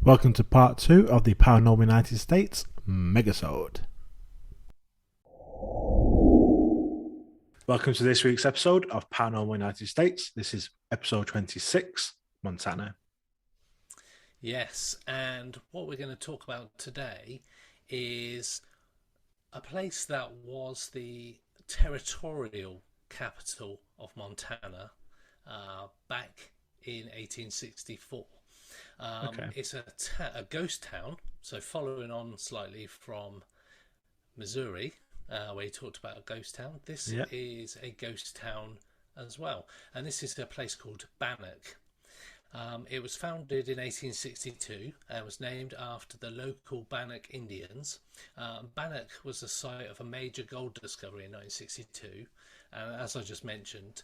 Welcome to part 2 of the Paranormal United States MEGASODE. Welcome to this week's episode of Paranormal United States. This is episode 26, Montana. Yes, and what we're going to talk about today is a place that was the territorial capital of Montana back in 1864. It's a ghost town, so following on slightly from Missouri, where you talked about a ghost town, this is a ghost town as well. And this is a place called Bannock. It was founded in 1862 and was named after the local Bannock Indians. Bannock was the site of a major gold discovery in 1962, and as I just mentioned,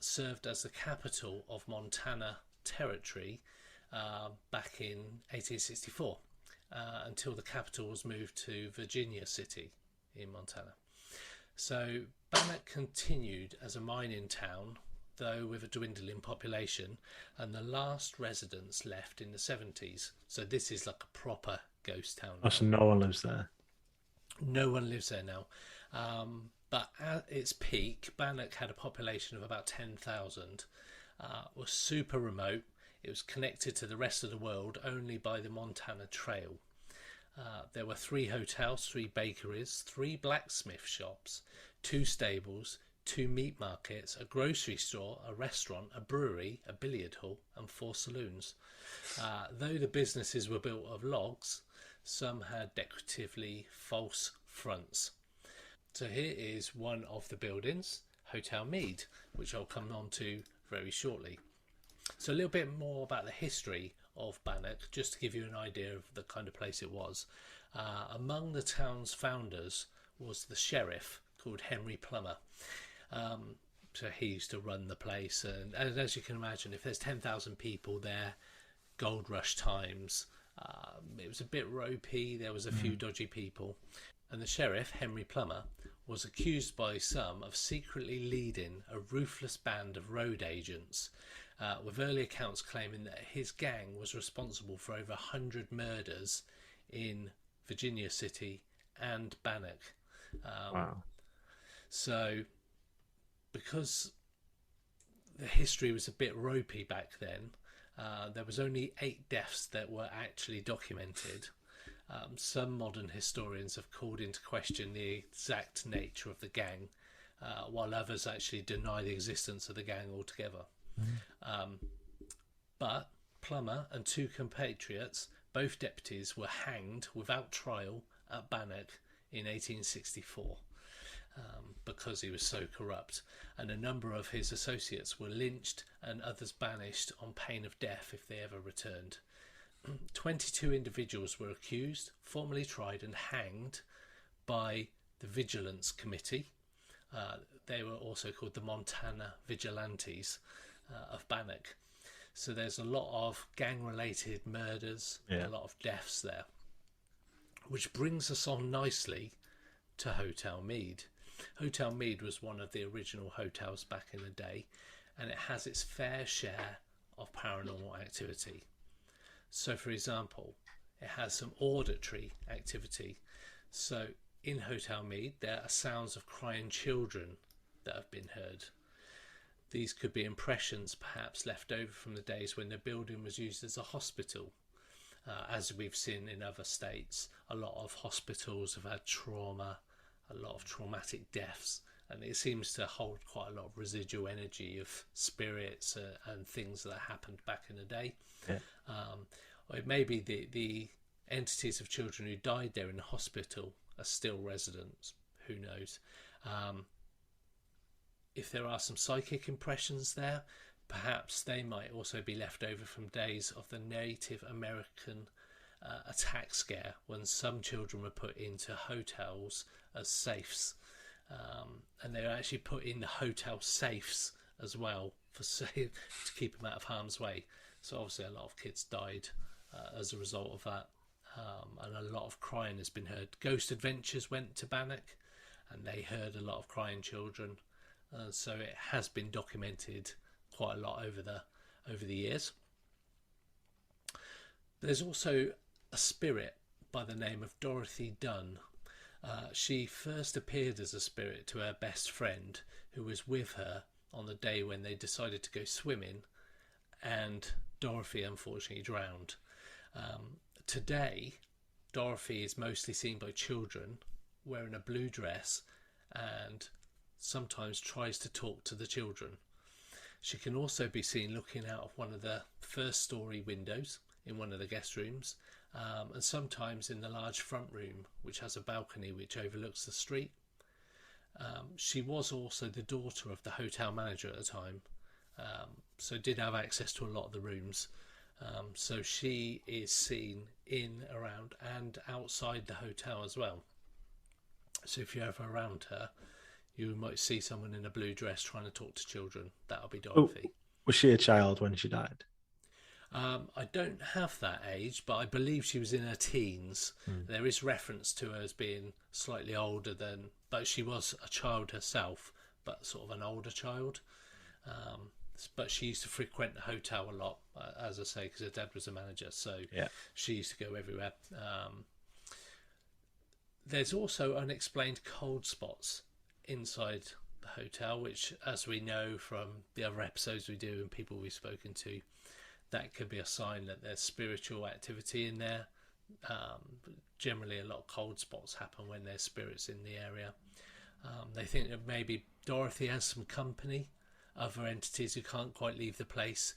served as the capital of Montana Territory back in 1864 until the capital was moved to Virginia City in Montana. So Bannock continued as a mining town, though with a dwindling population, and the last residents left in the 70s. So this is like a proper ghost town. Oh, so no one lives there? No one lives there now. But at its peak, Bannock had a population of about 10,000. Was super remote. It was connected to the rest of the world only by the Montana Trail. There were 3 hotels, 3 bakeries, 3 blacksmith shops, 2 stables, 2 meat markets, a grocery store, a restaurant, a brewery, a billiard hall, and 4 saloons. Though the businesses were built of logs, some had decoratively false fronts. So here is one of the buildings, Hotel Meade, which I'll come on to very shortly. So a little bit more about the history of Bannock, just to give you an idea of the kind of place it was. Among the town's founders was the sheriff called Henry Plummer. So he used to run the place, and as you can imagine, if there's 10,000 people there, gold rush times, it was a bit ropey, there was a few dodgy people. And the sheriff, Henry Plummer, was accused by some of secretly leading a ruthless band of road agents, with early accounts claiming that his gang was responsible for over 100 murders in Virginia City and Bannock. Wow. So, because the history was a bit ropey back then, there was only 8 deaths that were actually documented. Some modern historians have called into question the exact nature of the gang, while others actually deny the existence of the gang altogether. But Plummer and 2 compatriots, both deputies, were hanged without trial at Bannock in 1864 because he was so corrupt, and a number of his associates were lynched and others banished on pain of death if they ever returned. 22 individuals were accused, formally tried and hanged by the Vigilance Committee. They were also called the Montana Vigilantes of Bannock. So there's a lot of gang-related murders, a lot of deaths there. Which brings us on nicely to Hotel Meade. Hotel Meade was one of the original hotels back in the day, and it has its fair share of paranormal activity. So, for example, it has some auditory activity. So, in Hotel Meade, there are sounds of crying children that have been heard. These could be impressions perhaps left over from the days when the building was used as a hospital. As we've seen in other states, a lot of hospitals have had trauma, a lot of traumatic deaths, and it seems to hold quite a lot of residual energy of spirits and things that happened back in the day. Or it may be the entities of children who died there in the hospital are still residents. Who knows? If there are some psychic impressions there, perhaps they might also be left over from days of the Native American attack scare, when some children were put into hotels as safes, and they were actually put in the hotel safes as well to keep them out of harm's way. So obviously a lot of kids died as a result of that, and a lot of crying has been heard. Ghost Adventures went to Bannock and they heard a lot of crying children, so it has been documented quite a lot over the years. The There's also a spirit by the name of Dorothy Dunn. She first appeared as a spirit to her best friend, who was with her on the day when they decided to go swimming, and Dorothy unfortunately drowned. Today, Dorothy is mostly seen by children wearing a blue dress and sometimes tries to talk to the children. She can also be seen looking out of one of the first story windows in one of the guest rooms, and sometimes in the large front room, which has a balcony which overlooks the street. She was also the daughter of the hotel manager at the time, so did have access to a lot of the rooms. So she is seen in, around and outside the hotel as well. So if you're ever around her, you might see someone in a blue dress trying to talk to children. That'll be Dorothy. Was she a child when she died? I don't have that age, but I believe she was in her teens. There is reference to her as being slightly older than, but she was a child herself, but sort of an older child. But she used to frequent the hotel a lot, as I say, because her dad was a manager, so Yeah. she used to go everywhere. There's also unexplained cold spots inside the hotel, which, as we know from the other episodes we do and people we've spoken to, that could be a sign that there's spiritual activity in there. Generally, a lot of cold spots happen when there's spirits in the area. They think that maybe Dorothy has some company, other entities who can't quite leave the place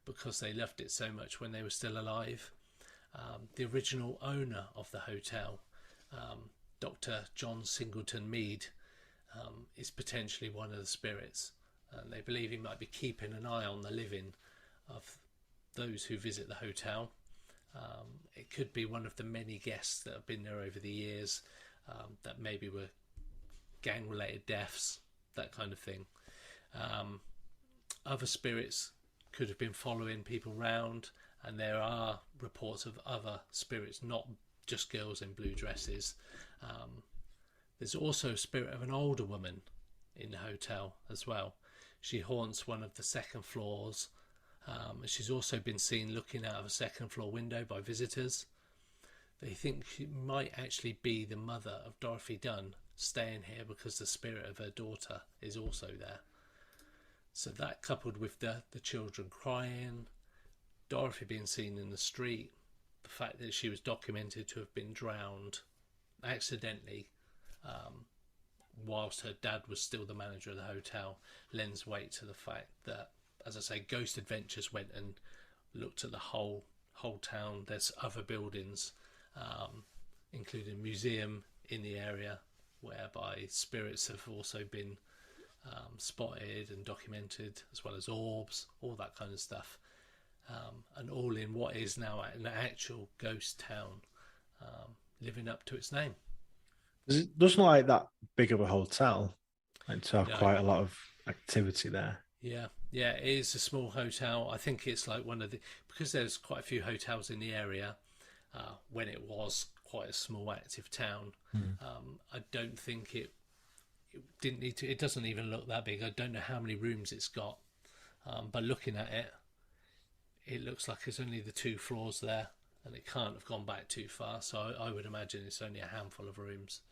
because they loved it so much when they were still alive. The original owner of the hotel, Dr. John Singleton Mead, is potentially one of the spirits, and they believe he might be keeping an eye on the living of those who visit the hotel. It could be one of the many guests that have been there over the years, that maybe were gang related deaths, that kind of thing. Other spirits could have been following people round, and there are reports of other spirits, not just girls in blue dresses. There's also a spirit of an older woman in the hotel as well. She haunts one of the second floors. She's also been seen looking out of a second floor window by visitors. They think she might actually be the mother of Dorothy Dunn, staying here because the spirit of her daughter is also there. So that, coupled with the children crying, Dorothy being seen in the street, the fact that she was documented to have been drowned accidentally whilst her dad was still the manager of the hotel, lends weight to the fact that, as I say, Ghost Adventures went and looked at the whole town. There's other buildings, including a museum in the area, whereby spirits have also been spotted and documented, as well as orbs, all that kind of stuff, and all in what is now an actual ghost town, living up to its name. It doesn't look like that big of a hotel, like to have No. quite a lot of activity there. Yeah, it is a small hotel. I think it's like one of the, because there's quite a few hotels in the area, when it was quite a small active town. I don't think it didn't need to, it doesn't even look that big. I don't know how many rooms it's got, but looking at it, it looks like it's only the 2 floors there, and it can't have gone back too far, so I would imagine it's only a handful of rooms.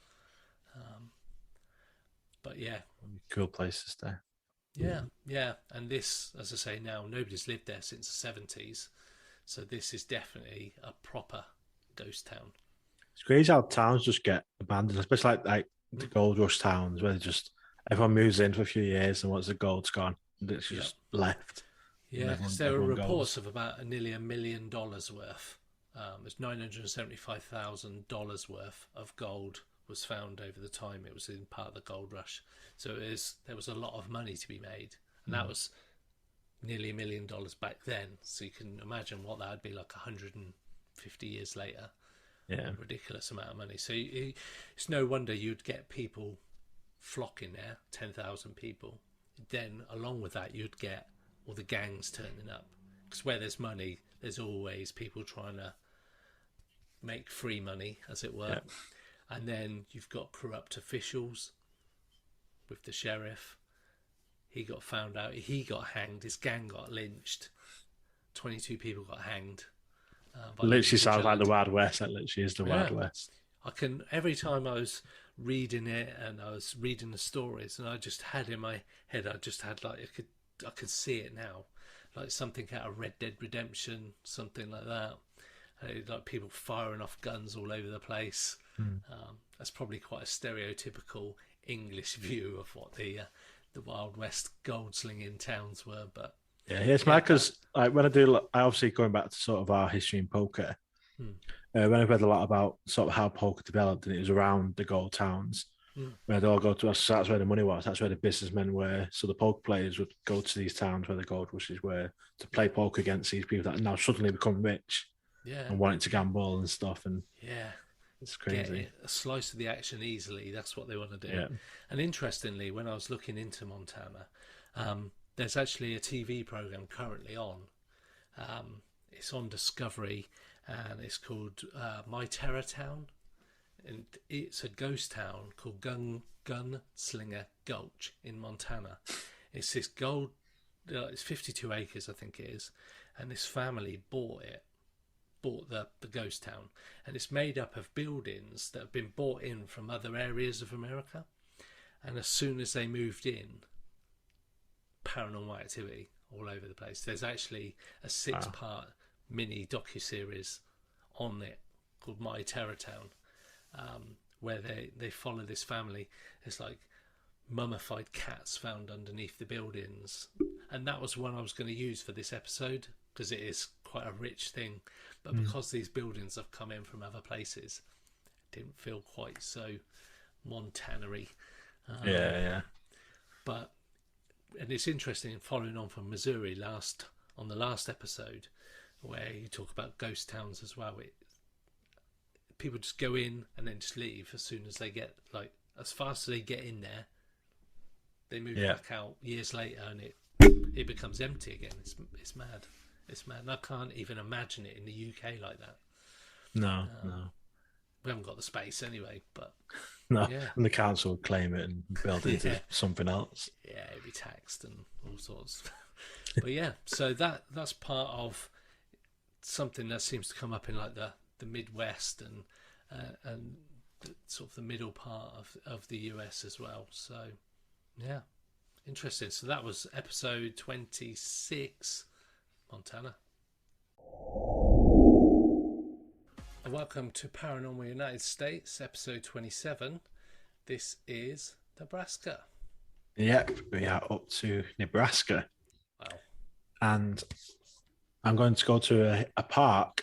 But yeah, Cool place to stay. yeah, and this, as I say, now nobody's lived there since the 70s, so this is definitely a proper ghost town. It's crazy how towns just get abandoned, especially like the gold rush towns where just everyone moves in for a few years, and once the gold's gone, it's just left. Yeah, because there were reports of about nearly $1 million worth. There's $975,000 worth of gold was found over the time it was in part of the gold rush. So there was a lot of money to be made, and that was nearly $1 million back then. So you can imagine what that would be like 150 years later. Yeah, A ridiculous amount of money. So it's no wonder you'd get people flocking there, 10,000 people. Then along with that, you'd get all the gangs turning up, because where there's money, there's always people trying to make free money, as it were. And then you've got corrupt officials with the sheriff. He got found out, he got hanged, his gang got lynched, 22 people got hanged. by the Literally sounds like the vigilante. Wild West. That literally is the Yeah, Wild West. I can. Every time I was reading it and I was reading the stories, and I just had in my head, I just had like I could see it now, like something out of Red Dead Redemption, something like that. Like people firing off guns all over the place. Hmm. That's probably quite a stereotypical English view of what the Wild West gold slinging towns were. But Yeah, it's yeah, mad because like when I do, I obviously going back to sort of our history in poker. hmm, When I read a lot about sort of how poker developed, and it was around the gold towns hmm, where they all go to. So that's where the money was. That's where the businessmen were. So the poker players would go to these towns where the gold rushes were to play poker against these people that now suddenly become rich yeah, and wanting to gamble and stuff. And yeah. it's Get crazy. a slice of the action easily. That's what they want to do. Yeah. And interestingly, when I was looking into Montana, there's actually a TV program currently on. It's on Discovery, and it's called My Terror Town, and it's a ghost town called Gunslinger Gulch in Montana. It's this gold. It's 52 acres, I think it is, and this family bought the ghost town, and it's made up of buildings that have been bought in from other areas of America. And as soon as they moved in, paranormal activity all over the place. There's actually a 6-part mini docuseries on it called My Terror Town, where they follow this family. It's like mummified cats found underneath the buildings, and that was one I was going to use for this episode because it is quite a rich thing. But because these buildings have come in from other places, it didn't feel quite so Montana-y. Yeah. And it's interesting, following on from Missouri on the last episode, where you talk about ghost towns as well. People just go in and then just leave as soon as they get, like, as fast as they get in there, they move back out years later, and it becomes empty again. It's mad. It's mad. And I can't even imagine it in the UK like that. No. We haven't got the space anyway, but No. yeah. And the council would claim it and build it into something else. Yeah, it'd be taxed and all sorts. But yeah, so that's part of something that seems to come up in like the Midwest and sort of the middle part of the US as well. So yeah, interesting. So that was episode 26, Montana. And welcome to Paranormal United States, episode 27. This is Nebraska. Yep, we are up to Nebraska. Wow. And I'm going to go to a park.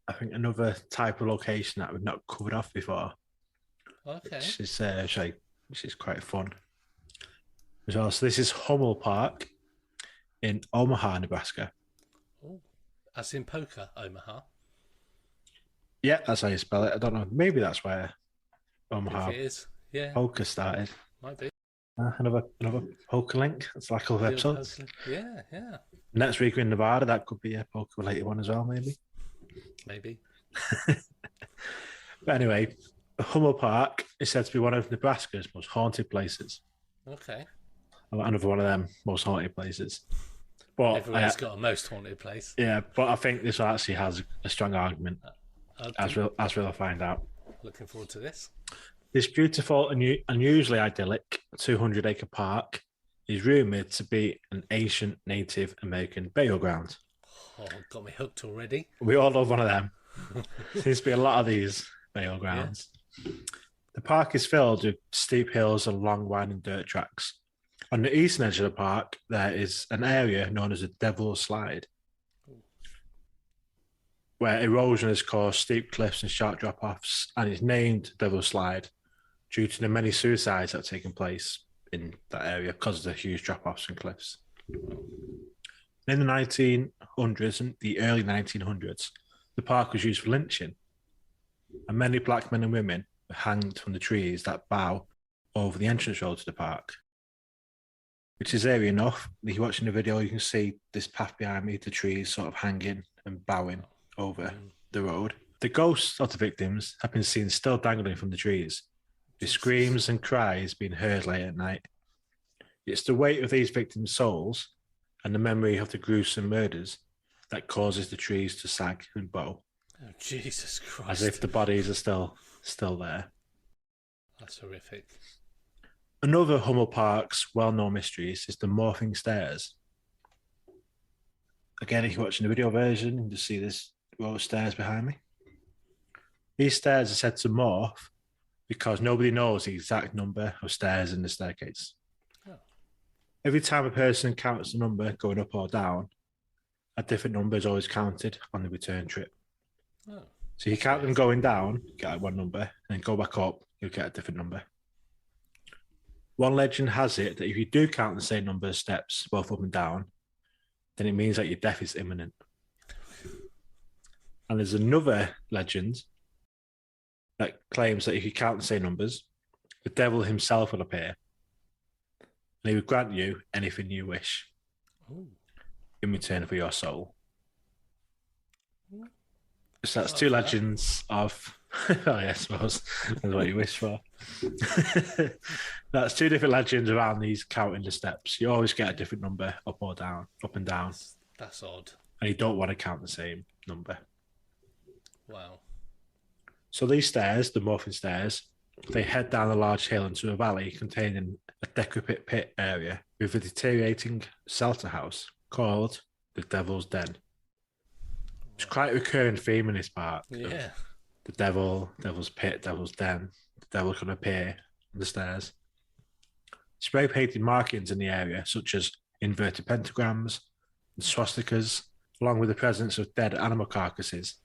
I think another type of location that we've not covered off before. Okay. Which is quite fun as well. So this is Hummel Park in Omaha, Nebraska. Oh, as in poker, Omaha. Yeah, that's how you spell it. I don't know. Maybe that's where Omaha If it is, yeah, poker started. might be. Another poker link. That's like a couple of episodes. Yeah. Next week we're in Nevada. That could be a poker related one as well, maybe. But anyway, Hummel Park is said to be one of Nebraska's most haunted places. Okay. Another one of them most haunted places. But Everywhere's got a most haunted place. Yeah, but I think this actually has a strong argument, Okay. as we'll find out. Looking forward to this. This beautiful and unusually idyllic 200-acre park is rumoured to be an ancient Native American burial ground. Oh, got me hooked already. We all love one of them. Seems to be a lot of these burial grounds. Yeah. The park is filled with steep hills and long winding dirt tracks. On the eastern edge of the park, there is an area known as the Devil's Slide, where erosion has caused steep cliffs and sharp drop-offs, and it's named Devil's Slide due to the many suicides that have taken place in that area because of the huge drop-offs and cliffs. In the 1900s and the early 1900s, the park was used for lynching, and many black men and women were hanged from the trees that bow over the entrance road to the park, which is eerie enough. If you're watching the video, you can see this path behind me, the trees sort of hanging and bowing over the road. The ghosts of the victims have been seen still dangling from the trees, with screams and cries being heard late at night. It's the weight of these victims' souls and the memory of the gruesome murders that causes the trees to sag and bow, Oh, Jesus Christ. as if the bodies are still there. That's horrific. Another Hummel Park's well-known mysteries is the morphing stairs. Again, if you're watching the video version, you can just see this row of stairs behind me. These stairs are said to morph because nobody knows the exact number of stairs in the staircase. Oh. Every time a person counts the number going up or down, a different number is always counted on the return trip. Oh. So you count them going down, you get one number, and then go back up, you'll get a different number. One legend has it that if you do count the same number of steps, both up and down, then it means that your death is imminent. And there's another legend that claims that if you count the same numbers, the devil himself will appear. And he will grant you anything you wish. Ooh. In return for your soul. So that's two legends of... oh, yeah, I suppose. That's what you wish for. That's two different legends around these counting the steps. You always get a different number up or down, up and down. That's odd. And you don't want to count the same number. Wow. So these stairs, the morphing stairs, they head down a large hill into a valley containing a decrepit pit area with a deteriorating shelter house called the Devil's Den. It's quite a recurring theme in this park. Yeah. The devil, devil's pit, devil's den. The devil can appear on the stairs. Spray painted markings in the area, such as inverted pentagrams and swastikas, along with the presence of dead animal carcasses,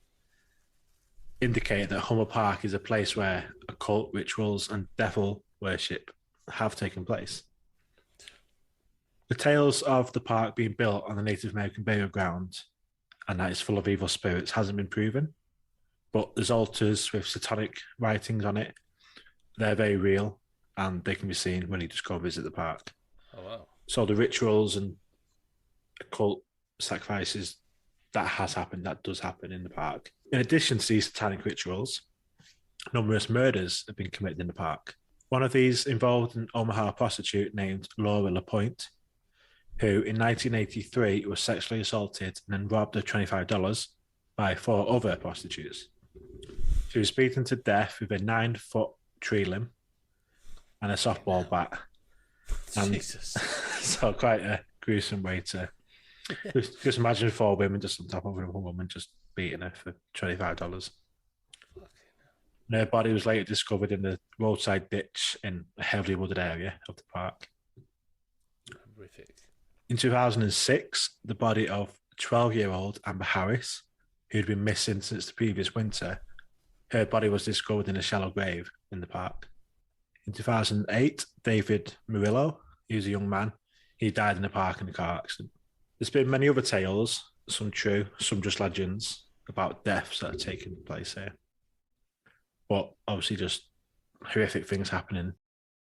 indicate that Hummel Park is a place where occult rituals and devil worship have taken place. The tales of the park being built on the Native American burial ground and that it's full of evil spirits hasn't been proven, but there's altars with satanic writings on it. They're very real, and they can be seen when you just go visit the park. Oh, wow. So the rituals and occult sacrifices, that has happened, that does happen in the park. In addition to these satanic rituals, numerous murders have been committed in the park. One of these involved an Omaha prostitute named Laura LaPointe, who in 1983 was sexually assaulted and then robbed of $25 by 4 other prostitutes. She was beaten to death with a 9-foot tree limb and a softball bat. And Jesus. so quite a gruesome way to... just imagine 4 women just on top of a woman just beating her for $25. And her body was later discovered in the roadside ditch in a heavily wooded area of the park. Horrific. In 2006, the body of 12-year-old Amber Harris, who had been missing since the previous winter, her body was discovered in a shallow grave in the park. In 2008, David Murillo, he was a young man, he died in the park in a car accident. There's been many other tales, some true, some just legends, about deaths that are taking place here. But obviously just horrific things happening.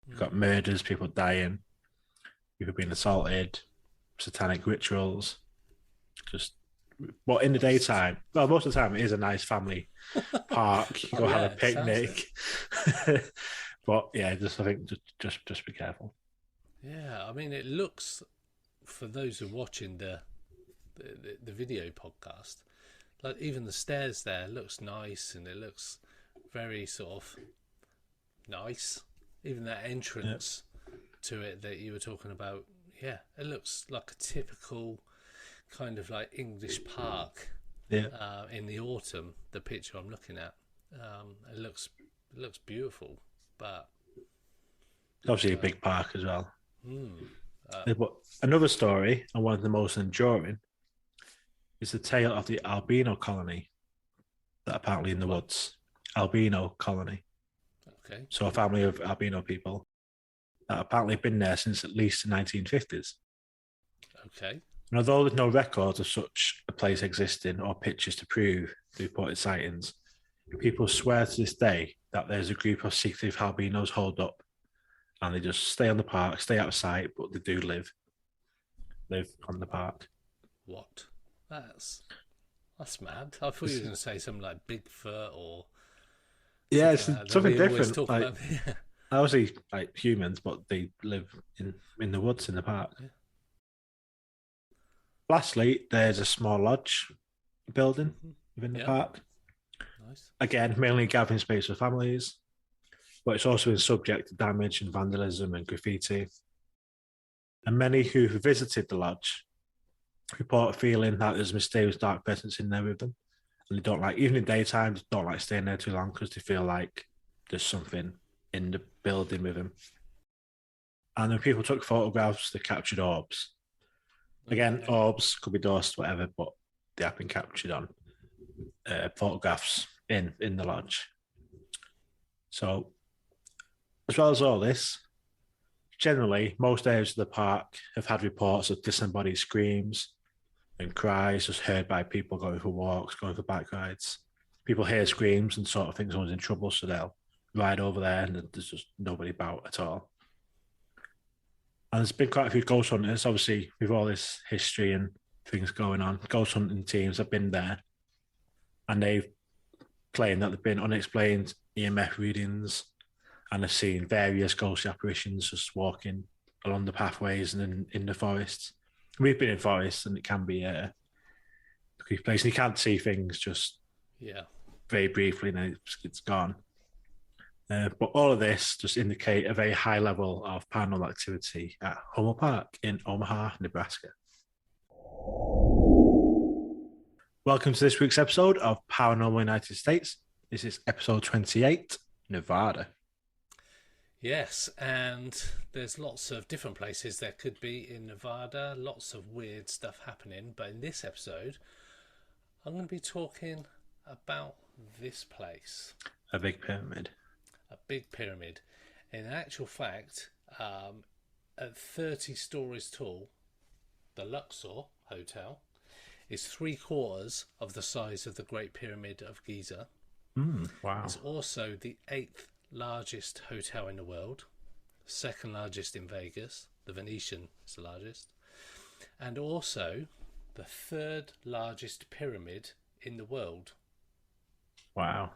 You've got murders, people dying, people being assaulted, satanic rituals. But in the daytime, well, most of the time it is a nice family park. You go have a picnic. But yeah, I think just be careful. Yeah, I mean, it looks, for those who are watching the video podcast, like even the stairs there looks nice, and it looks very sort of nice. Even that entrance to it that you were talking about, yeah, it looks like a typical kind of like English park. Yeah. In the autumn, the picture I'm looking at, it looks beautiful, but Obviously a big park as well. But another story, and one of the most enduring, is the tale of the albino colony that apparently in the woods. Albino colony. Okay. So a family of albino people that apparently been there since at least the 1950s. Okay. And although there's no records of such a place existing or pictures to prove the reported sightings, people swear to this day that there's a group of secretive albinos holed up and they just stay on the park, stay out of sight, but they do live on the park. What? That's mad. I thought you were going to say something like Bigfoot or... Yeah, it's something different. Obviously, like humans, but they live in the woods in the park. Yeah. Lastly, there's a small lodge building Hmm. within the Yeah, park. nice. Again, mainly a gathering space for families, but it's also been subject to damage and vandalism and graffiti. And many who visited the lodge report feeling that there's a mysterious dark presence in there with them. And they don't like, even in daytime, they don't like staying there too long because they feel like there's something in the building with them. And when people took photographs, they captured orbs. Again, Okay. orbs could be dust, whatever, but they have been captured on photographs in the lodge. So, as well as all this, generally, most areas of the park have had reports of disembodied screams and cries just heard by people going for walks, going for bike rides. People hear screams and sort of think someone's in trouble, so they'll ride over there and there's just nobody about at all. And there's been quite a few ghost hunters, obviously, with all this history and things going on. Ghost hunting teams have been there and they've claimed that there've been unexplained EMF readings and have seen various ghostly apparitions just walking along the pathways and in the forests. We've been in forests and it can be a creepy place. And you can't see things just Yeah. very briefly and it's gone. But all of this just indicate a very high level of paranormal activity at Homer Park in Omaha, Nebraska. Welcome to this week's episode of Paranormal United States. This is episode 28, Nevada. Yes, and there's lots of different places there could be in Nevada, lots of weird stuff happening. But in this episode, I'm going to be talking about this place. A big pyramid. A big pyramid. In actual fact, at 30 stories tall, the Luxor Hotel is 3/4 of the size of the Great Pyramid of Giza. Wow. It's also the 8th largest hotel in the world, second largest in Vegas. The Venetian is the largest, and also the 3rd largest pyramid in the world. Wow.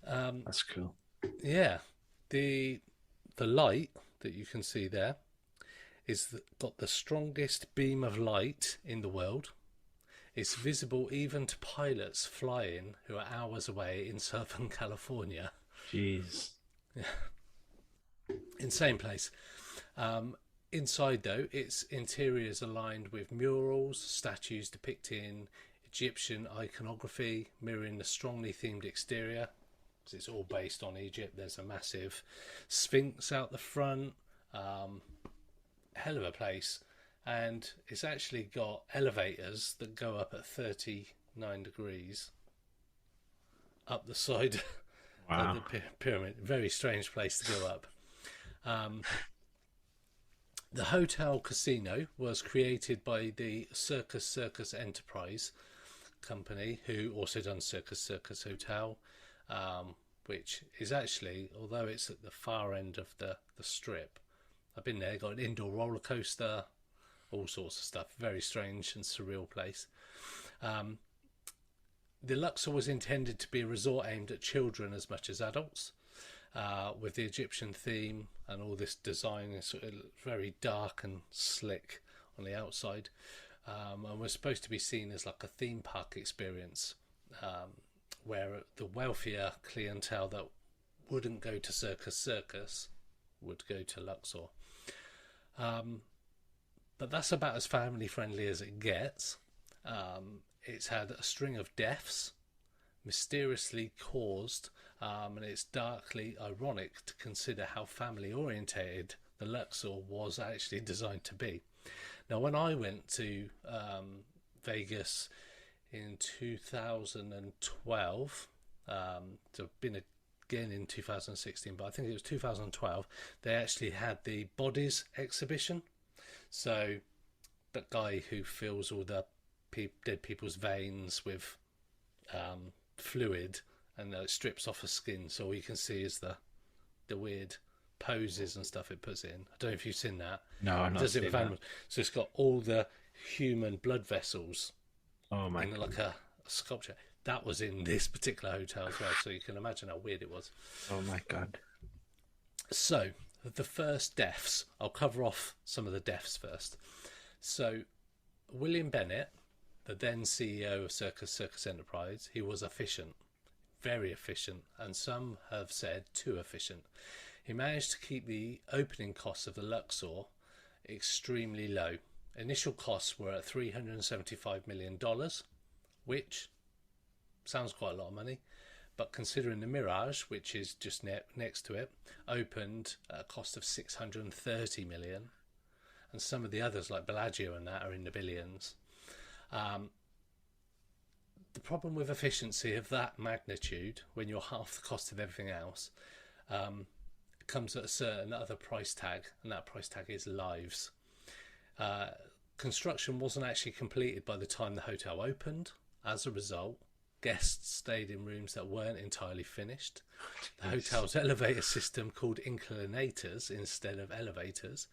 That's cool. Yeah, the light that you can see there got the strongest beam of light in the world. It's visible even to pilots flying who are hours away in Southern California. Jeez. Insane place. Inside, though, its interior is aligned with murals, statues depicting Egyptian iconography, mirroring the strongly themed exterior. It's all based on Egypt. There's a massive sphinx out the front. Hell of a place. And it's actually got elevators that go up at 39 degrees up the side Wow. of the pyramid. Very strange place to go up. The hotel casino was created by the Circus Enterprise company, who also done Circus Hotel, which is actually, although it's at the far end of the strip, I've been there, got an indoor roller coaster, all sorts of stuff. Very strange and surreal place. The Luxor was intended to be a resort aimed at children as much as adults, with the Egyptian theme and all this design is sort of very dark and slick on the outside, and was supposed to be seen as like a theme park experience, where the wealthier clientele that wouldn't go to Circus would go to Luxor. But that's about as family friendly as it gets. It's had a string of deaths mysteriously caused, and it's darkly ironic to consider how family orientated the Luxor was actually designed to be. Now, when I went to Vegas in 2012, so I've been again in 2016, but I think it was 2012, they actually had the bodies exhibition. So that guy who fills all the dead people's veins with fluid and strips off a skin, so all you can see is the weird poses and stuff it puts in. I don't know if you've seen that. No, I'm not seeing that. So it's got all the human blood vessels in like a sculpture. That was in this particular hotel as well, so you can imagine how weird it was. Oh my God. So the first deaths, I'll cover off some of the deaths first. So William Bennett, the then CEO of Circus Enterprise, he was efficient, very efficient, and some have said too efficient. He managed to keep the opening costs of the Luxor extremely low. Initial costs were at $375 million, which sounds quite a lot of money, but considering the Mirage, which is just next to it, opened at a cost of 630 million, and some of the others like Bellagio and that are in the billions. The problem with efficiency of that magnitude, when you're half the cost of everything else, comes at a certain other price tag, and that price tag is lives. Construction wasn't actually completed by the time the hotel opened. As a result, guests stayed in rooms that weren't entirely finished. The hotel's elevator system, called inclinators instead of elevators,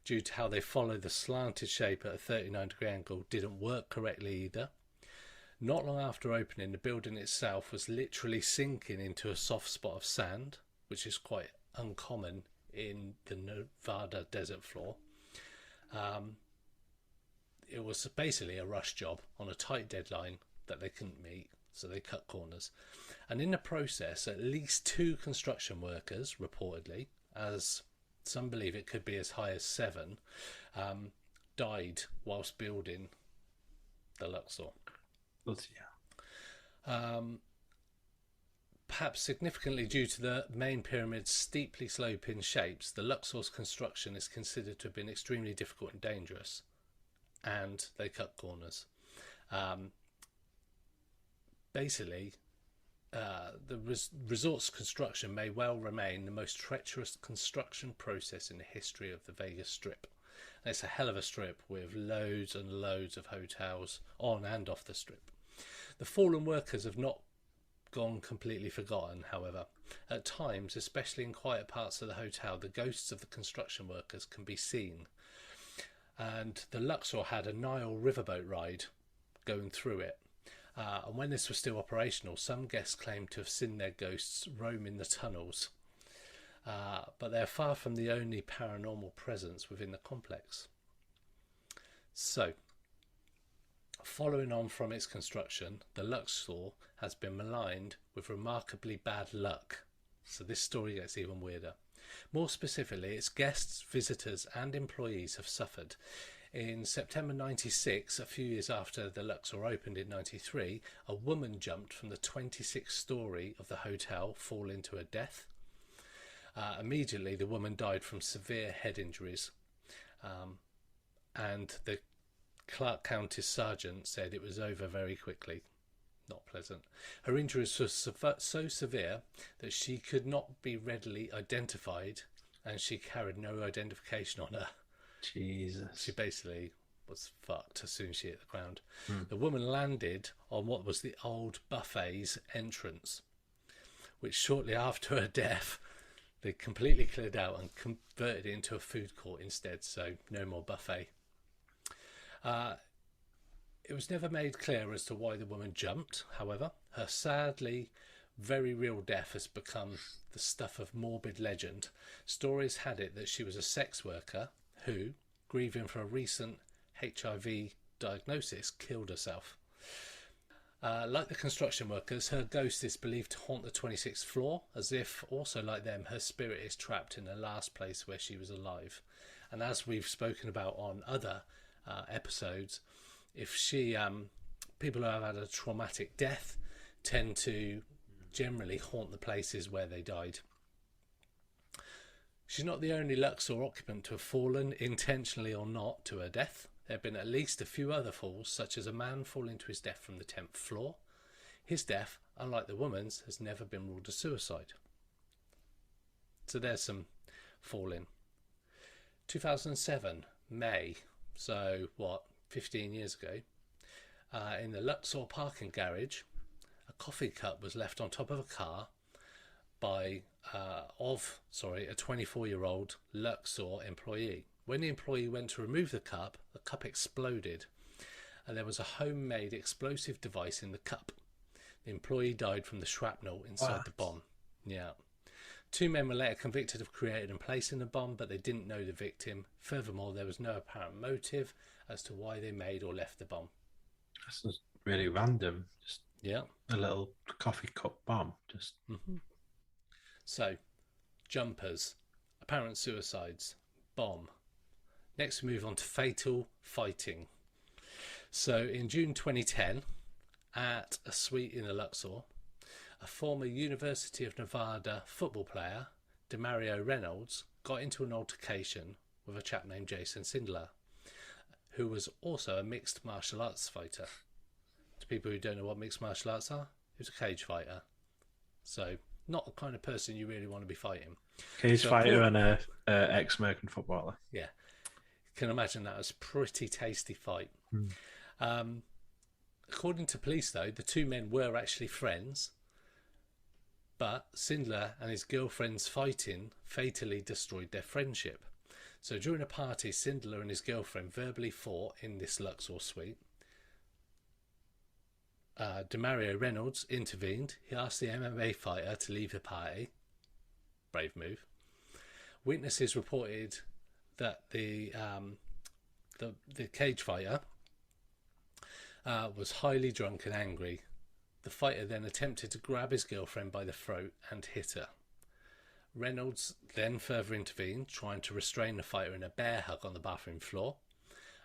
due to how they follow the slanted shape at a 39-degree angle, didn't work correctly either. Not long after opening, the building itself was literally sinking into a soft spot of sand, which is quite uncommon in the Nevada desert floor. It was basically a rush job on a tight deadline that they couldn't meet, so they cut corners. And in the process, at least 2 construction workers, reportedly, as some believe it could be as high as 7, died whilst building the Luxor. Perhaps significantly due to the main pyramid's steeply sloping shapes, the Luxor's construction is considered to have been extremely difficult and dangerous, and they cut corners. Basically, the resort's construction may well remain the most treacherous construction process in the history of the Vegas Strip. And it's a hell of a strip with loads and loads of hotels on and off the strip. The fallen workers have not gone completely forgotten, however. At times, especially in quiet parts of the hotel, the ghosts of the construction workers can be seen. And the Luxor had a Nile riverboat ride going through it. And when this was still operational, some guests claimed to have seen their ghosts roaming the tunnels. But they're far from the only paranormal presence within the complex. So, following on from its construction, the Luxor has been maligned with remarkably bad luck. So this story gets even weirder. More specifically, its guests, visitors and employees have suffered. In September 96, a few years after the Luxor opened in 93, a woman jumped from the 26th story of the hotel, falling to her death. Immediately, the woman died from severe head injuries. And the Clark County sergeant said it was over very quickly. Not pleasant. Her injuries were so severe that she could not be readily identified, and she carried no identification on her. Jesus. She basically was fucked as soon as she hit the ground. The woman landed on what was the old buffet's entrance, which shortly after her death, they completely cleared out and converted it into a food court instead, so no more buffet. It was never made clear as to why the woman jumped, however. Her sadly very real death has become the stuff of morbid legend. Stories had it that she was a sex worker who, grieving for a recent HIV diagnosis, killed herself. Like the construction workers, her ghost is believed to haunt the 26th floor, as if, also like them, her spirit is trapped in the last place where she was alive. And as we've spoken about on other episodes, if she people who have had a traumatic death tend to generally haunt the places where they died. She's not the only Luxor occupant to have fallen, intentionally or not, to her death. There have been at least a few other falls, such as a man falling to his death from the 10th floor. His death, unlike the woman's, has never been ruled a suicide. So there's some falling. 2007, May, so 15 years ago, in the Luxor parking garage, a coffee cup was left on top of a car by a 24-year-old Luxor employee. When the employee went to remove the cup exploded, and there was a homemade explosive device in the cup. The employee died from the shrapnel inside the bomb. Yeah. 2 men were later convicted of creating and placing the bomb, but they didn't know the victim. Furthermore, there was no apparent motive as to why they made or left the bomb. That's just really random. Just Yeah. a little coffee cup bomb. Just So, jumpers, apparent suicides, bomb. Next, we move on to fatal fighting. So, in June 2010, at a suite in the Luxor, a former University of Nevada football player, Demario Reynolds, got into an altercation with a chap named Jason Sindler, who was also a mixed martial arts fighter. To people who don't know what mixed martial arts are, he was a cage fighter. So, not the kind of person you really want to be fighting. cage fighter and a ex-American footballer. Yeah. You can imagine that was a pretty tasty fight. According to police, though, the 2 men were actually friends, but Sindler and his girlfriend's fighting fatally destroyed their friendship. So during a party, Sindler and his girlfriend verbally fought in this Luxor suite. Demario Reynolds intervened. He asked the MMA fighter to leave the party. Brave move. Witnesses reported that the cage fighter was highly drunk and angry. The fighter then attempted to grab his girlfriend by the throat and hit her. Reynolds then further intervened, trying to restrain the fighter in a bear hug on the bathroom floor.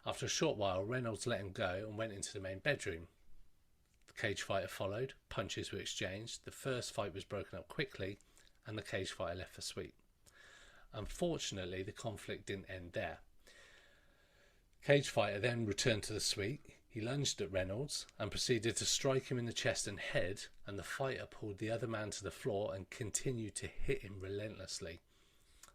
After a short while, Reynolds let him go and went into the main bedroom. The cage fighter followed, punches were exchanged, the first fight was broken up quickly, and the cage fighter left the suite. Unfortunately, the conflict didn't end there. Cage fighter then returned to the suite. He lunged at Reynolds and proceeded to strike him in the chest and head, and the fighter pulled the other man to the floor and continued to hit him relentlessly.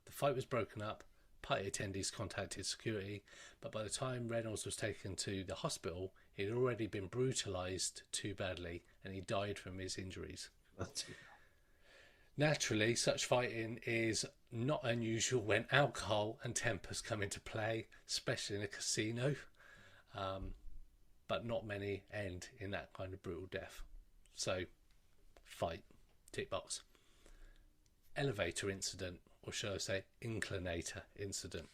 The fight was broken up. Party attendees contacted security, but by the time Reynolds was taken to the hospital, he had already been brutalised too badly and he died from his injuries. That's it. Naturally, such fighting is not unusual when alcohol and tempers come into play, especially in a casino. But not many end in that kind of brutal death. So, fight, tick box. Elevator incident, or shall I say, inclinator incident.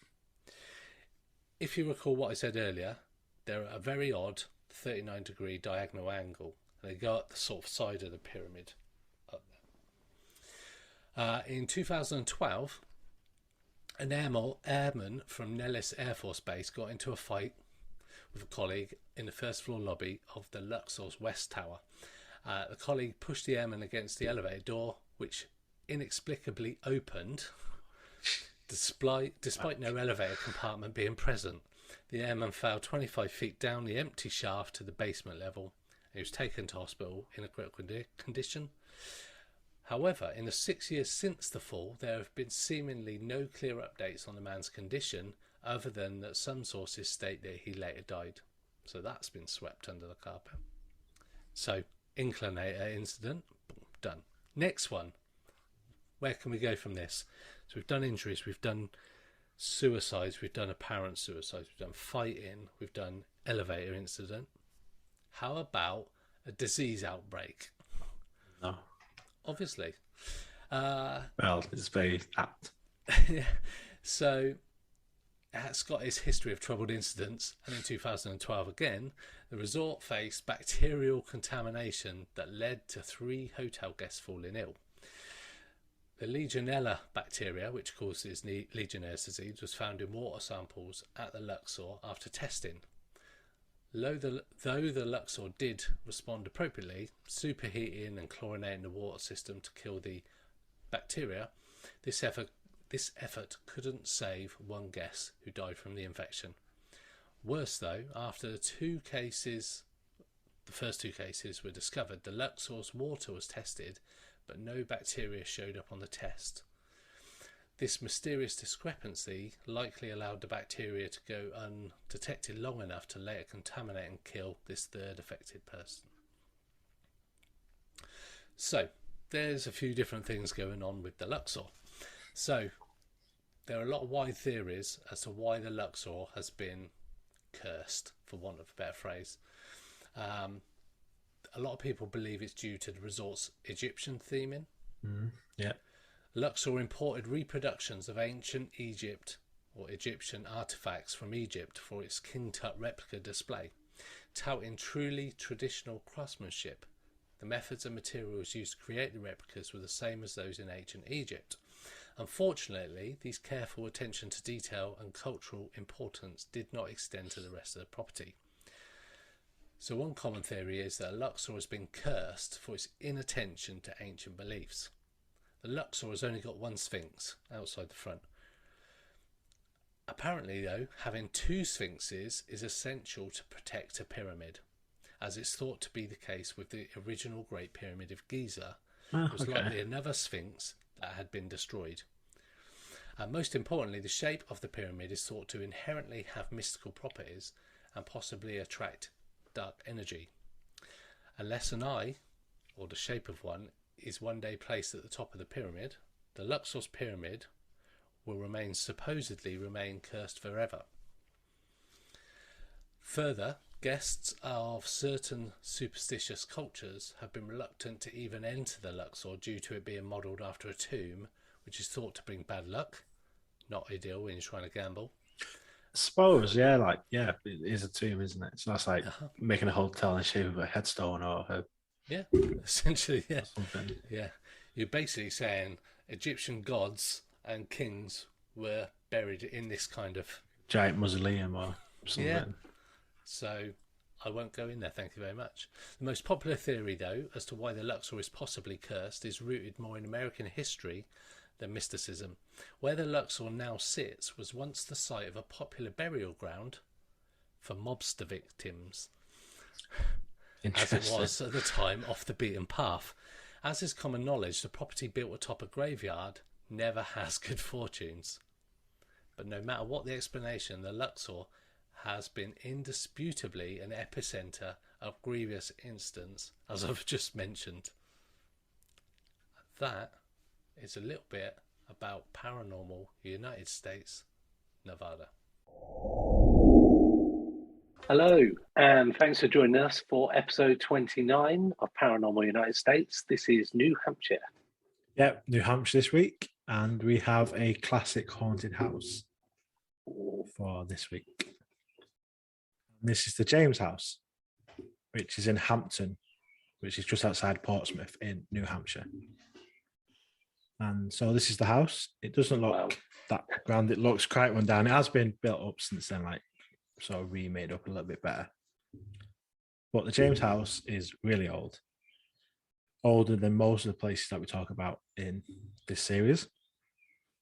If you recall what I said earlier, they're at a very odd 39-degree diagonal angle. They go up the sort of side of the pyramid. Up there. In 2012, an airman from Nellis Air Force Base got into a fight with a colleague in the first floor lobby of the Luxor's West Tower. The colleague pushed the airman against the elevator door, which inexplicably opened, despite no elevator compartment being present. The airman fell 25 feet down the empty shaft to the basement level. He was taken to hospital in a critical condition. However, in the 6 years since the fall, there have been seemingly no clear updates on the man's condition, other than that some sources state that he later died. So that's been swept under the carpet. So, inclinator incident, done. Next one. Where can we go from this? So we've done injuries, we've done suicides, we've done apparent suicides, we've done fighting, we've done elevator incident. How about a disease outbreak? No. Obviously. Well, it's very apt. Yeah. So, it's got its history of troubled incidents, and in 2012 again, the resort faced bacterial contamination that led to 3 hotel guests falling ill. The Legionella bacteria, which causes Legionnaire's disease, was found in water samples at the Luxor after testing. Though the Luxor did respond appropriately, superheating and chlorinating the water system to kill the bacteria, this effort couldn't save one guest who died from the infection. Worse though, after the first two cases were discovered, the Luxor's water was tested, but no bacteria showed up on the test. This mysterious discrepancy likely allowed the bacteria to go undetected long enough to later contaminate and kill this third affected person. So, there's a few different things going on with the Luxor. So, there are a lot of wide theories as to why the Luxor has been cursed, for want of a better phrase. A lot of people believe it's due to the resort's Egyptian theming. Yeah. Luxor imported reproductions of ancient Egypt or Egyptian artifacts from Egypt for its King Tut replica display, touting truly traditional craftsmanship. The methods and materials used to create the replicas were the same as those in ancient Egypt. Unfortunately, these careful attention to detail and cultural importance did not extend to the rest of the property. So one common theory is that Luxor has been cursed for its inattention to ancient beliefs. The Luxor has only got one sphinx outside the front. Apparently, though, having two sphinxes is essential to protect a pyramid, as it's thought to be the case with the original Great Pyramid of Giza. There was likely another sphinx that had been destroyed. And most importantly, the shape of the pyramid is thought to inherently have mystical properties and possibly attract dark energy. Unless an eye, or the shape of one, is one day placed at the top of the pyramid, the Luxor's pyramid will supposedly remain cursed forever. Further, guests of certain superstitious cultures have been reluctant to even enter the Luxor due to it being modelled after a tomb, which is thought to bring bad luck. Not ideal when you're trying to gamble. I suppose, it is a tomb, isn't it? So that's like making a hotel in the shape of a headstone or a... Yeah, essentially, yeah. Something. Yeah. You're basically saying Egyptian gods and kings were buried in this kind of... giant mausoleum or something. Yeah. So I won't go in there, thank you very much. The most popular theory, though, as to why the Luxor is possibly cursed is rooted more in American history than mysticism. Where the Luxor now sits was once the site of a popular burial ground for mobster victims, as it was at the time off the beaten path. As is common knowledge, the property built atop a graveyard never has good fortunes. But no matter what the explanation, the Luxor has been indisputably an epicenter of grievous incidents, as I've just mentioned. That is a little bit about Paranormal United States, Nevada. Hello, and thanks for joining us for episode 29 of Paranormal United States. This is New Hampshire. Yep, New Hampshire this week, and we have a classic haunted house for this week. This is the James House, which is in Hampton, which is just outside Portsmouth in New Hampshire. And so this is the house. It doesn't look that grand. It looks quite run down. It has been built up since then, like sort of remade up a little bit better. But the James House is really old. Older than most of the places that we talk about in this series.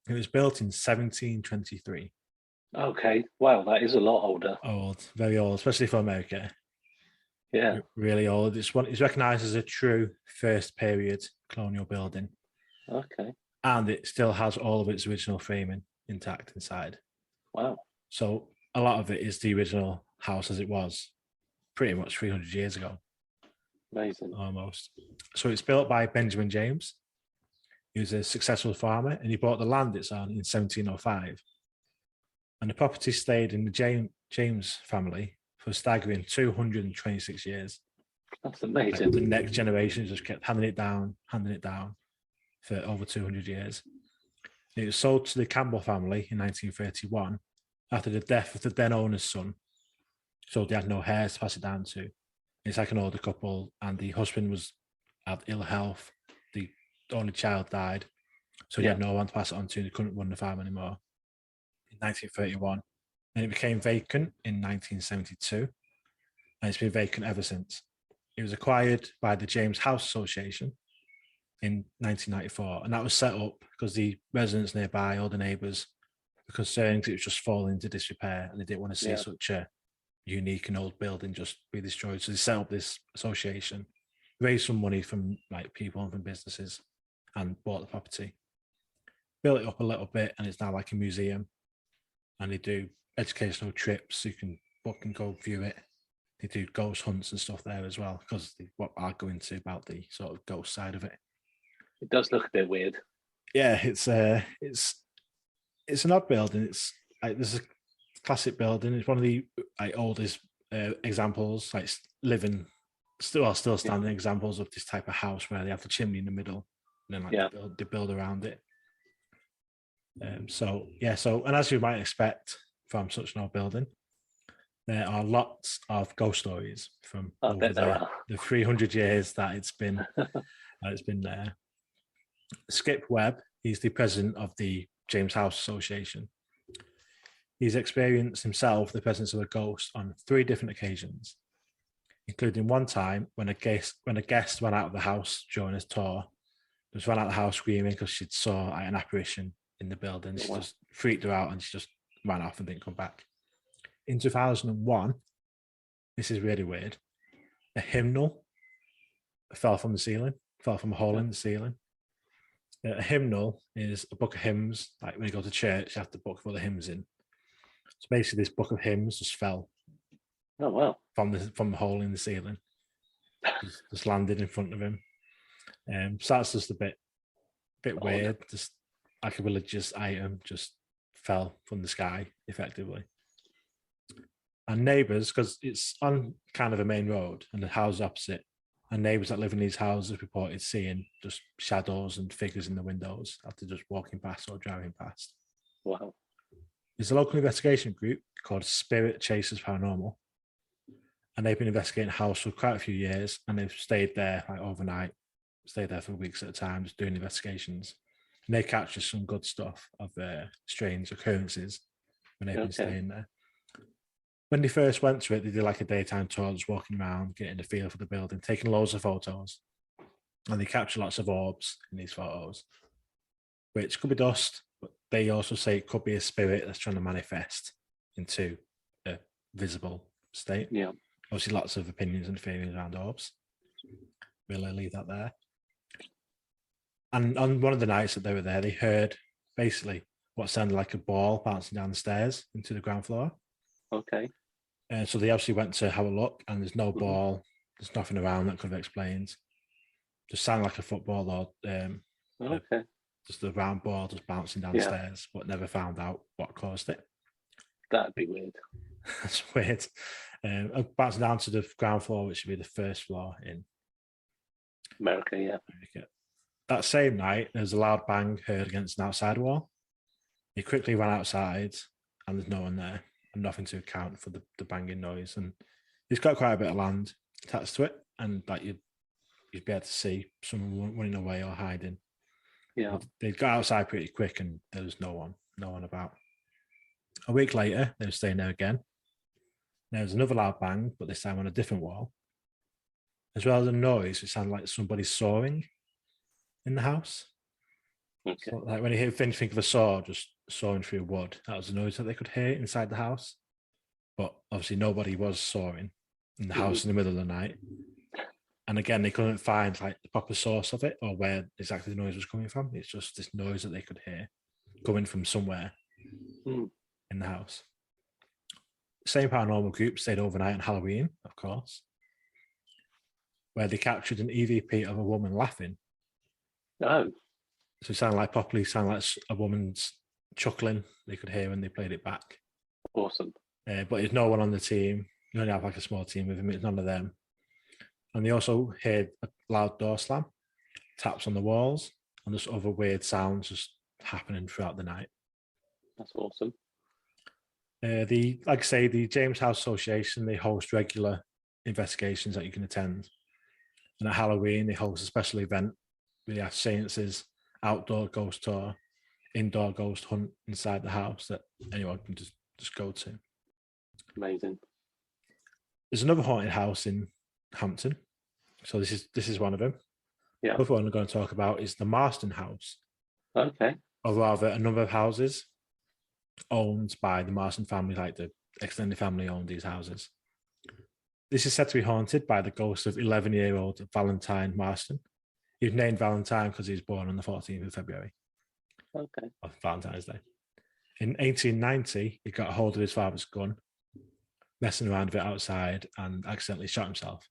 It was built in 1723. Okay, wow, that is a lot older. Old, very old, especially for America. Yeah. Really old. It's recognised as a true first period colonial building. Okay. And it still has all of its original framing intact inside. Wow. So a lot of it is the original house as it was pretty much 300 years ago. Amazing. Almost. So it's built by Benjamin James. He was a successful farmer and he bought the land it's on in 1705. And the property stayed in the James family for a staggering 226 years. That's amazing. Like the next generation just kept handing it down for over 200 years. It was sold to the Campbell family in 1931 after the death of the then owner's son. So they had no heirs to pass it down to. It's like an older couple, and the husband had ill health. The only child died, so he had no one to pass it on to. They couldn't run the farm anymore. In 1931, and it became vacant in 1972, and it's been vacant ever since. It was acquired by the James House Association in 1994, and that was set up because the residents nearby, all the neighbours, were concerned because it was just falling into disrepair, and they didn't want to see such a unique and old building just be destroyed. So they set up this association, raised some money from like people and from businesses, and bought the property, built it up a little bit, and it's now like a museum. And they do educational trips, so you can book and go view it. They do ghost hunts and stuff there as well, because what I go into about the sort of ghost side of it. It does look a bit weird. Yeah, it's an odd building. It's like there's a classic building. It's one of the oldest examples, like living, still standing examples of this type of house where they have the chimney in the middle, and then they build around it. So and as you might expect from such an old building, there are lots of ghost stories from I over bet there are. the 300 years that it's been there. Skip Webb, he's the president of the James House Association. He's experienced himself the presence of a ghost on 3 different occasions, including one time when a guest ran out of the house during his tour. Just ran out of the house screaming because she saw an apparition in the building. She just freaked her out and she just ran off and didn't come back. In 2001, this is really weird, a hymnal fell from a hole in the ceiling. A hymnal is a book of hymns. Like when you go to church, you have to book for the hymns in. So basically, this book of hymns just fell. Oh wow! From the hole in the ceiling, just landed in front of him. So that's just a bit weird. Just like a religious item just fell from the sky, effectively. And neighbours, because it's on kind of a main road and the house opposite, and neighbours that live in these houses reported seeing just shadows and figures in the windows after just walking past or driving past. Wow. There's a local investigation group called Spirit Chasers Paranormal, and they've been investigating the house for quite a few years, and they've stayed there like overnight, stayed there for weeks at a time, just doing investigations. And they capture some good stuff of strange occurrences when they've been staying there. When they first went to it, they did like a daytime tour, just walking around, getting the feel for the building, taking loads of photos. And they capture lots of orbs in these photos, which could be dust, but they also say it could be a spirit that's trying to manifest into a visible state. Yeah. Obviously, lots of opinions and theories around orbs. We'll leave that there. And on one of the nights that they were there, they heard basically what sounded like a ball bouncing down the stairs into the ground floor. Okay. So they obviously went to have a look, and there's no ball. There's nothing around that could have explained. Just sounded like a football or just a round ball just bouncing down the stairs, but never found out what caused it. That'd be weird. That's weird. Bouncing down to the ground floor, which would be the first floor in America, yeah. That same night, there's a loud bang heard against an outside wall. He quickly ran outside, and there's no one there, and nothing to account for the banging noise. And he's got quite a bit of land attached to it, and like you'd be able to see someone running away or hiding. Yeah. But they got outside pretty quick, and there was no one about. A week later, they were staying there again. There was another loud bang, but this time on a different wall. As well as a noise, it sounded like somebody sawing in the house. Okay. So, like when you think of a saw just sawing through wood, that was the noise that they could hear inside the house. But obviously nobody was sawing in the house in the middle of the night. And again, they couldn't find like the proper source of it or where exactly the noise was coming from. It's just this noise that they could hear coming from somewhere in the house. Same paranormal group stayed overnight on Halloween, of course, where they captured an EVP of a woman laughing. Oh. So it sounded like a woman's chuckling. They could hear when they played it back. Awesome. But there's no one on the team. You only have like a small team with him. It's none of them. And they also heard a loud door slam, taps on the walls, and just other weird sounds just happening throughout the night. That's awesome. Like I say, the James House Association, they host regular investigations that you can attend. And at Halloween, they host a special event. They have seances, outdoor ghost tour, indoor ghost hunt inside the house that anyone can just go to. Amazing. There's another haunted house in Hampton. So this is one of them. Yeah. The other one I'm going to talk about is the Marston House. Okay. Or rather, a number of houses owned by the Marston family, like the extended family owned these houses. This is said to be haunted by the ghost of 11-year-old Valentine Marston. He was named Valentine because he was born on the 14th of February. Okay. Of Valentine's Day. In 1890, he got a hold of his father's gun, messing around with it outside, and accidentally shot himself.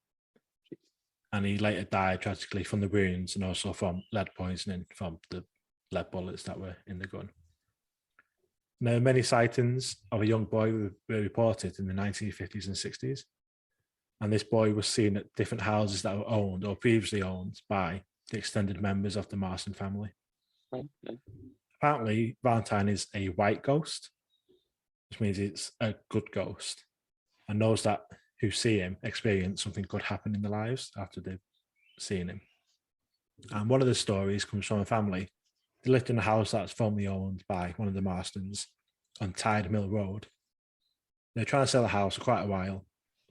And he later died tragically from the wounds and also from lead poisoning from the lead bullets that were in the gun. Now, many sightings of a young boy were reported in the 1950s and 60s. And this boy was seen at different houses that were owned or previously owned by the extended members of the Marston family. Okay. Apparently, Valentine is a white ghost, which means it's a good ghost, and those that who see him experience something good happen in their lives after they've seen him. And one of the stories comes from a family. They lived in a house that's formerly owned by one of the Marstons on Tide Mill Road. They're trying to sell the house for quite a while,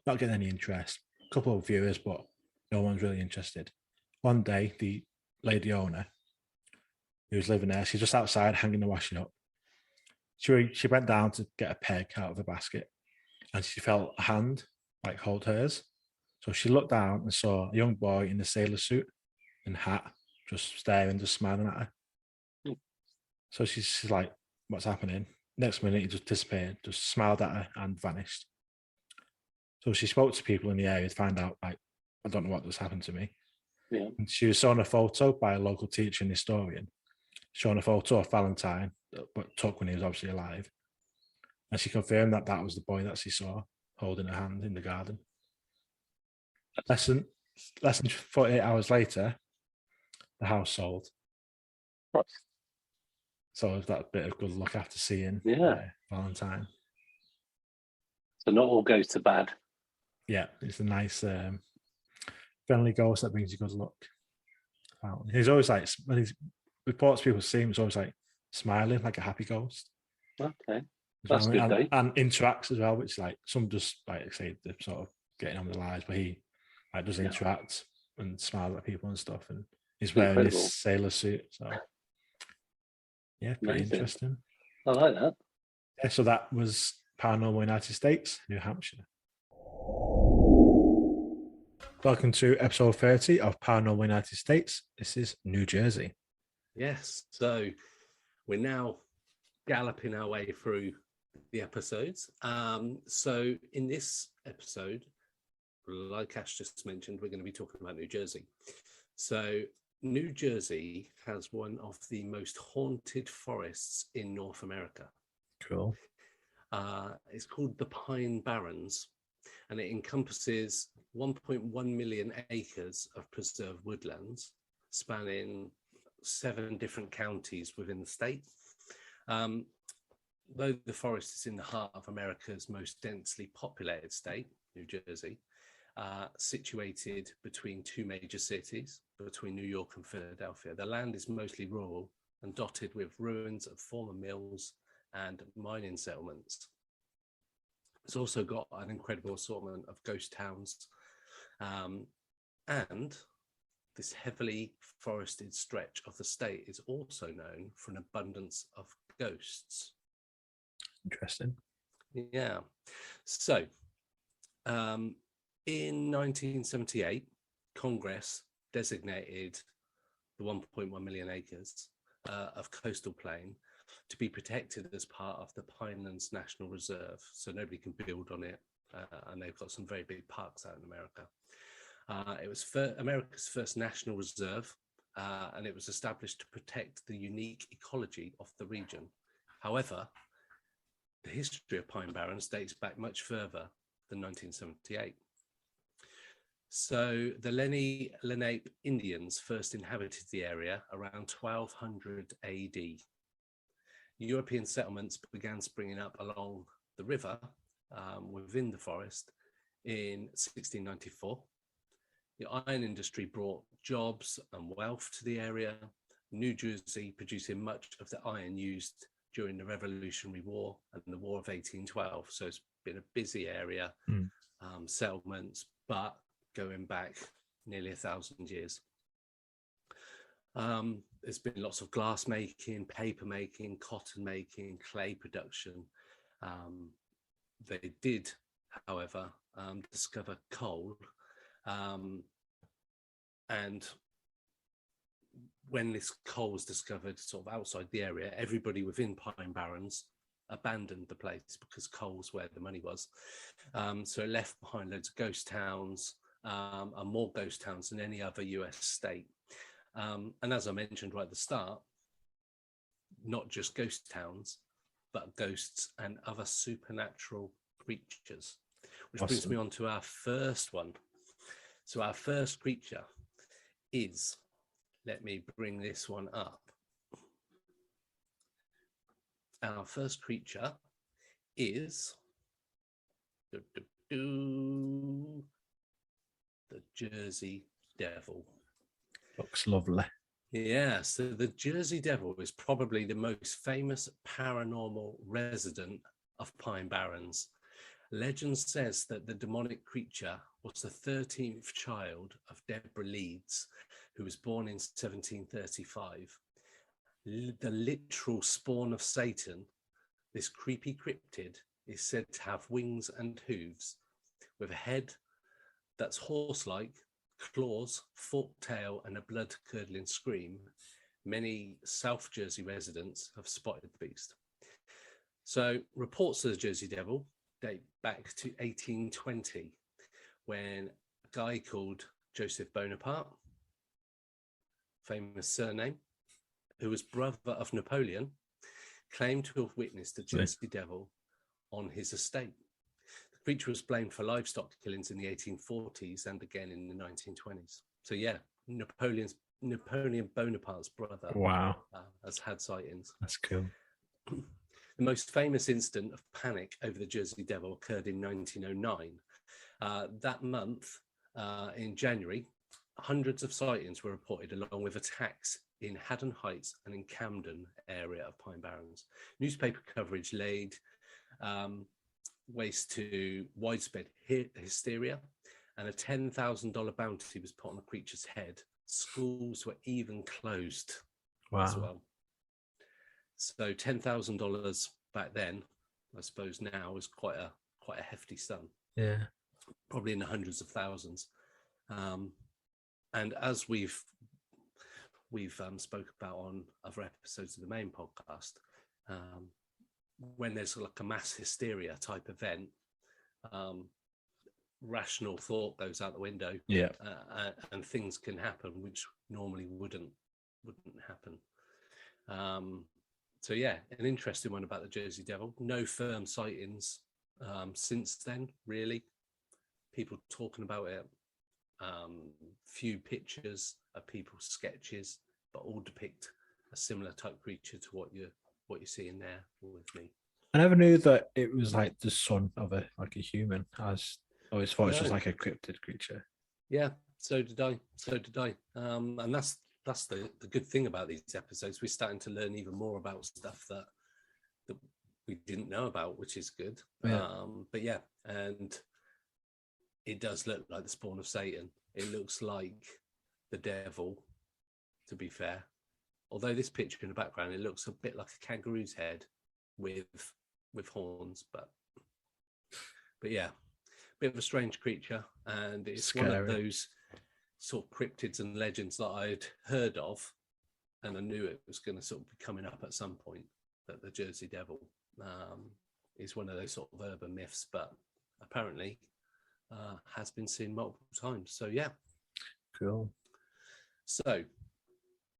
not getting any interest. A couple of viewers, but no one's really interested. One day, the lady owner who was living there, she's just outside hanging the washing up. She went down to get a peg out of the basket, and she felt a hand like hold hers. So she looked down and saw a young boy in a sailor suit and hat, just staring, just smiling at her. Mm. So she's like, "What's happening?" Next minute, he just disappeared, just smiled at her and vanished. So she spoke to people in the area to find out, like, I don't know what just happened to me. Yeah. And she was shown a photo by a local teacher and historian, showing a photo of Valentine, but took when he was obviously alive. And she confirmed that that was the boy that she saw holding her hand in the garden. Less than 48 hours later, the house sold. Right. So that bit of good luck after seeing Valentine. So not all goes to bad. Yeah, it's a nice friendly ghost that brings you good luck. He's always like, when he reports people see him, he's always like smiling like a happy ghost. Okay. That's good, though. And interacts as well, which like some just like say they're sort of getting on with their lives, but he like does interact and smiles at people and stuff, and he's wearing this sailor suit. So yeah, pretty interesting. I like that. Yeah, so that was Paranormal United States, New Hampshire. Welcome to episode 30 of Paranormal United States. This is New Jersey. Yes, so we're now galloping our way through the episodes. So in this episode, like Ash just mentioned, we're going to be talking about New Jersey. So New Jersey has one of the most haunted forests in North America. Cool. It's called the Pine Barrens, and it encompasses 1.1 million acres of preserved woodlands spanning 7 different counties within the state. Though the forest is in the heart of America's most densely populated state, New Jersey, situated between 2 major cities, between New York and Philadelphia, the land is mostly rural and dotted with ruins of former mills and mining settlements. It's also got an incredible assortment of ghost towns, and this heavily forested stretch of the state is also known for an abundance of ghosts. Interesting. Yeah. So, in 1978, Congress designated the 1.1 million acres of coastal plain to be protected as part of the Pinelands National Reserve. So nobody can build on it, and they've got some very big parks out in America. It was America's first national reserve, and it was established to protect the unique ecology of the region. However, the history of Pine Barrens dates back much further than 1978. So the Lenape Indians first inhabited the area around 1200 AD. European settlements began springing up along the river within the forest in 1694. The iron industry brought jobs and wealth to the area, New Jersey producing much of the iron used during the Revolutionary War and the War of 1812. So it's been a busy area, settlements, but going back nearly 1,000 years. There's been lots of glass making, paper making, cotton making, clay production. They did, however, discover coal. And when this coal was discovered sort of outside the area, everybody within Pine Barrens abandoned the place because coal's where the money was. So it left behind loads of ghost towns, and more ghost towns than any other US state. And as I mentioned right at the start, not just ghost towns, but ghosts and other supernatural creatures, which brings me on to our first one. So our first creature is, let me bring this one up. our first creature is the Jersey Devil. Looks lovely. Yeah, so the Jersey Devil is probably the most famous paranormal resident of Pine Barrens. Legend says that the demonic creature was the 13th child of Deborah Leeds, who was born in 1735. The literal spawn of Satan, this creepy cryptid is said to have wings and hooves, with a head that's horse-like, claws, forked tail, and a blood-curdling scream. Many South Jersey residents have spotted the beast. So reports of the Jersey Devil date back to 1820, when a guy called Joseph Bonaparte, famous surname, who was brother of Napoleon, claimed to have witnessed the Jersey Devil on his estate. The creature was blamed for livestock killings in the 1840s and again in the 1920s. So yeah, Napoleon Bonaparte's brother has had sightings. That's cool. The most famous incident of panic over the Jersey Devil occurred in 1909. That month, in January, hundreds of sightings were reported, along with attacks in Haddon Heights and in Camden area of Pine Barrens. Newspaper coverage laid waste to widespread hysteria, and a $10,000 bounty was put on the creature's head. Schools were even closed as well. So $10,000 back then, I suppose now, is quite a hefty sum. Yeah, probably in the hundreds of thousands. And as we've spoke about on other episodes of the main podcast, when there's like a mass hysteria type event, rational thought goes out the window. Yeah, and things can happen which normally wouldn't happen. So yeah, an interesting one about the Jersey Devil. No firm sightings since then, really. People talking about it. Few pictures of people's sketches, but all depict a similar type creature to what you're seeing there with me. I never knew that it was like the son of a human. I always thought it was just like a cryptid creature. Yeah, so did I. And that's the good thing about these episodes. We're starting to learn even more about stuff that we didn't know about, which is good. Yeah. But yeah, and it does look like the spawn of Satan. It looks like the devil, to be fair. Although this picture in the background, it looks a bit like a kangaroo's head with horns, but yeah, bit of a strange creature, and it's scary. One of those sort of cryptids and legends that I'd heard of, and I knew it was going to sort of be coming up at some point, that the Jersey Devil is one of those sort of urban myths, but apparently has been seen multiple times. So yeah, cool. So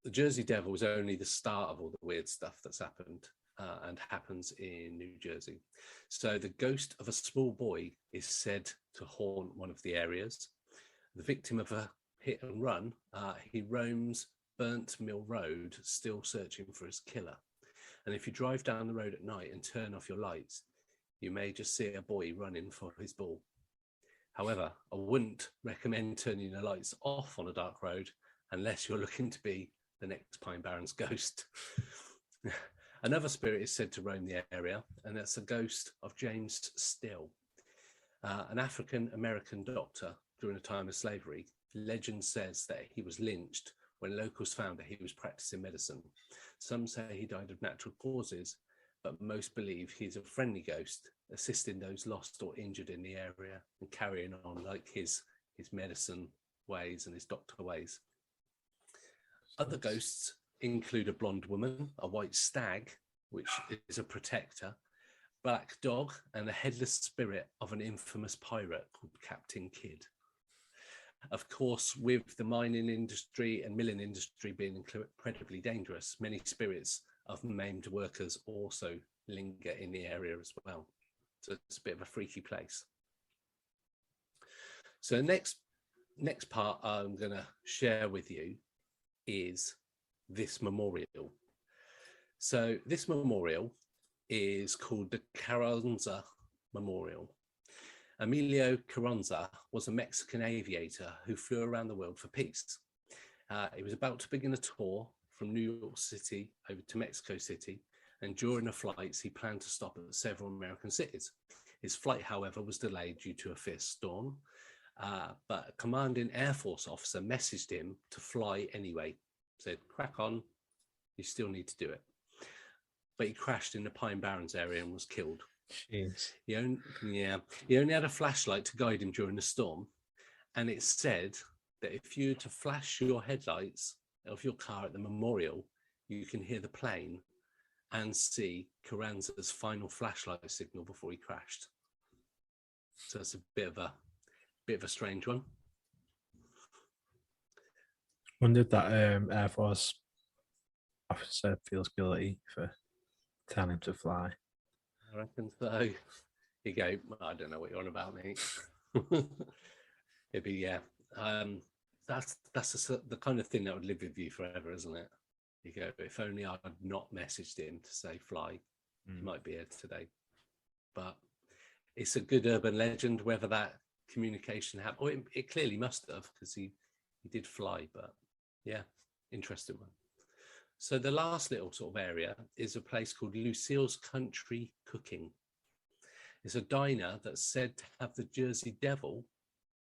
the Jersey Devil was only the start of all the weird stuff that's happened and happens in New Jersey. So the ghost of a small boy is said to haunt one of the areas. The victim of a hit and run, he roams Burnt Mill Road, still searching for his killer. And if you drive down the road at night and turn off your lights, you may just see a boy running for his ball. However, I wouldn't recommend turning the lights off on a dark road unless you're looking to be the next Pine Barrens ghost. Another spirit is said to roam the area, and that's the ghost of James Still, an African-American doctor during the time of slavery. Legend says that he was lynched when locals found that he was practicing medicine. Some say he died of natural causes, but most believe he's a friendly ghost, assisting those lost or injured in the area and carrying on like his medicine ways and his doctor ways. Other ghosts include a blonde woman, a white stag, which is a protector, black dog, and the headless spirit of an infamous pirate called Captain Kidd. Of course, with the mining industry and milling industry being incredibly dangerous, many spirits of maimed workers also linger in the area as well. So it's a bit of a freaky place. So next part I'm going to share with you is this memorial. So this memorial is called the Carranza Memorial. Emilio Carranza was a Mexican aviator who flew around the world for peace. He was about to begin a tour from New York City over to Mexico City, and during the flights, he planned to stop at several American cities. His flight, however, was delayed due to a fierce storm, but a commanding Air Force officer messaged him to fly anyway, said, crack on, you still need to do it. But he crashed in the Pine Barrens area and was killed. Jeez. He only had a flashlight to guide him during the storm, and it said that if you were to flash your headlights of your car at the memorial, you can hear the plane and see Carranza's final flashlight signal before he crashed. So it's a bit of a strange one. Wonder if that Air Force officer feels guilty for telling him to fly. I reckon so. You go, I don't know what you're on about, mate. It'd be, that's the kind of thing that would live with you forever, isn't it? You go, if only I'd not messaged him to say fly, he might be here today. But it's a good urban legend, whether that communication happened. Or it clearly must have, because he did fly, but yeah, interesting one. So the last little sort of area is a place called Lucille's Country Cooking. It's a diner that's said to have the Jersey Devil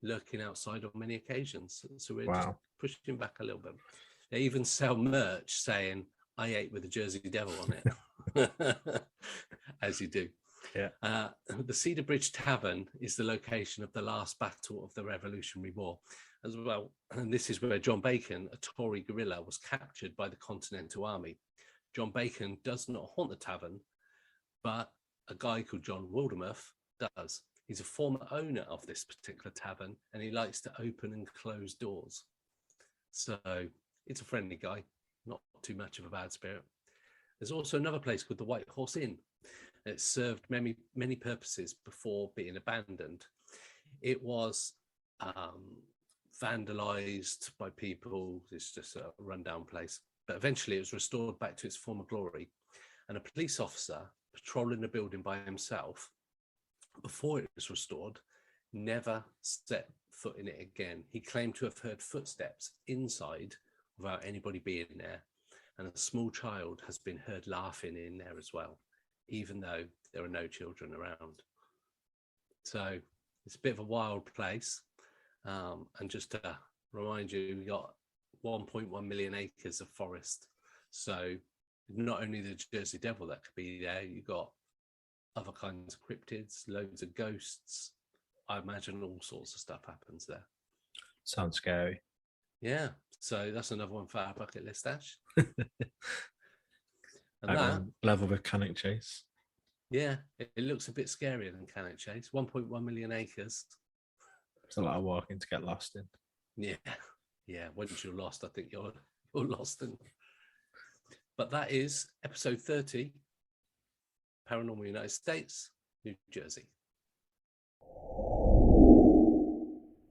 lurking outside on many occasions. So we're just pushing back a little bit. They even sell merch saying, I ate with the Jersey Devil on it, as you do. Yeah. The Cedar Bridge Tavern is the location of the last battle of the Revolutionary War as well. And this is where John Bacon, a Tory guerrilla, was captured by the Continental Army. John Bacon does not haunt the tavern, but a guy called John Wildermuth does. He's a former owner of this particular tavern, and he likes to open and close doors. So it's a friendly guy, not too much of a bad spirit. There's also another place called the White Horse Inn. It served many purposes before being abandoned. It was vandalized by people. It's just a rundown place. But eventually it was restored back to its former glory. And a police officer patrolling the building by himself, before it was restored, never set foot in it again. He claimed to have heard footsteps inside without anybody being there. And a small child has been heard laughing in there as well, even though there are no children around. So it's a bit of a wild place. And just to remind you, we got 1.1 million acres of forest. So not only the Jersey Devil that could be there, you got other kinds of cryptids, loads of ghosts. I imagine all sorts of stuff happens there. Sounds scary. Yeah. So that's another one for our bucket list, Ash. And like that level with Cannock Chase. Yeah, it looks a bit scarier than Cannock Chase. 1.1 million acres. It's a lot of walking to get lost in. Yeah. Once you're lost, I think you're lost in. But that is episode 30, Paranormal United States, New Jersey.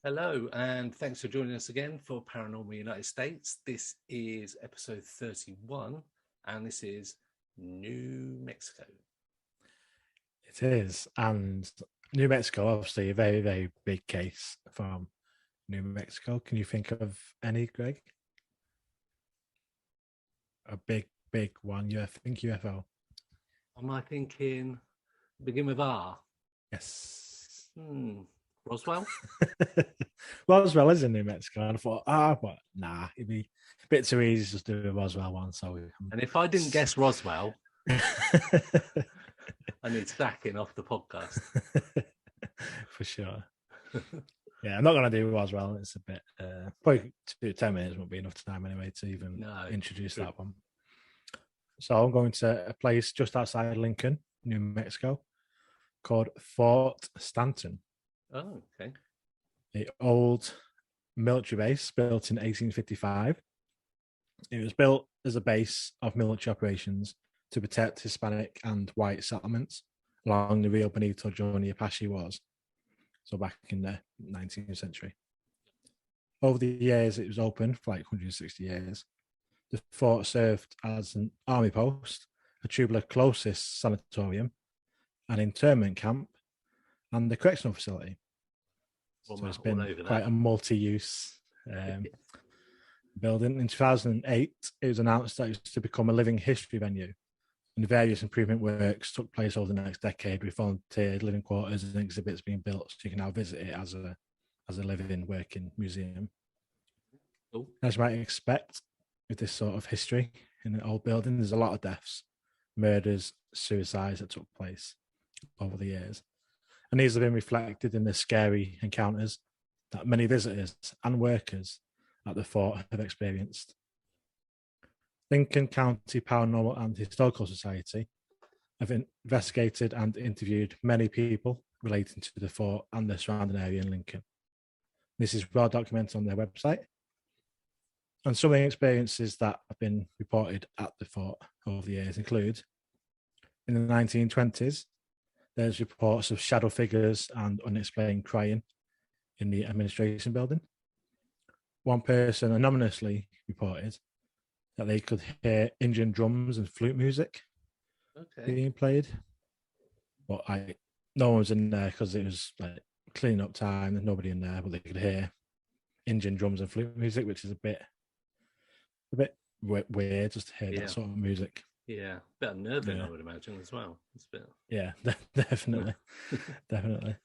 Hello, and thanks for joining us again for Paranormal United States. This is episode 31, and this is New Mexico. It is, and New Mexico, obviously, a very, very big case from New Mexico. Can you think of any, Greg? A big one. You think UFO? Am I thinking begin with R? Yes. Roswell? Roswell is in New Mexico. And I thought, but nah, it'd be a bit too easy just to do a Roswell one. And if I didn't guess Roswell, I need sacking off the podcast. For sure. Yeah, I'm not going to do Roswell. It's a bit, probably 10 minutes won't be enough time anyway to even introduce that one. So I'm going to a place just outside Lincoln, New Mexico, called Fort Stanton. Oh, okay. The old military base built in 1855. It was built as a base of military operations to protect Hispanic and white settlements along the Rio Bonito during the Apache Wars. So back in the 19th century. Over the years, it was open for like 160 years. The fort served as an army post a tuberculosis sanatorium, an internment camp, and the correctional facility. Well, So it's all been over quite that. a multi-use building. In 2008, it was announced that it was to become a living history venue, and various improvement works took place over the next decade with volunteered living quarters and exhibits being built, so you can now visit it as a living, working museum. Cool. As you might expect with this sort of history in an old building, there's a lot of deaths, murders, suicides that took place over the years. And these have been reflected in the scary encounters that many visitors and workers at the fort have experienced. Lincoln County Paranormal and Historical Society have investigated and interviewed many people relating to the fort and the surrounding area in Lincoln. This is well documented on their website. And some of the experiences that have been reported at the fort over the years include, in the 1920s, there's reports of shadow figures and unexplained crying in the administration building. One person anonymously reported that they could hear Indian drums and flute music being played. But no one was in there because it was like cleaning up time. There's nobody in there, but they could hear Indian drums and flute music, which is a bit weird just to hear that sort of music. Yeah, a bit unnerving, I would imagine, as well. It's a bit... Yeah, definitely. Definitely.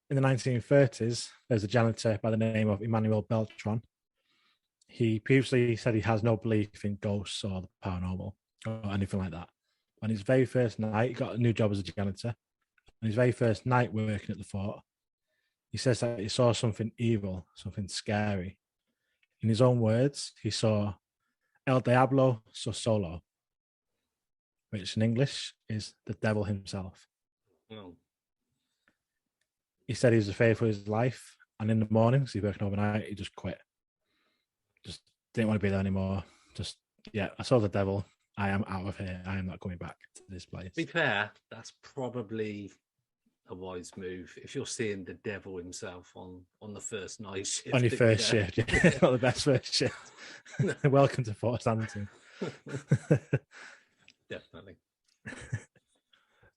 In the 1930s, there's a janitor by the name of Emmanuel Beltran. He previously said he has no belief in ghosts or the paranormal or anything like that. On his very first night, he got a new job as a janitor. On his very first night working at the fort, he says that he saw something evil, something scary. In his own words, he saw El Diablo Solo, which in English is the devil himself. Oh. He said he was afraid for his life, and in the mornings, he was working overnight, he just quit. Just didn't want to be there anymore. Just, I saw the devil. I am out of here. I am not coming back to this place. To be fair, that's probably a wise move. If you're seeing the devil himself on the first night shift. On your first shift, not the best first shift. Welcome to Fort Stanton. Definitely.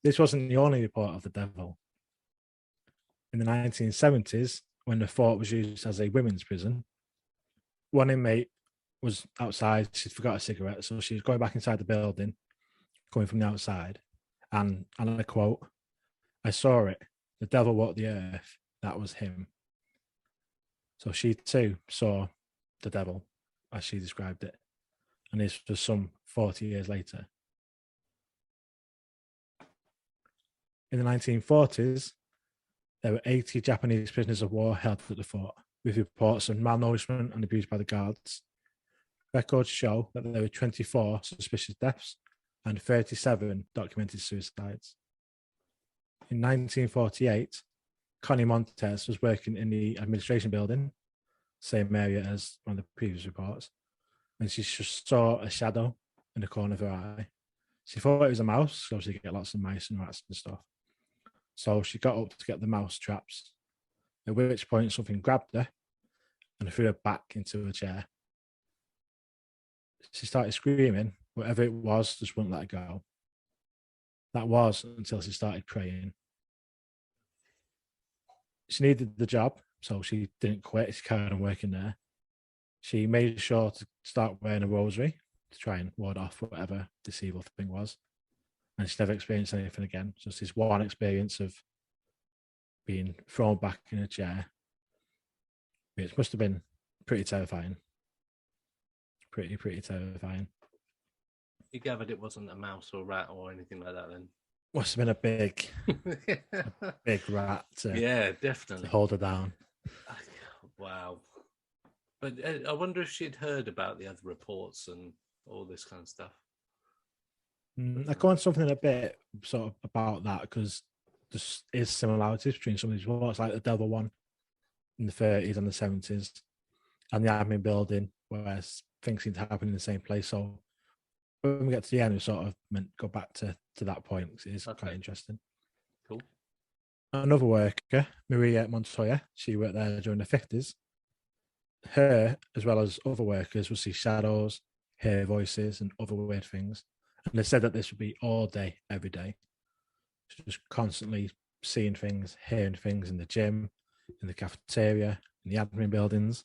This wasn't the only report of the devil. In the 1970s, when the fort was used as a women's prison, one inmate was outside. She'd forgot a cigarette, so she was going back inside the building, coming from the outside. And I quote, "I saw it. The devil walked the earth. That was him." So she too saw the devil, as she described it. And this was some 40 years later. In the 1940s, there were 80 Japanese prisoners of war held at the fort, with reports of malnourishment and abuse by the guards. Records show that there were 24 suspicious deaths and 37 documented suicides. In 1948, Connie Montez was working in the administration building, same area as one of the previous reports, and she just saw a shadow in the corner of her eye. She thought it was a mouse, so she get lots of mice and rats and stuff. So she got up to get the mouse traps, at which point something grabbed her and threw her back into a chair. She started screaming, whatever it was just wouldn't let her go. That was until she started praying. She needed the job, so she didn't quit. She carried on working there. She made sure to start wearing a rosary to try and ward off whatever this evil thing was. And she never experienced anything again. Just this one experience of being thrown back in a chair, which must have been pretty terrifying. Pretty terrifying. You gathered it wasn't a mouse or a rat or anything like that then? Must have been a big rat to, definitely. to hold her down. Wow. But I wonder if she'd heard about the other reports and all this kind of stuff. I go on something a bit sort of about that because there is similarities between some of these reports, like the devil one in the 30s and the 70s, and the admin building, where things seem to happen in the same place. So when we get to the end, we sort of meant go back to that point because it is quite interesting. Cool. Another worker, Maria Montoya, she worked there during the 50s. Her, as well as other workers, would see shadows, hear voices, and other weird things. And they said that this would be all day, every day. Just constantly seeing things, hearing things in the gym, in the cafeteria, in the admin buildings.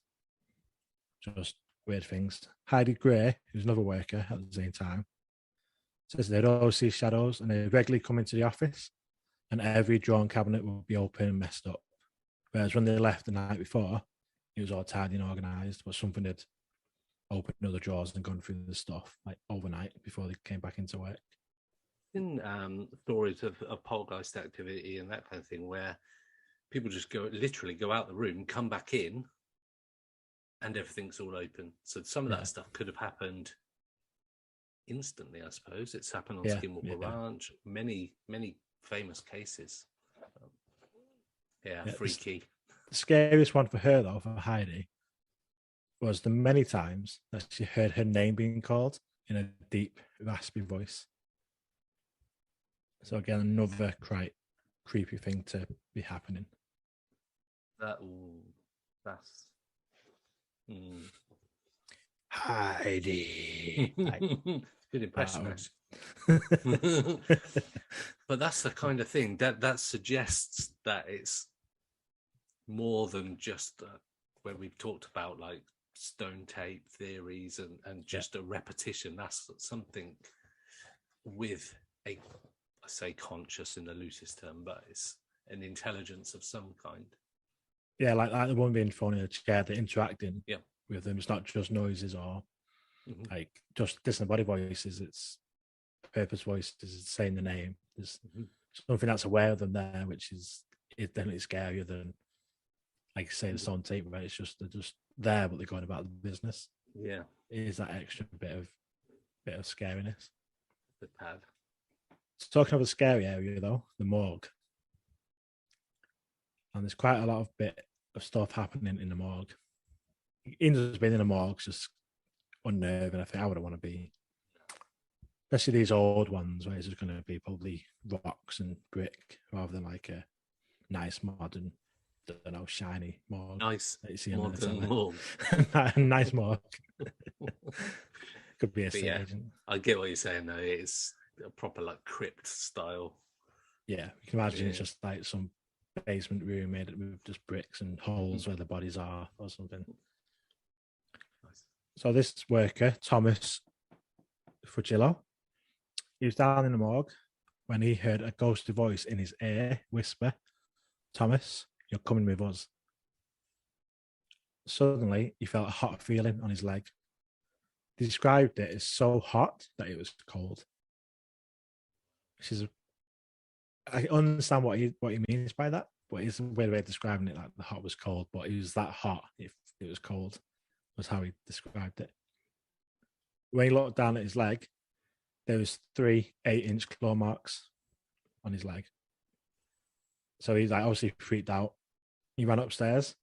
Just weird things. Heidi Gray, who's another worker at the same time, says they'd always see shadows and they'd regularly come into the office and every drawer cabinet would be open and messed up. Whereas when they left the night before, it was all tidy and organised, but something had opened other drawers and gone through the stuff like overnight before they came back into work. In stories of poltergeist activity and that kind of thing, where people just literally go out the room, come back in, and everything's all open. So some of that stuff could have happened instantly, I suppose. It's happened on Skinwalker Ranch. Many famous cases. Freaky. The scariest one for her, though, for Heidi, was the many times that she heard her name being called in a deep, raspy voice. So again, another quite creepy thing to be happening. That's Heidi. Good impression, but that's the kind of thing that suggests that it's more than just where we've talked about like stone tape theories and just a repetition. That's something with I say conscious in the loosest term, but it's an intelligence of some kind. Yeah, like the one being thrown in a chair, they're interacting with them. It's not just noises or like just distant body voices. It's purpose voices. It's saying the name. There's something that's aware of them there, which is definitely scarier than, like say, the stone tape, where it's just they're just there, but they're going about the business. Yeah, it is that extra bit of scariness. The pad. So talking of a scary area, though, the morgue. And there's quite a lot of bit of stuff happening in the morgue. Even just being in a morgue is just unnerving. I think I wouldn't want to be, especially these old ones where it's just going to be probably rocks and brick rather than like a nice modern, I don't know, shiny morgue. Nice that you see modern morgue. Nice morgue. Could be a estate agent. I get what you're saying though. It's a proper like crypt style. Yeah, you can imagine it's just like some basement room made with just bricks and holes where the bodies are or something. Nice. So this worker, Thomas Fugillo, he was down in the morgue when he heard a ghostly voice in his ear whisper, "Thomas, you're coming with us." Suddenly, he felt a hot feeling on his leg. He described it as so hot that it was cold. I understand what he means by that, but it's a weird way of describing it. Like the hot was cold, but it was that hot if it was cold, was how he described it. When he looked down at his leg, there was 3 8-inch claw marks on his leg. So he's like obviously freaked out. He ran upstairs.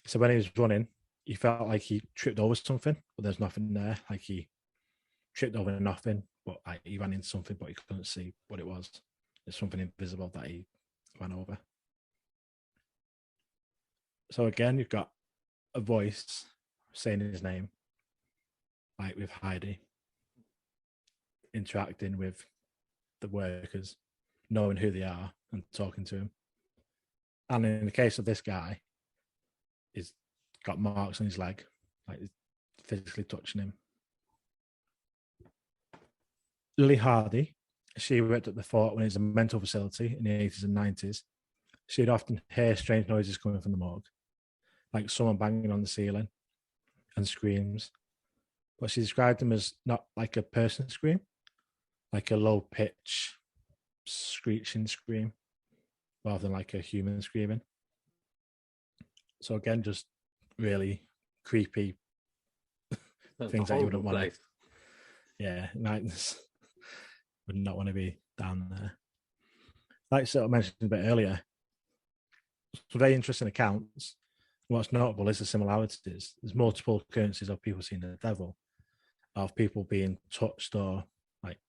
So when he was running, he felt like he tripped over something, but there's nothing there. Like he tripped over nothing, but like he ran into something, but he couldn't see what it was. There's something invisible that he ran over. So again, you've got a voice saying his name, like with Heidi, interacting with the workers, knowing who they are and talking to him. And in the case of this guy, he's got marks on his leg, like physically touching him. Lily Hardy, she worked at the fort when it was a mental facility in the 80s and 90s. She'd often hear strange noises coming from the morgue, like someone banging on the ceiling and screams. But she described them as not like a person scream, like a low pitch screeching scream, rather than like a human screaming. So again, just really creepy things that you wouldn't want to. Yeah, would not want to be down there. Like I sort of mentioned a bit earlier, some very interesting accounts. What's notable is the similarities. There's multiple occurrences of people seeing the devil, of people being touched or like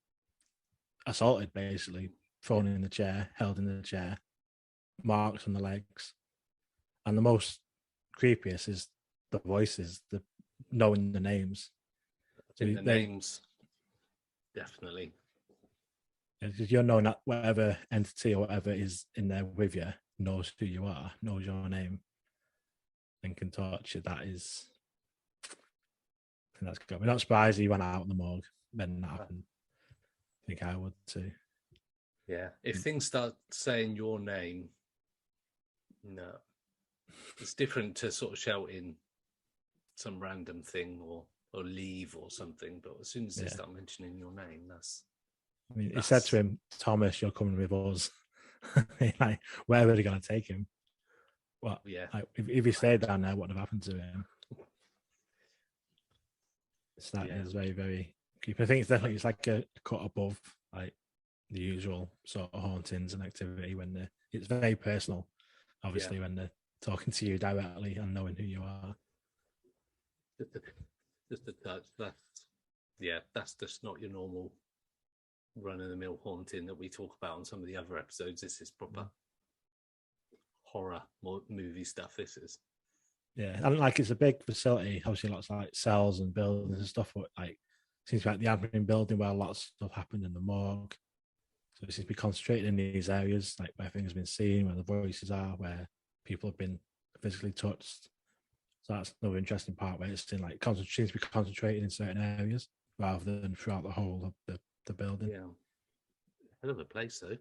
assaulted, basically, thrown in the chair, held in the chair, marks on the legs. And the most creepiest is the voices, the knowing the names. The names definitely. Because you're knowing that whatever entity or whatever is in there with you knows who you are, knows your name, and can touch you. That is, I think that's good. We're not surprised he went out in the morgue when that happened. I think I would too. Yeah. If things start saying your name, no. It's different to sort of shouting some random thing or leave or something, but as soon as they start mentioning your name, that's... I mean, he said to him, Thomas, you're coming with us. Like, where are they going to take him? Well, yeah. Like, if he stayed down there, what would have happened to him? So that is very, very creepy. I think it's like a cut above like the usual sort of hauntings and activity when it's very personal, obviously, when they're talking to you directly and knowing who you are. Just a touch. That's just not your normal run-of-the-mill haunting that we talk about on some of the other episodes. This is proper horror movie stuff. This is. Yeah, and like it's a big facility, obviously lots of like cells and buildings and stuff, but like seems like the admin building where a lot of stuff happened in the morgue. So it seems to be concentrated in these areas, like where things have been seen, where the voices are, where people have been physically touched. So that's another interesting part where it's in like seems to be concentrated in certain areas rather than throughout the whole of the building. Yeah, hell of a place though.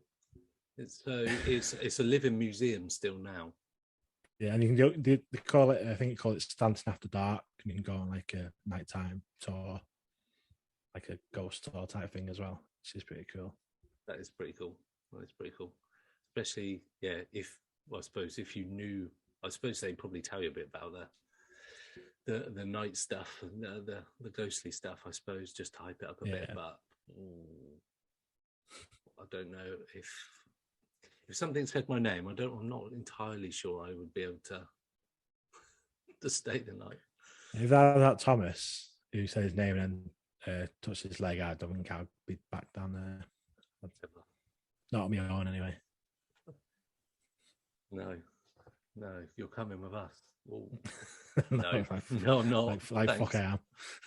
It's a living museum still now. Yeah, and you can they call it. I think they call it Stanton After Dark, and you can go on like a nighttime tour, like a ghost tour type thing as well, which is pretty cool. That is pretty cool. Especially I suppose if you knew, I suppose they'd probably tell you a bit about the night stuff and the ghostly stuff. I suppose just hype it up a bit, but I don't know if something said my name. I'm not entirely sure I would be able to stay the night. If that Thomas who said his name and then touched his leg, I don't think I'd be back down there. Not on my own anyway. No, you're coming with us. No, I'm not. Like fuck I am.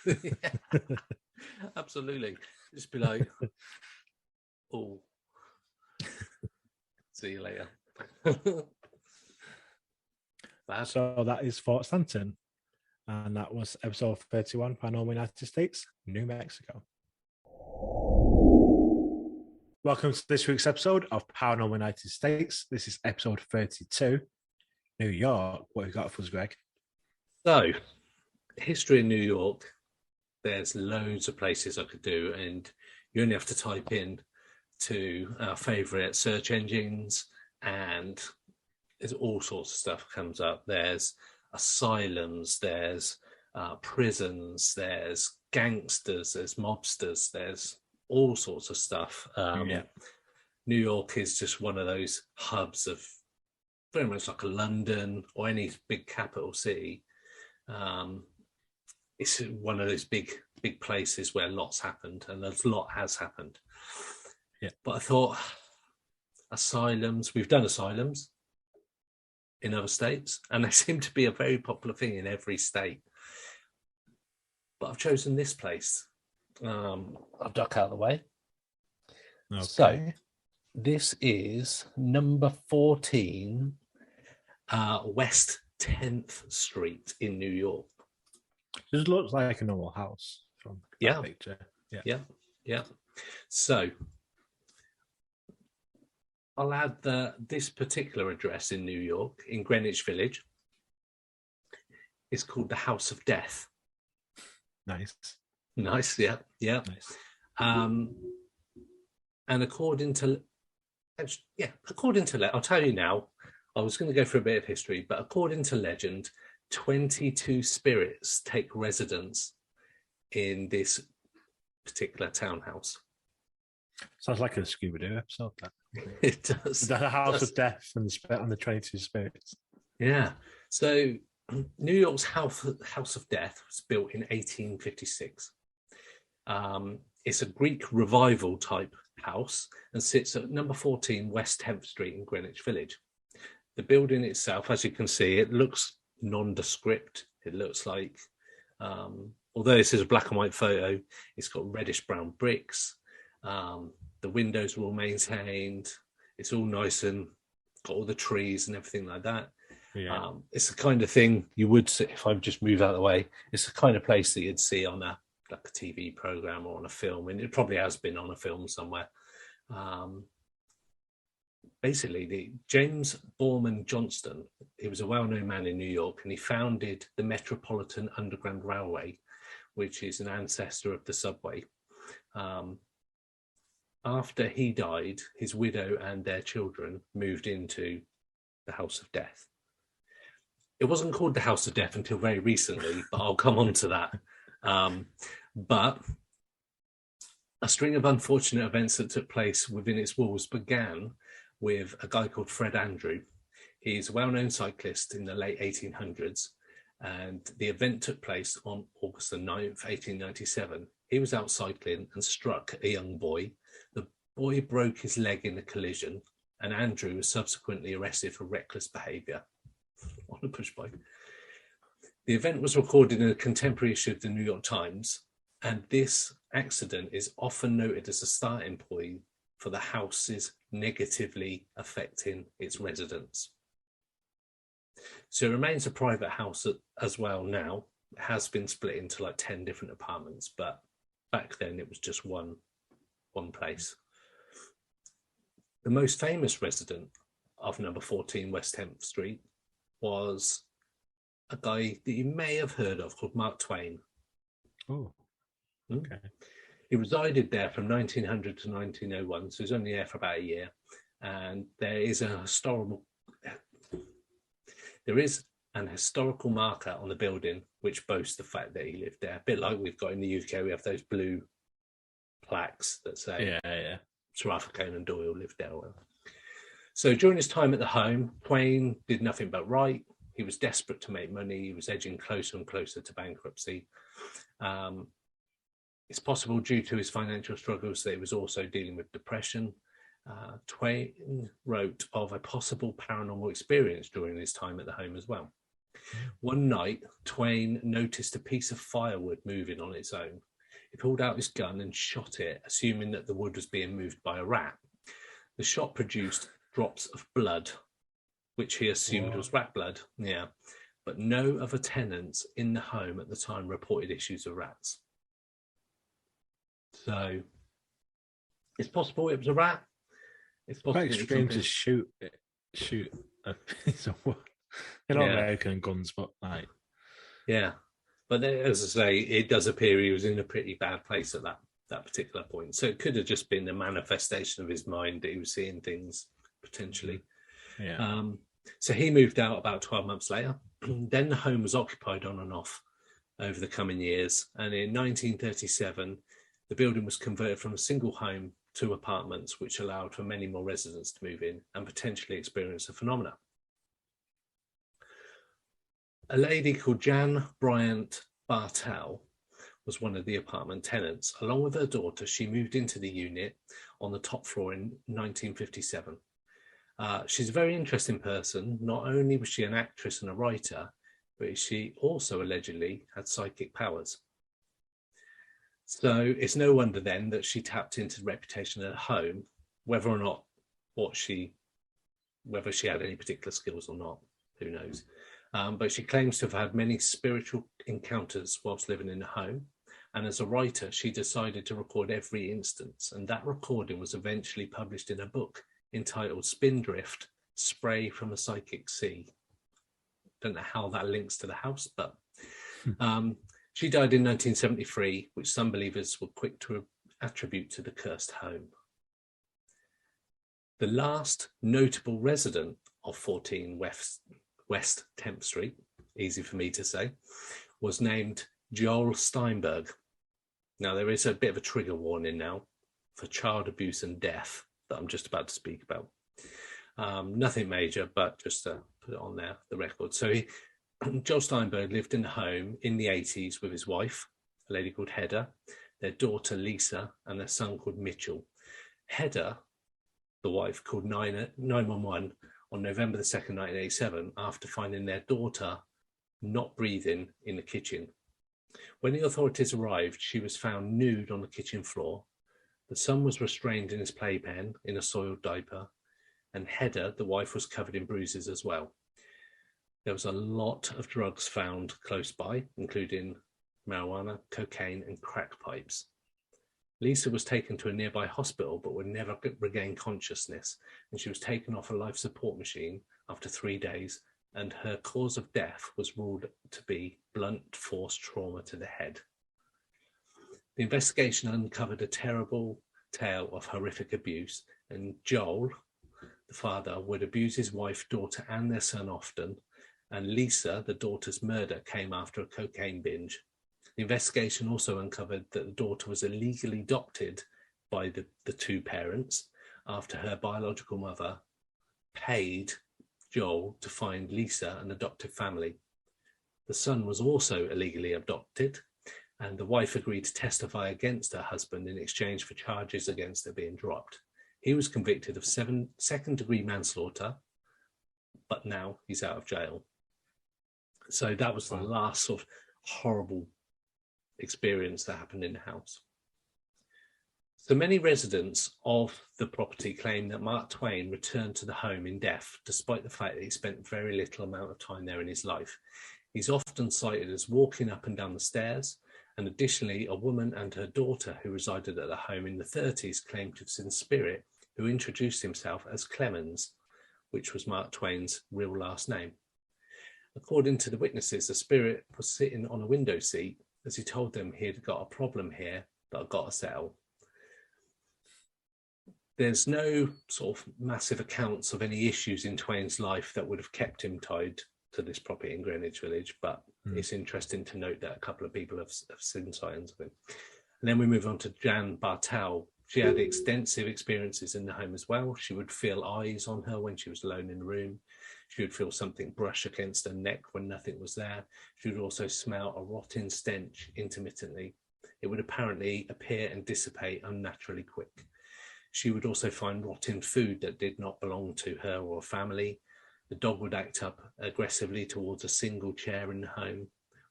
Yeah, absolutely. Just be like, oh, see you later. So that is Fort Stanton, and that was episode 31, Paranormal United States, New Mexico. Welcome to this week's episode of Paranormal United States. This is episode 32, New York. What have you got for us, Greg? So, history in New York, there's loads of places I could do, and you only have to type in to our favourite search engines, and there's all sorts of stuff comes up. There's asylums, there's prisons, there's gangsters, there's mobsters, there's all sorts of stuff. New York is just one of those hubs of very much like a London or any big capital city. It's one of those big places where lots happened, and a lot has happened. Yeah. But I thought asylums, we've done asylums in other states, and they seem to be a very popular thing in every state. But I've chosen this place. I'll duck out of the way. Okay. So this is number 14, West 10th Street in New York. This looks like a normal house from that picture. Yeah. So I'll add this particular address in New York, in Greenwich Village. It's called the House of Death. Nice, yeah. Nice. And according to, I'll tell you now, I was going to go for a bit of history, but according to legend, 22 spirits take residence in this particular townhouse. Sounds like a Scooby-Doo episode. That. It does. The House of Death and the 22 spirits. Yeah. So New York's House of Death was built in 1856. It's a Greek revival type house and sits at number 14 West 10th Street in Greenwich Village. The building itself, as you can see, it looks nondescript. It looks like, although this is a black and white photo, it's got reddish brown bricks. The windows are all maintained. It's all nice and got all the trees and everything like that. Yeah. It's the kind of thing you would see if I just move out of the way. It's the kind of place that you'd see on a TV program or on a film, and it probably has been on a film somewhere. Basically, the James Borman Johnston, he was a well-known man in New York, and he founded the Metropolitan Underground Railway, which is an ancestor of the subway. After he died, his widow and their children moved into the House of Death. It wasn't called the House of Death until very recently, but I'll come on to that. But a string of unfortunate events that took place within its walls began with a guy called Fred Andrew. He's a well-known cyclist in the late 1800s, and the event took place on August the 9th, 1897. He was out cycling and struck a young boy. The boy broke his leg in the collision, and Andrew was subsequently arrested for reckless behaviour on a push bike. The event was recorded in a contemporary issue of the New York Times, and this accident is often noted as a starting point for the houses negatively affecting its residents. So it remains a private house as well now. It has been split into like 10 different apartments, but back then it was just one place. The most famous resident of number 14 West 10th Street was a guy that you may have heard of called Mark Twain. Oh, okay. He resided there from 1900 to 1901, so he was only there for about a year. And there is an historical marker on the building which boasts the fact that he lived there. A bit like we've got in the UK, we have those blue plaques that say Sir Arthur Conan Doyle lived there. So during his time at the home, Twain did nothing but write. He was desperate to make money. He was edging closer and closer to bankruptcy. It's possible due to his financial struggles that he was also dealing with depression. Twain wrote of a possible paranormal experience during his time at the home as well. One night, Twain noticed a piece of firewood moving on its own. He pulled out his gun and shot it, assuming that the wood was being moved by a rat. The shot produced drops of blood, which he assumed was rat blood. Yeah, but no other tenants in the home at the time reported issues of rats. So it's possible it was a rat. It's possible. Quite extreme to shoot a piece of wood. They're not American guns, but like, yeah. But then, as I say, it does appear he was in a pretty bad place at that particular point. So it could have just been a manifestation of his mind that he was seeing things potentially. Yeah. So he moved out about 12 months later. Then the home was occupied on and off over the coming years. And in 1937, the building was converted from a single home to apartments, which allowed for many more residents to move in and potentially experience the phenomena. A lady called Jan Bryant Bartel was one of the apartment tenants. Along with her daughter, she moved into the unit on the top floor in 1957. She's a very interesting person. Not only was she an actress and a writer, but she also allegedly had psychic powers. So it's no wonder then that she tapped into the reputation at home, whether she had any particular skills or not, who knows. But she claims to have had many spiritual encounters whilst living in the home. And as a writer, she decided to record every instance. And that recording was eventually published in a book entitled Spindrift, Spray from a Psychic Sea. Don't know how that links to the house, but she died in 1973, which some believers were quick to attribute to the cursed home. The last notable resident of 14 West 10th Street, easy for me to say, was named Joel Steinberg. Now, there is a bit of a trigger warning now for child abuse and death that I'm just about to speak about. Nothing major, but just to put it on there, the record. So Joel Steinberg lived in the home in the 80s with his wife, a lady called Hedda, their daughter Lisa, and their son called Mitchell. Hedda, the wife, called 911 on November the 2nd, 1987, after finding their daughter not breathing in the kitchen. When the authorities arrived, she was found nude on the kitchen floor. The son was restrained in his playpen in a soiled diaper, and Hedda, the wife, was covered in bruises as well. There was a lot of drugs found close by, including marijuana, cocaine, and crack pipes. Lisa was taken to a nearby hospital but would never regain consciousness, and she was taken off a life support machine after 3 days, and her cause of death was ruled to be blunt force trauma to the head. The investigation uncovered a terrible tale of horrific abuse, and Joel, the father, would abuse his wife, daughter, and their son often, and Lisa, the daughter's murder, came after a cocaine binge. The investigation also uncovered that the daughter was illegally adopted by the two parents after her biological mother paid Joel to find Lisa an adoptive family. The son was also illegally adopted, and the wife agreed to testify against her husband in exchange for charges against her being dropped. He was convicted of second-degree manslaughter, but now he's out of jail. So that was the last sort of horrible experience that happened in the house. So many residents of the property claim that Mark Twain returned to the home in death, despite the fact that he spent very little amount of time there in his life. He's often cited as walking up and down the stairs, and additionally, a woman and her daughter who resided at the home in the 30s claimed to have seen a spirit who introduced himself as Clemens, which was Mark Twain's real last name. According to the witnesses, the spirit was sitting on a window seat as he told them he had got a problem here that I've got to settle. There's no sort of massive accounts of any issues in Twain's life that would have kept him tied to this property in Greenwich Village, but it's interesting to note that a couple of people have seen signs of him. And then we move on to Jan Bartel. She had extensive experiences in the home as well. She would feel eyes on her when she was alone in the room. She would feel something brush against her neck when nothing was there. She would also smell a rotting stench intermittently. It would apparently appear and dissipate unnaturally quick. She would also find rotten food that did not belong to her or her family. The dog would act up aggressively towards a single chair in the home,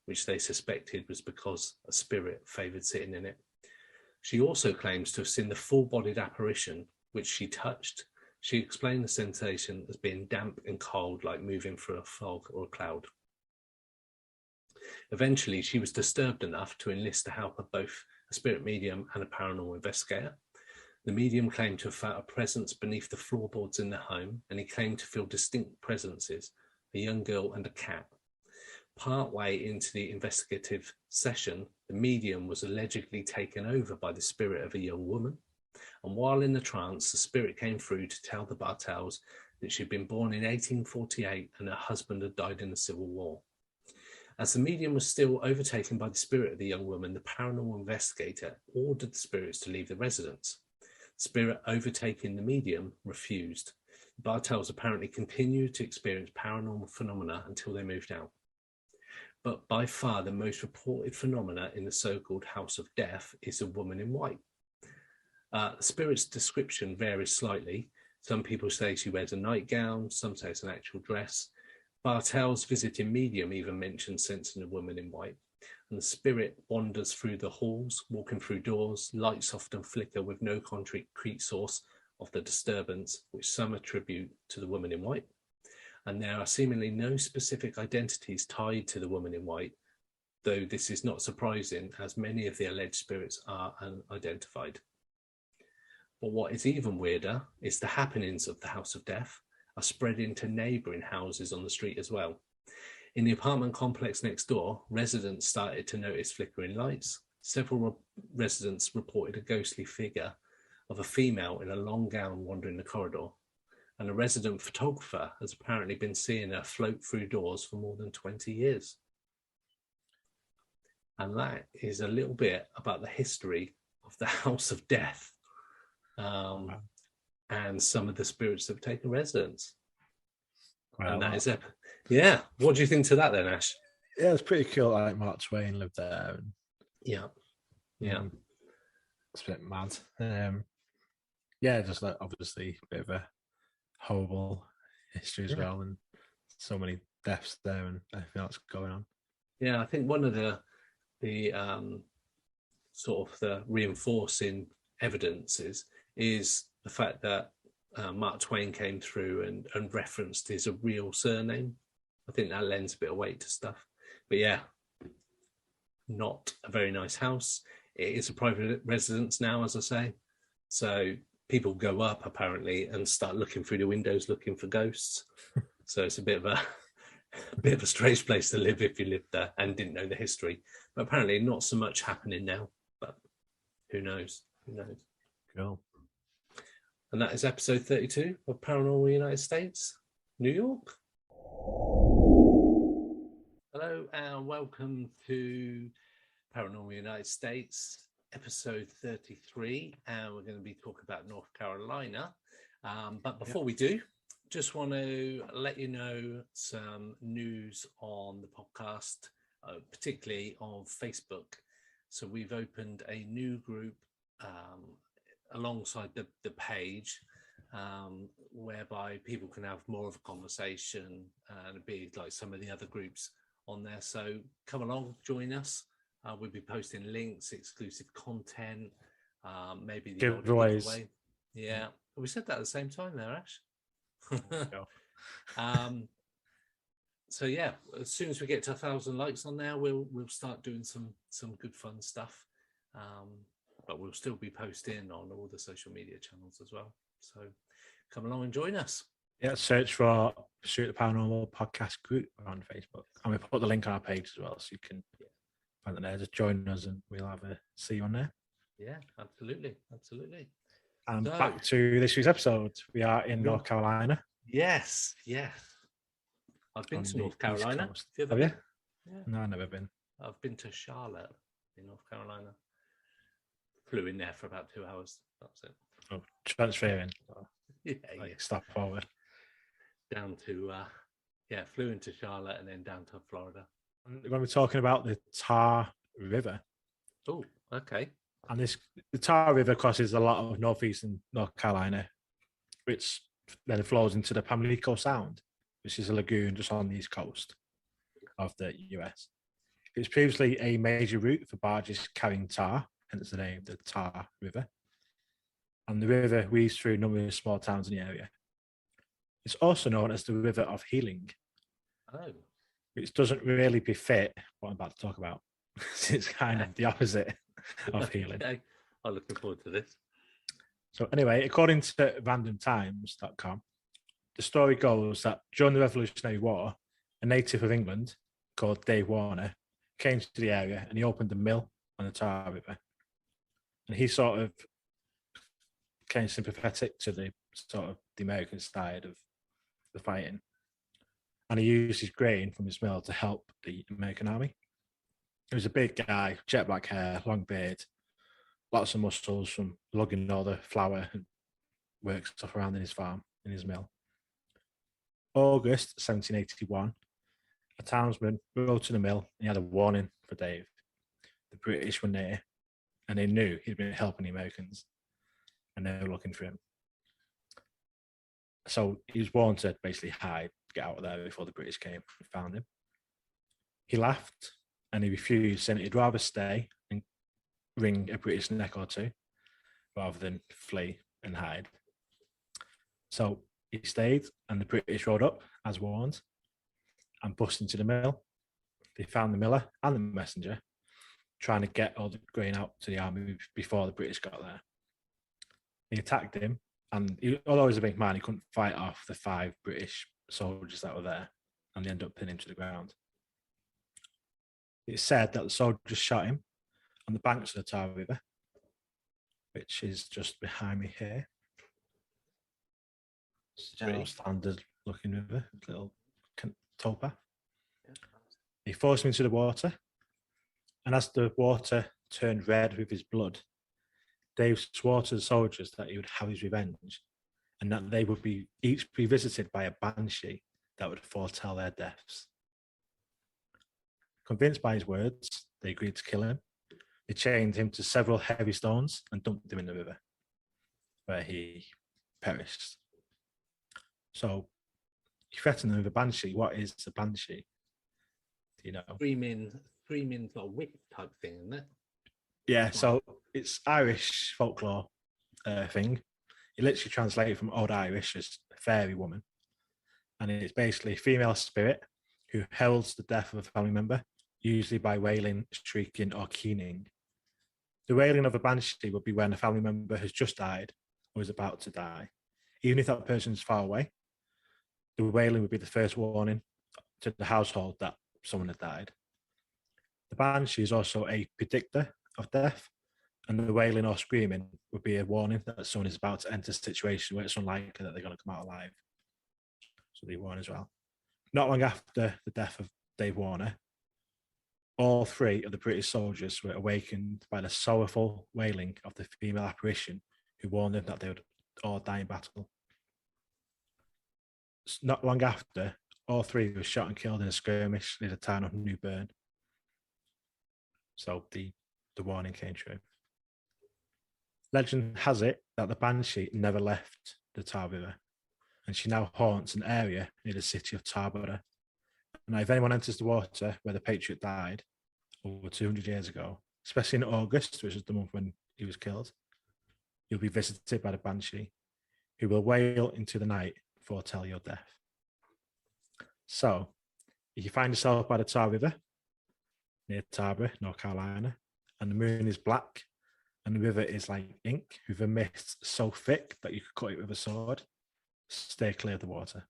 which they suspected was because a spirit favoured sitting in it. She also claims to have seen the full-bodied apparition, which she touched. She explained the sensation as being damp and cold, like moving through a fog or a cloud. Eventually, she was disturbed enough to enlist the help of both a spirit medium and a paranormal investigator. The medium claimed to have felt a presence beneath the floorboards in the home, and he claimed to feel distinct presences, a young girl and a cat. Partway into the investigative session, the medium was allegedly taken over by the spirit of a young woman. And while in the trance, the spirit came through to tell the Bartels that she'd been born in 1848 and her husband had died in the Civil War. As the medium was still overtaken by the spirit of the young woman, the paranormal investigator ordered the spirits to leave the residence. The spirit overtaking the medium refused. The Bartels apparently continued to experience paranormal phenomena until they moved out. But by far the most reported phenomena in the so-called House of Death is a woman in white. The spirit's description varies slightly. Some people say she wears a nightgown, some say it's an actual dress. Bartel's visiting medium even mentions sensing a woman in white. And the spirit wanders through the halls, walking through doors, lights often flicker with no concrete source of the disturbance, which some attribute to the woman in white. And there are seemingly no specific identities tied to the woman in white, though this is not surprising as many of the alleged spirits are unidentified. But what is even weirder is the happenings of the House of Death are spreading to neighbouring houses on the street as well. In the apartment complex next door, residents started to notice flickering lights. Several residents reported a ghostly figure of a female in a long gown wandering the corridor. And a resident photographer has apparently been seeing her float through doors for more than 20 years. And that is a little bit about the history of the House of Death and some of the spirits that have taken residence. And that is it. Yeah. What do you think to that then, Ash? Yeah, it's pretty cool. Like Mark Twain lived there. And, yeah. It's a bit mad. Yeah, just like obviously a bit of a horrible history as well, and so many deaths there and everything else going on. Yeah, I think one of the sort of the reinforcing evidences is the fact that Mark Twain came through and referenced his real surname. I think that lends a bit of weight to stuff. But yeah, not a very nice house. It is a private residence now, as I say. So people go up apparently and start looking through the windows looking for ghosts. So it's a bit of a strange place to live if you lived there and didn't know the history. But apparently not so much happening now. But who knows? Who knows? Cool. And that is episode 32 of Paranormal United States, New York. Hello and welcome to Paranormal United States, episode 33. And we're going to be talking about North Carolina. But before we do, just want to let you know some news on the podcast, particularly on Facebook. So we've opened a new group alongside the page, whereby people can have more of a conversation and be like some of the other groups on there. So come along, join us. We'll be posting links, exclusive content, maybe the giveaways. Yeah, we said that at the same time there, Ash. So yeah, as soon as we get to 1,000 likes on there, we'll start doing some good fun stuff. But we'll still be posting on all the social media channels as well. So come along and join us. Yeah, search for Pursuit the Paranormal Podcast Group on Facebook. And we put the link on our page as well, so you can find it there. Just join us and we'll have a see you on there. Yeah, absolutely. Absolutely. And back to this week's episode. We are in North Carolina. Yes, yes. I've been to North Carolina. Have you? Yeah. No, I've never been. I've been to Charlotte in North Carolina. Flew in there for about 2 hours. That's it. Oh, transferring. Yeah, Stop forward. Down to, flew into Charlotte and then down to Florida. We're going to be talking about the Tar River. Oh, okay. And the Tar River crosses a lot of northeastern North Carolina, which then flows into the Pamlico Sound, which is a lagoon just on the east coast of the US. It was previously a major route for barges carrying tar, hence the name, the Tar River. And the river weaves through numerous small towns in the area. It's also known as the River of Healing. Oh. Which doesn't really befit what I'm about to talk about. It's kind of the opposite of healing. Okay. I'm looking forward to this. So anyway, according to randomtimes.com, the story goes that during the Revolutionary War, a native of England called Dave Warner came to the area and he opened a mill on the Tar River. And he sort of became sympathetic to the American side of the fighting. And he used his grain from his mill to help the American army. He was a big guy, jet black hair, long beard, lots of muscles from lugging all the flour and work stuff around in his farm, in his mill. August 1781, a townsman rode to the mill and he had a warning for Dave. The British were near and they knew he'd been helping the Americans and they were looking for him. So he was warned to basically hide, get out of there before the British came and found him. He laughed and he refused, saying he'd rather stay and wring a British neck or two rather than flee and hide. So he stayed and the British rode up as warned and busted into the mill. They found the miller and the messenger trying to get all the grain out to the army before the British got there. They attacked him and although he was a big man, he couldn't fight off the 5 British soldiers that were there and they ended up pinning him to the ground. It's said that the soldiers shot him on the banks of the Tar River, which is just behind me here. It's a general standard looking river, little towpath. He forced him into the water, and as the water turned red with his blood, Dave swore to the soldiers that he would have his revenge and that they would each be visited by a banshee that would foretell their deaths. Convinced by his words, they agreed to kill him. They chained him to several heavy stones and dumped him in the river, where he perished. So, he threatened them with a banshee. What is a banshee? Do you know? Screaming sort of whip type thing, isn't it? Yeah, so it's Irish folklore thing. It literally translated from Old Irish as fairy woman. And it's basically a female spirit who heralds the death of a family member, usually by wailing, shrieking, or keening. The wailing of a banshee would be when a family member has just died or is about to die. Even if that person is far away, the wailing would be the first warning to the household that someone had died. The banshee is also a predictor of death, and the wailing or screaming would be a warning that someone is about to enter a situation where it's unlikely that they're going to come out alive. So they warn as well. Not long after the death of Dave Warner, all three of the British soldiers were awakened by the sorrowful wailing of the female apparition who warned them that they would all die in battle. Not long after, all three were shot and killed in a skirmish near the town of New Bern. So the warning came true. Legend has it that the banshee never left the Tar River, and she now haunts an area near the city of Tarboro. Now, if anyone enters the water where the Patriot died over 200 years ago, especially in August, which is the month when he was killed, you'll be visited by the banshee, who will wail into the night, foretell your death. So, if you find yourself by the Tar River, near Tarboro, North Carolina, and the moon is black, and the river is like ink, with a mist so thick that you could cut it with a sword, stay clear of the water.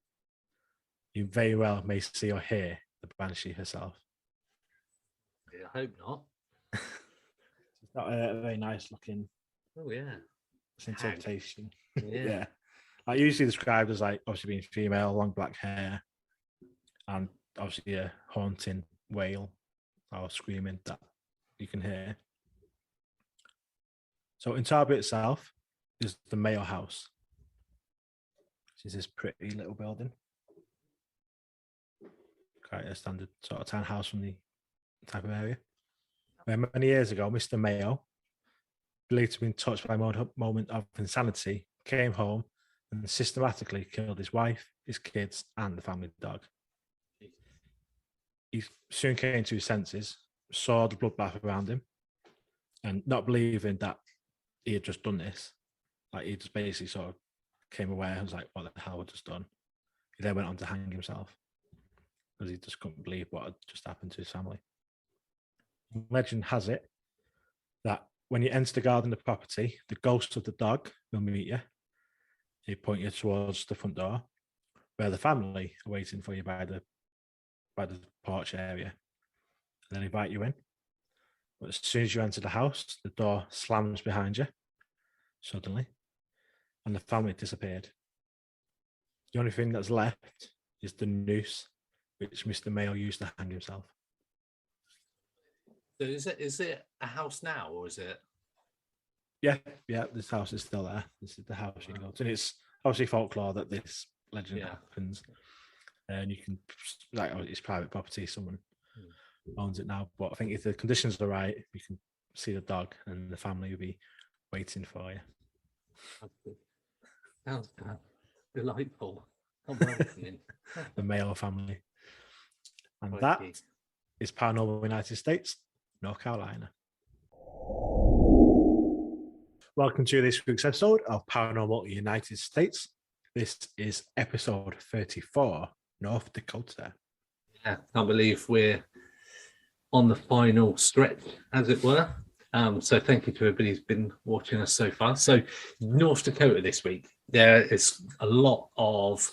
You very well may see or hear the banshee herself. Yeah, I hope not. It's not a very nice looking interpretation. Yeah. Like usually described as like obviously being female, long black hair, and obviously a haunting wail or screaming that you can hear. So in Tarboro itself is the Mayo House, which is this pretty little building. Quite a standard sort of townhouse from the type of area. Where many years ago, Mr. Mayo, believed to have been touched by a moment of insanity, came home and systematically killed his wife, his kids, and the family dog. He soon came to his senses, saw the bloodbath around him, and not believing that he had just done this, like he just basically sort of came aware and was like, what the hell had just done? He then went on to hang himself because he just couldn't believe what had just happened to his family. Legend has it that when you enter the garden of the property, the ghost of the dog will meet you. He point you towards the front door, where the family are waiting for you by the porch area, and then invite you in. But as soon as you enter the house, the door slams behind you suddenly, and the family disappeared. The only thing that's left is the noose which Mr. Mayo used to hang himself. So is it a house now, or is it? Yeah, this house is still there. This is the house you can go to. And it's obviously folklore that this legend happens. And you can, like, it's private property, someone owns it now. But I think if the conditions are right, you can see the dog and the family will be waiting for you. Sounds delightful. The Mayo family. And that is Paranormal United States, North Carolina. Welcome to this week's episode of Paranormal United States. This is episode 34, North Dakota. Yeah, can't believe we're on the final stretch, as it were. So thank you to everybody who's been watching us so far. So North Dakota this week, there is a lot of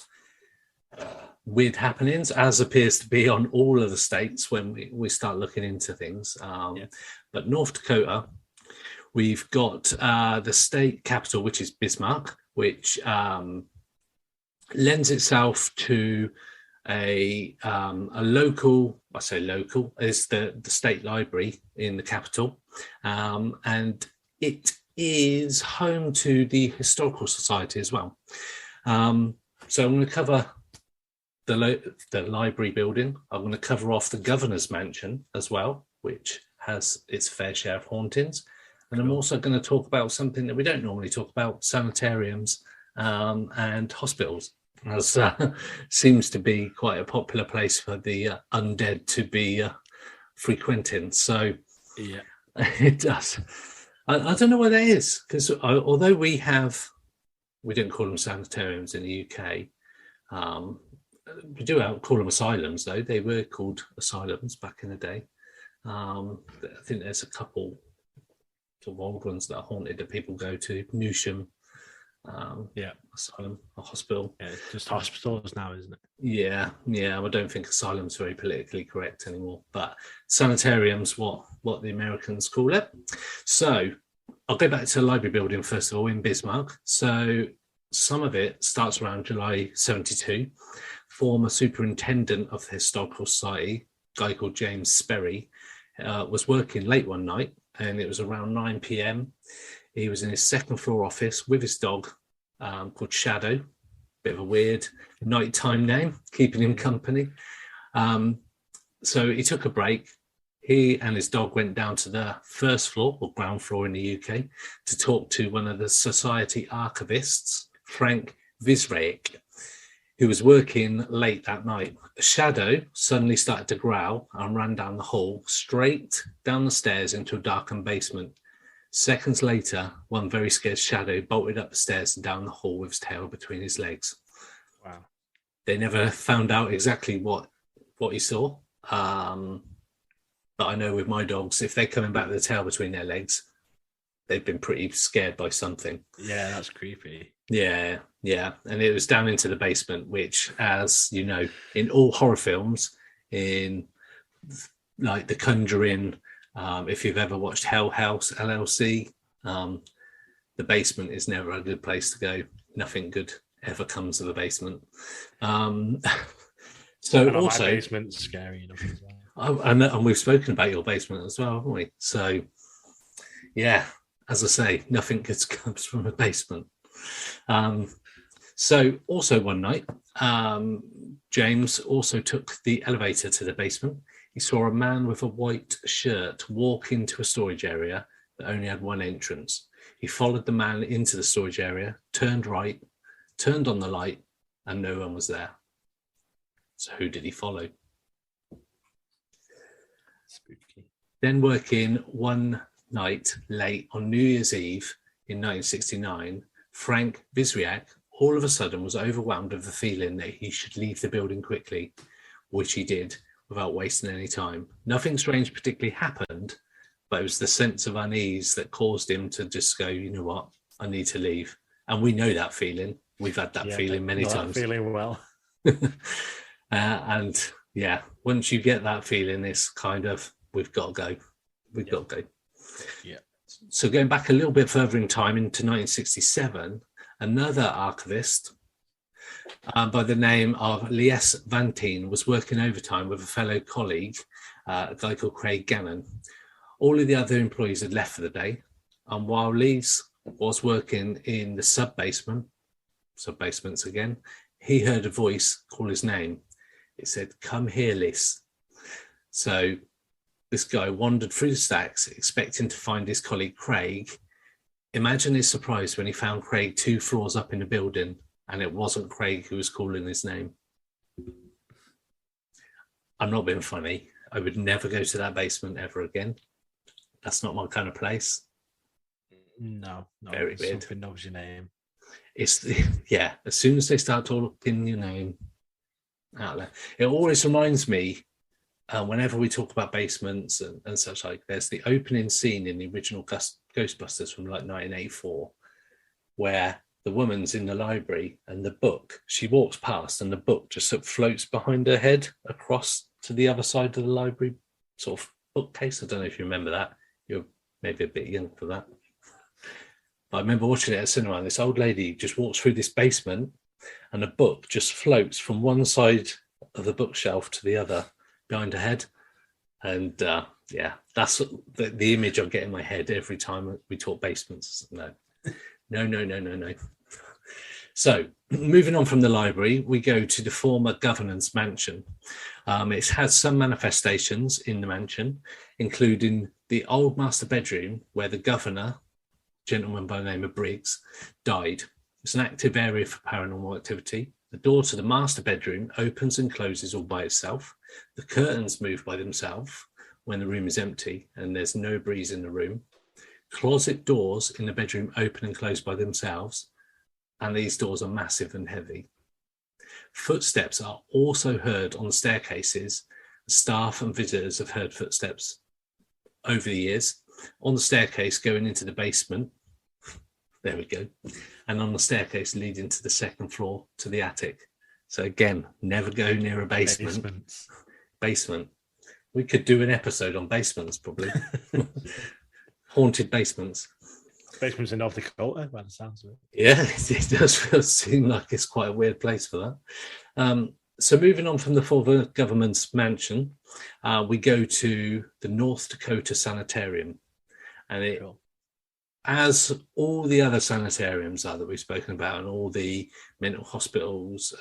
weird happenings, as appears to be on all of the states when we start looking into things. But North Dakota, we've got the state capital, which is Bismarck, which lends itself to a local, I say local, is the state library in the capital. And it is home to the Historical Society as well. So I'm going to cover the library building. I'm going to cover off the governor's mansion as well, which has its fair share of hauntings. And I'm also going to talk about something that we don't normally talk about, sanitariums and hospitals, as seems to be quite a popular place for the undead to be frequenting. So It does. I don't know what that is, because although we don't call them sanitariums in the UK. We do call them asylums, though. They were called asylums back in the day. I think there's a couple of old ones that are haunted that people go to. Newsham, asylum, a hospital. Yeah, it's just hospitals now, isn't it? Yeah. I don't think asylum's very politically correct anymore, but sanitarium's what the Americans call it. So I'll go back to the library building first of all in Bismarck. So some of it starts around July 72. Former superintendent of the Historical Society, a guy called James Sperry, was working late one night, and it was around 9 p.m. He was in his second floor office with his dog called Shadow, bit of a weird nighttime name, keeping him company. So he took a break. He and his dog went down to the first floor or ground floor in the UK to talk to one of the society archivists, Frank Visraek, who was working late that night. Shadow suddenly started to growl and ran down the hall, straight down the stairs into a darkened basement. Seconds later, one very scared Shadow bolted up the stairs and down the hall with his tail between his legs. Wow. They never found out exactly what he saw. But I know with my dogs, if they're coming back with the tail between their legs, they've been pretty scared by something. Yeah, that's creepy. Yeah. And it was down into the basement, which, as you know, in all horror films, in like The Conjuring, if you've ever watched Hell House LLC, the basement is never a good place to go. Nothing good ever comes of the basement. So also, my basement's scary enough as well. And we've spoken about your basement as well, haven't we? So, yeah, as I say, nothing good comes from a basement. So also one night, James also took the elevator to the basement. He saw a man with a white shirt walk into a storage area that only had one entrance. He followed the man into the storage area, turned right, turned on the light, and no one was there. So who did he follow? Spooky. Then working one night late on New Year's Eve in 1969, Frank Visraek all of a sudden was overwhelmed with the feeling that he should leave the building quickly, which he did without wasting any time. Nothing strange particularly happened, but it was the sense of unease that caused him to just go, you know what, I need to leave. And we know that feeling. We've had that feeling many times. That feeling well. And yeah, once you get that feeling, it's kind of, we've got to go. We've got to go. Yeah. So going back a little bit further in time into 1967, another archivist by the name of Lies Van Teen was working overtime with a fellow colleague, a guy called Craig Gannon. All of the other employees had left for the day. And while Lies was working in the sub-basements again, he heard a voice call his name. It said, "Come here, Lies." So this guy wandered through the stacks, expecting to find his colleague Craig. Imagine his surprise when he found Craig 2 floors up in the building, and it wasn't Craig who was calling his name. I'm not being funny. I would never go to that basement ever again. That's not my kind of place. No. Very weird. Something knows your name. It's as soon as they start talking your name out there, it always reminds me whenever we talk about basements and such, like there's the opening scene in the original Ghostbusters from like 1984 where the woman's in the library and the book, she walks past and the book just sort of floats behind her head across to the other side of the library sort of bookcase. I don't know if you remember that. You're maybe a bit young for that. But I remember watching it at cinema, and this old lady just walks through this basement and a book just floats from one side of the bookshelf to the other behind her head. And that's the image I get in my head every time we talk basements. No. So moving on from the library, we go to the former governor's mansion. It has some manifestations in the mansion, including the old master bedroom where the governor, gentleman by the name of Briggs, died. It's an active area for paranormal activity. The door to the master bedroom opens and closes all by itself. The curtains move by themselves. when the room is empty and there's no breeze in the room. Closet doors in the bedroom open and close by themselves, and these doors are massive and heavy. Footsteps are also heard on the staircases. Staff and visitors have heard footsteps over the years on the staircase going into the basement. There we go. And on the staircase leading to the second floor to the attic. So again, never go near a basement. Basement. We could do an episode on basements, probably. Haunted basements. Basements in North Dakota, by the sounds of it. Yeah, it does seem like it's quite a weird place for that. So moving on from the former government's mansion, we go to the North Dakota Sanitarium. And it, as all the other sanitariums are that we've spoken about, and all the mental hospitals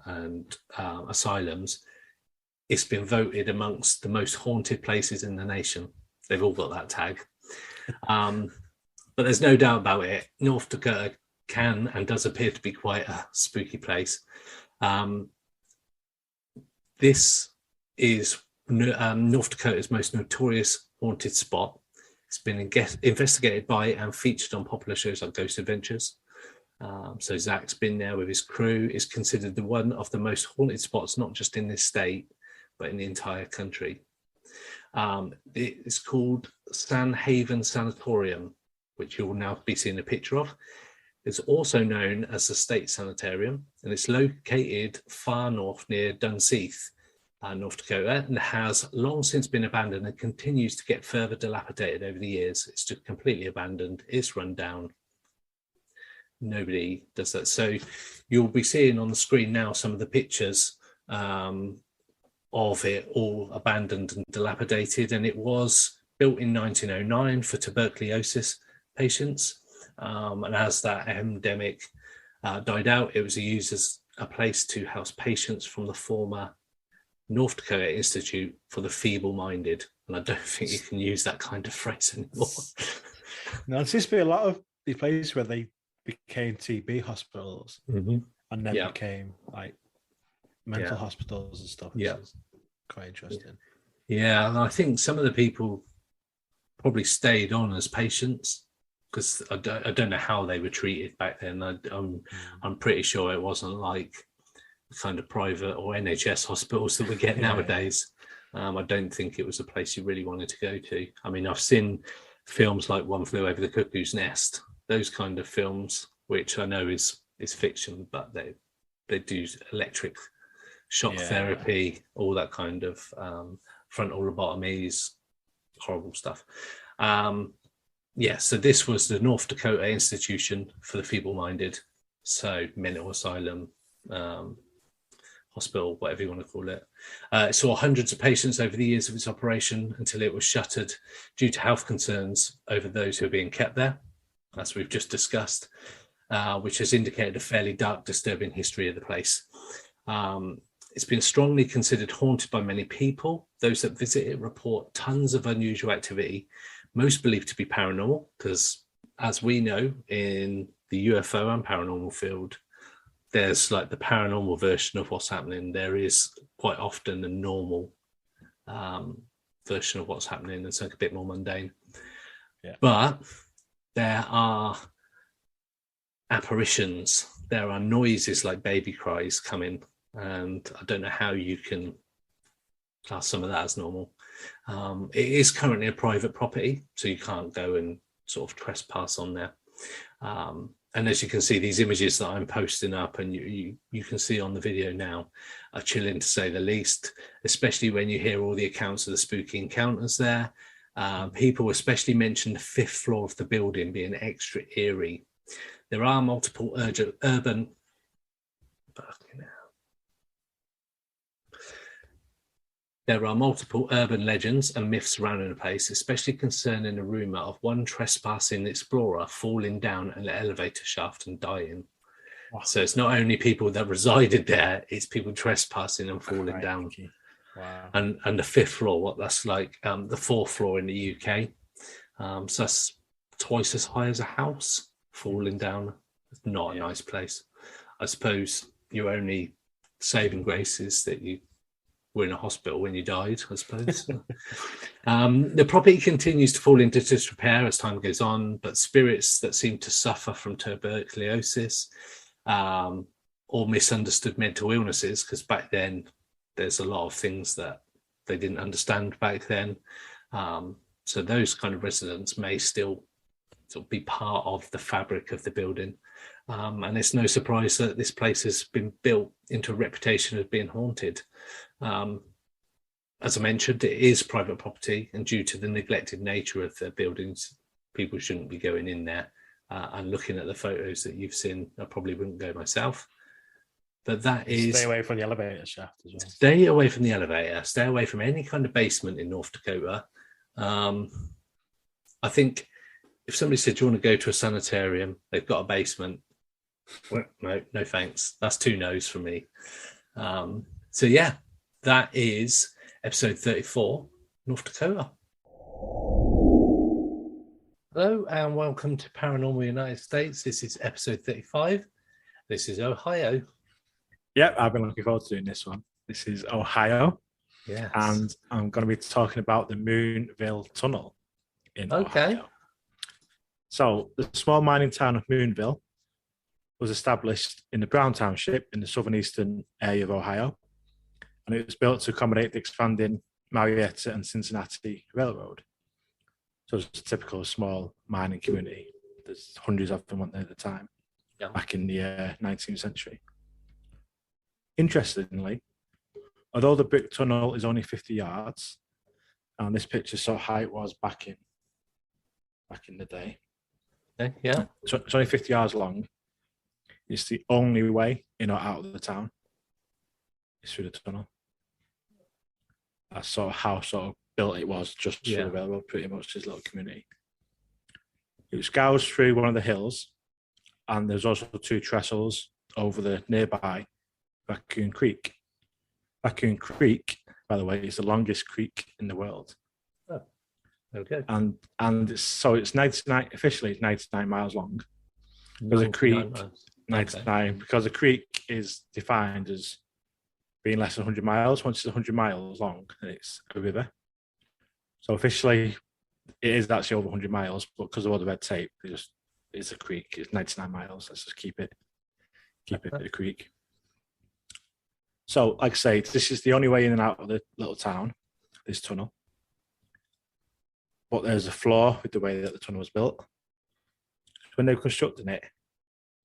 and asylums, it's been voted amongst the most haunted places in the nation. They've all got that tag. But there's no doubt about it. North Dakota can and does appear to be quite a spooky place. This is North Dakota's most notorious haunted spot. It's been investigated by and featured on popular shows like Ghost Adventures. So Zach's been there with his crew. It's considered the one of the most haunted spots, not just in this state, but in the entire country. It's called San Haven Sanatorium, which you will now be seeing a picture of. It's also known as the State Sanitarium, and it's located far north near Dunseith, North Dakota, and has long since been abandoned and continues to get further dilapidated over the years. It's just completely abandoned. It's run down. Nobody does that. So you'll be seeing on the screen now some of the pictures of it all abandoned and dilapidated. And it was built in 1909 for tuberculosis patients. And as that endemic died out, it was used as a place to house patients from the former North Dakota Institute for the Feeble-Minded. And I don't think you can use that kind of phrase anymore. No, there seems to be a lot of these places where they became TB hospitals and then became like mental hospitals and stuff. Yeah. Quite interesting. Yeah, and I think some of the people probably stayed on as patients because I don't know how they were treated back then. I'm pretty sure it wasn't like the kind of private or NHS hospitals that we get nowadays. I don't think it was a place you really wanted to go to. I mean, I've seen films like One Flew Over the Cuckoo's Nest, those kind of films, which I know is fiction, but they do electric shock therapy, all that kind of frontal lobotomies, horrible stuff. So this was the North Dakota Institution for the Feeble-Minded, so mental asylum, hospital, whatever you want to call it. It saw hundreds of patients over the years of its operation until it was shuttered due to health concerns over those who are being kept there, as we've just discussed, which has indicated a fairly dark, disturbing history of the place. It's been strongly considered haunted by many people. Those that visit it report tons of unusual activity, most believed to be paranormal, because as we know in the UFO and paranormal field, there's like the paranormal version of what's happening. There is quite often a normal version of what's happening and something a bit more mundane. Yeah. But there are apparitions. There are noises like baby cries coming. And I don't know how you can class some of that as normal. It is currently a private property, so you can't go and sort of trespass on there. And as you can see, these images that I'm posting up and you can see on the video now are chilling, to say the least, especially when you hear all the accounts of the spooky encounters there. People especially mention the 5th floor of the building being extra eerie. There are multiple urban... There are multiple urban legends and myths surrounding the place, especially concerning a rumour of one trespassing explorer falling down an elevator shaft and dying. Wow. So it's not only people that resided there, it's people trespassing and falling down. Wow. And the 5th floor, that's like the 4th floor in the UK. So that's twice as high as a house falling down. It's not a nice place. I suppose your only saving grace is that you were in a hospital when you died, I suppose. The property continues to fall into disrepair as time goes on, but spirits that seem to suffer from tuberculosis or misunderstood mental illnesses, because back then there's a lot of things that they didn't understand back then. So those kind of residents may still sort of be part of the fabric of the building. And it's no surprise that this place has been built into a reputation of being haunted. As I mentioned, it is private property, and due to the neglected nature of the buildings, people shouldn't be going in there. And looking at the photos that you've seen, I probably wouldn't go myself. But that is... Stay away from the elevator shaft as well. Stay away from the elevator. Stay away from any kind of basement in North Dakota. I think if somebody said, do you want to go to a sanitarium? They've got a basement. Well, no thanks. That's 2 no's for me. So yeah, that is episode 34, North Dakota. Hello and welcome to Paranormal United States. This is episode 35. This is Ohio. Yep, I've been looking forward to doing this one. This is Ohio. Yes. And I'm going to be talking about the Moonville Tunnel in Ohio. So the small mining town of Moonville was established in the Brown Township in the southeastern area of Ohio. And it was built to accommodate the expanding Marietta and Cincinnati Railroad. So it's a typical small mining community. There's hundreds of them, weren't there, at the time, back in the 19th century. Interestingly, although the brick tunnel is only 50 yards, and this picture so high it was back in the day. Okay, yeah. So it's only 50 yards long. It's the only way in or out of the town. It's through the tunnel. That's sort of how sort of built it was, just for the railroad, pretty much, this little community. It scours through one of the hills, and there's also 2 trestles over the nearby Raccoon Creek. Raccoon Creek, by the way, is the longest creek in the world. Oh, okay. And it's 99, officially it's 99 miles long. Because a creek, 99, because a creek is defined as being less than 100 miles. Once it's 100 miles long, it's a river. So officially, it is actually over 100 miles, but because of all the red tape, it's a creek. It's 99 miles. Let's just keep it a creek. So, like I say, this is the only way in and out of the little town, this tunnel. But there's a flaw with the way that the tunnel was built. When they were constructing it,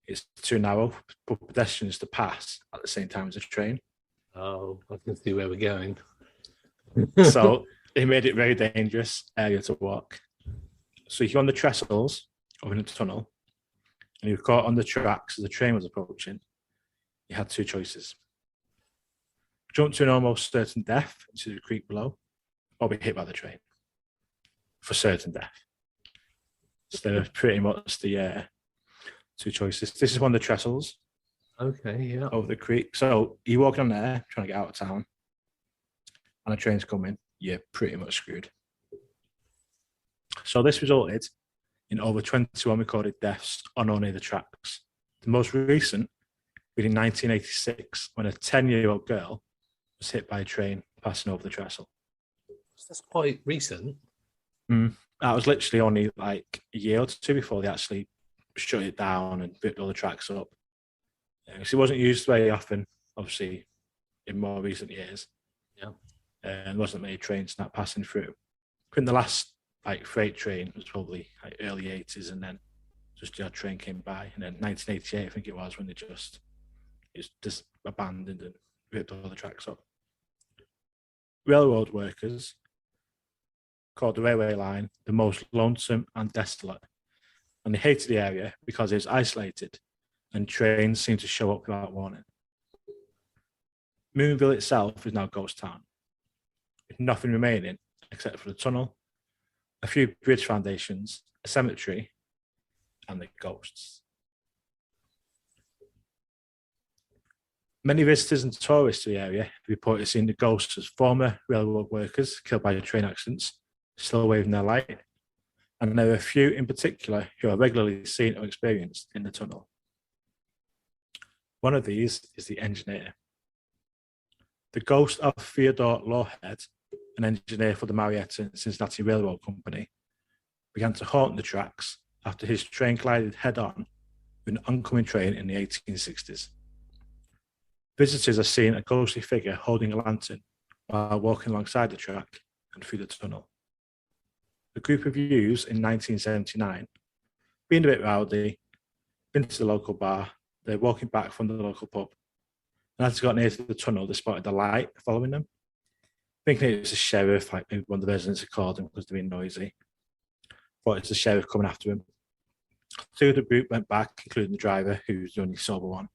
it's too narrow for pedestrians to pass at the same time as a train. Oh, I can see where we're going. So it made it very dangerous area to walk. So if you're on the trestles over in the tunnel and you were caught on the tracks as the train was approaching, you had 2 choices. Jump to an almost certain death into the creek below, or be hit by the train for certain death. So they're pretty much the 2 choices. This is one of the trestles. Okay, yeah. Over the creek. So you're walking on there, trying to get out of town, and a train's coming, you're pretty much screwed. So this resulted in over 21 recorded deaths on only the tracks. The most recent being in 1986, when a 10-year-old girl was hit by a train passing over the trestle. That's quite recent. That was literally only like a year or 2 before they actually shut it down and ripped all the tracks up. Because it wasn't used very often, obviously, in more recent years. Yeah. And wasn't many trains not passing through. I think the last freight train was probably early 80s, and then just the odd train came by. And then 1988, I think it was, when it was just abandoned and ripped all the tracks up. Railroad workers called the railway line the most lonesome and desolate. And they hated the area because it was isolated and trains seemed to show up without warning. Moonville itself is now a ghost town, with nothing remaining except for the tunnel, a few bridge foundations, a cemetery, and the ghosts. Many visitors and tourists to the area reported seeing the ghosts as former railroad workers killed by train accidents, still waving their light, and there are a few in particular who are regularly seen or experienced in the tunnel. One of these is the engineer. The ghost of Theodore Lawhead, an engineer for the Marietta and Cincinnati Railroad Company, began to haunt the tracks after his train collided head-on with an oncoming train in the 1860s. Visitors are seeing a ghostly figure holding a lantern while walking alongside the track and through the tunnel. A group of youths in 1979, being a bit rowdy, been to the local bar, they're walking back from the local pub. And as they got near to the tunnel, they spotted a light following them. Thinking it was a sheriff, like maybe one of the residents had called him because they're being noisy. Thought it's the sheriff coming after him. Two of the group went back, including the driver, who's the only sober one.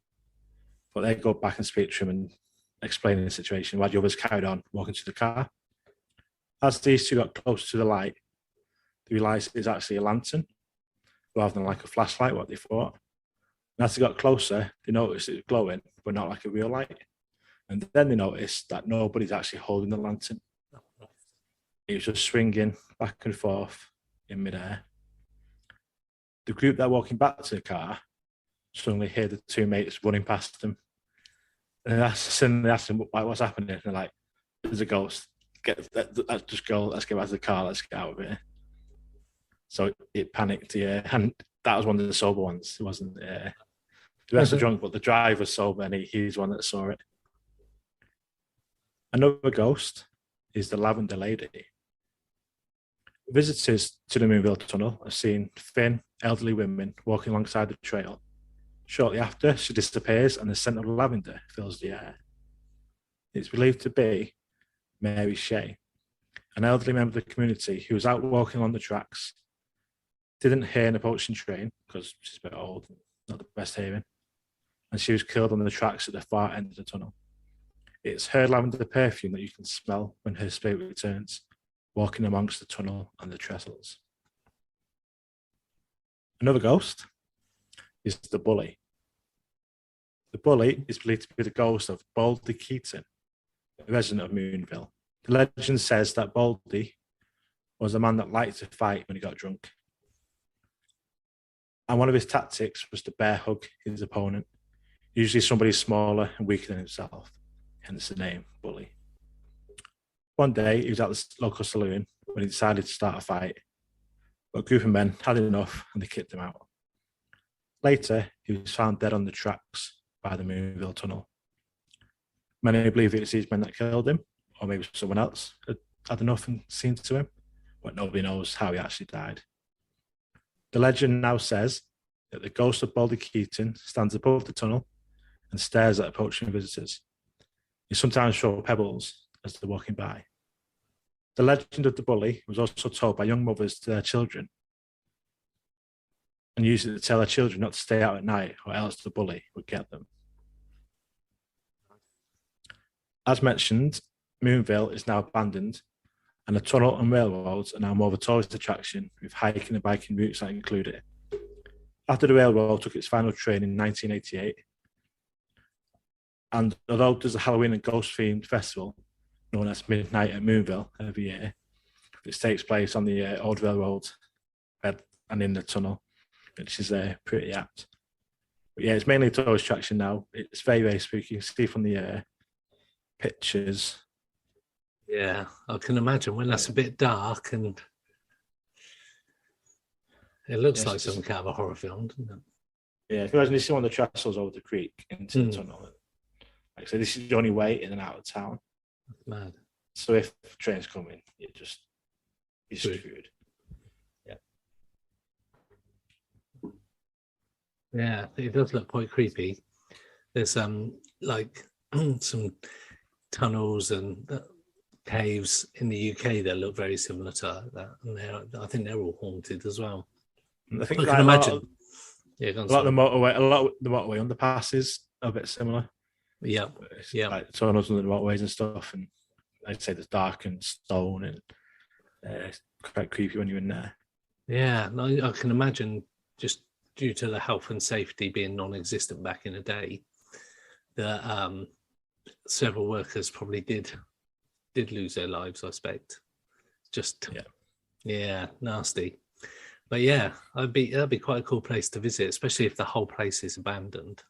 But they go back and speak to him and explain the situation, while the others carried on walking to the car. As these two got close to the light, they realised it was actually a lantern rather than like a flashlight, what they thought. And as they got closer, they noticed it was glowing, but not like a real light. And then they noticed that nobody's actually holding the lantern. It was just swinging back and forth in midair. The group that are walking back to the car suddenly hear the two mates running past them. And they asked them, what's happening? And they're like, there's a ghost. Let's just go. Let's get back to the car. Let's get out of here. So it panicked, yeah. And that was one of the sober ones. It wasn't, the rest are drunk, but the driver's sober and he's one that saw it. Another ghost is the Lavender Lady. Visitors to the Moonville Tunnel have seen thin, elderly women walking alongside the trail. Shortly after, she disappears and the scent of lavender fills the air. It's believed to be Mary Shea, an elderly member of the community who was out walking on the tracks, didn't hear an approaching train because she's a bit old, not the best hearing, and she was killed on the tracks at the far end of the tunnel. It's her lavender perfume that you can smell when her spirit returns, walking amongst the tunnel and the trestles. Another ghost is the Bully. The Bully is believed to be the ghost of Baldy Keaton, a resident of Moonville. The legend says that Baldy was a man that liked to fight when he got drunk. And one of his tactics was to bear hug his opponent, usually somebody smaller and weaker than himself, hence the name Bully. One day, he was at the local saloon when he decided to start a fight, but a group of men had enough and they kicked him out. Later, he was found dead on the tracks by the Moonville Tunnel. Many believe it was these men that killed him, or maybe someone else had enough and seen to him, but nobody knows how he actually died. The legend now says that the ghost of Baldy Keaton stands above the tunnel and stares at approaching visitors. He sometimes throws pebbles as they're walking by. The legend of the Bully was also told by young mothers to their children and used it to tell their children not to stay out at night or else the Bully would get them. As mentioned, Moonville is now abandoned and the tunnel and railroads are now more of a tourist attraction with hiking and biking routes that include it. After the railroad took its final train in 1988, and although there's a Halloween and ghost-themed festival known as Midnight at Moonville every year, which takes place on the old railroad bed and in the tunnel, which is pretty apt. But yeah, it's mainly a tourist attraction now. It's very, very spooky. You can see from the pictures. Yeah, I can imagine when that's a bit dark and it looks like some kind of a horror film, doesn't it? Yeah, if you imagine you see one of the trestles over the creek into the tunnel. Like I said, this is the only way in and out of town. That's mad. So if trains come in, you're screwed. Yeah. Yeah, it does look quite creepy. There's like some tunnels and caves in the UK that look very similar to that, and I think they're all haunted as well. I think I can imagine. A lot of the motorway underpasses are a bit similar. Yeah, like tunnels under the motorways and stuff, and I'd say there's dark and stone, and it's quite creepy when you're in there. Yeah, I can imagine, just due to the health and safety being non-existent back in the day, that several workers probably did lose their lives, I expect. Just nasty. But yeah, that'd be quite a cool place to visit, especially if the whole place is abandoned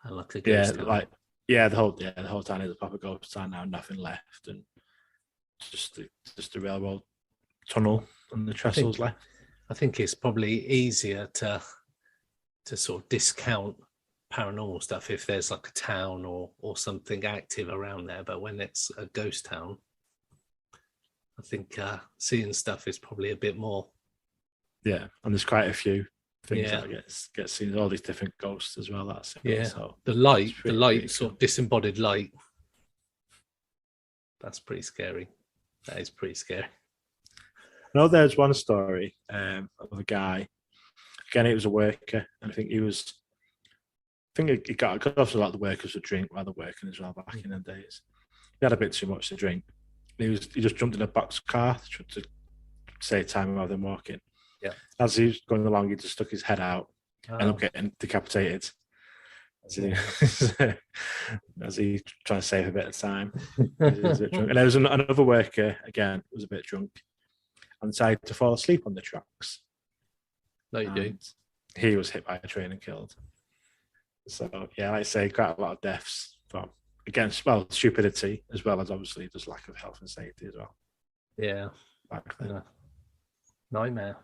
and like a ghost town. Like the whole town is a proper ghost town now. Nothing left, and just the railroad tunnel and the trestles left. I think it's probably easier to sort of discount paranormal stuff if there's like a town or something active around there. But when it's a ghost town, I think seeing stuff is probably a bit more. Yeah, and there's quite a few things that get seen. All these different ghosts as well. That's it. Yeah. So the light, pretty sort cool. of disembodied light. That's pretty scary. That is pretty scary. I know there's one story of a guy. Again, it was a worker, and I think he got off a lot of the workers to drink while they're working as well back in the days. He had a bit too much to drink. He just jumped in a box car to save time rather than walking. Yeah. As he was going along, he just stuck his head out and up getting decapitated. As he trying to save a bit of time. And there was another worker, again, was a bit drunk and decided to fall asleep on the tracks. No, you do. He was hit by a train and killed. So, yeah, like I say, quite a lot of deaths from, against, well, stupidity, as well as obviously just lack of health and safety as well. Yeah. Back then. Yeah. Nightmare.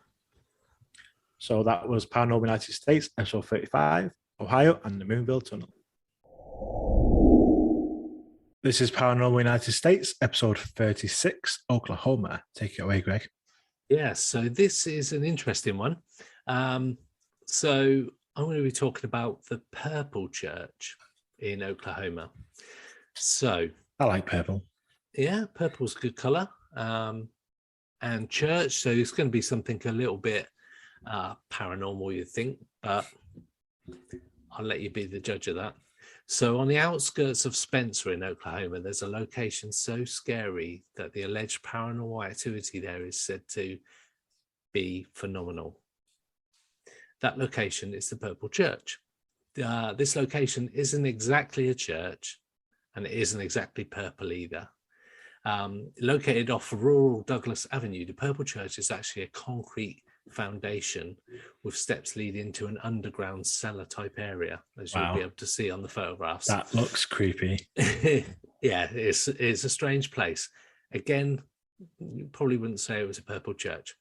So that was Paranormal United States, episode 35, Ohio and the Moonville Tunnel. This is Paranormal United States, episode 36, Oklahoma. Take it away, Greg. Yeah, so this is an interesting one. So I'm going to be talking about the Purple Church in Oklahoma. So I like purple. Yeah, purple's a good color. And church, so it's going to be something a little bit paranormal, you think, but I'll let you be the judge of that. So on the outskirts of Spencer in Oklahoma, there's a location so scary that the alleged paranormal activity there is said to be phenomenal. That location is the Purple Church. This location isn't exactly a church, and it isn't exactly purple either. Located off rural Douglas Avenue, the Purple Church is actually a concrete foundation with steps leading to an underground cellar type area, as you'll be able to see on the photographs. That looks creepy. Yeah, it's a strange place. Again, you probably wouldn't say it was a Purple Church.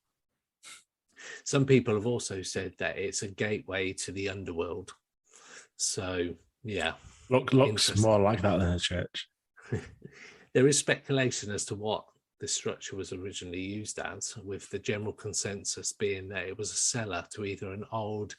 Some people have also said that it's a gateway to the underworld. So, yeah. Looks more like that than a church. There is speculation as to what this structure was originally used as, with the general consensus being that it was a cellar to either an old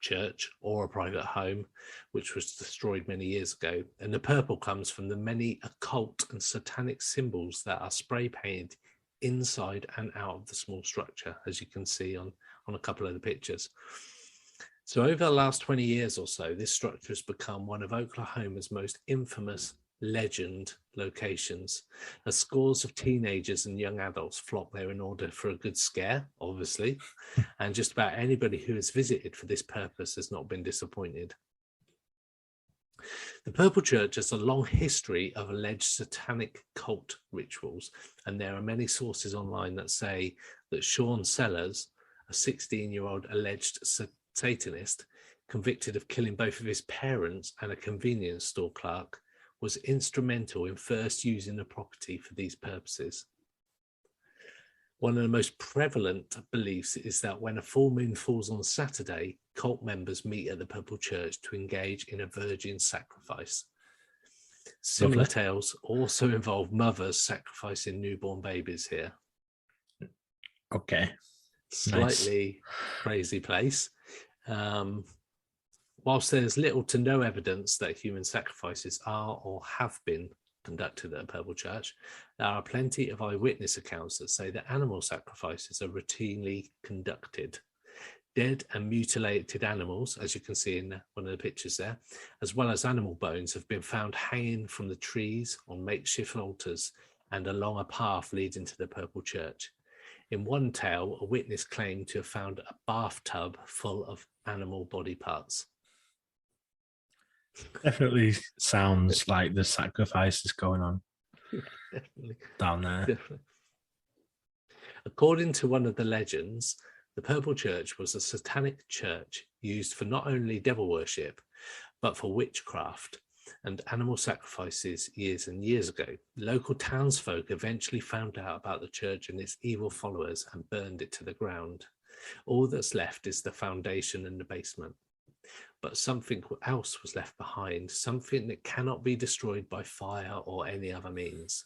church or a private home, which was destroyed many years ago. And the purple comes from the many occult and satanic symbols that are spray painted inside and out of the small structure, as you can see on a couple of the pictures. So over the last 20 years or so, this structure has become one of Oklahoma's most infamous legend locations, as scores of teenagers and young adults flock there in order for a good scare, obviously, and just about anybody who has visited for this purpose has not been disappointed. The Purple Church has a long history of alleged satanic cult rituals, and there are many sources online that say that Sean Sellers, a 16-year-old alleged Satanist convicted of killing both of his parents and a convenience store clerk, was instrumental in first using the property for these purposes. One of the most prevalent beliefs is that when a full moon falls on Saturday, cult members meet at the Purple Church to engage in a virgin sacrifice. Similar tales also involve mothers sacrificing newborn babies here. Okay. Slightly crazy place. Whilst there's little to no evidence that human sacrifices are or have been conducted at a Purple Church, there are plenty of eyewitness accounts that say that animal sacrifices are routinely conducted. Dead and mutilated animals, as you can see in one of the pictures there, as well as animal bones, have been found hanging from the trees on makeshift altars and along a path leading to the Purple Church. In one tale, a witness claimed to have found a bathtub full of animal body parts. Definitely sounds like the sacrifice is going on down there. Definitely. According to one of the legends, the Purple Church was a satanic church used for not only devil worship, but for witchcraft. and animal sacrifices years and years ago. Local townsfolk eventually found out about the church and its evil followers and burned it to the ground. All that's left is the foundation and the basement. But something else was left behind, something that cannot be destroyed by fire or any other means.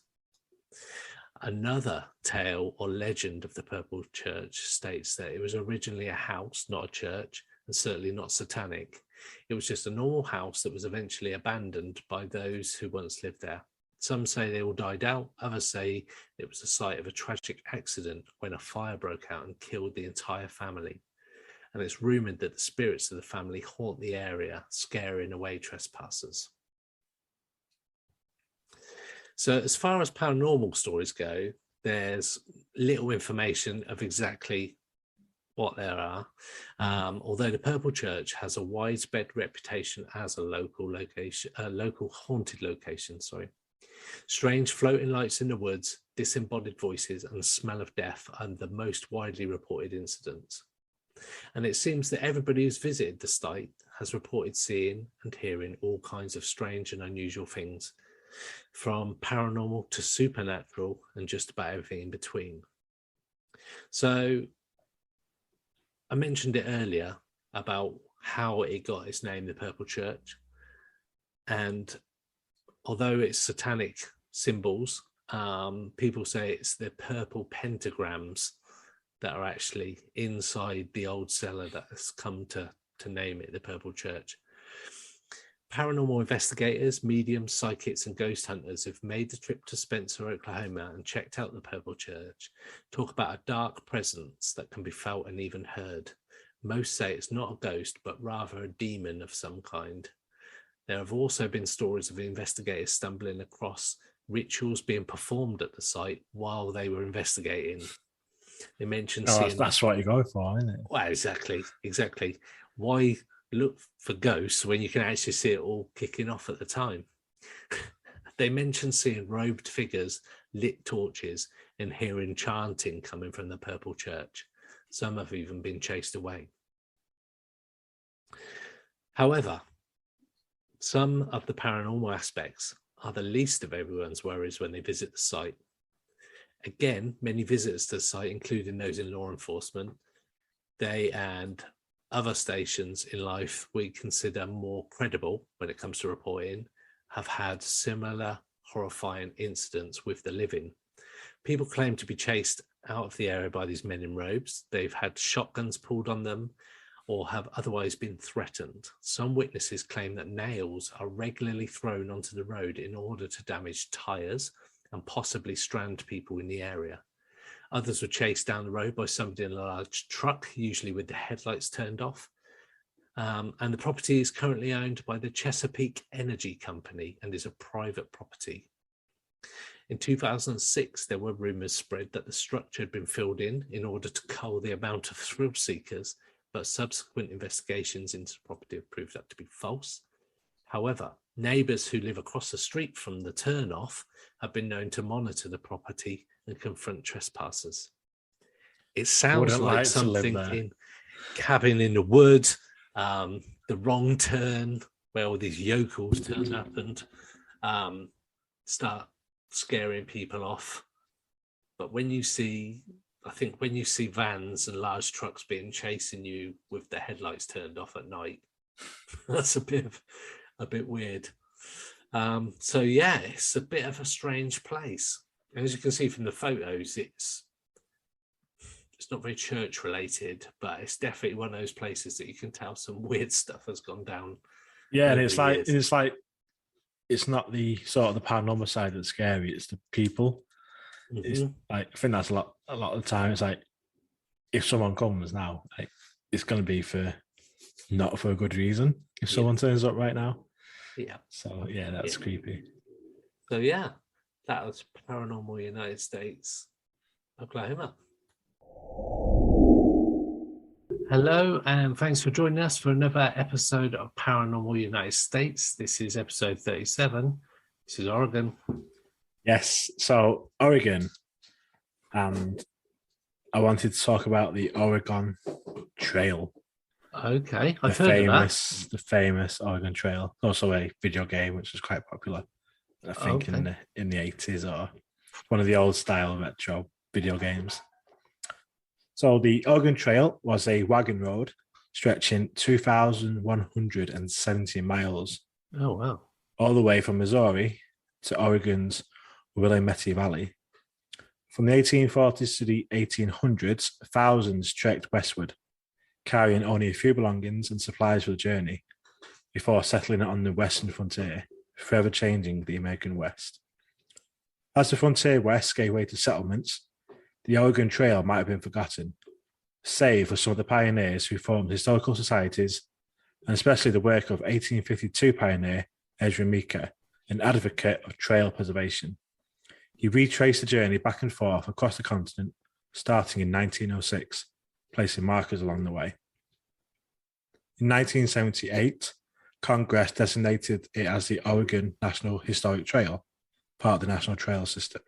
Another tale or legend of the Purple Church states that it was originally a house, not a church, and certainly not satanic. It was just a normal house that was eventually abandoned by those who once lived there. Some say they all died out, others say it was the site of a tragic accident when a fire broke out and killed the entire family. And it's rumoured that the spirits of the family haunt the area, scaring away trespassers. So as far as paranormal stories go, there's little information of exactly what there are, although the Purple Church has a widespread reputation as a local haunted location. Strange floating lights in the woods, disembodied voices, and the smell of death are the most widely reported incidents. And it seems that everybody who's visited the site has reported seeing and hearing all kinds of strange and unusual things, from paranormal to supernatural and just about everything in between. So I mentioned it earlier about how it got its name, the Purple Church. And although it's satanic symbols, people say it's the purple pentagrams that are actually inside the old cellar that has come to name it the Purple Church. Paranormal investigators, mediums, psychics, and ghost hunters who've made the trip to Spencer, Oklahoma, and checked out the Purple Church talk about a dark presence that can be felt and even heard. Most say it's not a ghost, but rather a demon of some kind. There have also been stories of investigators stumbling across rituals being performed at the site while they were investigating. They mentioned seeing... That's what you go for, isn't it? Well, exactly. Why look for ghosts when you can actually see it all kicking off at the time? They mentioned seeing robed figures, lit torches, and hearing chanting coming from the Purple Church. Some have even been chased away. However, some of the paranormal aspects are the least of everyone's worries when they visit the site. Again, many visitors to the site, including those in law enforcement, they and other stations in life we consider more credible when it comes to reporting, have had similar horrifying incidents with the living. People claim to be chased out of the area by these men in robes. They've had shotguns pulled on them or have otherwise been threatened. Some witnesses claim that nails are regularly thrown onto the road in order to damage tires and possibly strand people in the area. Others were chased down the road by somebody in a large truck, usually with the headlights turned off. And the property is currently owned by the Chesapeake Energy Company and is a private property. In 2006, there were rumours spread that the structure had been filled in order to cull the amount of thrill seekers, but subsequent investigations into the property have proved that to be false. However, neighbours who live across the street from the turnoff have been known to monitor the property and confront trespassers. It sounds like something in Cabin in the Woods, The Wrong Turn, where all these yokels turn up and start scaring people off. But when you see vans and large trucks chasing you with the headlights turned off at night, that's a bit weird. So yeah, it's a bit of a strange place. And as you can see from the photos, it's not very church related, but it's definitely one of those places that you can tell some weird stuff has gone down. Yeah, and it's like it's not the sort of the paranormal side that's scary, it's the people. Mm-hmm. It's like, I think that's a lot of the time. It's like if someone comes now, like it's going to be not for a good reason. If someone turns up right now, So yeah, that's creepy. So yeah, that was Paranormal United States, Oklahoma. Hello, and thanks for joining us for another episode of Paranormal United States. This is episode 37. This is Oregon. Yes, so Oregon, and I wanted to talk about the Oregon Trail. Okay, I've heard of that. The famous Oregon Trail. Also a video game which was quite popular. I think Okay. in the 80s, or one of the old style retro video games. So the Oregon Trail was a wagon road stretching 2,170 miles Oh wow. all the way from Missouri to Oregon's Willamette Valley. From the 1840s to the 1800s, thousands trekked westward, carrying only a few belongings and supplies for the journey, before settling on the western frontier, forever changing the American West. As the frontier west gave way to settlements, the Oregon Trail might have been forgotten, save for some of the pioneers who formed historical societies, and especially the work of 1852 pioneer Ezra Meeker, an advocate of trail preservation. He retraced the journey back and forth across the continent, starting in 1906, placing markers along the way. In 1978, Congress designated it as the Oregon National Historic Trail, part of the National Trail System.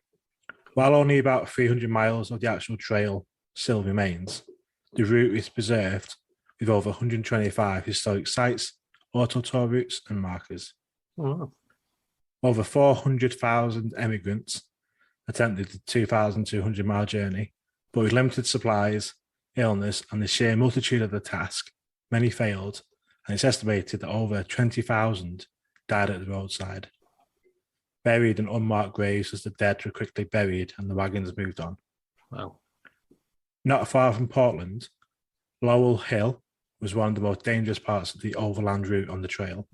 While only about 300 miles of the actual trail still remains, the route is preserved with over 125 historic sites, auto tour routes, and markers. Wow. Over 400,000 immigrants attempted the 2,200-mile journey, but with limited supplies, illness, and the sheer multitude of the task, many failed, and it's estimated that over 20,000 died at the roadside. Buried in unmarked graves as the dead were quickly buried and the wagons moved on. Wow. Not far from Portland, Lowell Hill was one of the most dangerous parts of the overland route on the trail.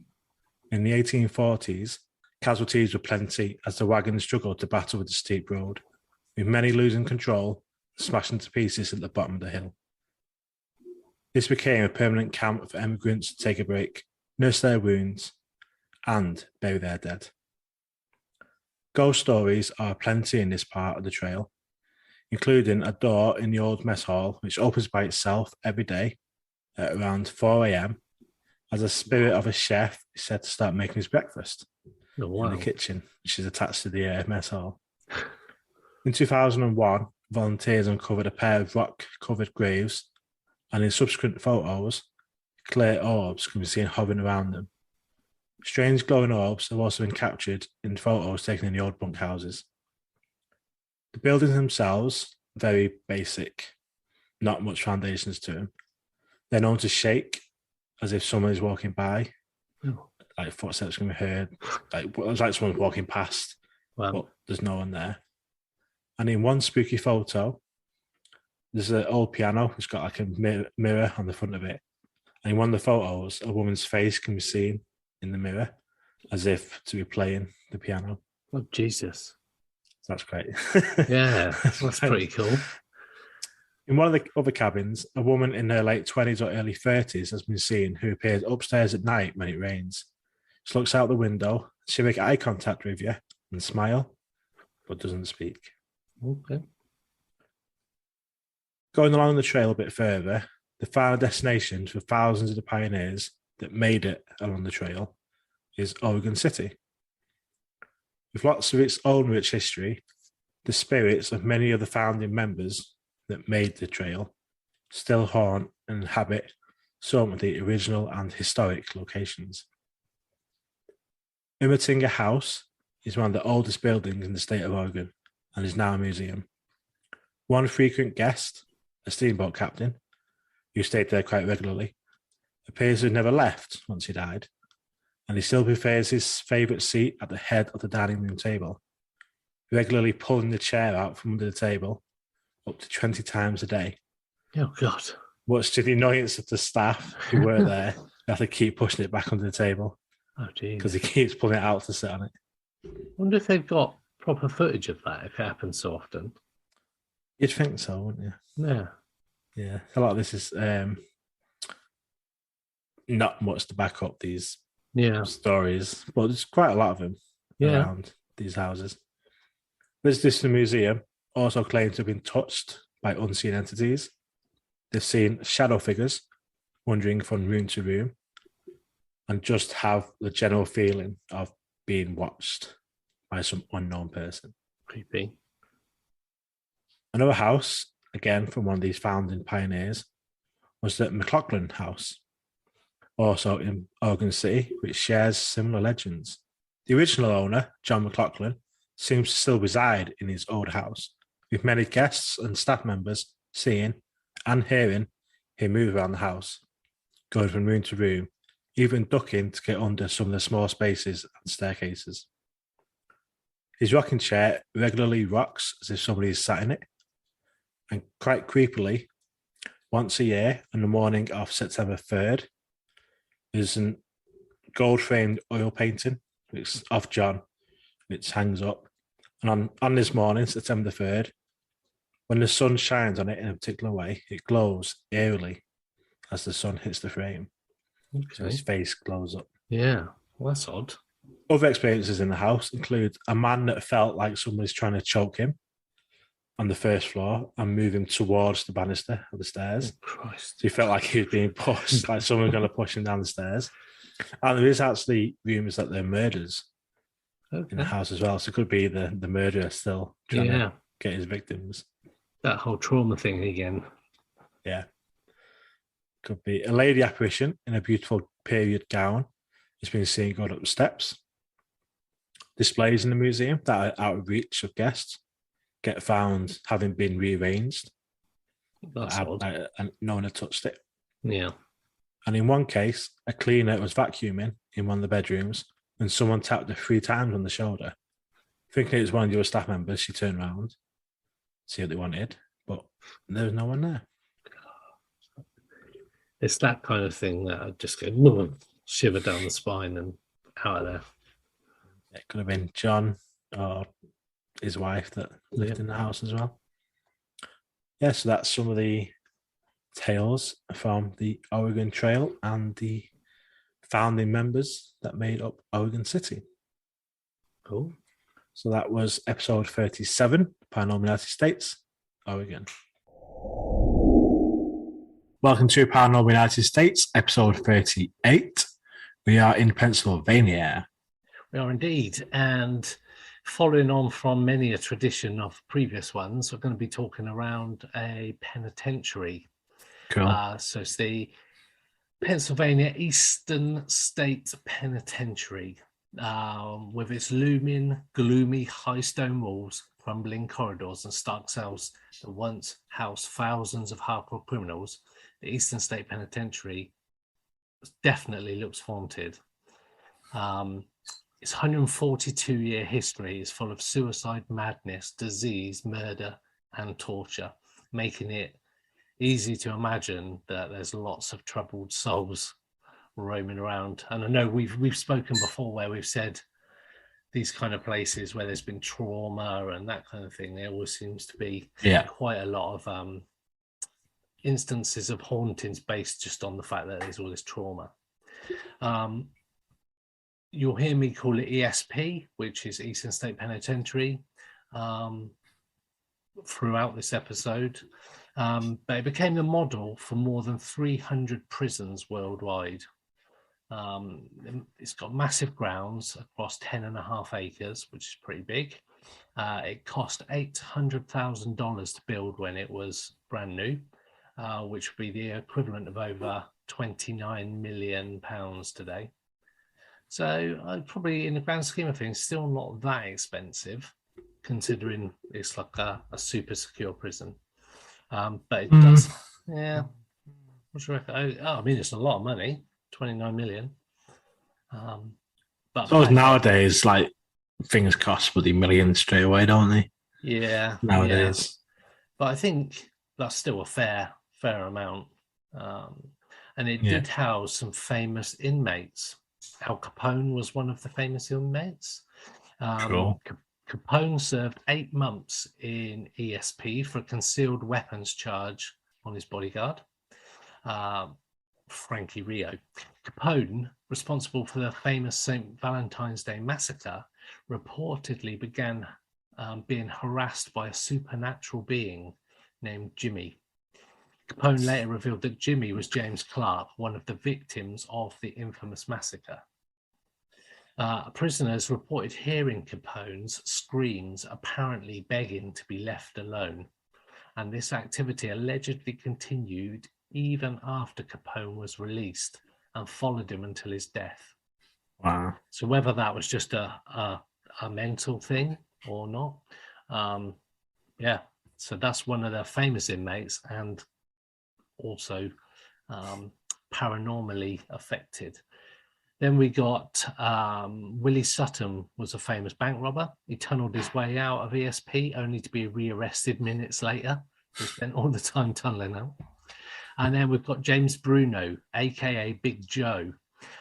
In the 1840s, casualties were plenty as the wagons struggled to battle with the steep road, with many losing control and smashing to pieces at the bottom of the hill. This became a permanent camp for immigrants to take a break, nurse their wounds, and bury their dead. Ghost stories are plenty in this part of the trail, including a door in the old mess hall which opens by itself every day at around 4 a.m. as a spirit of a chef is said to start making his breakfast in the kitchen, which is attached to the mess hall. In 2001, volunteers uncovered a pair of rock-covered graves, and in subsequent photos, clear orbs can be seen hovering around them. Strange glowing orbs have also been captured in photos taken in the old bunkhouses. The buildings themselves, very basic, not much foundations to them. They're known to shake as if someone is walking by, like footsteps can be heard, like it's like someone's walking past, but there's no one there. And in one spooky photo, there's an old piano which got like a mirror on the front of it. And in one of the photos, a woman's face can be seen in the mirror as if to be playing the piano. Oh, Jesus. That's great. Yeah, that's pretty cool. In one of the other cabins, a woman in her late 20s or early 30s has been seen who appears upstairs at night when it rains. She looks out the window, she'll make eye contact with you and smile, but doesn't speak. Okay. Going along the trail a bit further, the final destination for thousands of the pioneers that made it along the trail is Oregon City. With lots of its own rich history, the spirits of many of the founding members that made the trail still haunt and inhabit some of the original and historic locations. Umatinga House is one of the oldest buildings in the state of Oregon and is now a museum. One frequent guest, a steamboat captain, who stayed there quite regularly, appears to have never left once he died, and he still prefers his favourite seat at the head of the dining room table, regularly pulling the chair out from under the table up to 20 times a day. Oh, God. Much to the annoyance of the staff who were there, they have to keep pushing it back under the table. Oh, geez. Because he keeps pulling it out to sit on it. I wonder if they've got proper footage of that, if it happens so often. You'd think so, wouldn't you? Yeah. Yeah. A lot of this is not much to back up these stories, but there's quite a lot of them around these houses. Visitors to the museum also claim to have been touched by unseen entities. They've seen shadow figures wandering from room to room and just have the general feeling of being watched by some unknown person. Creepy. Another house, again from one of these founding pioneers, was the McLaughlin House, also in Oregon City, which shares similar legends. The original owner, John McLaughlin, seems to still reside in his old house, with many guests and staff members seeing and hearing him move around the house, going from room to room, even ducking to get under some of the small spaces and staircases. His rocking chair regularly rocks as if somebody is sat in it, and quite creepily, once a year on the morning of September 3rd, there's a gold-framed oil painting of John, which hangs up. And on this morning, September 3rd, when the sun shines on it in a particular way, it glows eerily as the sun hits the frame. Okay. So his face glows up. Yeah, well, that's odd. Other experiences in the house include a man that felt like somebody's trying to choke him on the first floor and move him towards the banister of the stairs. Oh, Christ. So he felt like he was being pushed, like someone was going to push him down the stairs. And there is actually rumours that there are murders in the house as well. So it could be the murderer still trying to get his victims. That whole trauma thing again. Yeah. Could be a lady apparition in a beautiful period gown has been seen going up the steps. Displays in the museum that are out of reach of guests get found having been rearranged. That's odd. And no one had touched it. Yeah. And in one case, a cleaner was vacuuming in one of the bedrooms and someone tapped her 3 times on the shoulder. Thinking it was one of your staff members, she turned around, see what they wanted, but there was no one there. It's that kind of thing that I just go shiver down the spine and out of there. It could have been John or his wife that lived in the house as well. Yeah, so that's some of the tales from the Oregon Trail and the founding members that made up Oregon City. Cool. So that was episode 37, Paranormal United States, Oregon. Welcome to Paranormal United States, episode 38. We are in Pennsylvania. We are indeed. And following on from many a tradition of previous ones, we're going to be talking around a penitentiary. Cool. So it's the Pennsylvania Eastern State Penitentiary, with its looming, gloomy high stone walls, crumbling corridors and stark cells that once housed thousands of hardcore criminals. The Eastern State Penitentiary definitely looks haunted. Its 142-year history is full of suicide, madness, disease, murder, and torture, making it easy to imagine that there's lots of troubled souls roaming around. And I know we've spoken before where we've said these kind of places where there's been trauma and that kind of thing, there always seems to be quite a lot of instances of hauntings based just on the fact that there's all this trauma. You'll hear me call it ESP, which is Eastern State Penitentiary, throughout this episode. But it became the model for more than 300 prisons worldwide. It's got massive grounds across 10.5 acres, which is pretty big. It cost $800,000 to build when it was brand new, which would be the equivalent of over £29 million today. So probably in the grand scheme of things, still not that expensive, considering it's like a super secure prison. But it does, yeah. What do you reckon? I mean, it's a lot of money, 29 million. But so nowadays, like things cost bloody millions straight away, don't they? Yeah. Nowadays. Yeah. But I think that's still a fair amount. And it did house some famous inmates. Al Capone was one of the famous inmates. Cool. Capone served 8 months in ESP for a concealed weapons charge on his bodyguard, Frankie Rio. Capone, responsible for the famous St. Valentine's Day massacre, reportedly began being harassed by a supernatural being named Jimmy. Capone later revealed that Jimmy was James Clark, one of the victims of the infamous massacre. Prisoners reported hearing Capone's screams, apparently begging to be left alone. And this activity allegedly continued even after Capone was released, and followed him until his death. Wow. So whether that was just a mental thing or not, yeah. So that's one of the famous inmates, and also paranormally affected. Then we got Willie Sutton, was a famous bank robber. He tunneled his way out of ESP only to be rearrested minutes later. He spent all the time tunneling out. And then we've got James Bruno, aka Big Joe.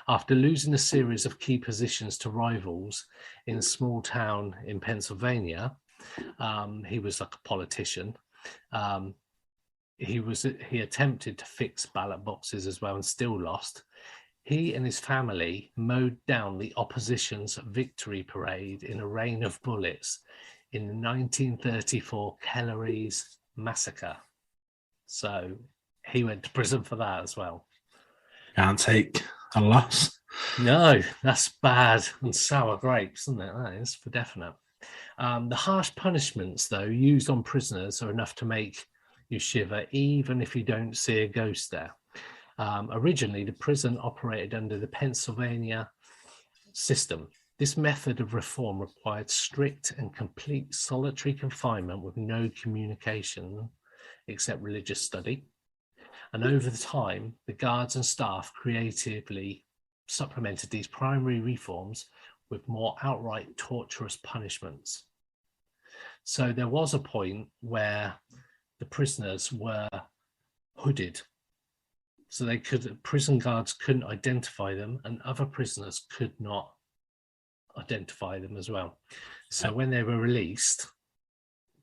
After losing a series of key positions to rivals in a small town in Pennsylvania, he was like a politician. He attempted to fix ballot boxes as well and still lost. He and his family mowed down the opposition's victory parade in a rain of bullets in the 1934 Kelleries massacre. So he went to prison for that as well. Can't take a loss. No, that's bad and sour grapes, isn't it? That is for definite. The harsh punishments, though, used on prisoners are enough to make you shiver, even if you don't see a ghost there. Originally, the prison operated under the Pennsylvania system. This method of reform required strict and complete solitary confinement with no communication except religious study. And over the time, the guards and staff creatively supplemented these primary reforms with more outright torturous punishments. So there was a point where the prisoners were hooded. So prison guards couldn't identify them, and other prisoners could not identify them as well. So when they were released,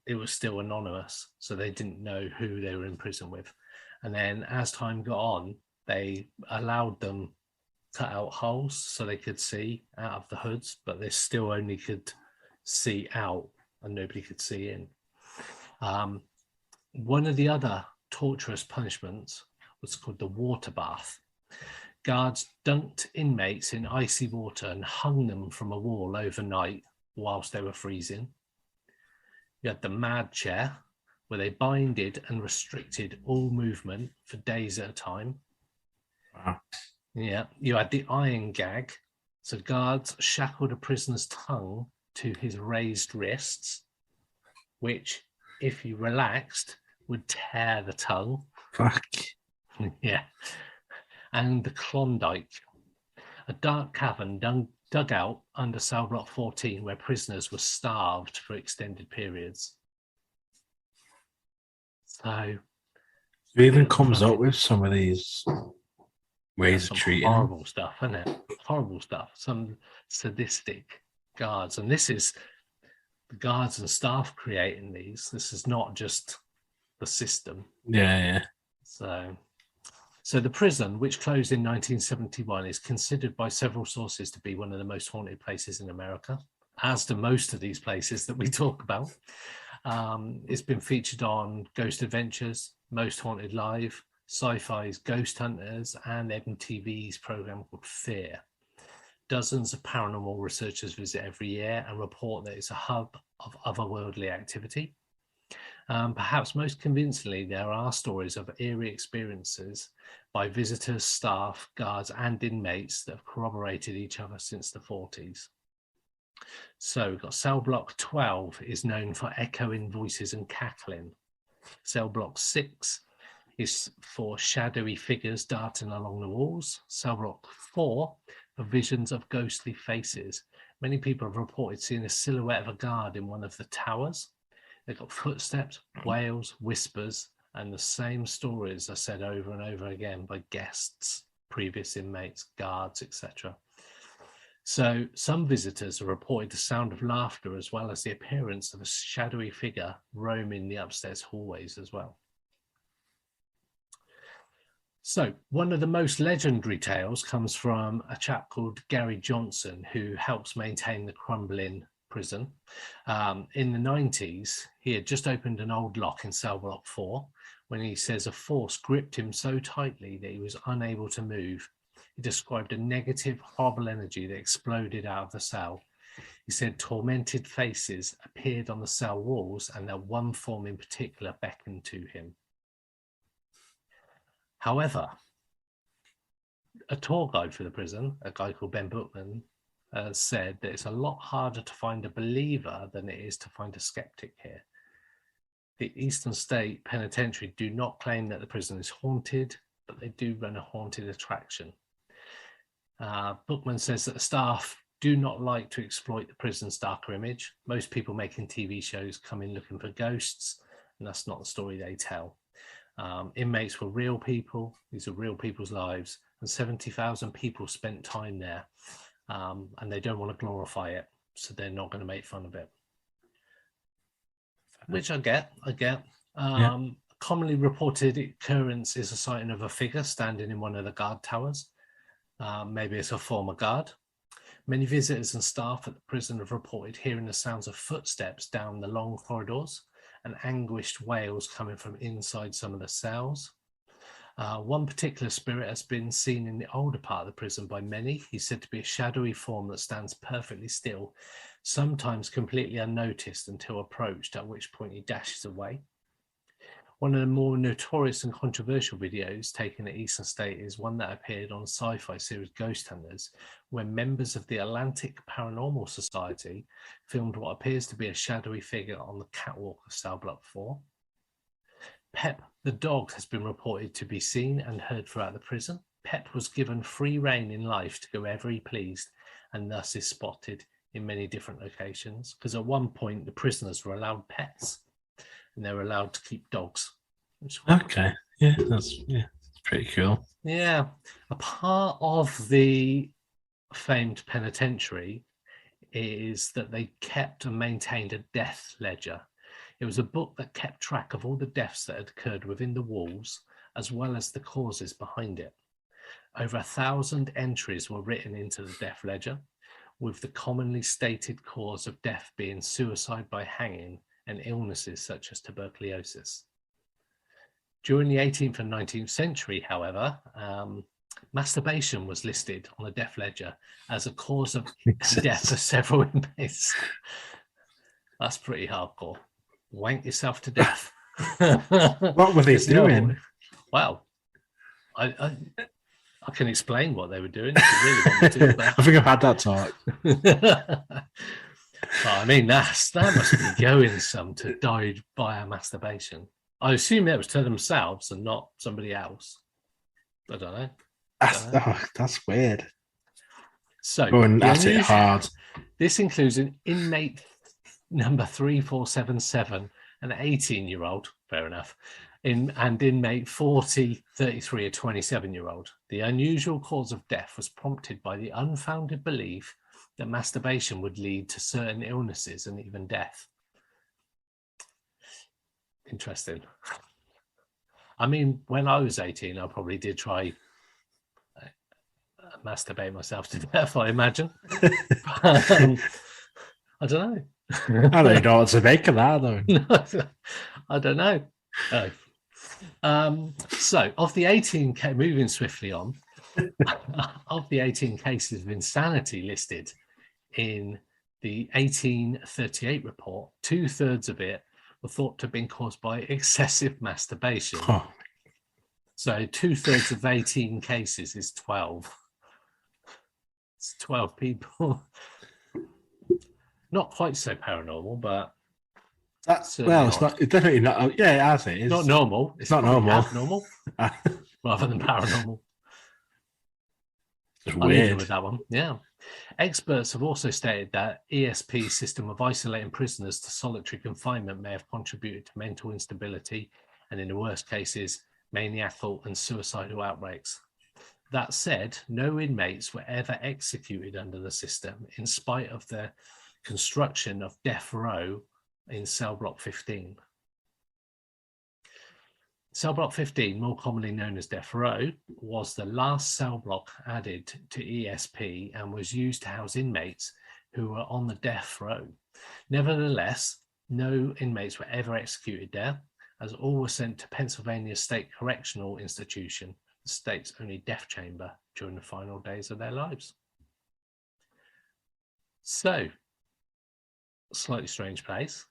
it was still anonymous. So they didn't know who they were in prison with. And then as time got on, they allowed them cut out holes so they could see out of the hoods, but they still only could see out and nobody could see in. One of the other torturous punishments was called the water bath. Guards dunked inmates in icy water and hung them from a wall overnight whilst they were freezing. You had the mad chair, where they binded and restricted all movement for days at a time. Wow. Yeah, you had the iron gag. So guards shackled a prisoner's tongue to his raised wrists, which, if you relaxed, would tear the tongue. Fuck. Yeah. And the Klondike, a dark cavern dug out under cell block 14 where prisoners were starved for extended periods. So Who even comes up with some of these ways of treating horrible stuff, isn't it? Horrible stuff. Some sadistic guards. And this is the guards and staff creating these. This is not just the system. Yeah. So the prison, which closed in 1971, is considered by several sources to be one of the most haunted places in America, as do most of these places that we talk about. It's been featured on Ghost Adventures, Most Haunted Live, Sci-Fi's Ghost Hunters, and MTV's program called Fear. Dozens of paranormal researchers visit every year and report that it's a hub of otherworldly activity. Perhaps most convincingly, there are stories of eerie experiences by visitors, staff, guards, and inmates that have corroborated each other since the 40s. So we've got cell block 12 is known for echoing voices and cackling. Cell block 6 is for shadowy figures darting along the walls. Cell block 4 for visions of ghostly faces. Many people have reported seeing a silhouette of a guard in one of the towers. They've got footsteps, wails, whispers, and the same stories are said over and over again by guests, previous inmates, guards, etc. So some visitors have reported the sound of laughter as well as the appearance of a shadowy figure roaming the upstairs hallways as well. So one of the most legendary tales comes from a chap called Gary Johnson, who helps maintain the crumbling prison. In the 90s, he had just opened an old lock in cell block 4 when he says a force gripped him so tightly that he was unable to move. He described a negative, horrible energy that exploded out of the cell. He said tormented faces appeared on the cell walls and that one form in particular beckoned to him. However, a tour guide for the prison, a guy called Ben Bookman, said that it's a lot harder to find a believer than it is to find a skeptic here. The Eastern State Penitentiary do not claim that the prison is haunted, but they do run a haunted attraction. Bookman says that the staff do not like to exploit the prison's darker image. Most people making TV shows come in looking for ghosts, and that's not the story they tell. Inmates were real people. These are real people's lives, and 70,000 people spent time there, and they don't want to glorify it, so they're not going to make fun of it. Which I get. Commonly reported occurrence is a sighting of a figure standing in one of the guard towers. Maybe it's a former guard. Many visitors and staff at the prison have reported hearing the sounds of footsteps down the long corridors and anguished wails coming from inside some of the cells. One particular spirit has been seen in the older part of the prison by many. He's said to be a shadowy form that stands perfectly still, sometimes completely unnoticed until approached, at which point he dashes away. One of the more notorious and controversial videos taken at Eastern State is one that appeared on the sci-fi series Ghost Hunters, where members of the Atlantic Paranormal Society filmed what appears to be a shadowy figure on the catwalk of Cell Block 4. Pep the dog has been reported to be seen and heard throughout the prison. Pep was given free rein in life to go wherever he pleased, and thus is spotted in many different locations, because at one point the prisoners were allowed pets and they were allowed to keep dogs. Okay, yeah, that's pretty cool. Yeah, a part of the famed penitentiary is that they kept and maintained a death ledger. It was a book that kept track of all the deaths that had occurred within the walls, as well as the causes behind it. Over 1,000 entries were written into the death ledger, with the commonly stated cause of death being suicide by hanging and illnesses such as tuberculosis. During the 18th and 19th century, however, masturbation was listed on the death ledger as a cause of death for several inmates. That's pretty hardcore. Wank yourself to death. What were they doing? Well, I can explain what they were doing if you really want me to. But... I think I've had that talk. I mean, that must be going some to die via masturbation. I assume that was to themselves and not somebody else. I don't know. That's weird. So, going at it hard. This includes an inmate number 3477, an 18-year-old, fair enough, and inmate 4033, a 27-year-old. The unusual cause of death was prompted by the unfounded belief that masturbation would lead to certain illnesses and even death. Interesting. I mean, when I was 18, I probably did try masturbate myself to death, I imagine. I don't know. I don't know what to make of that, though. I don't know. So, of the 18, moving swiftly on, of the 18 cases of insanity listed in the 1838 report, 2/3 of it were thought to have been caused by excessive masturbation. Oh. So 2/3 of 18 cases is 12. It's 12 people. Not quite so paranormal, but that's it's not. It's definitely not. Yeah, as it is. Not normal. It's not normal. Abnormal, rather than paranormal. It's I'll leave you weird with that one. Yeah. Experts have also stated that ESP's system of isolating prisoners to solitary confinement may have contributed to mental instability and, in the worst cases, maniacal and suicidal outbreaks. That said, no inmates were ever executed under the system, in spite of the construction of death row in cell block 15. Cell block 15, more commonly known as death row, was the last cell block added to ESP and was used to house inmates who were on the death row. Nevertheless, no inmates were ever executed there, as all were sent to Pennsylvania State Correctional Institution, the state's only death chamber, during the final days of their lives. So, slightly strange place.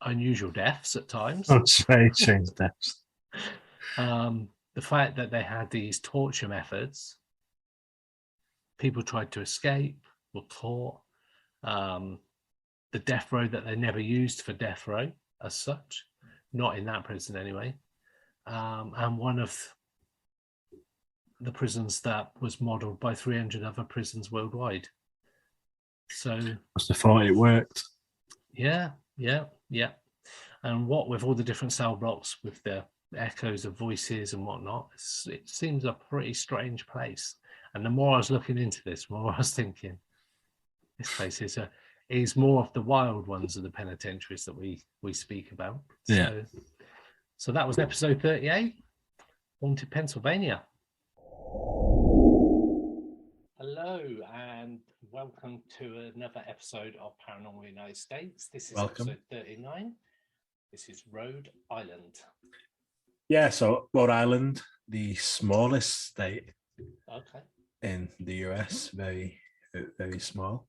Unusual deaths at times. I'd say strange deaths. the fact that they had these torture methods, people tried to escape, were caught. The death row that they never used for death row as such, not in that prison anyway, and one of the prisons that was modelled by 300 other prisons worldwide. So must have thought it worked. Yeah. And what with all the different cell blocks with the echoes of voices and whatnot, it seems a pretty strange place. And the more I was looking into this, the more I was thinking, this place is more of the wild ones of the penitentiaries that we speak about. Yeah. So that was episode 38, Haunted Pennsylvania. Hello and welcome to another episode of Paranormal United States. This is episode 39. This is Rhode Island. Yeah, so Rhode Island, the smallest state in the US, very, very small.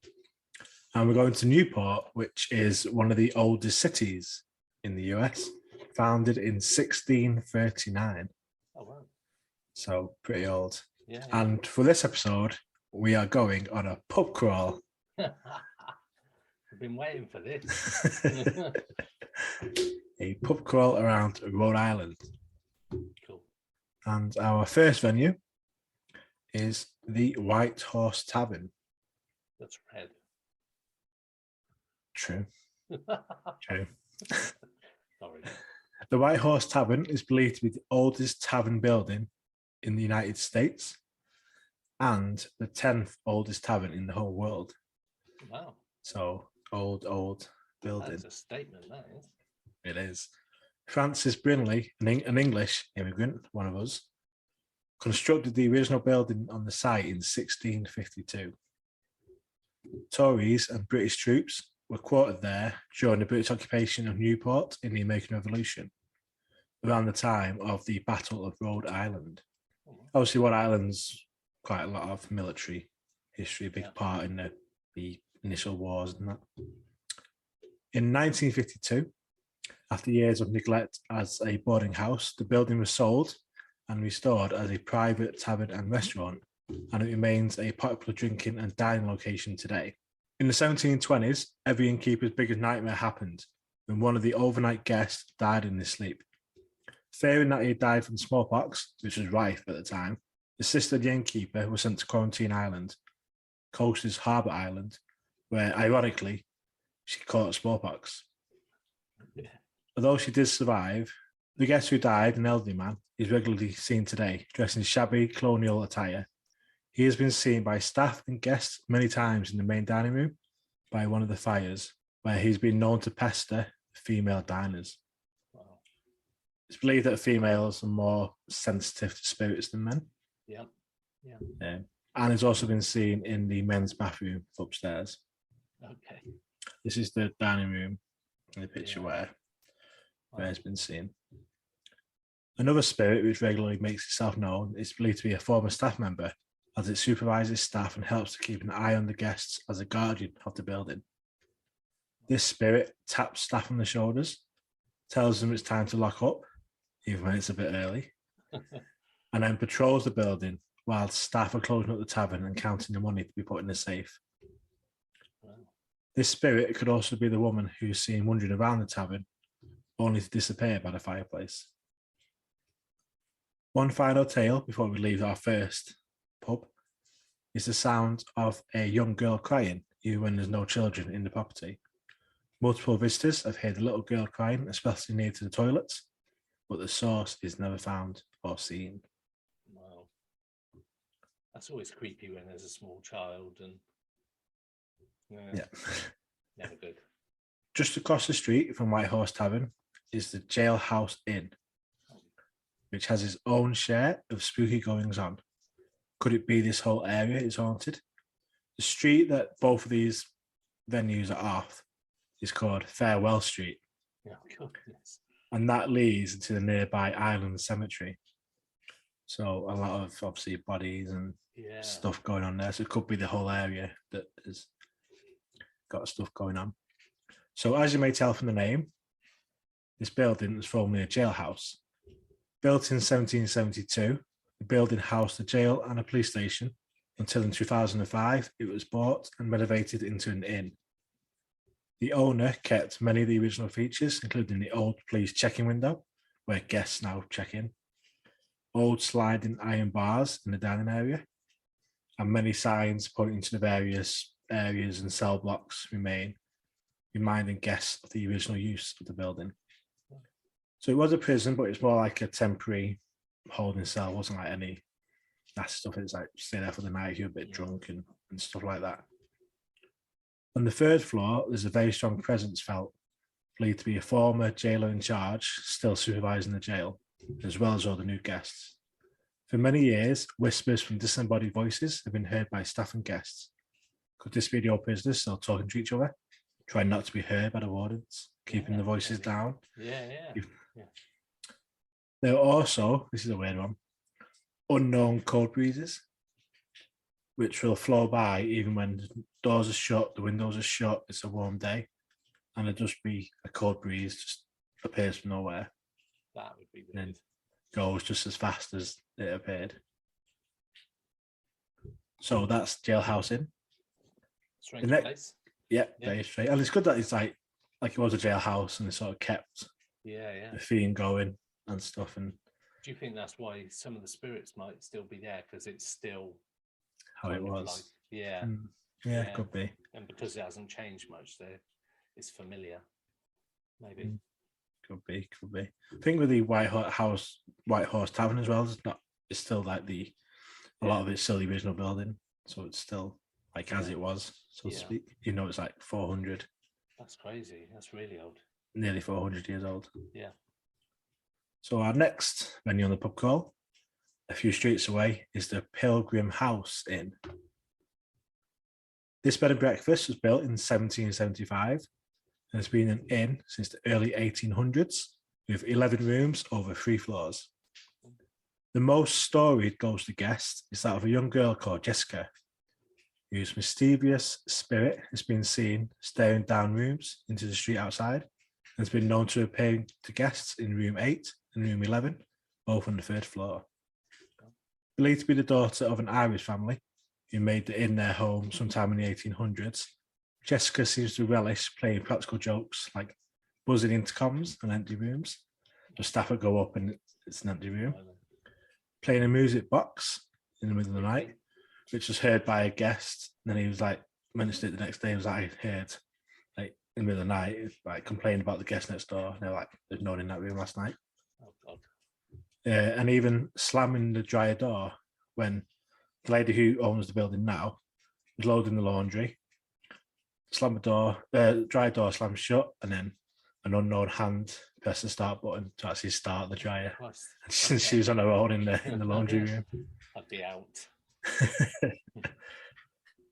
And we're going to Newport, which is one of the oldest cities in the US, founded in 1639. Oh, wow. So pretty old. Yeah. And for this episode, we are going on a pub crawl. I've been waiting for this. A pub crawl around Rhode Island. Cool. And our first venue is the White Horse Tavern. That's red. True. True. Sorry. The White Horse Tavern is believed to be the oldest tavern building in the United States and the 10th oldest tavern in the whole world. Wow. So old building. That's a statement, that is. It is. Francis Brinley, an English immigrant, one of us, constructed the original building on the site in 1652. Tories and British troops were quartered there during the British occupation of Newport in the American Revolution, around the time of the Battle of Rhode Island. Obviously, Rhode Island's quite a lot of military history, a big part in the initial wars and that. In 1952, after years of neglect as a boarding house, the building was sold and restored as a private tavern and restaurant, and it remains a popular drinking and dining location today. In the 1720s, every innkeeper's biggest nightmare happened when one of the overnight guests died in his sleep. Fearing that he had died from smallpox, which was rife at the time, the sister of the innkeeper was sent to Quarantine Island, Coast's Harbour Island, where, ironically, she caught smallpox. Yeah. Although she did survive, the guest who died, an elderly man, is regularly seen today, dressed in shabby colonial attire. He has been seen by staff and guests many times in the main dining room by one of the fires, where he's been known to pester female diners. Wow. It's believed that females are more sensitive to spirits than men. Yeah. And has also been seen in the men's bathroom upstairs. Okay. This is the dining room in the picture where it's been seen. Another spirit which regularly makes itself known is believed to be a former staff member, as it supervises staff and helps to keep an eye on the guests as a guardian of the building. This spirit taps staff on the shoulders, tells them it's time to lock up, even when it's a bit early, and then patrols the building while staff are closing up the tavern and counting the money to be put in the safe. Wow. This spirit could also be the woman who's seen wandering around the tavern, only to disappear by the fireplace. One final tale before we leave our first pub is the sound of a young girl crying, even when there's no children in the property. Multiple visitors have heard the little girl crying, especially near to the toilets, but the source is never found or seen. Wow. That's always creepy when there's a small child and never good. Just across the street from White Horse Tavern is the Jailhouse Inn, which has its own share of spooky goings on. Could it be this whole area is haunted? The street that both of these venues are off is called Farewell Street. Yeah, goodness. And that leads to the nearby Island Cemetery. So a lot of obviously bodies and stuff going on there. So it could be the whole area that has got stuff going on. So as you may tell from the name, this building was formerly a jailhouse. Built in 1772, the building housed a jail and a police station until in 2005 it was bought and renovated into an inn. The owner kept many of the original features, including the old police check-in window, where guests now check in, old sliding iron bars in the dining area, and many signs pointing to the various areas and cell blocks remain, reminding guests of the original use of the building. So it was a prison, but it's more like a temporary holding cell. It wasn't like any nasty stuff. It's like stay there for the night, you're a bit drunk and stuff like that. On the third floor, there's a very strong presence felt, believed to be a former jailer in charge, still supervising the jail, as well as all the new guests. For many years, whispers from disembodied voices have been heard by staff and guests. Could this be the old prisoners still talking to each other, trying not to be heard by the wardens, keeping the voices down? Yeah. There are also, this is a weird one, unknown cold breezes, which will flow by even when the doors are shut, the windows are shut, it's a warm day, and it'll just be a cold breeze just appears from nowhere. That would be weird. And goes just as fast as it appeared. So that's Jailhouse Inn. Strange place. Yeah, very straight. And it's good that it's like it was a jailhouse and it sort of kept the theme going and stuff. And do you think that's why some of the spirits might still be there, because it's still how it was? Like, could be. And because it hasn't changed much, it's familiar. Maybe. Could be. I think with the White Horse Tavern as well, it's still like a lot of it's still the original building, so it's still like as it was, so to speak. It's like 400. That's crazy. That's really old. Nearly 400 years old. Yeah. So our next venue on the pub crawl, a few streets away, is the Pilgrim House Inn. This bed and breakfast was built in 1775 and has been an inn since the early 1800s, with 11 rooms over 3 floors. The most storied ghostly guest is that of a young girl called Jessica, whose mischievous spirit has been seen staring down rooms into the street outside and has been known to appear to guests in room 8 and room 11, both on the 3rd floor. Believed to be the daughter of an Irish family who made the inn their home sometime in the 1800s, Jessica seems to relish playing practical jokes like buzzing intercoms and empty rooms. The staff would go up and it's an empty room. Playing a music box in the middle of the night, which was heard by a guest. And then he was like, mentioned it the next day. He was like, I heard, like, in the middle of the night, like, complaining about the guest next door. And they're like, there's no one in that room last night. Oh, God. And even slamming the dryer door when the lady who owns the building now was loading the laundry. Slam the door, dryer door slams shut, and then an unknown hand pressed the start button to actually start the dryer. And she was on her own in the laundry room. I'd be out.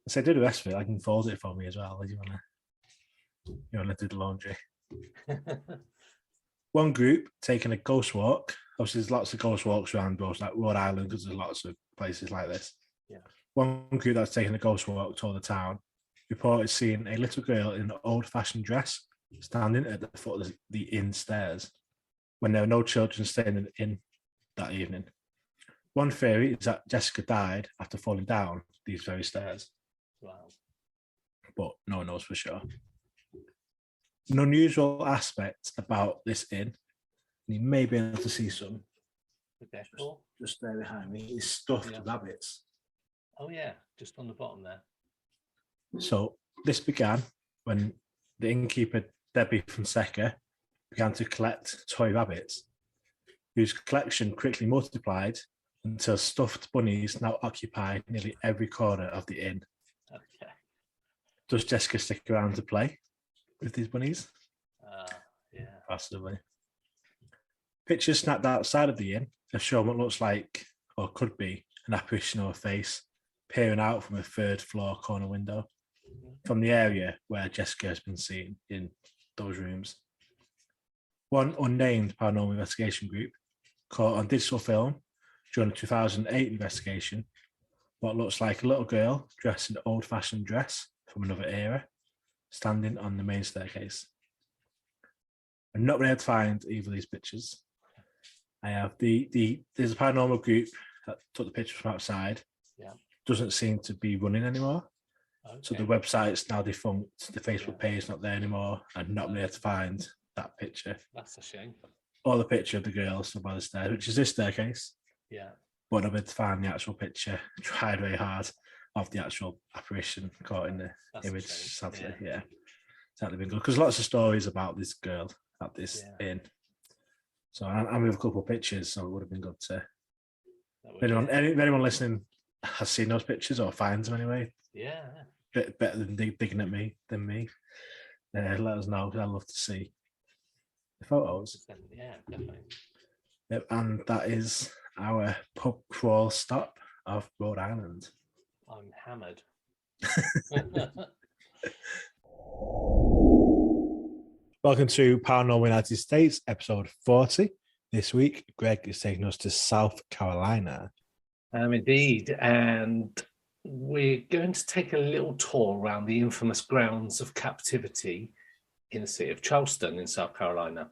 So do the rest of it. I can fold it for me as well. If you wanna do the laundry. One group taking a ghost walk. Obviously, there's lots of ghost walks around both like Rhode Island because there's lots of places like this. Yeah. One group that's taking a ghost walk tour the town reported seeing a little girl in an old-fashioned dress standing at the foot of the inn stairs when there were no children staying in the inn that evening. One theory is that Jessica died after falling down these very stairs. Wow. But no one knows for sure. An unusual aspect about this inn, and you may be able to see some just there behind me, is stuffed rabbits. Oh yeah, just on the bottom there. So this began when the innkeeper Debbie Fonseca began to collect toy rabbits, whose collection quickly multiplied until stuffed bunnies now occupy nearly every corner of the inn. Okay. Does Jessica stick around to play with these bunnies? Yeah. Possibly. Pictures snapped outside of the inn have shown what looks like, or could be, an apparition or a face peering out from a 3rd floor corner window from the area where Jessica has been seen in those rooms. One unnamed paranormal investigation group caught on digital film during a 2008 investigation what looks like a little girl dressed in an old-fashioned dress from another era, standing on the main staircase. I'm not been able to find either of these pictures, I have there's a paranormal group that took the pictures from outside. Yeah. Doesn't seem to be running anymore. Okay. So the website's now defunct. The Facebook page is not there anymore. I'm not able to find that picture. That's a shame. Or the picture of the girl stood by the stairs, which is this staircase. Yeah. But I'm able to find the actual picture. Tried very hard of the actual apparition caught in the image. Sadly, sadly been good because lots of stories about this girl at this inn. So I'm with a couple of pictures, so it would have been good to. If anyone listening has seen those pictures or finds them anyway, better than digging at me than me. Let us know because I'd love to see the photos. Yeah, definitely. Yep, and that is our pub crawl stop of Rhode Island. I'm hammered. Welcome to Paranormal United States, episode 40. This week, Greg is taking us to South Carolina. Indeed, and we're going to take a little tour around the infamous grounds of captivity in the city of Charleston in South Carolina.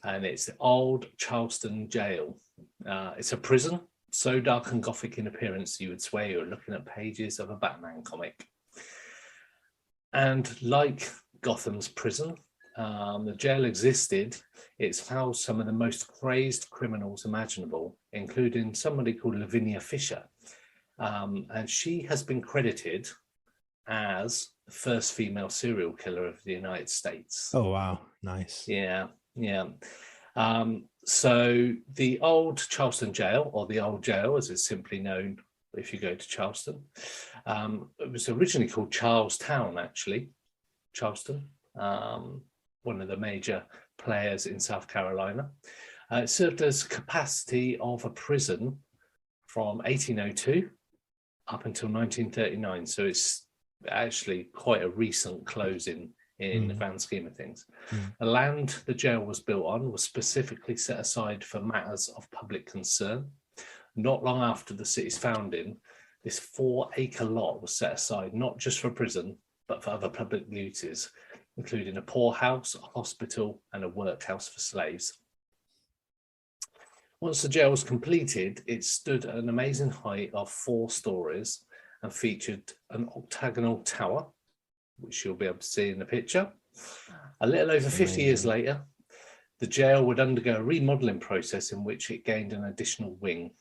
And it's the old Charleston jail. It's a prison, so dark and gothic in appearance, you would swear you were looking at pages of a Batman comic. And like Gotham's prison, the jail existed. It's housed some of the most crazed criminals imaginable, including somebody called Lavinia Fisher. And she has been credited as the first female serial killer of the United States. Oh, wow. Nice. Yeah. So the old Charleston jail, or the old jail as it's simply known if you go to Charleston, it was originally called Charlestown, actually. Charleston, one of the major players in South Carolina. It served as capacity of a prison from 1802 up until 1939. So it's actually quite a recent closing in the grand scheme of things. The land the jail was built on was specifically set aside for matters of public concern. Not long after the city's founding, this 4-acre lot was set aside not just for prison, but for other public duties, including a poorhouse, a hospital, and a workhouse for slaves. Once the jail was completed, it stood at an amazing height of 4 stories and featured an octagonal tower, which you'll be able to see in the picture. A little over 50 years later, the jail would undergo a remodeling process in which it gained an additional wing.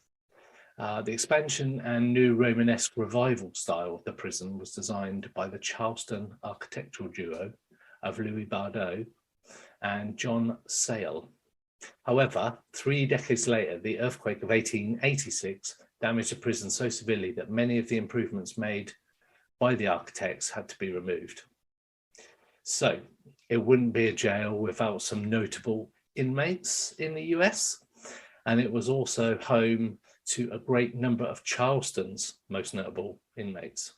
The expansion and new Romanesque revival style of the prison was designed by the Charleston architectural duo of Louis Bardot and John Sayles. However, 3 decades later, the earthquake of 1886 damaged the prison so severely that many of the improvements made by the architects had to be removed. So it wouldn't be a jail without some notable inmates in the US, and it was also home to a great number of Charleston's most notable inmates.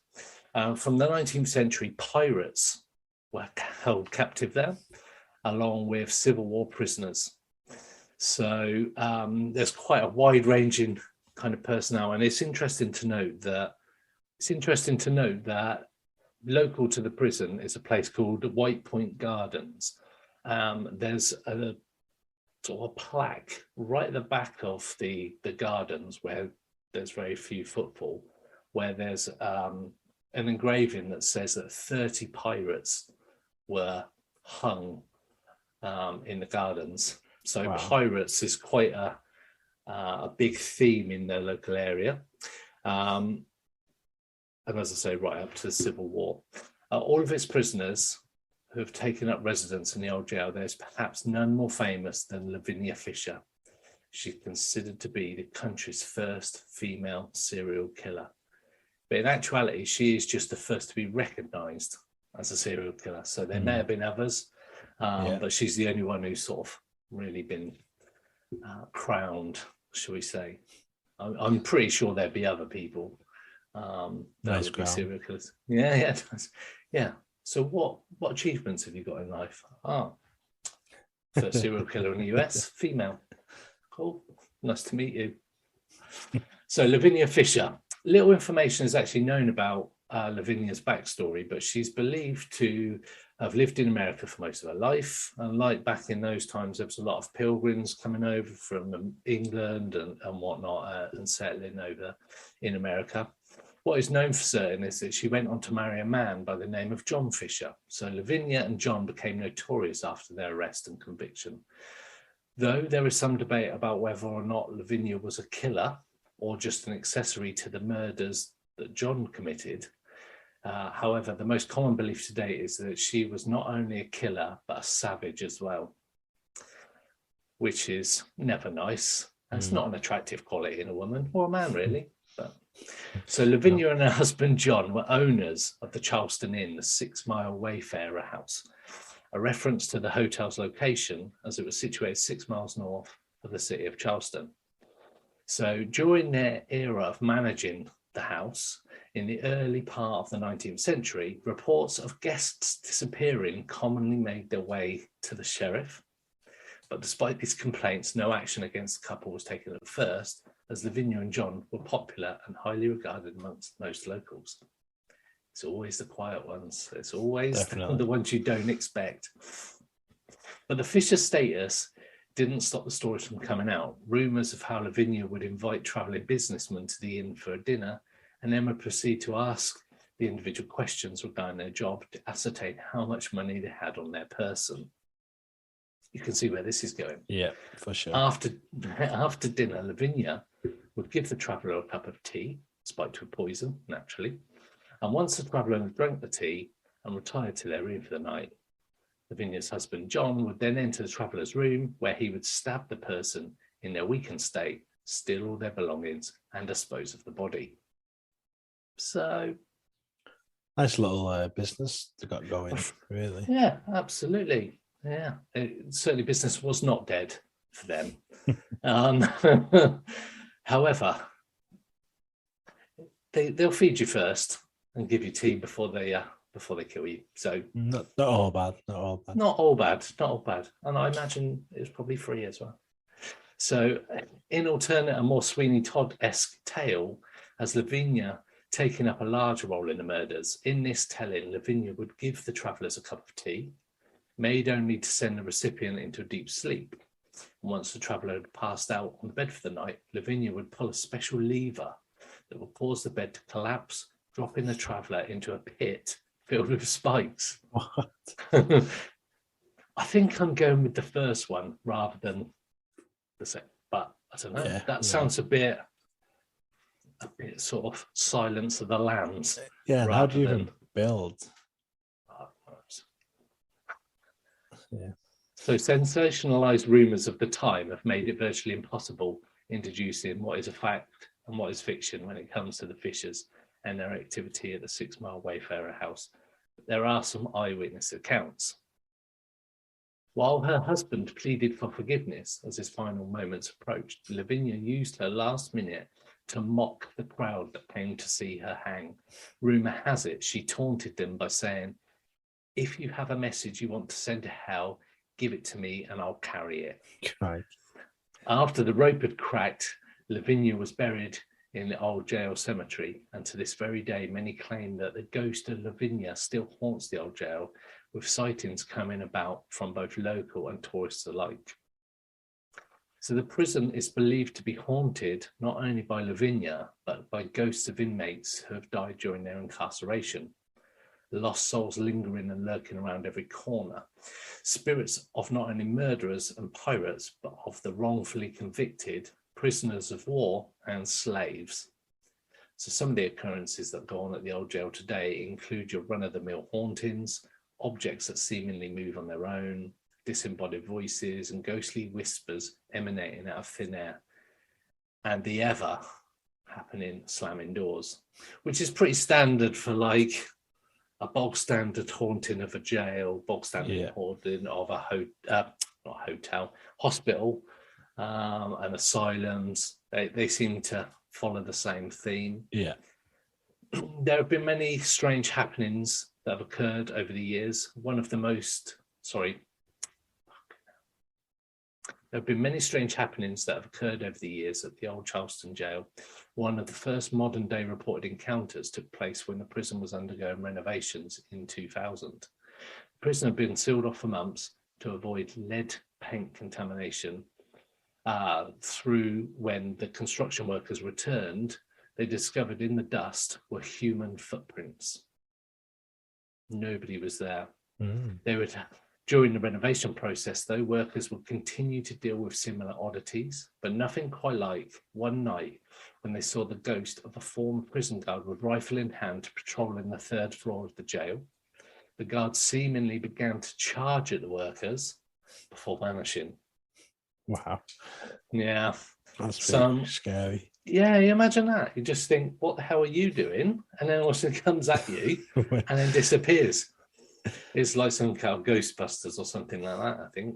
From the 19th century, pirates were held captive there, along with Civil War prisoners. So there's quite a wide-ranging kind of personnel, and it's interesting to note that local to the prison is a place called White Point Gardens. There's a sort of plaque right at the back of the gardens where there's very few footfall, where there's an engraving that says that 30 pirates were hung in the gardens. So wow. Pirates is quite a big theme in the local area. And as I say, right up to the Civil War. All of its prisoners who have taken up residence in the old jail, there's perhaps none more famous than Lavinia Fisher. She's considered to be the country's first female serial killer. But in actuality, she is just the first to be recognised as a serial killer. So there may have been others, but she's the only one who's sort of really been crowned, shall we say. I'm pretty sure there'd be other people. Nice crown. Serial killers. Yeah. So what achievements have you got in life? First serial killer in the US, female. Cool. Nice to meet you. So Lavinia Fisher. Little information is actually known about Lavinia's backstory, but she's believed to have lived in America for most of her life. And like back in those times, there was a lot of pilgrims coming over from England and whatnot and settling over in America. What is known for certain is that she went on to marry a man by the name of John Fisher. So Lavinia and John became notorious after their arrest and conviction. Though there is some debate about whether or not Lavinia was a killer or just an accessory to the murders that John committed. However, the most common belief today is that she was not only a killer, but a savage as well, which is never nice. That's not an attractive quality in a woman or a man, really. But so Lavinia and her husband John were owners of the Charleston Inn, the 6 Mile Wayfarer house, a reference to the hotel's location as it was situated 6 miles north of the city of Charleston. So during their era of managing the house in the early part of the 19th century, reports of guests disappearing commonly made their way to the sheriff. But despite these complaints, no action against the couple was taken at first, as Lavinia and John were popular and highly regarded amongst most locals. It's always the quiet ones. It's always the ones you don't expect. But the Fisher status didn't stop the stories from coming out. Rumours of how Lavinia would invite travelling businessmen to the inn for a dinner and then would proceed to ask the individual questions regarding their job to ascertain how much money they had on their person. You can see where this is going. Yeah, for sure. After dinner, Lavinia would give the traveller a cup of tea, spiked with poison, naturally. And once the traveller had drunk the tea and retired to their room for the night, Lavinia's husband, John, would then enter the traveller's room where he would stab the person in their weakened state, steal all their belongings, and dispose of the body. So... nice little business they got going, really. Yeah, absolutely. Yeah. Certainly business was not dead for them. However, they'll feed you first and give you tea before they kill you. So not all bad. Not all bad. And I imagine it was probably free as well. So in alternate, a more Sweeney Todd-esque tale, as Lavinia taking up a larger role in the murders, in this telling, Lavinia would give the travellers a cup of tea, made only to send the recipient into a deep sleep. And once the traveller had passed out on the bed for the night, Lavinia would pull a special lever that would cause the bed to collapse, dropping the traveller into a pit filled with spikes. What? I think I'm going with the first one rather than the second, but I don't know. Yeah, that sounds a bit sort of Silence of the Lambs. Yeah, and how do you even build? Yeah. So sensationalized rumors of the time have made it virtually impossible introducing what is a fact and what is fiction when it comes to the Fishers and their activity at the 6 Mile Wayfarer house. There are some eyewitness accounts. While her husband pleaded for forgiveness as his final moments approached, Lavinia used her last minute to mock the crowd that came to see her hang. Rumour has it she taunted them by saying, "If you have a message you want to send to hell, give it to me and I'll carry it." Right. After the rope had cracked, Lavinia was buried in the old jail cemetery, and to this very day, many claim that the ghost of Lavinia still haunts the old jail, with sightings coming about from both local and tourists alike. So the prison is believed to be haunted not only by Lavinia, but by ghosts of inmates who have died during their incarceration. Lost souls lingering and lurking around every corner. Spirits of not only murderers and pirates, but of the wrongfully convicted, prisoners of war and slaves. So some of the occurrences that go on at the old jail today include your run-of-the-mill hauntings, objects that seemingly move on their own, disembodied voices and ghostly whispers emanating out of thin air, and the ever happening slamming doors, which is pretty standard for like a bog standard haunting of a jail, bog standard haunting of a hospital, and asylums. They seem to follow the same theme. Yeah. There have been many strange happenings that have occurred over the years. There have been many strange happenings that have occurred over the years at the old Charleston jail. one of the first modern day reported encounters took place when the prison was undergoing renovations in 2000. The prison had been sealed off for months to avoid lead paint contamination. Through when the construction workers returned, they discovered in the dust were human footprints. Nobody was there. They would, during the renovation process, though, workers would continue to deal with similar oddities, but nothing quite like one night when they saw the ghost of a former prison guard with rifle in hand patrolling the 3rd floor of the jail. The guard seemingly began to charge at the workers before vanishing. Wow. Yeah. That's Some scary. Yeah, you imagine that. You just think, what the hell are you doing? And then all of a sudden comes at you and then disappears. It's like some kind of Ghostbusters or something like that, I think.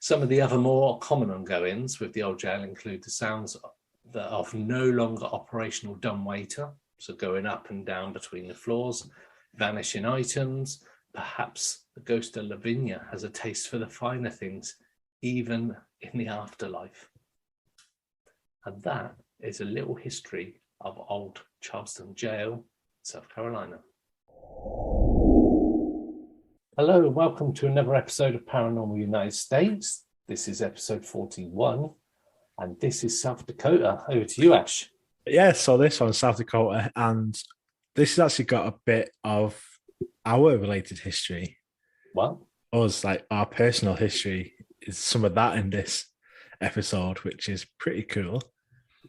Some of the other more common ongoings with the old jail include the sounds of no longer operational dumbwaiter, so going up and down between the floors, vanishing items. Perhaps the ghost of Lavinia has a taste for the finer things, even in the afterlife. And that is a little history of old Charleston Jail, South Carolina. Hello and welcome to another episode of Paranormal United States. This is episode 41, and this is South Dakota. Over to you, Ash. Yeah, so this one's South Dakota, and this has actually got a bit of our related history. What? Us, like our personal history, is some of that in this episode, which is pretty cool.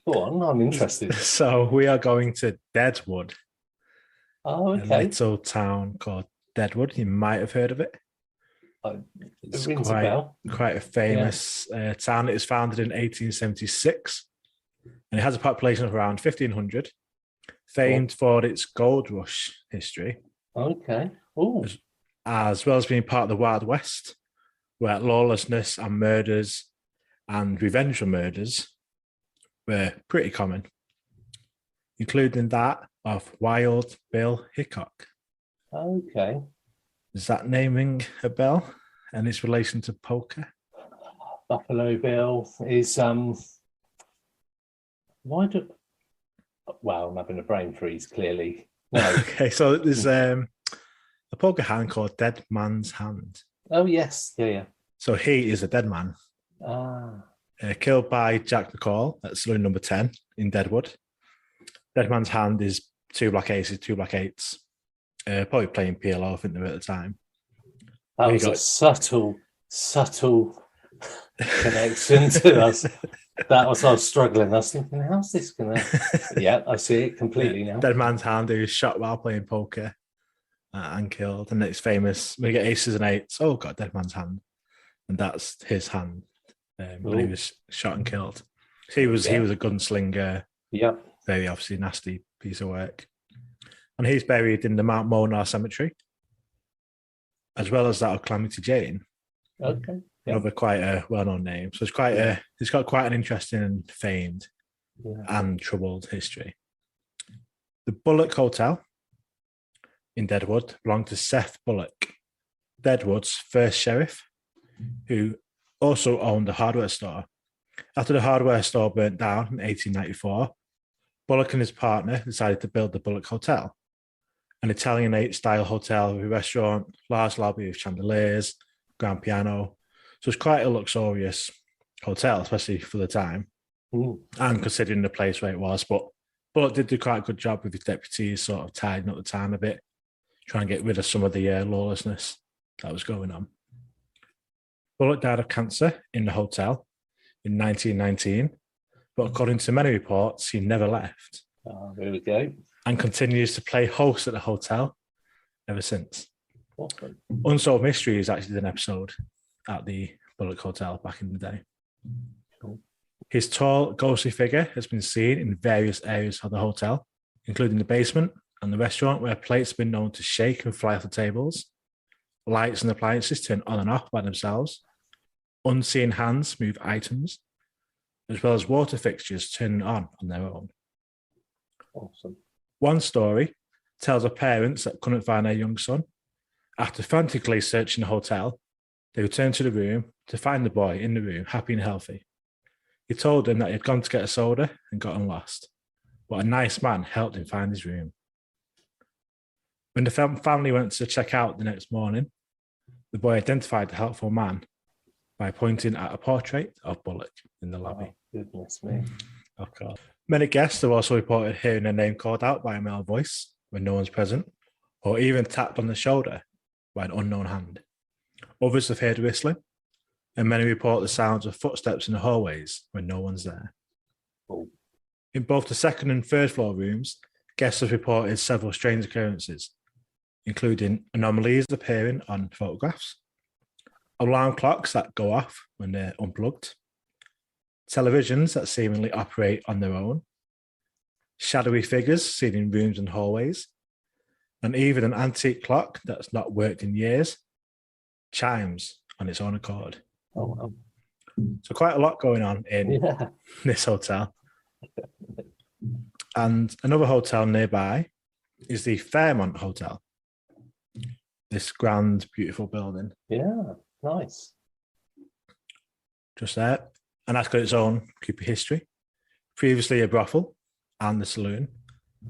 Go on, I'm interested. So we are going to Deadwood. Oh, okay. A little town called Deadwood. You might have heard of it. It rings a bell. Quite a famous town. It was founded in 1876, and it has a population of around 1,500. Famed for its gold rush history. Okay. Ooh. As well as being part of the Wild West, where lawlessness and murders and revengeful murders were pretty common, including that of Wild Bill Hickok. Okay. Is that naming a bell? And its relation to poker? Buffalo Bill is Wow, I'm having a brain freeze, clearly. No. Okay, so there's a poker hand called Dead Man's Hand. Oh, yes. Yeah. So he is a dead man. Killed by Jack McCall at saloon number 10 in Deadwood. Dead Man's Hand is 2 black aces, 2 black eights. Probably playing PLO, I think they were at the time. That was a subtle connection to us. I was struggling. I was thinking, how's this going to... Yeah, I see it completely now. Dead Man's Hand, who was shot while playing poker and killed. And it's famous. When you get aces and eights, oh, God, Dead Man's Hand. And that's his hand when he was shot and killed. He was a gunslinger. Yeah. Very obviously nasty piece of work. And he's buried in the Mount Mona Cemetery, as well as that of Calamity Jane. Okay. Yeah. Another quite a well-known name. So it's got quite an interesting and famed and troubled history. The Bullock Hotel in Deadwood belonged to Seth Bullock, Deadwood's first sheriff, who also owned a hardware store. After the hardware store burnt down in 1894, Bullock and his partner decided to build the Bullock Hotel, an Italianate-style hotel with a restaurant, large lobby with chandeliers, grand piano. So it's quite a luxurious hotel, especially for the time, and considering the place where it was. But Bullock did do quite a good job with his deputies, sort of tidying up the town a bit, trying to get rid of some of the lawlessness that was going on. Bullock died of cancer in the hotel in 1919, but according to many reports, he never left. Oh, there we go. And continues to play host at the hotel ever since. Awesome. Unsolved Mysteries actually did an episode at the Bullock Hotel back in the day. Cool. His tall, ghostly figure has been seen in various areas of the hotel, including the basement and the restaurant, where plates have been known to shake and fly off the tables, lights and appliances turn on and off by themselves, unseen hands move items, as well as water fixtures turn on their own. Awesome. One story tells of parents that couldn't find their young son. After frantically searching the hotel, they returned to the room to find the boy in the room, happy and healthy. He told them that he had gone to get a soda and gotten lost. but a nice man helped him find his room. When the family went to check out the next morning, the boy identified the helpful man by pointing at a portrait of Bullock in the lobby. Oh, goodness me. Of course. Many guests have also reported hearing their name called out by a male voice when no one's present, or even tapped on the shoulder by an unknown hand. Others have heard whistling, and many report the sounds of footsteps in the hallways when no one's there. Oh. In both the second and third floor rooms, guests have reported several strange occurrences, including anomalies appearing on photographs, alarm clocks that go off when they're unplugged, televisions that seemingly operate on their own, shadowy figures seen in rooms and hallways, and even an antique clock that's not worked in years chimes on its own accord. Oh, wow. So quite a lot going on in this hotel. And another hotel nearby is the Fairmont Hotel. This grand, beautiful building. Yeah, nice. Just there. And that's got its own creepy history. Previously a brothel and a saloon.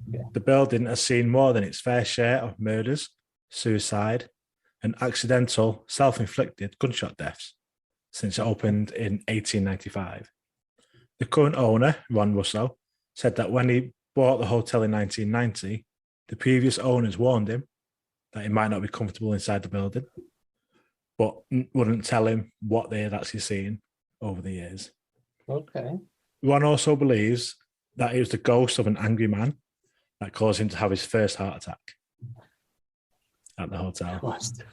Yeah. The building has seen more than its fair share of murders, suicide, and accidental self-inflicted gunshot deaths since it opened in 1895. The current owner, Ron Russo, said that when he bought the hotel in 1990, the previous owners warned him that he might not be comfortable inside the building, but wouldn't tell him what they had actually seen over the years. Okay. Ron also believes that it was the ghost of an angry man that caused him to have his first heart attack at the hotel. Christ.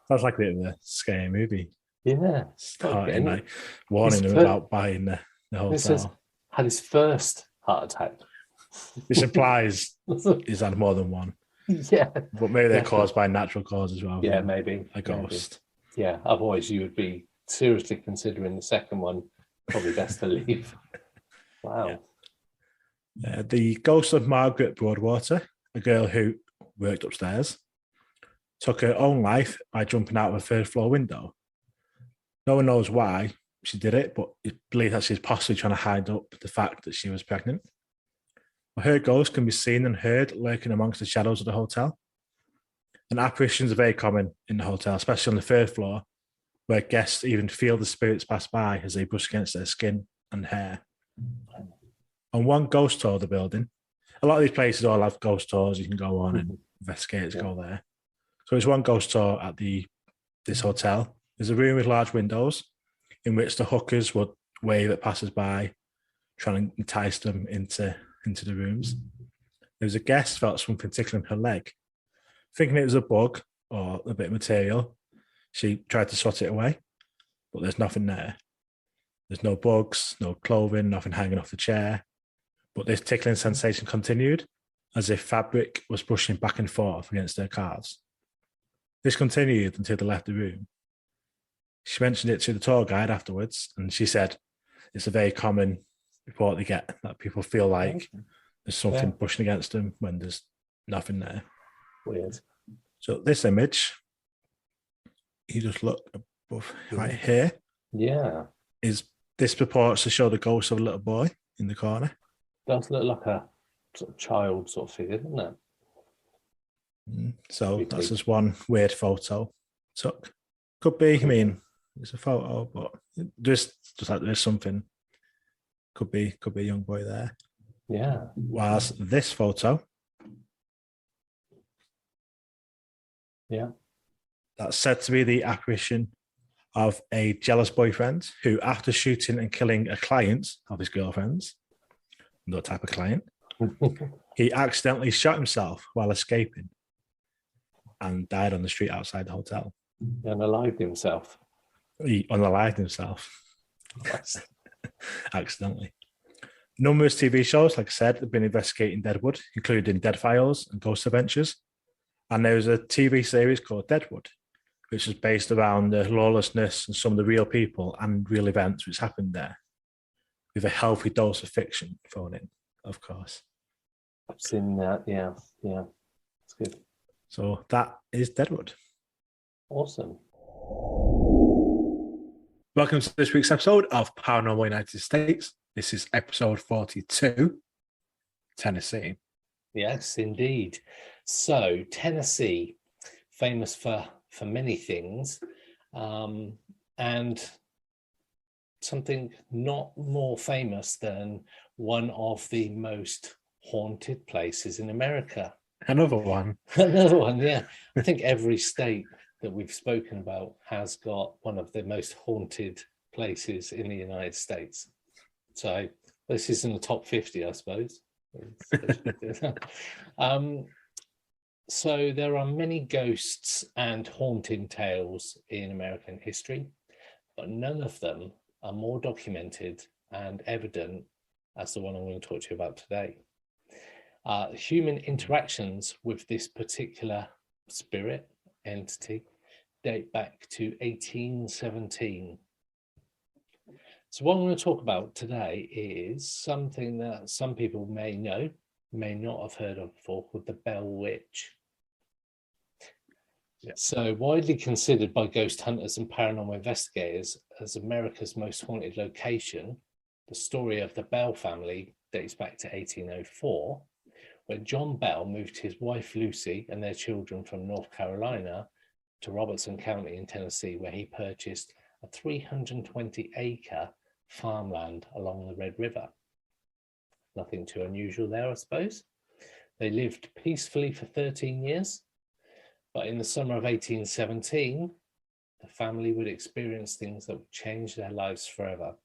Sounds like a bit of a scary movie. Yeah. Starting like warning him about buying the hotel. It says had his first heart attack. Which implies he's had more than one. Yeah. But maybe they're caused by natural cause as well. Yeah, maybe. A ghost. Maybe. Yeah. Otherwise you would be seriously considering the second one. Probably best to leave. Wow. Yeah. The ghost of Margaret Broadwater, a girl who worked upstairs, took her own life by jumping out of a third floor window. No one knows why she did it, but it's believed that she's possibly trying to hide up the fact that she was pregnant. Her ghost can be seen and heard lurking amongst the shadows of the hotel. And apparitions are very common in the hotel, especially on the third floor, where guests even feel the spirits pass by as they brush against their skin and hair. On one ghost tour of the building, a lot of these places all have ghost tours. You can go on and investigators go there. So there's one ghost tour at this hotel. There's a room with large windows in which the hookers would wave at passers-by, trying to entice them into the rooms. There was a guest felt something tickling her leg. Thinking it was a bug or a bit of material, she tried to swat it away, but there's nothing there. There's no bugs, no clothing, nothing hanging off the chair. But this tickling sensation continued, as if fabric was brushing back and forth against her calves. This continued until they left the room. She mentioned it to the tour guide afterwards, and she said it's a very common report they get, that people feel like there's something brushing against them when there's nothing there. Weird. So this image, you just look above right here. Yeah. This purports to show the ghost of a little boy in the corner. Does look like a sort of child sort of figure, doesn't it? So that's just one weird photo took. Could be, I mean, it's a photo, but just like there's something. Could be a young boy there. Yeah. Whilst this photo, that's said to be the apparition of a jealous boyfriend who, after shooting and killing a client of his girlfriend's, no type of client, he accidentally shot himself while escaping and died on the street outside the hotel. He unalived himself. He unalived himself. Accidentally. Numerous TV shows, like I said, have been investigating Deadwood, including Dead Files and Ghost Adventures. And there was a TV series called Deadwood, which is based around the lawlessness and some of the real people and real events which happened there, with a healthy dose of fiction thrown in, of course. I've seen that, yeah. It's good. So that is Deadwood. Awesome. Welcome to this week's episode of Paranormal United States. This is episode 42. Tennessee. Yes, indeed. So Tennessee, famous for many things, and something not more famous than one of the most haunted places in America. Another one. Another one, yeah. I think every state that we've spoken about has got one of the most haunted places in the United States. So this is in the top 50, I suppose. So there are many ghosts and haunting tales in American history, but none of them are more documented and evident as the one I'm going to talk to you about today. Human interactions with this particular spirit entity date back to 1817. So what I'm going to talk about today is something that some people may know, may not have heard of before, called the Bell Witch. Yeah. So widely considered by ghost hunters and paranormal investigators as America's most haunted location, the story of the Bell family dates back to 1804, when John Bell moved his wife Lucy and their children from North Carolina to Robertson County in Tennessee, where he purchased a 320-acre farmland along the Red River. Nothing too unusual there, I suppose. They lived peacefully for 13 years, but in the summer of 1817, the family would experience things that would change their lives forever.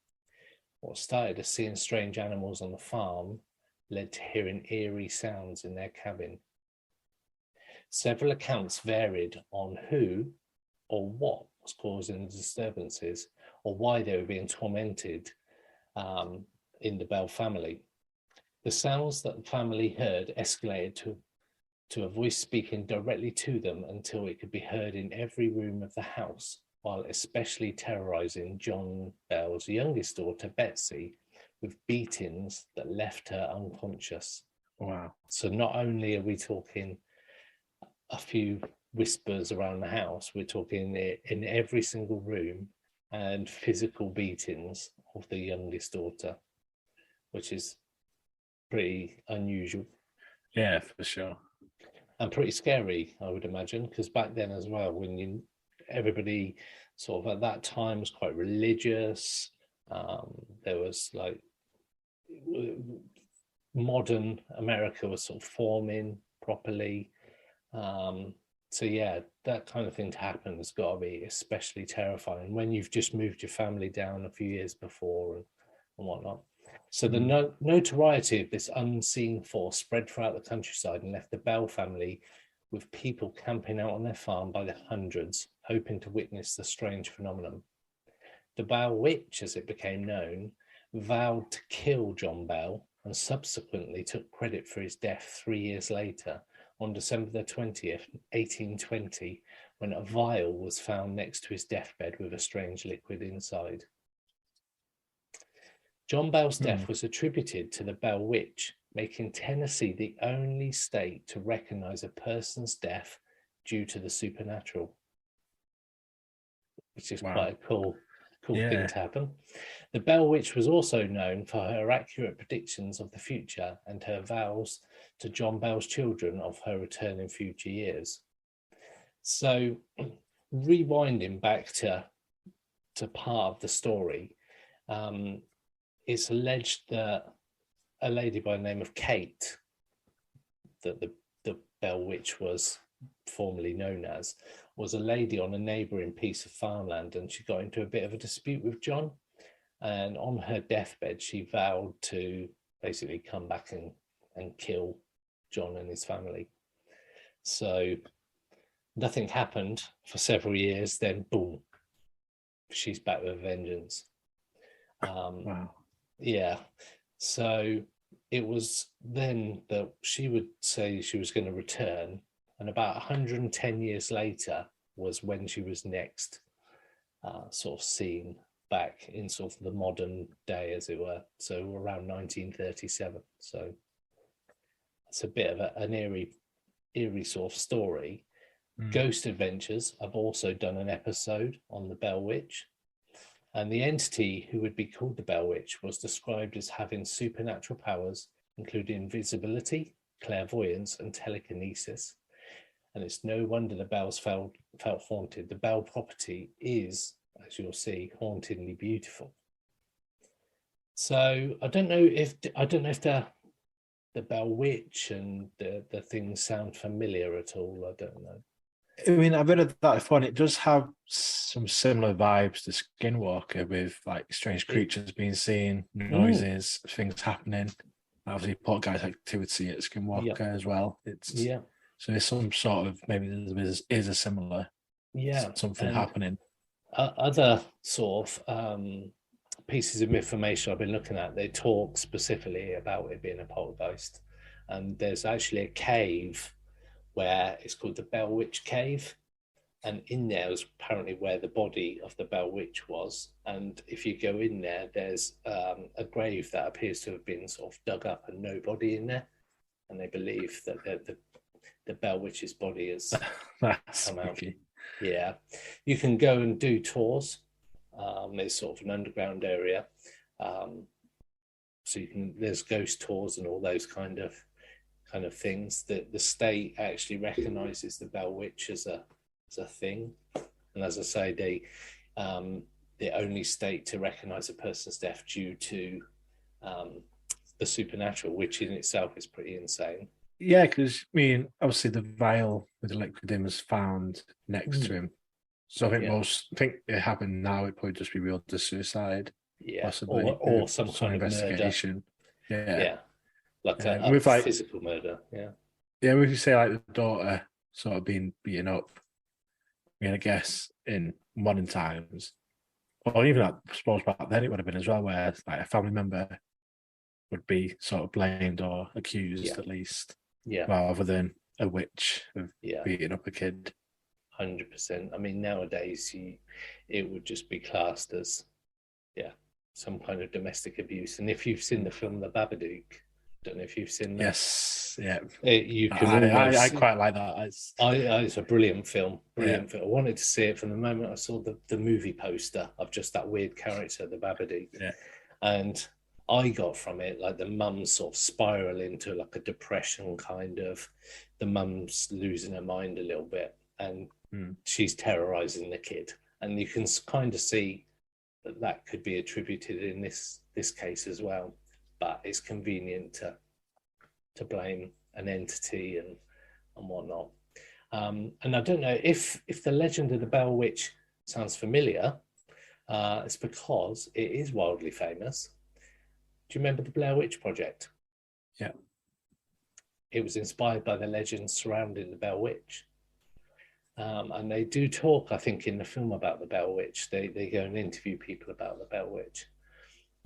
What started as seeing strange animals on the farm led to hearing eerie sounds in their cabin. Several accounts varied on who or what was causing the disturbances or why they were being tormented in the Bell family. The sounds that the family heard escalated to a voice speaking directly to them until it could be heard in every room of the house, while especially terrorizing John Bell's youngest daughter, Betsy, with beatings that left her unconscious. Wow. So not only are we talking a few whispers around the house, we're talking in every single room and physical beatings of the youngest daughter, which is pretty unusual. Yeah, for sure. And pretty scary, I would imagine, because back then as well, when everybody sort of at that time was quite religious, there was like modern America was sort of forming properly. So yeah, that kind of thing to happen has got to be especially terrifying when you've just moved your family down a few years before and whatnot. So the notoriety of this unseen force spread throughout the countryside and left the Bell family with people camping out on their farm by the hundreds, hoping to witness the strange phenomenon. The Bell Witch, as it became known, vowed to kill John Bell and subsequently took credit for his death 3 years later on December the 20th, 1820, when a vial was found next to his deathbed with a strange liquid inside. John Bell's death was attributed to the Bell Witch, making Tennessee the only state to recognize a person's death due to the supernatural, which is quite a cool thing to happen. The Bell Witch was also known for her accurate predictions of the future and her vows to John Bell's children of her return in future years. So, rewinding back to part of the story, it's alleged that a lady by the name of Kate, that the Bell Witch was formerly known as, was a lady on a neighbouring piece of farmland, and she got into a bit of a dispute with John. And on her deathbed, she vowed to basically come back and kill John and his family. So nothing happened for several years. Then, boom, she's back with a vengeance. Wow. Yeah. So it was then that she would say she was going to return. And about 110 years later was when she was next sort of seen back in sort of the modern day, as it were. So around 1937. So it's a bit of an eerie sort of story. Ghost Adventures have also done an episode on the Bell Witch. And the entity who would be called the Bell Witch was described as having supernatural powers, including invisibility, clairvoyance, and telekinesis. And it's no wonder the Bells felt haunted. The Bell property is, as you'll see, hauntingly beautiful. So I don't know if the Bell Witch and the things sound familiar at all. I don't know. I mean, I've heard of that before, and it does have some similar vibes to Skinwalker, with like strange creatures being seen, noises, things happening. Obviously, poltergeist activity at Skinwalker as well. So there's some sort of, maybe there is a similar something happening. Other sort of pieces of information I've been looking at, they talk specifically about it being a poltergeist, and there's actually a cave where it's called the Bell Witch Cave, and in there is apparently where the body of the Bell Witch was. And if you go in there, there's a grave that appears to have been sort of dug up and no body in there, and they believe that the Bell Witch's body has come out. Yeah, you can go and do tours. There's sort of an underground area, so there's ghost tours and all those kind of things. That the state actually recognizes the Bell Witch as a thing, and as I say, the only state to recognize a person's death due to the supernatural, which in itself is pretty insane. Yeah, because I mean, obviously the vial with the liquid in was found next to him, so I think it happened now. It'd probably just be real to suicide, possibly, or some kind of investigation. Murder. Like physical murder. Yeah. If you say like the daughter sort of being beaten up, I mean, I guess in modern times, or even I suppose back then it would have been as well, where like a family member would be sort of blamed or accused at least. Rather than a witch of beating up a kid. 100%. I mean, nowadays it would just be classed as some kind of domestic abuse. And if you've seen the film The Babadook, I don't know if you've seen that. Yes, yeah. You can I quite like that. It's a brilliant film. Film. I wanted to see it from the moment I saw the movie poster of just that weird character, the Babadook. And I got from it like the mum's sort of spiral into like a depression kind of, the mum's losing her mind a little bit, and she's terrorizing the kid, and you can kind of see that could be attributed in this case as well. But it's convenient to blame an entity and whatnot. And I don't know if the legend of the Bell Witch sounds familiar. It's because it is wildly famous. Do you remember the Blair Witch Project? Yeah. It was inspired by the legends surrounding the Bell Witch. And they do talk, I think, in the film about the Bell Witch. They go and interview people about the Bell Witch.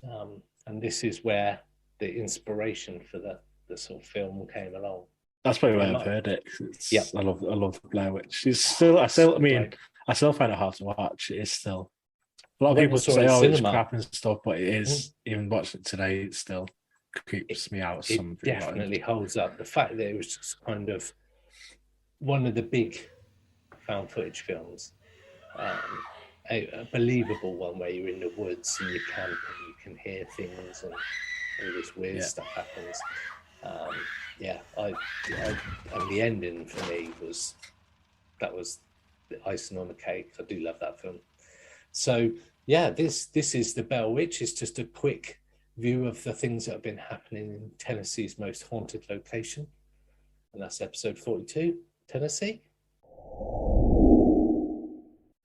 And this is where the inspiration for the sort of film came along. That's probably why I've heard it. I love the Blair Witch. I still find it hard to watch. It is still. A lot of people say, it's crap and stuff, but it is, even watching it today, it still creeps me out. It definitely holds up. The fact that it was just kind of one of the big found footage films, a believable one where you're in the woods and you camp and you can hear things and all this weird stuff happens. And the ending for me was the icing on the cake. I do love that film. So this is the Bell Witch. It's just a quick view of the things that have been happening in Tennessee's most haunted location, and that's episode 42, Tennessee.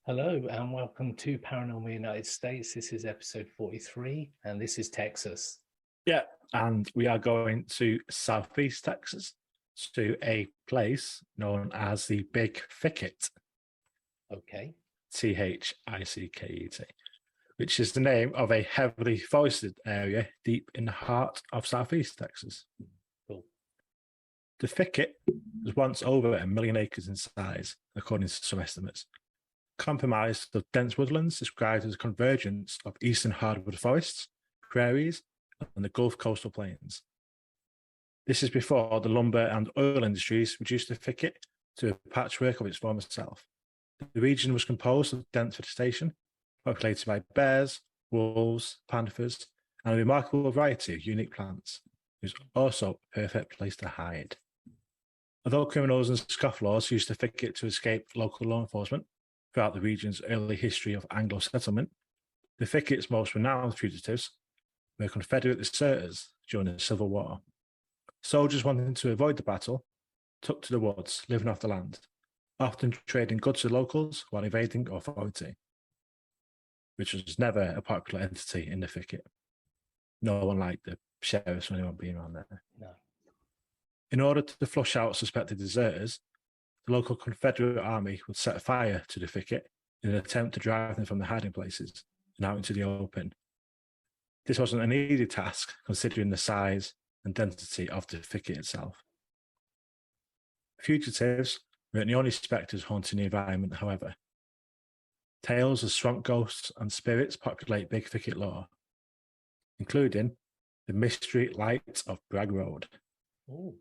Hello and welcome to Paranormal United States. This is episode 43, and this is Texas. Yeah, and we are going to Southeast Texas, to a place known as the Big Thicket. Okay. Thicket, which is the name of a heavily forested area deep in the heart of Southeast Texas. Cool. The thicket was once over 1 million acres in size, according to some estimates, comprised of dense woodlands described as a convergence of eastern hardwood forests, prairies, and the Gulf coastal plains. This is before the lumber and oil industries reduced the thicket to a patchwork of its former self. The region was composed of dense vegetation, populated by bears, wolves, panthers, and a remarkable variety of unique plants. is also a perfect place to hide. Although criminals and scofflaws used the thicket to escape local law enforcement throughout the region's early history of Anglo settlement, the thicket's most renowned fugitives were Confederate deserters during the Civil War. Soldiers wanting to avoid the battle took to the woods, living off the land, often trading goods with locals while evading authority, which was never a popular entity in the thicket. No one liked the sheriffs or anyone being around there. No. In order to flush out suspected deserters, the local Confederate army would set fire to the thicket in an attempt to drive them from their hiding places and out into the open. This wasn't an easy task, considering the size and density of the thicket itself. Fugitives weren't the only spectres haunting the environment, however. Tales of swamp ghosts and spirits populate Big Thicket lore, including the mystery light of Bragg Road. Ooh.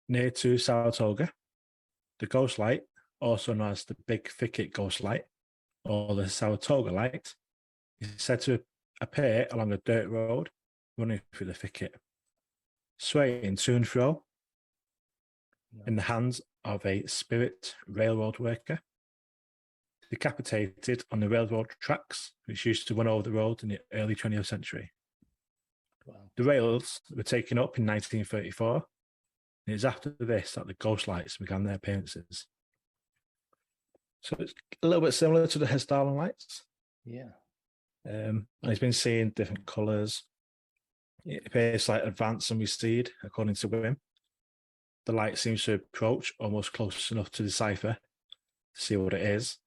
Near to Saratoga, the ghost light, also known as the Big Thicket Ghost Light or the Saratoga Light, is said to appear along a dirt road running through the thicket, swaying to and fro in the hands of a spirit railroad worker, decapitated on the railroad tracks which used to run over the road in the early 20th century. Wow. The rails were taken up in 1934, and it was after this that the ghost lights began their appearances. So it's a little bit similar to the Hessdalen lights. Yeah. And he's been seeing different colours. It appears like advance and recede, according to Wim. The light seems to approach almost close enough to decipher to see what it is,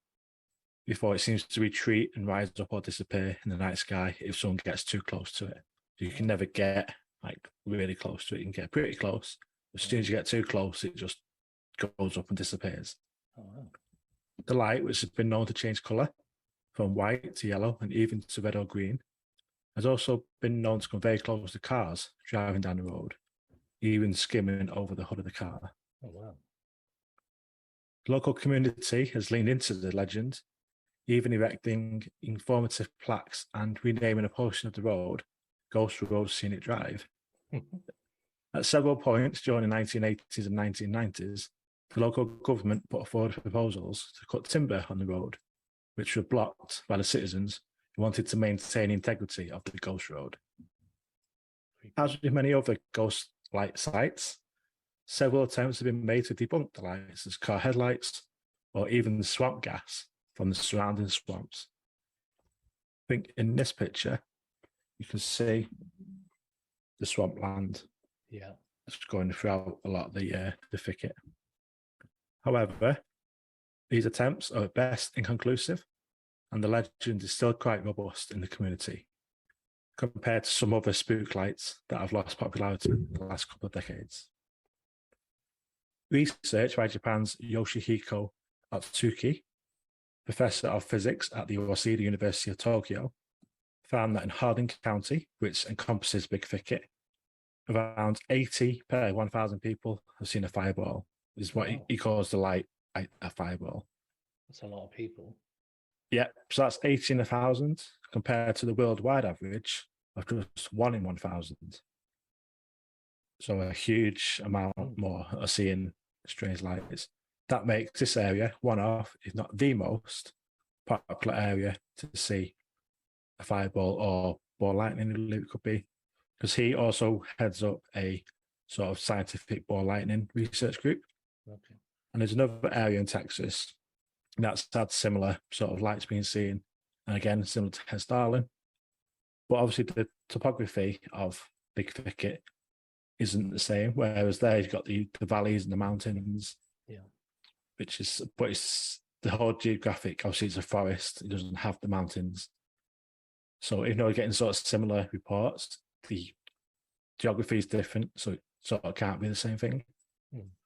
before it seems to retreat and rise up or disappear in the night sky if someone gets too close to it. You can never get like really close to it. You can get pretty close. As soon as you get too close, it just goes up and disappears. Oh, wow. The light, which has been known to change colour from white to yellow and even to red or green, has also been known to come very close to cars driving down the road, even skimming over the hood of the car. Oh, wow. The local community has leaned into the legend, even erecting informative plaques and renaming a portion of the road Ghost Road Scenic Drive. At several points during the 1980s and 1990s, the local government put forward proposals to cut timber on the road, which were blocked by the citizens who wanted to maintain the integrity of the Ghost Road. As with many other ghost light sites, several attempts have been made to debunk the lights as car headlights or even the swamp gas from the surrounding swamps. I think in this picture, you can see the swampland. Yeah. It's going throughout a lot of the thicket. However, these attempts are at best inconclusive, and the legend is still quite robust in the community, compared to some other spook lights that have lost popularity in the last couple of decades. Research by Japan's Yoshihiko Atsuki, professor of physics at the Waseda University of Tokyo, found that in Harding County, which encompasses Big Thicket, around 80 per 1,000 people have seen a fireball. This is what he calls the light a fireball. That's a lot of people. Yeah, so that's 80 in 1,000 compared to the worldwide average of just 1 in 1,000. So a huge amount more are seeing strange lights. That makes this area one of, if not the most popular area to see a fireball or ball lightning, I believe it could be, because he also heads up a sort of scientific ball lightning research group. Okay. And there's another area in Texas that's had similar sort of lights being seen, and again, similar to Hessdalen. But obviously the topography of Big Thicket isn't the same, whereas there you've got the valleys and the mountains. Yeah. But it's the whole geographic, obviously it's a forest, it doesn't have the mountains. So even though we're getting sort of similar reports, the geography is different, so it sort of can't be the same thing.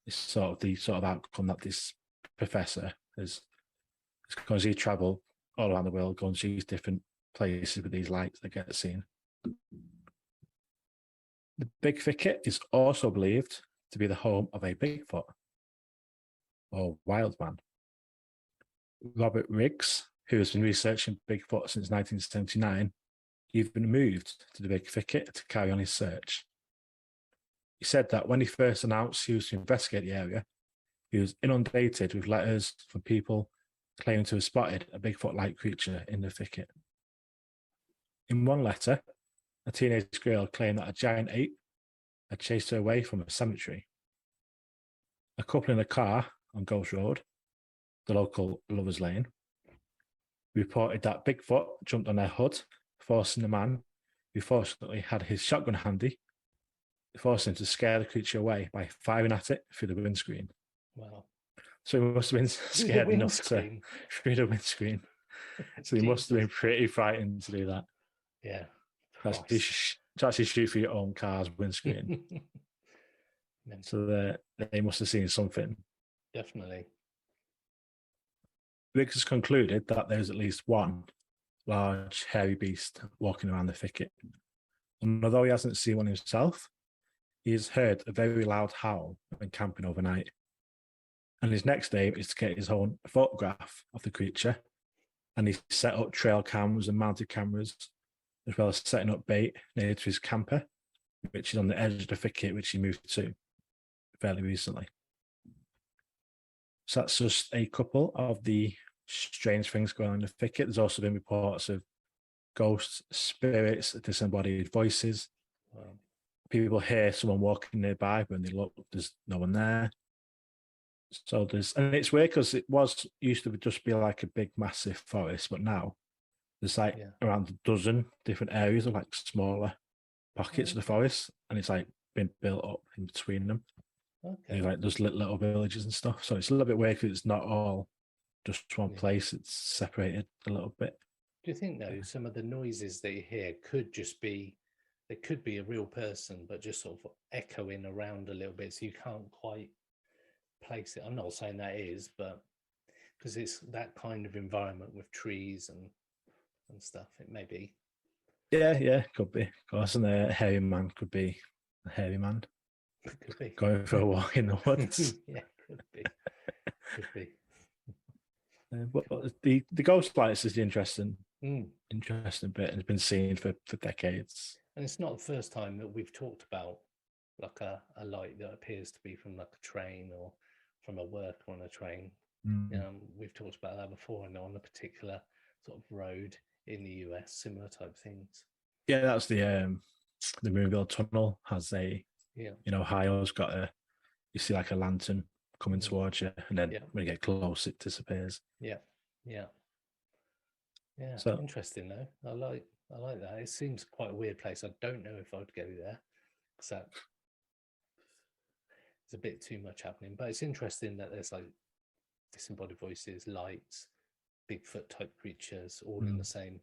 It's sort of the sort of outcome that this professor is because he travelled all around the world, going to these different places with these lights that get seen. The Big Thicket is also believed to be the home of a Bigfoot or wild man. Robert Riggs, who has been researching Bigfoot since 1979, even moved to the Big Thicket to carry on his search. He said that when he first announced he was to investigate the area, he was inundated with letters from people claiming to have spotted a Bigfoot-like creature in the thicket. In one letter, a teenage girl claimed that a giant ape had chased her away from a cemetery. A couple in a car on Ghost Road, the local Lovers Lane, reported that Bigfoot jumped on their hood, forcing the man, who fortunately had his shotgun handy, forcing him to scare the creature away by firing at it through the windscreen. Wow. So he must have been scared enough to through the windscreen. So he must have been pretty frightened to do that. Yeah. To actually shoot through your own car's windscreen. So they must have seen something. Definitely. Riggs has concluded that there's at least one large, hairy beast walking around the thicket. And although he hasn't seen one himself, he has heard a very loud howl when camping overnight. And his next aim is to get his own photograph of the creature. And he's set up trail cameras and mounted cameras, as well as setting up bait near to his camper, which is on the edge of the thicket, which he moved to fairly recently. So that's just a couple of the strange things going on in the thicket. There's also been reports of ghosts, spirits, disembodied voices. Wow. People hear someone walking nearby, but when they look, there's no one there. So and it's weird because it used to just be like a big, massive forest, but now there's like around a dozen different areas of like smaller pockets of the forest, and it's like been built up in between them. Okay. Like there's little villages and stuff. So it's a little bit weird because it's not all just one place. It's separated a little bit. Do you think though some of the noises that you hear could just be, they could be a real person, but just sort of echoing around a little bit, so you can't quite place it? I'm not saying that is, but because it's that kind of environment with trees and stuff, it may be. Yeah, could be. Of course, and a hairy man could be a hairy man. Could be. Going for a walk in the woods. Yeah, could be. Could be. But the ghost lights is the interesting bit, and it's been seen for decades. And it's not the first time that we've talked about like a light that appears to be from like a train or from a worker on a train. We've talked about that before, and on a particular sort of road in the US, similar type things. Yeah, that's the Moonville Tunnel has a Ohio's got you see like a lantern coming towards you, and then when you get close, it disappears. Yeah. So interesting though. I like that. It seems quite a weird place. I don't know if I'd go there, because that it's a bit too much happening. But it's interesting that there's like disembodied voices, lights, Bigfoot type creatures, all in the same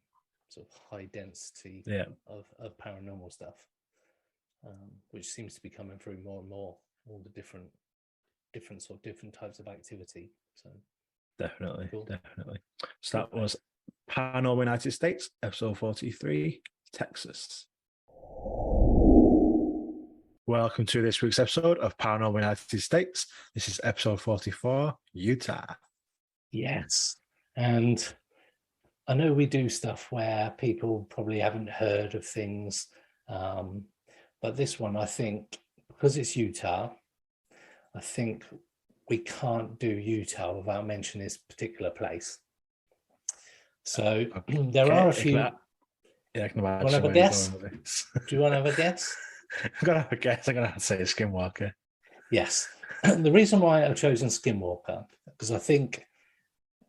sort of high density of paranormal stuff, which seems to be coming through more and more. All the different types of activity. So definitely. So that was Paranormal United States, episode 43, Texas. Welcome to this week's episode of Paranormal United States. This is episode 44, Utah. Yes. And I know we do stuff where people probably haven't heard of things, but this one, I think, because it's Utah, I think we can't do Utah without mentioning this particular place. So there are a few. I can imagine. Want to have a guess? Do you want to have a guess? I'm going to have a guess. I'm going to have to say Skinwalker. Yes. The reason why I've chosen Skinwalker, because I think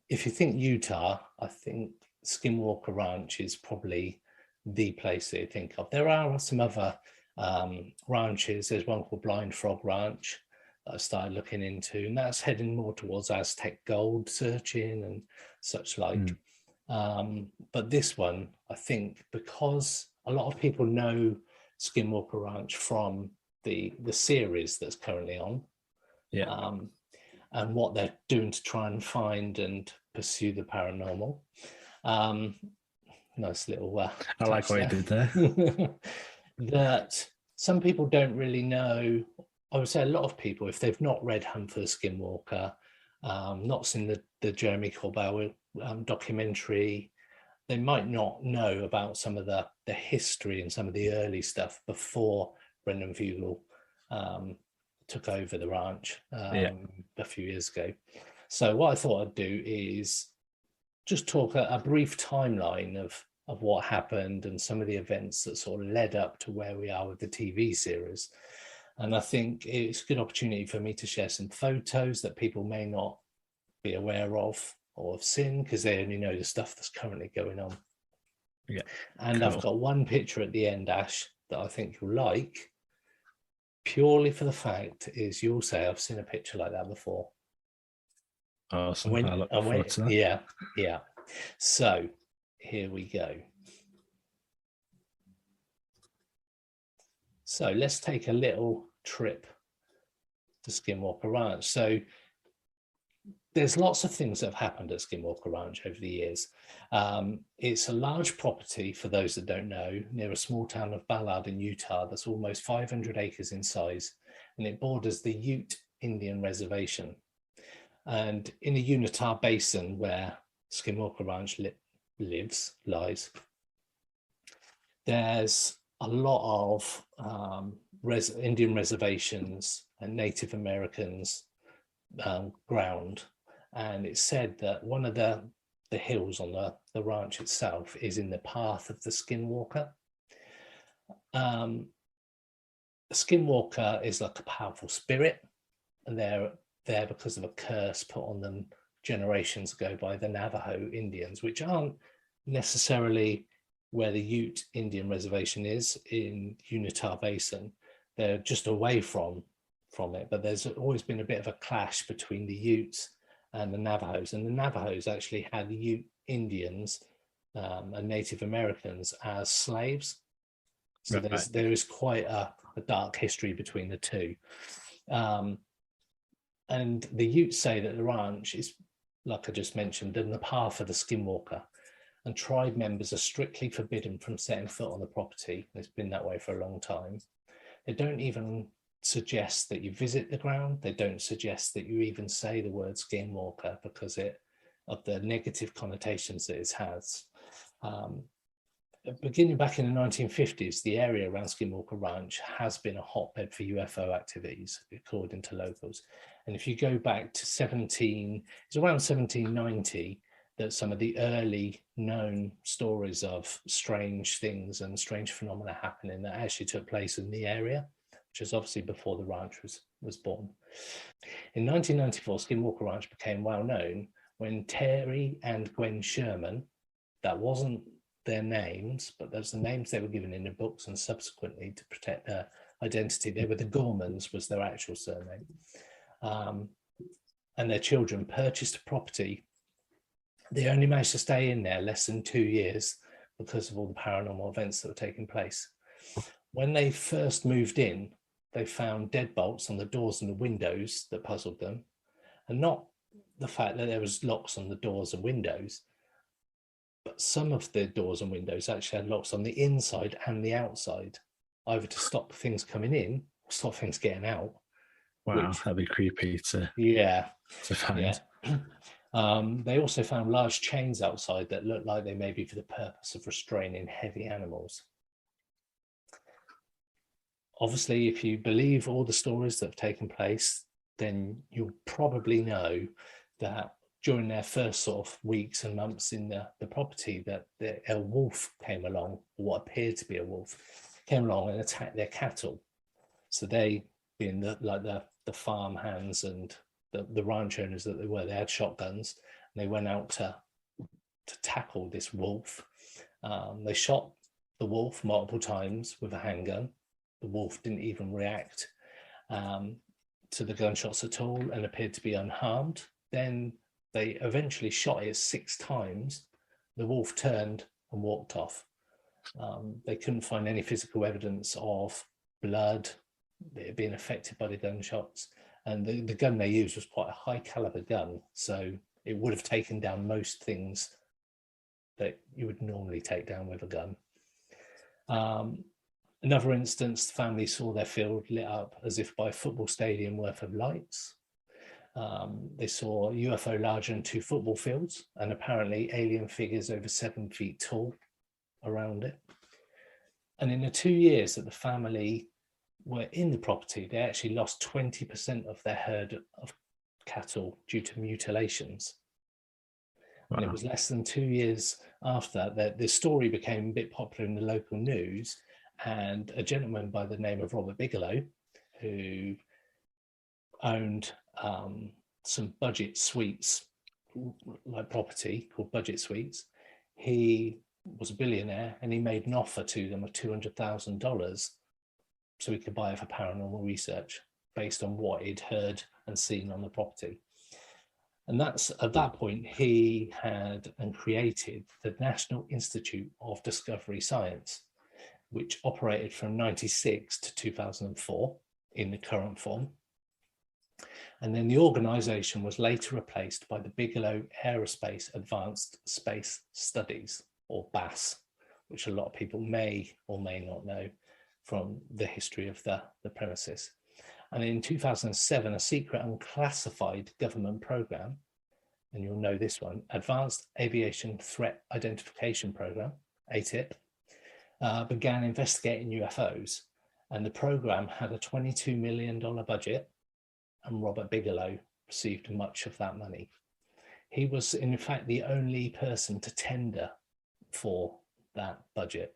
if you think Utah, I think Skinwalker Ranch is probably the place that you think of. There are some other ranches. There's one called Blind Frog Ranch that I started looking into, and that's heading more towards Aztec gold searching and such like. But this one, I think, because a lot of people know Skinwalker Ranch from the series that's currently on, and what they're doing to try and find and pursue the paranormal. Nice little I like what you did there. That some people don't really know. I would say a lot of people, if they've not read Hunt for the Skinwalker, not seen the Jeremy Corbell documentary, they might not know about some of the history and some of the early stuff before Brendan Fugel took over the ranch Yeah. a few years ago. So what I thought I'd do is just talk a brief timeline of what happened and some of the events that sort of led up to where we are with the TV series. And I think it's a good opportunity for me to share some photos that people may not be aware of or have seen, because they only know the stuff that's currently going on. Yeah. And Cool. I've got one picture at the end, Ash, that I think you'll like, purely for the fact is you'll say, I've seen a picture like that before. Awesome. I look forward to that. Yeah. So here we go. So let's take a little trip to Skinwalker Ranch. So there's lots of things that have happened at Skinwalker Ranch over the years. It's a large property, for those that don't know, near a small town of Ballard in Utah that's almost 500 acres in size, and it borders the Ute Indian Reservation. And in the Uinta Basin, where Skinwalker Ranch lies, there's a lot of Indian reservations and Native Americans ground. And it's said that one of the hills on the ranch itself is in the path of the Skinwalker. The Skinwalker is like a powerful spirit, and they're there because of a curse put on them generations ago by the Navajo Indians, which aren't necessarily where the Ute Indian Reservation is in Uinta Basin. They're just away from it, but there's always been a bit of a clash between the Utes and the Navajos, and the Navajos actually had the Ute Indians and Native Americans as slaves. So there is quite a dark history between the two. And the Utes say that the ranch is, like I just mentioned, in the path of the Skinwalker, and tribe members are strictly forbidden from setting foot on the property. It's been that way for a long time. They don't even suggest that you visit the ground. They don't suggest that you even say the word Skinwalker because of the negative connotations that it has. Beginning back in the 1950s, the area around Skinwalker Ranch has been a hotbed for UFO activities, according to locals. And if you go back to it's around 1790 that some of the early known stories of strange things and strange phenomena happening that actually took place in the area, which is obviously before the ranch was born. In 1994, Skinwalker Ranch became well known when Terry and Gwen Sherman, that wasn't their names, but those are the names they were given in the books, and subsequently to protect their identity, they were the Gormans, was their actual surname. And their children purchased a property. They only managed to stay in there less than 2 years because of all the paranormal events that were taking place. When they first moved in, they found deadbolts on the doors and the windows that puzzled them, and not the fact that there was locks on the doors and windows, but some of the doors and windows actually had locks on the inside and the outside, either to stop things coming in or stop things getting out. Wow, that'd be creepy to find. Yeah. They also found large chains outside that looked like they may be for the purpose of restraining heavy animals. Obviously, if you believe all the stories that have taken place, then you'll probably know that during their first sort of weeks and months in the property, that a wolf came along, or what appeared to be a wolf, came along and attacked their cattle. So they, being the farm hands and the ranch owners that they had shotguns, and they went out to tackle this wolf. They shot the wolf multiple times with a handgun. The wolf didn't even react to the gunshots at all and appeared to be unharmed. Then they eventually shot it 6 times. The wolf turned and walked off. They couldn't find any physical evidence of blood being affected by the gunshots. And the gun they used was quite a high caliber gun. So it would have taken down most things that you would normally take down with a gun. Another instance, the family saw their field lit up as if by a football stadium worth of lights. They saw a UFO larger than 2 football fields, and apparently alien figures over 7 feet tall around it. And in the 2 years that the family were in the property, they actually lost 20% of their herd of cattle due to mutilations. And it was less than 2 years after that the story became a bit popular in the local news, and a gentleman by the name of Robert Bigelow, who owned some budget suites, like property called budget suites. He was a billionaire, and he made an offer to them of $200,000 so he could buy it for paranormal research based on what he'd heard and seen on the property. And that's at that point he had and created the National Institute of Discovery Science, which operated from 96 to 2004 in the current form. And then the organization was later replaced by the Bigelow Aerospace Advanced Space Studies, or BAS, which a lot of people may or may not know from the history of the premises. And in 2007, a secret unclassified government program, and you'll know this one, Advanced Aviation Threat Identification Program, ATIP, began investigating UFOs. And the program had a $22 million budget, and Robert Bigelow received much of that money. He was, in fact, the only person to tender for that budget.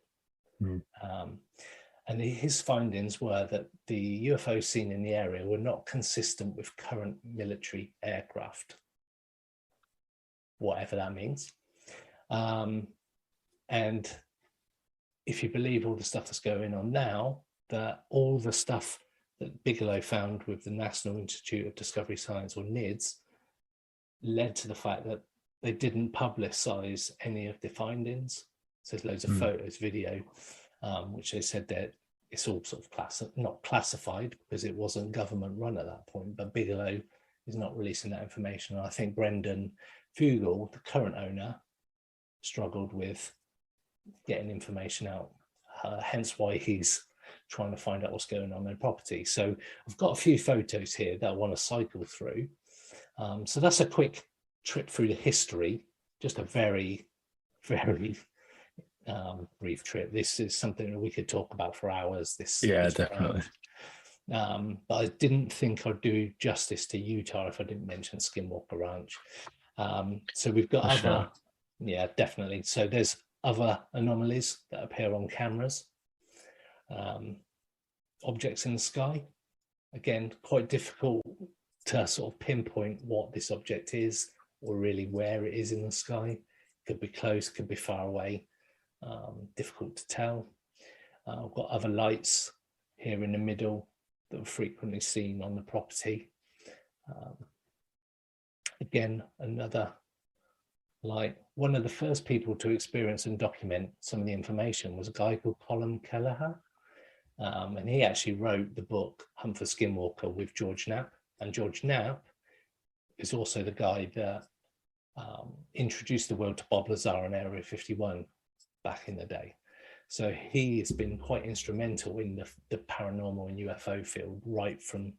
And his findings were that the UFOs seen in the area were not consistent with current military aircraft, whatever that means. And if you believe all the stuff that's going on now, that all the stuff that Bigelow found with the National Institute of Discovery Science, or NIDS, led to the fact that they didn't publicize any of the findings. So there's loads of photos, video, which they said that it's all sort of not classified because it wasn't government run at that point, but Bigelow is not releasing that information. And I think Brendan Fugel, the current owner, struggled with getting information out, hence why he's trying to find out what's going on in their property. So I've got a few photos here that I want to cycle through. So that's a quick trip through the history, just a very, very brief trip. This is something that we could talk about for hours. This definitely. But I didn't think I'd do justice to Utah if I didn't mention Skinwalker Ranch. So we've got definitely. So there's other anomalies that appear on cameras. Objects in the sky, again, quite difficult to sort of pinpoint what this object is or really where it is in the sky. Could be close, could be far away, difficult to tell. I've got other lights here in the middle that are frequently seen on the property. Again, another light. One of the first people to experience and document some of the information was a guy called Colin Kelleher. And he actually wrote the book Hunt for Skinwalker with George Knapp. And George Knapp is also the guy that introduced the world to Bob Lazar in Area 51 back in the day. So he has been quite instrumental in the paranormal and UFO field right from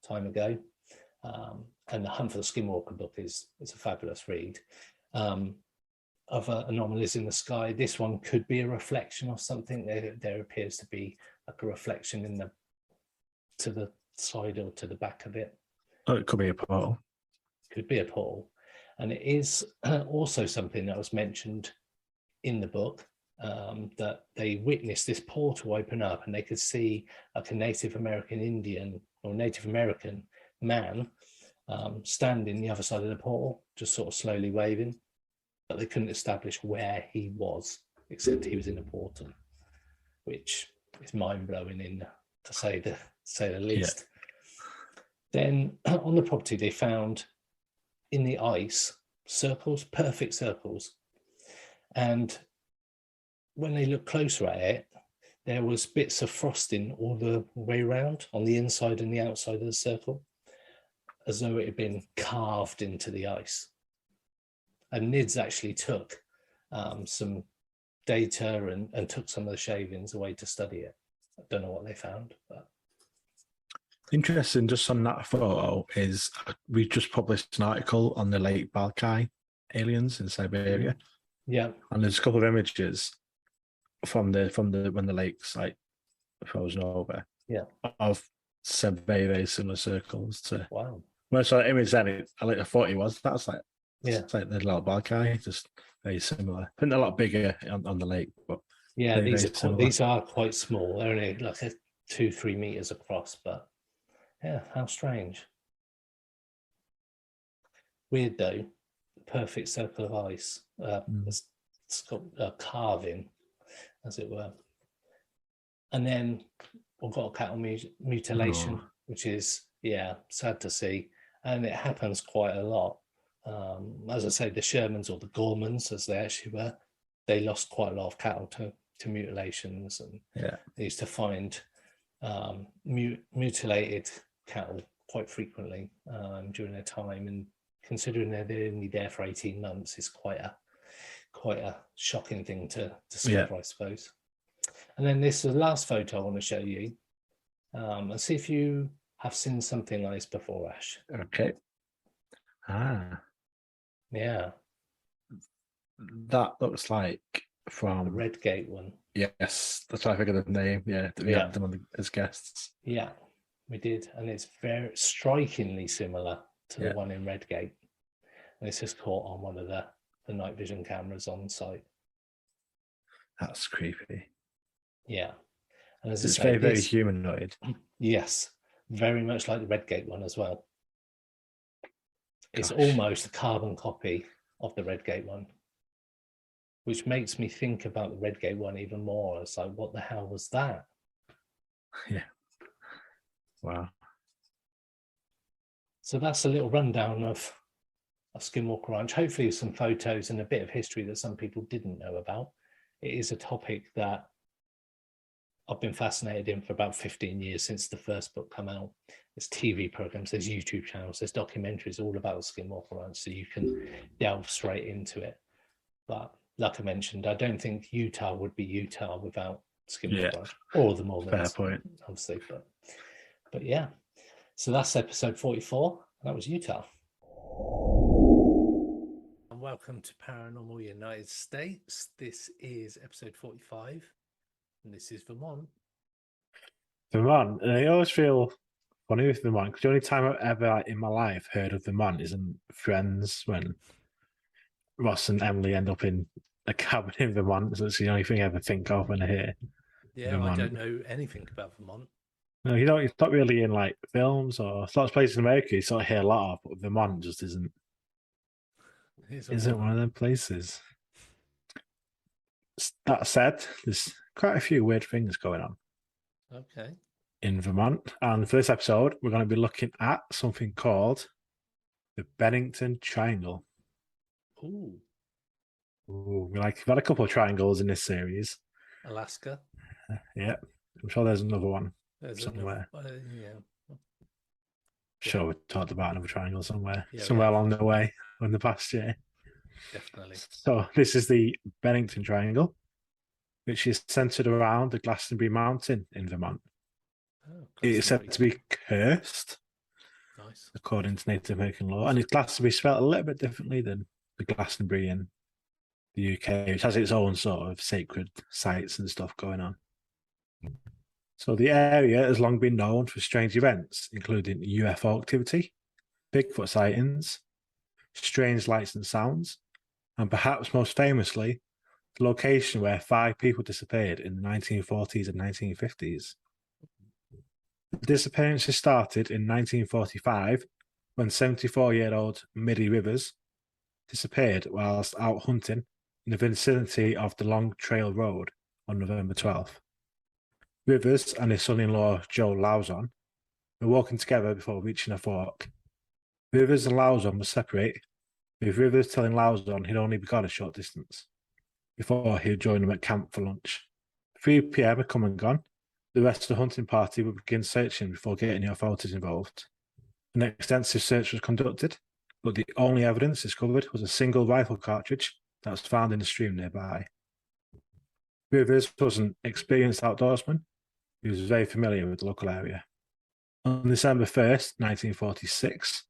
time ago. And the Hunt for the Skinwalker book is a fabulous read. Other anomalies in the sky. This one could be a reflection of something. There appears to be like a reflection to the side or to the back of it. Oh, it could be a portal. Could be a portal. And it is also something that was mentioned in the book, that they witnessed this portal open up and they could see like a Native American Indian or Native American man standing the other side of the portal, just sort of slowly waving. But they couldn't establish where he was, except he was in a portal, which is mind-blowing to say the least. Yeah. Then on the property, they found in the ice circles, perfect circles. And when they looked closer at it, there was bits of frosting all the way around on the inside and the outside of the circle, as though it had been carved into the ice. And NIDS actually took some data and took some of the shavings away to study it. I don't know what they found, but interesting. Just on that photo is we just published an article on the Lake Balkai aliens in Siberia. Yeah, and there's a couple of images from the when the lake's like frozen over, Yeah. I've said very, very similar circles to Wow. when I saw the image then, I thought it was. That's like, Yeah. it's like the little bad guy, just very similar. I think they're a lot bigger on the lake, but Yeah, very, these very are similar. these are quite small. They're only like 2-3 meters across, but yeah, how strange. Weird though. Perfect circle of ice. It's got a carving, as it were. And then we've got cattle mutilation, which is sad to see, and it happens quite a lot. As I say, the Shermans, or the Gormans, as they actually were, they lost quite a lot of cattle to mutilations, and they used to find mutilated cattle quite frequently during their time. And considering they're only there for 18 months, is quite a shocking thing to discover, I suppose. And then this is the last photo I want to show you, and see if you have seen something like this before, Ash. Okay. Yeah. That looks like from the Redgate one. Yes, that's why I figured the name. Yeah, we had them as guests. Yeah, we did, and it's very strikingly similar to the one in Redgate. And it's just caught on one of the night vision cameras on site. That's creepy. Yeah, and as it's very, very humanoid. Yes, very much like the Redgate one as well. It's almost a carbon copy of the Redgate one, which makes me think about the Redgate one even more. It's like, what the hell was that? Yeah. Wow. So that's a little rundown of Skinwalker Ranch. Hopefully some photos and a bit of history that some people didn't know about. It is a topic that I've been fascinated in for about 15 years since the first book came out. There's TV programs, there's YouTube channels, there's documentaries all about Skinwalker Ranch, so you can delve straight into it. But like I mentioned, I don't think Utah would be Utah without Skinwalker Ranch, or the Mormons. Fair point. Obviously, but yeah. So that's episode 44. That was Utah. And welcome to Paranormal United States. This is episode 45, and this is Vermont. Vermont, and I always feel funny with Vermont because the only time I've ever in my life heard of Vermont is in Friends, when Ross and Emily end up in a cabin in Vermont. So it's the only thing I ever think of when I hear Vermont. I don't know anything about Vermont. No, you don't. It's not really in like films or lots of places in America. You sort of hear a lot of, but Vermont just isn't one of them places. That said, there's quite a few weird things going on. Okay. In Vermont, and for this episode, we're going to be looking at something called the Bennington Triangle. Ooh. We've had a couple of triangles in this series. Alaska. Yeah, I'm sure there's another one somewhere. Sure, we talked about another triangle somewhere along the way in the past year. Definitely. So this is the Bennington Triangle, which is centered around the Glastonbury Mountain in Vermont. It is said to be cursed, according to Native American law, and it's Glastonbury spelled a little bit differently than the Glastonbury in the UK, which has its own sort of sacred sites and stuff going on. So the area has long been known for strange events, including UFO activity, Bigfoot sightings, strange lights and sounds, and perhaps most famously, the location where 5 people disappeared in the 1940s and 1950s. The disappearances started in 1945 when 74-year-old Mitty Rivers disappeared whilst out hunting in the vicinity of the Long Trail Road on November 12th. Rivers and his son-in-law Joe Lauzon were walking together before reaching a fork. Rivers and Lauzon were separate, with Rivers telling Lauzon he'd only gone a short distance before he would join them at camp for lunch. 3 p.m. had come and gone. The rest of the hunting party would begin searching before getting the authorities involved. An extensive search was conducted, but the only evidence discovered was a single rifle cartridge that was found in a stream nearby. Rivers was an experienced outdoorsman who was very familiar with the local area. On December 1st, 1946,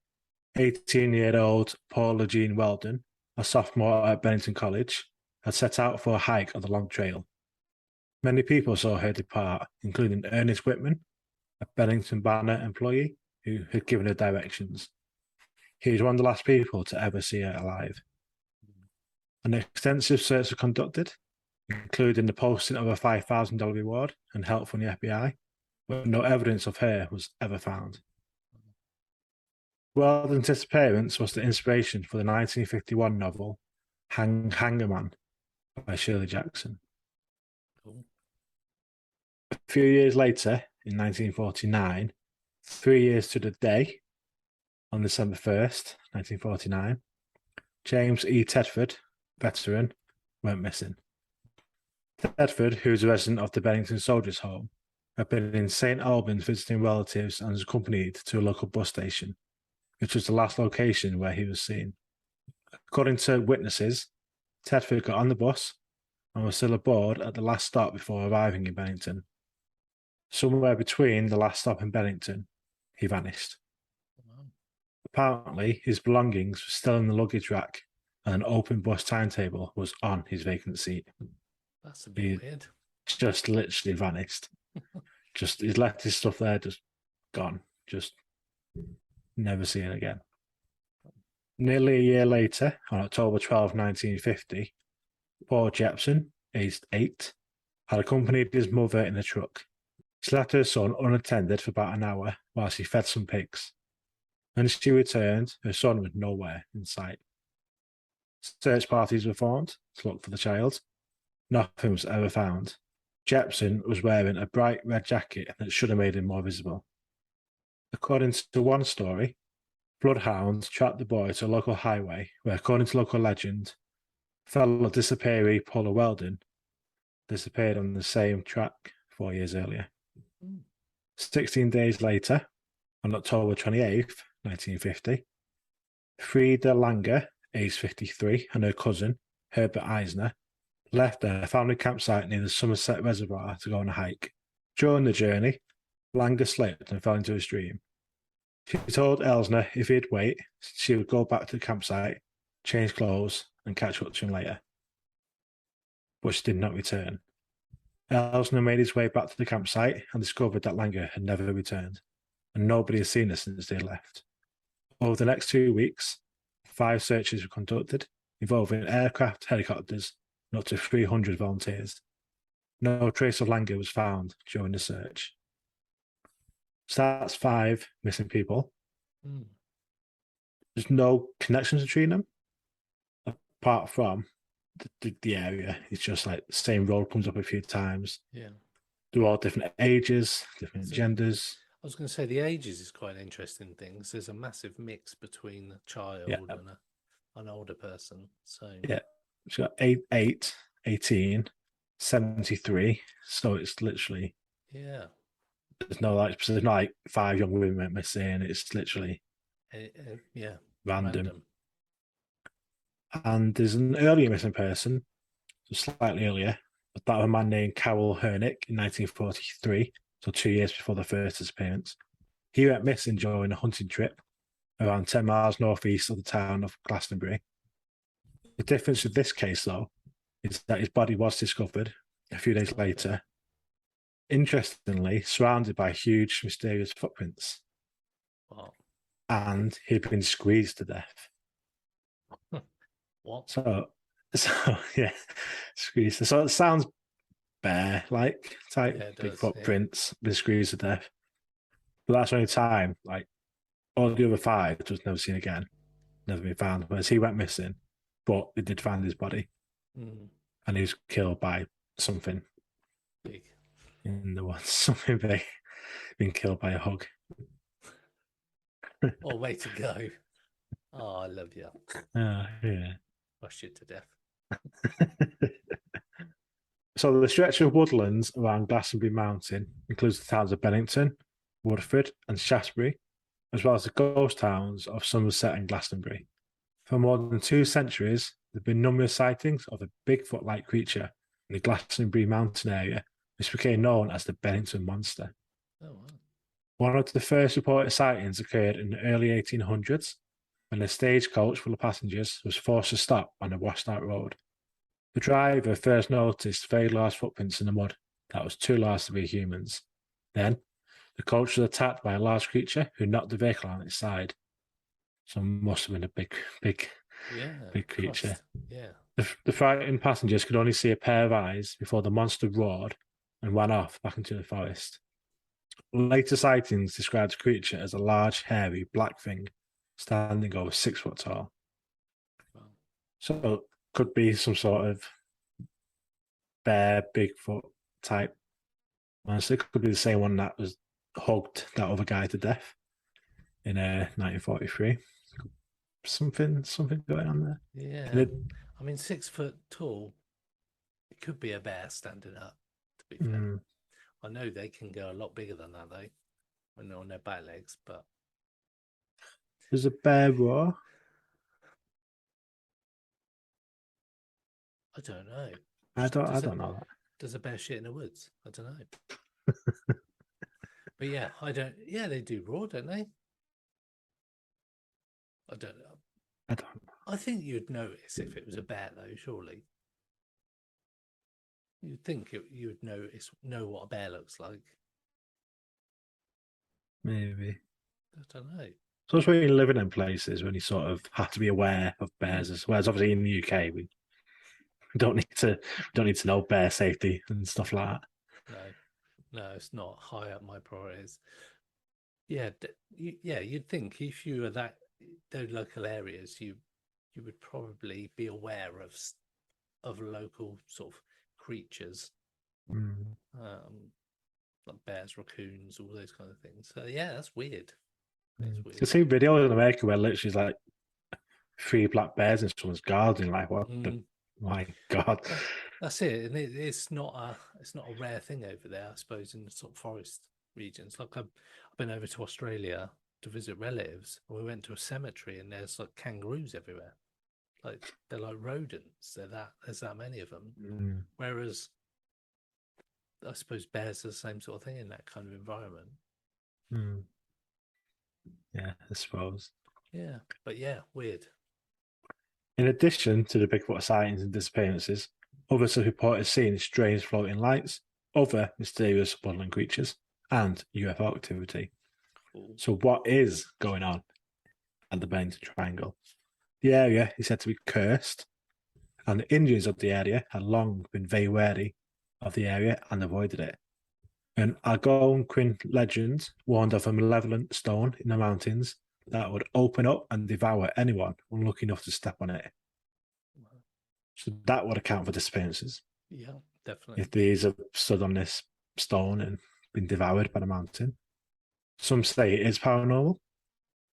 18-year-old Paula Jean Weldon, a sophomore at Bennington College, had set out for a hike on the Long Trail. Many people saw her depart, including Ernest Whitman, a Bennington Banner employee who had given her directions. He was one of the last people to ever see her alive. An extensive search was conducted, including the posting of a $5,000 reward and help from the FBI, but no evidence of her was ever found. Weldon's disappearance was the inspiration for the 1951 novel Hanger Man by Shirley Jackson. Cool. A few years later, in 1949, 3 years to the day, on December 1st, 1949, James E. Tedford, veteran, went missing. Tedford, who was a resident of the Bennington Soldiers' Home, had been in St. Albans visiting relatives and was accompanied to a local bus station, which was the last location where he was seen. According to witnesses, Tedford got on the bus and was still aboard at the last stop before arriving in Bennington. Somewhere between the last stop and Bennington, he vanished. Wow. Apparently, his belongings were still in the luggage rack and an open bus timetable was on his vacant seat. That's a bit weird. Just literally vanished. He's left his stuff there, just gone. Just never seen again. Nearly a year later, on October 12, 1950, Paul Jepson, aged 8, had accompanied his mother in a truck. She left her son unattended for about an hour while she fed some pigs. When she returned, her son was nowhere in sight. Search parties were formed to look for the child. Nothing was ever found. Jepson was wearing a bright red jacket that should have made him more visible. According to one story, bloodhounds tracked the boy to a local highway where, according to local legend, fellow disappearee Paula Weldon disappeared on the same track 4 years earlier. 16 days later, on October 28th, 1950, Frieda Langer, aged 53, and her cousin, Herbert Eisner, left their family campsite near the Somerset Reservoir to go on a hike. During the journey, Langer slipped and fell into a stream. She told Eisner if he'd wait, she would go back to the campsite, change clothes, and catch up to him later. But she did not return. Eisner made his way back to the campsite and discovered that Langer had never returned, and nobody had seen her since they had left. Over the next 2 weeks, 5 searches were conducted, involving aircraft, helicopters, and up to 300 volunteers. No trace of Langer was found during the search. So that's 5 missing people. There's no connections between them, apart from the area. It's just like the same road comes up a few times. Yeah. They're all different ages, different genders. I was going to say the ages is quite an interesting thing. There's a massive mix between a child and an older person. So yeah, it's got 8, 18, 73. So it's literally there's no there's not like 5 young women went missing. It's literally random. And there's an earlier missing person, slightly earlier, that of a man named Carol Hernick in 1943, so 2 years before the first disappearance. He went missing during a hunting trip around 10 miles northeast of the town of Glastonbury. The difference with this case, though, is that his body was discovered a few days later, interestingly, surrounded by huge, mysterious footprints. Wow. And he'd been squeezed to death. What? So yeah, squeezed. So it sounds bear-like type, big footprints, been squeezed to death. But that's the only time, like, all the other 5 was never seen again, never been found. Whereas he went missing, but they did find his body. And he was killed by something big in the woods. Something big, being killed by a hug. Oh, way to go. Oh, I love you. Yeah. Rushed you to death. So the stretch of woodlands around Glastonbury Mountain includes the towns of Bennington, Woodford, and Shaftesbury, as well as the ghost towns of Somerset and Glastonbury. For more than 2 centuries, there have been numerous sightings of a Bigfoot-like creature in the Glastonbury Mountain area, which became known as the Bennington Monster. Oh, wow. One of the first reported sightings occurred in the early 1800s, when a stagecoach full of passengers was forced to stop on a washed-out road. The driver first noticed very large footprints in the mud that was too large to be humans. Then, The coach was attacked by a large creature who knocked the vehicle on its side. So it must have been a big creature. Christ. Yeah. The frightened passengers could only see a pair of eyes before the monster roared and ran off back into the forest. Later sightings described the creature as a large, hairy, black thing standing over 6 foot tall. Wow. So could be some sort of bear, Bigfoot type monster. It could be the same one that was hugged that other guy to death in 1943. Something going on there. Yeah. I mean, 6 foot tall. It could be a bear standing up, to be fair. I know they can go a lot bigger than that, though, when they're on their back legs, but... There's a bear roar. I don't know. I don't know that. Does a bear shit in the woods? I don't know. But yeah, yeah, they do roar, don't they? I don't know. I don't know. I think you'd notice if it was a bear, though, surely. You'd think you would know what a bear looks like. Maybe. I don't know. So it's when you're living in places when you sort of have to be aware of bears, whereas obviously in the UK we don't need to know bear safety and stuff like that. No, it's not high up my priorities. Yeah, you'd think if you were those local areas, you would probably be aware of local sort of creatures, like bears, raccoons, all those kind of things. So yeah, that's weird. You see videos in America where literally like 3 black bears in someone's garden. Like, what the my God? That's it, and it's not a rare thing over there, I suppose, in the sort of forest regions. Like I've been over to Australia to visit relatives, and we went to a cemetery, and there's like kangaroos everywhere. Like they're like rodents. There's that many of them. Whereas I suppose bears are the same sort of thing in that kind of environment. Yeah, I suppose. Yeah, but yeah, weird. In addition to the Bigfoot sightings and disappearances, others have reported seeing strange floating lights, other mysterious bubbling creatures, and UFO activity. So what is going on at the Bennington Triangle? The area is said to be cursed, and the Indians of the area had long been very wary of the area and avoided it. An Algonquin legend warned of a malevolent stone in the mountains that would open up and devour anyone unlucky enough to step on it. So that would account for disappearances. Yeah, definitely. If these have stood on this stone and been devoured by the mountain. Some say it is paranormal,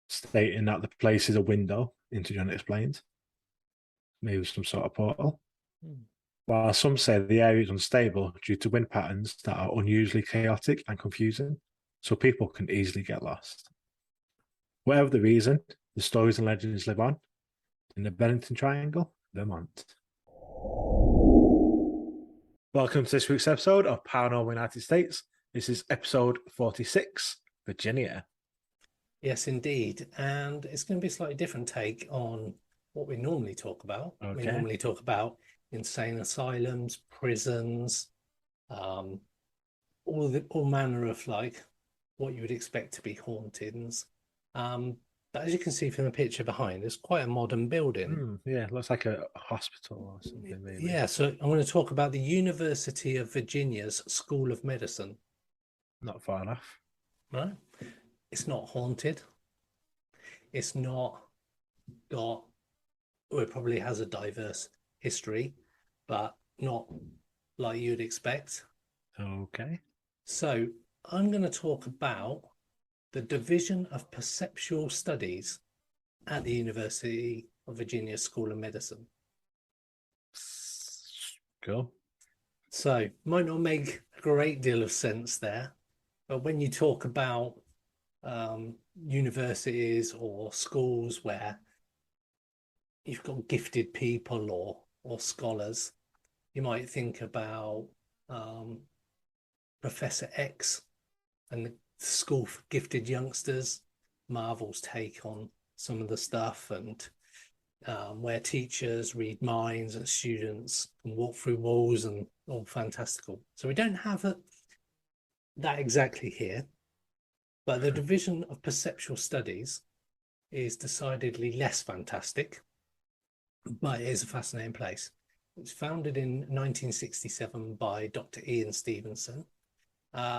stating that the place is a window into the unexplained. Maybe some sort of portal. While some say the area is unstable due to wind patterns that are unusually chaotic and confusing, so people can easily get lost. Whatever the reason, the stories and legends live on in the Bennington Triangle, Vermont. Welcome to this week's episode of Paranormal United States. This is episode 46, Virginia. Yes, indeed. And it's going to be a slightly different take on what we normally talk about. Okay. We normally talk about insane asylums, prisons, all manner of like what you would expect to be hauntings. But as you can see from the picture behind, it's quite a modern building. Yeah, looks like a hospital or something, maybe. Yeah, so I'm going to talk about the University of Virginia's School of Medicine. Not far enough. Right? It's not haunted. It's not got... Well, it probably has a diverse history, but not like you'd expect. Okay. So I'm going to talk about the Division of Perceptual Studies at the University of Virginia School of Medicine. Cool. So might not make a great deal of sense there, but when you talk about universities or schools where you've got gifted people or scholars, you might think about Professor X and the School for Gifted Youngsters, Marvel's take on some of the stuff, and where teachers read minds and students can walk through walls and all fantastical. So we don't have that exactly here. But the division of perceptual studies is decidedly less fantastic, but it is a fascinating place. It was founded in 1967 by Dr. Ian Stevenson,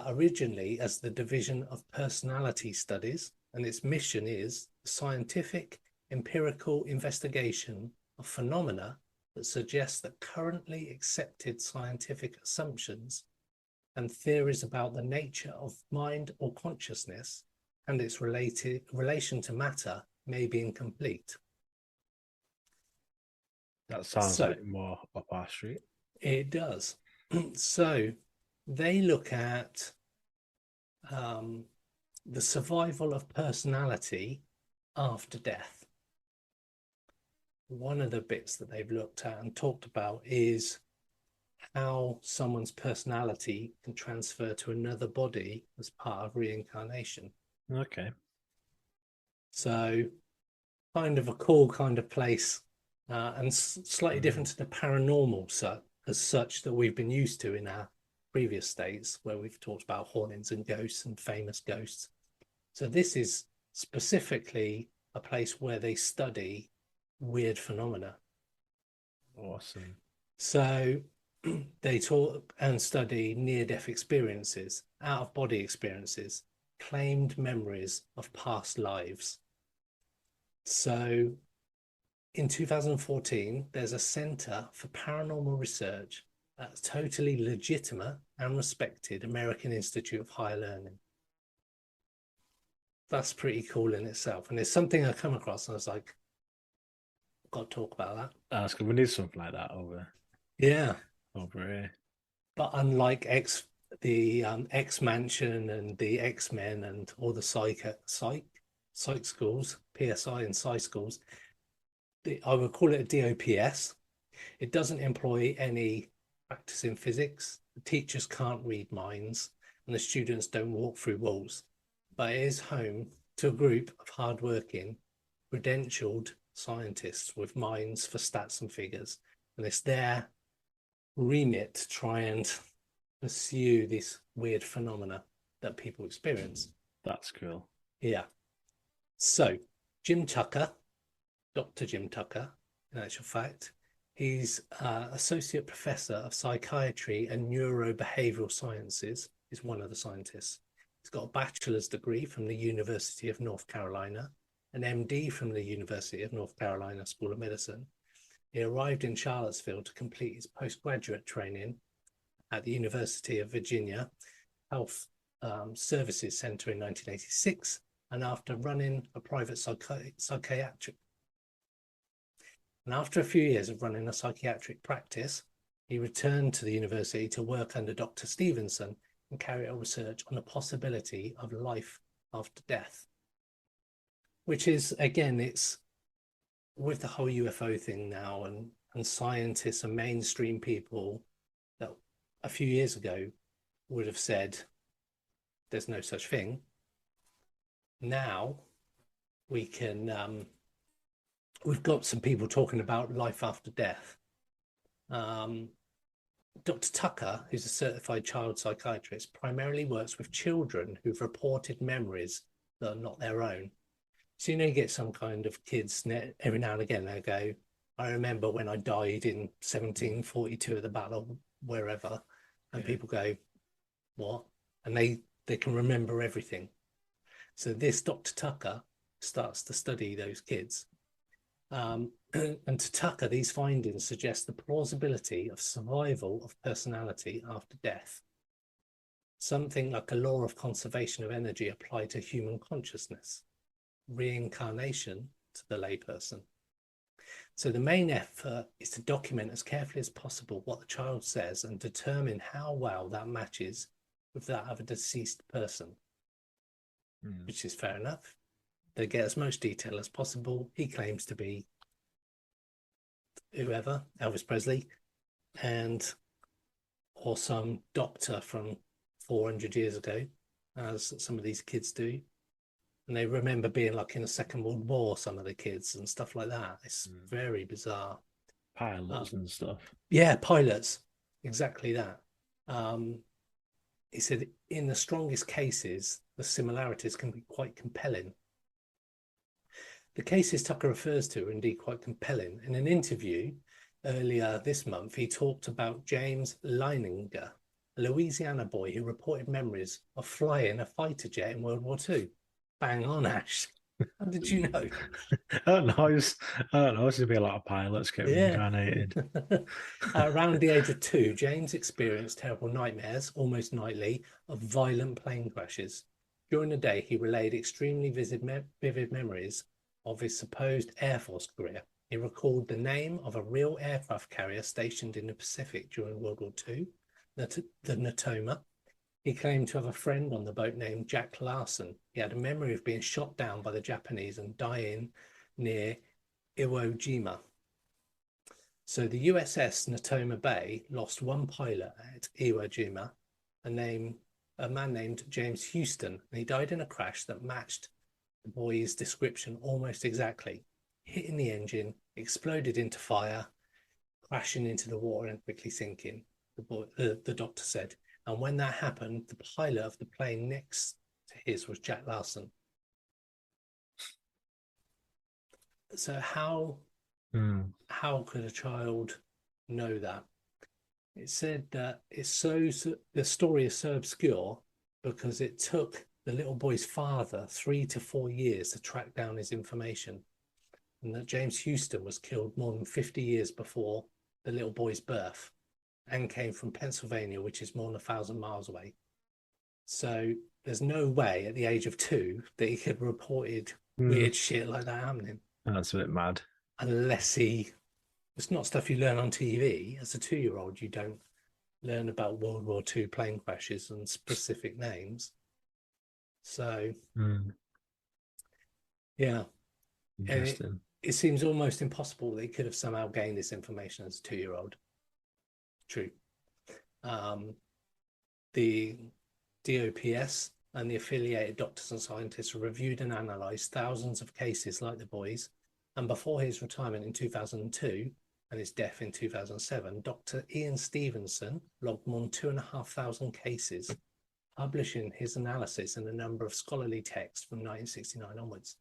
originally as the Division of Personality Studies, and its mission is scientific empirical investigation of phenomena that suggest that currently accepted scientific assumptions and theories about the nature of mind or consciousness and its relation to matter may be incomplete. That sounds So, like more up our street. it does. So they look at the survival of personality after death. One of the bits that they've looked at and talked about is how someone's personality can transfer to another body as part of reincarnation. Okay. So kind of a cool kind of place, and slightly different to the paranormal as such that we've been used to in our previous states, where we've talked about hauntings and ghosts and famous ghosts. So this is specifically a place where they study weird phenomena. Awesome. So they talk and study near-death experiences, out-of-body experiences, claimed memories of past lives. So in 2014, there's a Center for Paranormal Research at a totally legitimate and respected American Institute of Higher Learning. That's pretty cool in itself. And it's something I come across and I was like, I've got to talk about that. That's good. We need something like that over Yeah. here. But unlike the X Mansion and the X-Men and all the psych schools, PSI and Psy schools, I would call it a DOPS. It doesn't employ any practice in physics. The teachers can't read minds and the students don't walk through walls. But it is home to a group of hardworking, credentialed scientists with minds for stats and figures. And it's their remit to try and pursue this weird phenomena that people experience. That's cool. Yeah. So Jim Tucker, Dr. Jim Tucker, in actual fact, he's Associate Professor of Psychiatry and Neurobehavioral Sciences, is one of the scientists. He's got a bachelor's degree from the University of North Carolina, an MD from the University of North Carolina School of Medicine. He arrived in Charlottesville to complete his postgraduate training at the University of Virginia Health Services Center in 1986, and after running a private psychiatric. And after a few years of running a psychiatric practice, he returned to the university to work under Dr. Stevenson and carry out research on the possibility of life after death. Which is, again, it's with the whole UFO thing now, and scientists and mainstream people that a few years ago would have said there's no such thing. Now we can we've got some people talking about life after death. Dr. Tucker, who's a certified child psychiatrist, primarily works with children who've reported memories that are not their own. So, you get some kind of kids every now and again, they go, I remember when I died in 1742 at the battle, wherever. And people go, what? And they can remember everything. So this Dr. Tucker starts to study those kids. And to Tucker, these findings suggest the plausibility of survival of personality after death. Something like a law of conservation of energy applied to human consciousness. Reincarnation to the layperson. So the main effort is to document as carefully as possible what the child says and determine how well that matches with that of a deceased person, which is fair enough. They get as much detail as possible. He claims to be whoever, Elvis Presley, or some doctor from 400 years ago, as some of these kids do. And they remember being like in the Second World War, some of the kids and stuff like that. It's very bizarre. Pilots and stuff. Yeah, pilots. Exactly that. he said, in the strongest cases, the similarities can be quite compelling. The cases Tucker refers to are indeed quite compelling. In an interview earlier this month, he talked about James Leininger, a Louisiana boy who reported memories of flying a fighter jet in World War II. Bang on, Ash. How did you know? I don't know. I don't know. There's going to be a lot of pilots get Yeah. reincarnated. Around the age of 2, James experienced terrible nightmares, almost nightly, of violent plane crashes. During the day, he relayed extremely vivid memories of his supposed Air Force career. He recalled the name of a real aircraft carrier stationed in the Pacific during World War II, the Natoma. He claimed to have a friend on the boat named Jack Larson. He had a memory of being shot down by the Japanese and dying near Iwo Jima. So the USS Natoma Bay lost one pilot at Iwo Jima, a man named James Houston, and he died in a crash that matched the boy's description almost exactly. Hitting the engine, exploded into fire, crashing into the water and quickly sinking, the doctor said. And when that happened, the pilot of the plane next to his was Jack Larson. So how could a child know that? It said that the story is so obscure because it took the little boy's father 3 to 4 years to track down his information, and that James Houston was killed more than 50 years before the little boy's birth and came from Pennsylvania, which is more than 1,000 miles away. So there's no way at the age of 2 that he could have reported weird shit like that happening. That's a bit mad. Unless it's not stuff you learn on TV. As a 2-year-old, you don't learn about World War II plane crashes and specific names. So, yeah. Interesting. It seems almost impossible that he could have somehow gained this information as a 2-year-old. True. The DOPS and the affiliated doctors and scientists reviewed and analysed thousands of cases like the boys, and before his retirement in 2002 and his death in 2007, Dr. Ian Stevenson logged more than 2,500 cases, publishing his analysis in a number of scholarly texts from 1969 onwards.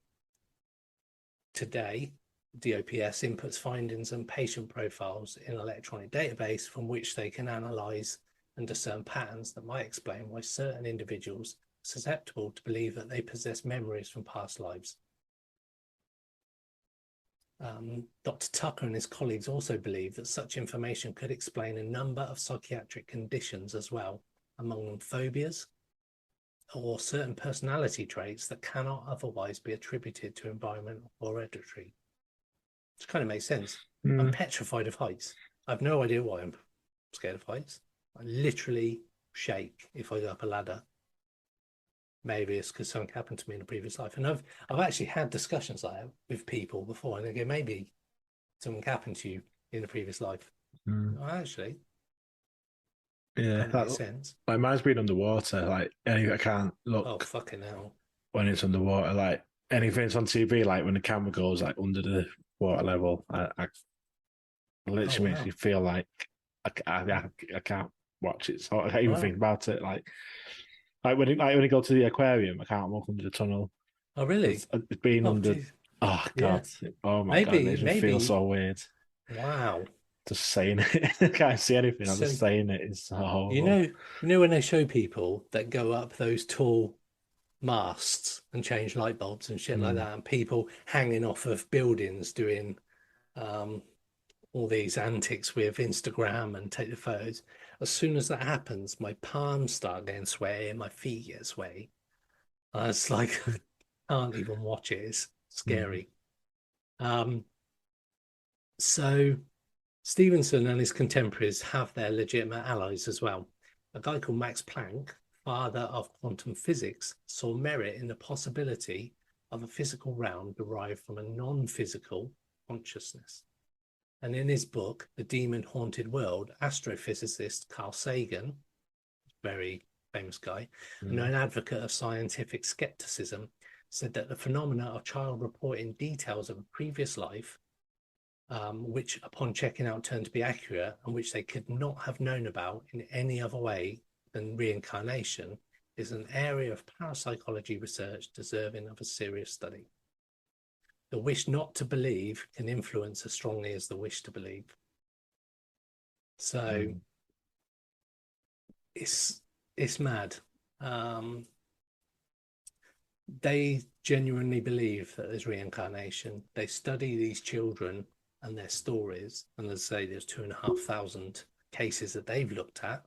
Today, DOPS inputs findings and patient profiles in an electronic database from which they can analyse and discern patterns that might explain why certain individuals are susceptible to believe that they possess memories from past lives. Dr. Tucker and his colleagues also believe that such information could explain a number of psychiatric conditions as well, among them phobias or certain personality traits that cannot otherwise be attributed to environment or hereditary. Which kind of makes sense. I'm petrified of heights. I have no idea why I'm scared of heights. I literally shake if I go up a ladder. Maybe it's because something happened to me in a previous life. And I've actually had discussions like that with people before, and they go, maybe something happened to you in a previous life. Well, actually, yeah, that makes sense. Like mine's been underwater. Like I can't look. Oh, fucking hell. When it's underwater, like anything's on TV, like when the camera goes like under the water level, I literally makes me feel like I can't watch it. So I can't even think about it. Like when you go to the aquarium, I can't walk under the tunnel. Oh, really? It's been under. Geez. Oh God! Yeah. Oh my God! It makes me feel so weird. Wow. Just saying it, I can't see anything. I'm just saying it. It's so horrible. You know when they show people that go up those tall masts and change light bulbs and shit like that, and people hanging off of buildings doing all these antics with Instagram and take the photos. As soon as that happens, my palms start getting sweaty and my feet get sweaty. It's like I can't even watch it. It's scary. So Stevenson and his contemporaries have their legitimate allies as well. A guy called Max Planck, father of quantum physics, saw merit in the possibility of a physical realm derived from a non-physical consciousness. And in his book, The Demon Haunted World, astrophysicist Carl Sagan, very famous guy, and an advocate of scientific skepticism, said that the phenomena of child reporting details of a previous life, which upon checking out turned to be accurate and which they could not have known about in any other way, and reincarnation is an area of parapsychology research deserving of a serious study. The wish not to believe can influence as strongly as the wish to believe. So it's mad. They genuinely believe that there's reincarnation. They study these children and their stories, and as I say, there's 2,500 cases that they've looked at.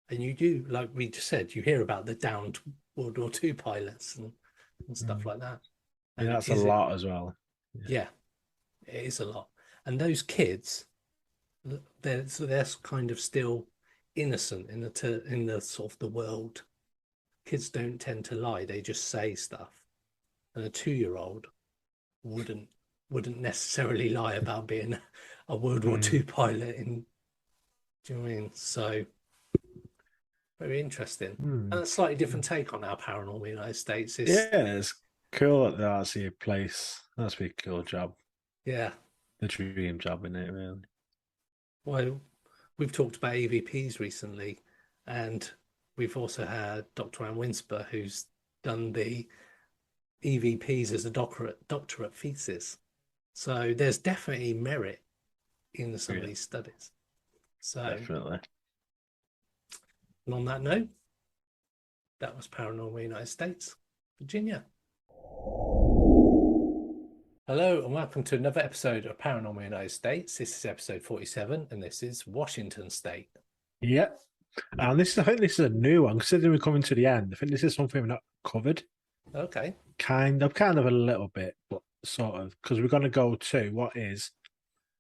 And you do, like we just said, you hear about the downed World War II pilots and stuff like that. And that's a lot as well. Yeah, it is a lot. And those kids, they're kind of still innocent in the sort of the world. Kids don't tend to lie; they just say stuff. And a 2-year-old wouldn't necessarily lie about being a World War II pilot. Do you know what I mean? So very interesting, and a slightly different take on our Paranormal United States. It's cool that they actually a place. That's a pretty cool job. Yeah, the dream job, isn't it? Really. Well, we've talked about EVPs recently, and we've also had Dr. Anne Winsper, who's done the EVPs as a doctorate thesis. So there's definitely merit in some of these studies. So definitely. And on that note, that was Paranormal United States, Virginia. Hello and welcome to another episode of Paranormal United States. This is episode 47 and this is Washington State. Yeah. And I think this is a new one. Considering we're coming to the end, I think this is something we've not covered. Okay. Kind of a little bit, but sort of, because we're going to go to what is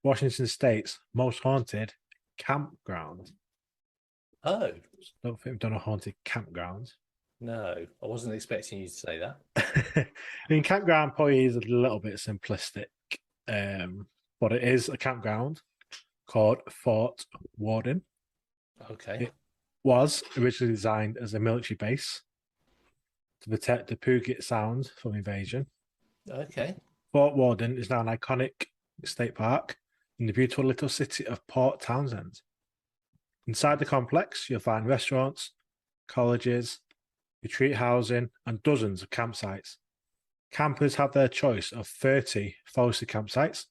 Washington State's most haunted campground. Oh. I don't think we've done a haunted campground. No, I wasn't expecting you to say that. I mean, campground probably is a little bit simplistic, but it is a campground called Fort Warden. Okay. It was originally designed as a military base to protect the Puget Sound from invasion. Okay. Fort Warden is now an iconic state park in the beautiful little city of Port Townsend. Inside the complex, you'll find restaurants, colleges, retreat housing, and dozens of campsites. Campers have their choice of 30 forested campsites,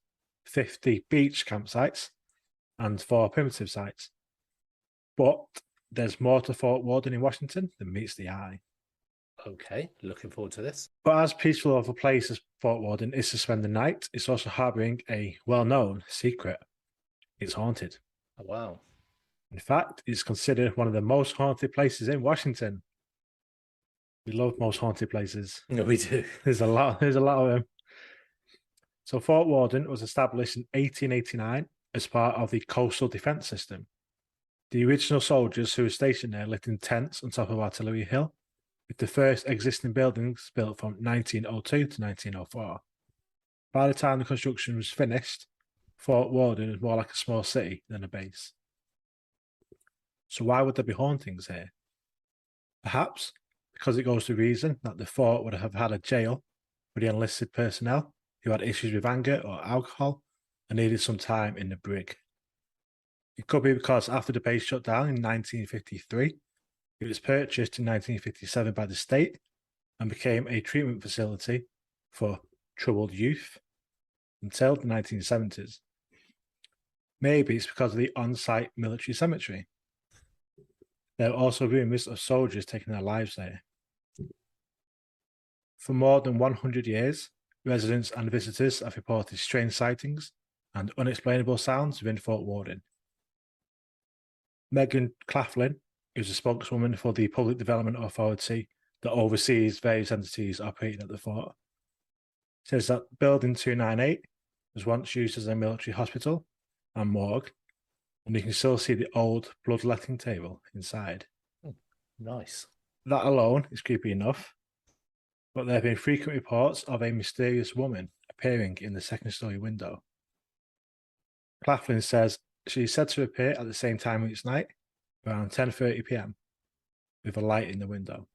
50 beach campsites, and 4 primitive sites. But there's more to Fort Warden in Washington than meets the eye. Okay, looking forward to this. But as peaceful of a place as Fort Warden is to spend the night, it's also harbouring a well-known secret. It's haunted. Oh, wow. In fact, it's considered one of the most haunted places in Washington. We love most haunted places. No, we do. There's a lot of them. So Fort Warden was established in 1889 as part of the Coastal Defence System. The original soldiers who were stationed there lived in tents on top of Artillery Hill, with the first existing buildings built from 1902 to 1904. By the time the construction was finished, Fort Warden was more like a small city than a base. So why would there be hauntings here? Perhaps because it goes to reason that the fort would have had a jail for the enlisted personnel who had issues with anger or alcohol and needed some time in the brig. It could be because after the base shut down in 1953, it was purchased in 1957 by the state and became a treatment facility for troubled youth until the 1970s. Maybe it's because of the on-site military cemetery. There are also rumours of soldiers taking their lives there. For more than 100 years, residents and visitors have reported strange sightings and unexplainable sounds within Fort Warden. Megan Claflin, who's a spokeswoman for the Public Development Authority that oversees various entities operating at the fort, says that Building 298 was once used as a military hospital and morgue, and you can still see the old bloodletting table inside. Nice. That alone is creepy enough, but there have been frequent reports of a mysterious woman appearing in the second-story window. Claflin says she is said to appear at the same time each night, around 10:30 p.m, with a light in the window.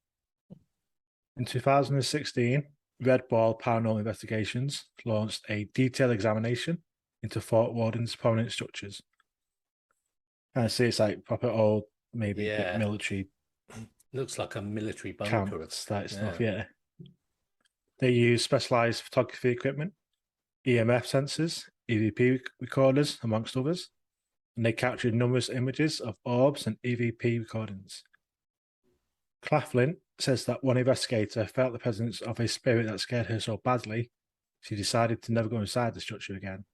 In 2016, Red Ball Paranormal Investigations launched a detailed examination into Fort Warden's prominent structures. And I see it's like proper old, maybe military Looks like a military bunker. camps, that stuff. Yeah. Yeah. They use specialized photography equipment, EMF sensors, EVP recorders, amongst others, and they captured numerous images of orbs and EVP recordings. Claflin says that one investigator felt the presence of a spirit that scared her so badly, she decided to never go inside the structure again.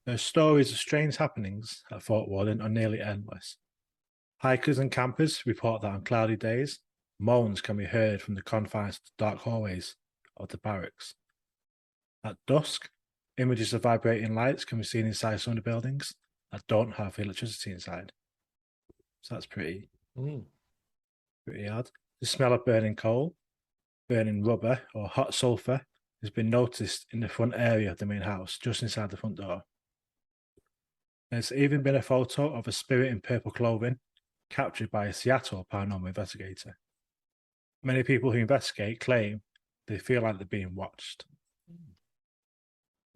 Her stories of strange happenings at Fort Warden are nearly endless. Hikers and campers report that on cloudy days, moans can be heard from the confines of the dark hallways of the barracks. At dusk, images of vibrating lights can be seen inside some of the buildings that don't have electricity inside. So that's pretty odd. The smell of burning coal, burning rubber, or hot sulfur has been noticed in the front area of the main house, just inside the front door. There's even been a photo of a spirit in purple clothing captured by a Seattle paranormal investigator. Many people who investigate claim they feel like they're being watched.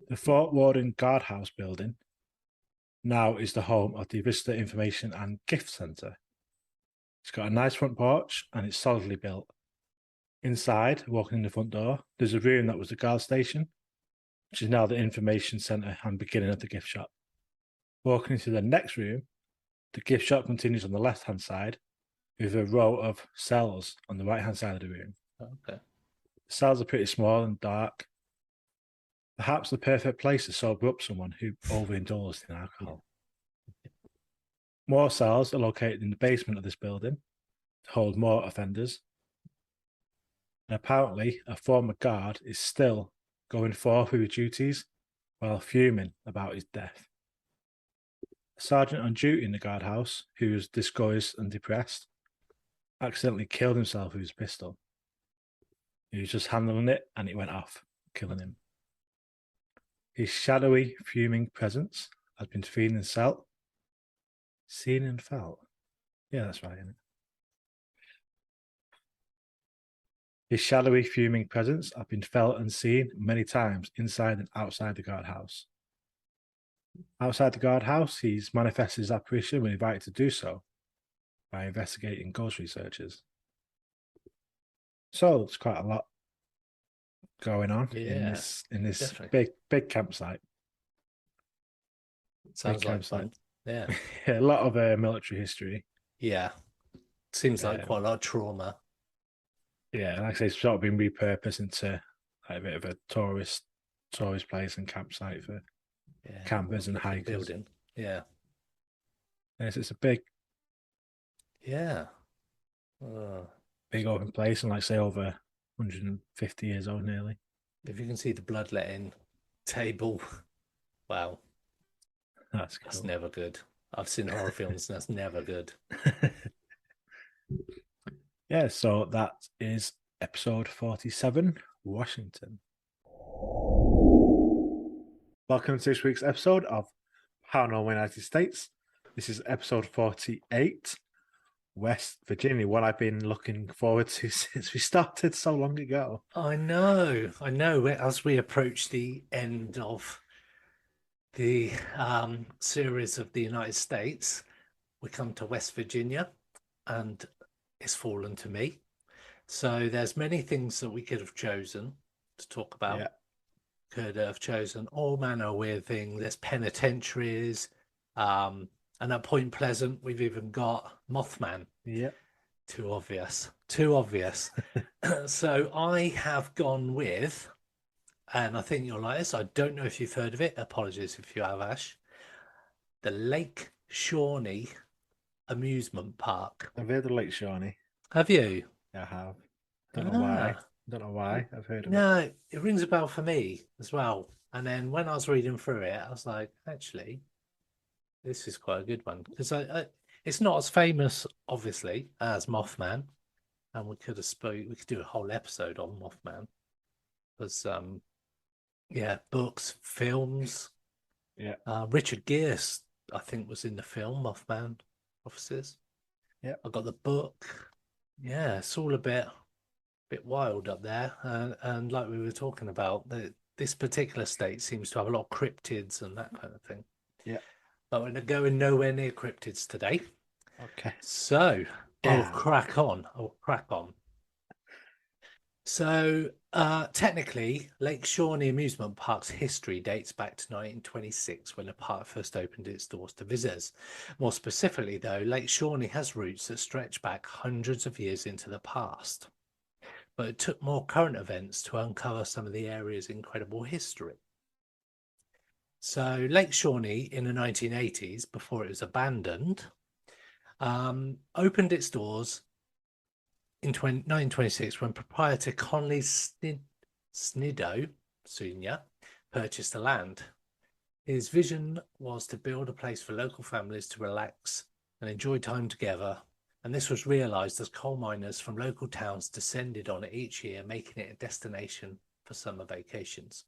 The Fort Warden Guardhouse building now is the home of the Visitor Information and Gift Center. It's got a nice front porch and it's solidly built. Inside, walking in the front door, there's a room that was the guard station, which is now the information center and beginning of the gift shop. Walking into the next room, the gift shop continues on the left-hand side with a row of cells on the right-hand side of the room. Okay. The cells are pretty small and dark. Perhaps the perfect place to sober up someone who overindulged in alcohol. More cells are located in the basement of this building to hold more offenders. And apparently, a former guard is still going forth with his duties while fuming about his death. A sergeant on duty in the guardhouse, who was discouraged and depressed, accidentally killed himself with his pistol. He was just handling it and it went off, killing him. His shadowy, fuming presence has been seen and felt. Yeah, that's right, isn't it? His shadowy, fuming presence has been felt and seen many times inside and outside the guardhouse. Outside the guardhouse, he's manifested his apparition when invited to do so by investigating ghost researchers. So there's quite a lot going on in this big campsite. Sounds like fun. Yeah. A lot of military history. Yeah. Seems like quite a lot of trauma. Yeah, like I say, it's sort of been repurposed into like a bit of a tourist place and campsite for campers and hikers. Building. Yeah. Yes, it's a big big open place and like say over 150 years old nearly. If you can see the bloodletting table, wow. That's cool. That's never good. I've seen horror films and that's never good. Yeah, so that is episode 47, Washington. Welcome to this week's episode of Paranormal United States. This is episode 48, West Virginia, one I've been looking forward to since we started so long ago. I know. As we approach the end of the series of the United States, we come to West Virginia and it's fallen to me. So there's many things that we could have chosen to talk about. Yeah. Could have chosen all manner of weird things. There's penitentiaries, and at Point Pleasant we've even got Mothman. Yeah. Too obvious. So I have gone with, and I think you'll like this, I don't know if you've heard of it, apologies if you have, Ash, the Lake Shawnee amusement park. I've heard of Lake Shawnee. Have you? I have. Don't know why I've heard of it. No, it rings a bell for me as well. And then when I was reading through it, I was like, actually, this is quite a good one. Because it's not as famous, obviously, as Mothman. And we could do a whole episode on Mothman. Because, books, films. Yeah. Richard Gere, I think, was in the film Mothman Officers. Yeah. I got the book. Yeah, it's all a bit wild up there. And like we were talking about, this particular state seems to have a lot of cryptids and that kind of thing. Yeah. But we're going nowhere near cryptids today. Okay. So I'll Yeah. crack on. I'll crack on. So, technically, Lake Shawnee Amusement Park's history dates back to 1926 when the park first opened its doors to visitors. More specifically, though, Lake Shawnee has roots that stretch back hundreds of years into the past. But it took more current events to uncover some of the area's incredible history. So, Lake Shawnee in the 1980s, before it was abandoned, opened its doors in 1926 when proprietor Conley Snidow Sr. purchased the land. His vision was to build a place for local families to relax and enjoy time together, and this was realised as coal miners from local towns descended on it each year, making it a destination for summer vacations.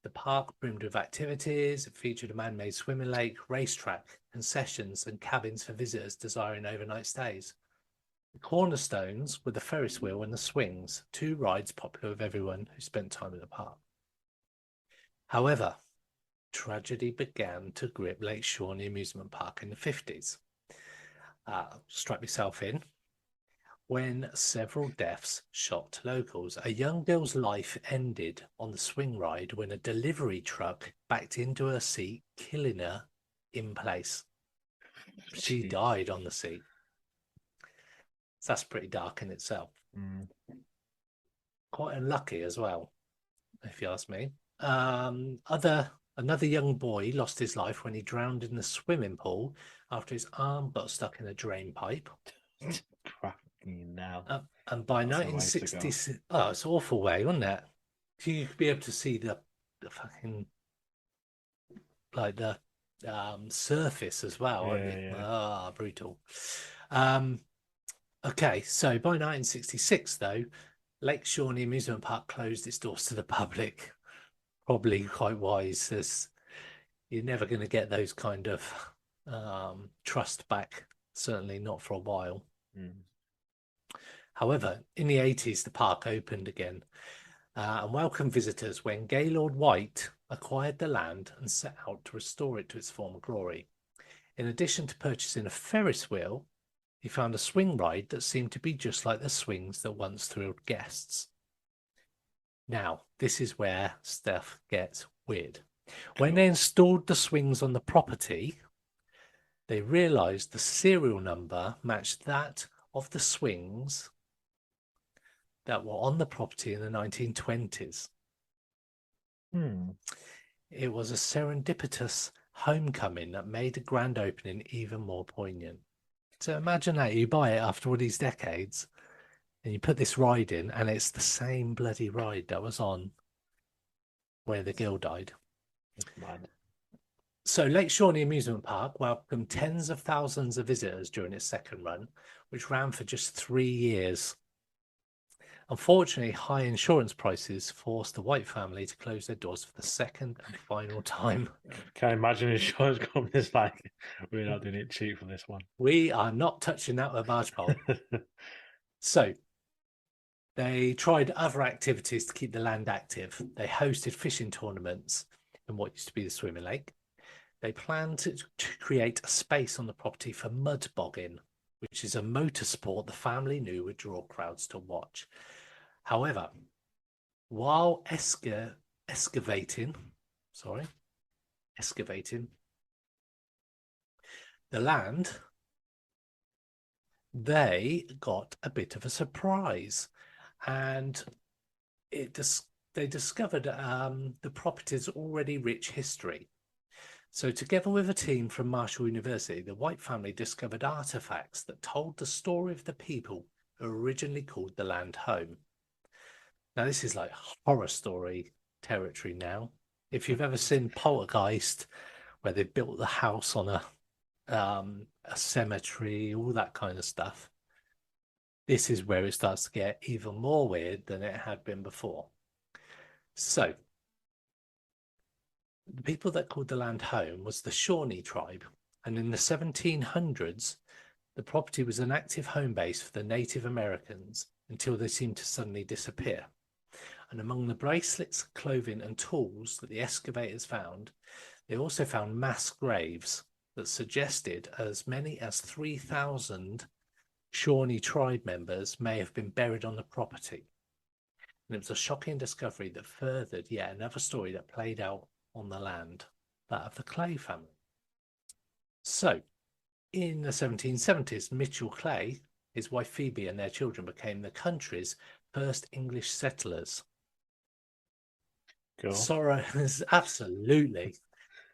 The park brimmed with activities. It featured a man-made swimming lake, racetrack, concessions, and cabins for visitors desiring overnight stays. The cornerstones were the Ferris wheel and the swings, two rides popular with everyone who spent time at the park. However, tragedy began to grip Lake Shawnee Amusement Park in the 50s. Strap yourself in. When several deaths shocked locals, a young girl's life ended on the swing ride when a delivery truck backed into her seat, killing her in place. She Jeez. died on the seat. So that's pretty dark in itself. Quite unlucky as well, if you ask me. Another young boy lost his life when he drowned in the swimming pool after his arm got stuck in a drain pipe. Cracking now. And by That's a ways to go. 1966, oh, it's an awful way, wasn't it? You could be able to see the fucking like the surface as well. Yeah. Brutal. Okay, so by 1966, though, Lake Shawnee Amusement Park closed its doors to the public. Probably quite wise, as you're never going to get those kind of trust back. Certainly not for a while. However, in the 80s, the park opened again and welcomed visitors when Gaylord White acquired the land and set out to restore it to its former glory. In addition to purchasing a Ferris wheel, he found a swing ride that seemed to be just like the swings that once thrilled guests. Now, this is where stuff gets weird. When they installed the swings on the property, they realized the serial number matched that of the swings that were on the property in the 1920s. It was a serendipitous homecoming that made the grand opening even more poignant. So imagine that you buy it after all these decades and you put this ride in and it's the same bloody ride that was on where the girl died. Mad. So Lake Shawnee Amusement Park welcomed tens of thousands of visitors during its second run, which ran for just 3 years. Unfortunately, high insurance prices forced the White family to close their doors for the second and final time. Can't imagine insurance companies like, we're not doing it cheap for this one. We are not touching that with a barge pole. So they tried other activities to keep the land active. They hosted fishing tournaments in what used to be the swimming lake. They planned to create a space on the property for mud bogging, which is a motor sport the family knew would draw crowds to watch. However, while excavating the land, they got a bit of a surprise, and they discovered the property's already rich history. So together with a team from Marshall University, the White family discovered artifacts that told the story of the people who originally called the land home. Now, this is like horror story territory now. If you've ever seen Poltergeist, where they built the house on a cemetery, all that kind of stuff, this is where it starts to get even more weird than it had been before. So, the people that called the land home was the Shawnee tribe, and in the 1700s, the property was an active home base for the Native Americans until they seemed to suddenly disappear. And among the bracelets, clothing, and tools that the excavators found, they also found mass graves that suggested as many as 3,000 Shawnee tribe members may have been buried on the property. And it was a shocking discovery that furthered yet another story that played out on the land, that of the Clay family. So, in the 1770s, Mitchell Clay, his wife Phoebe, and their children became the country's first English settlers. Cool. Absolutely.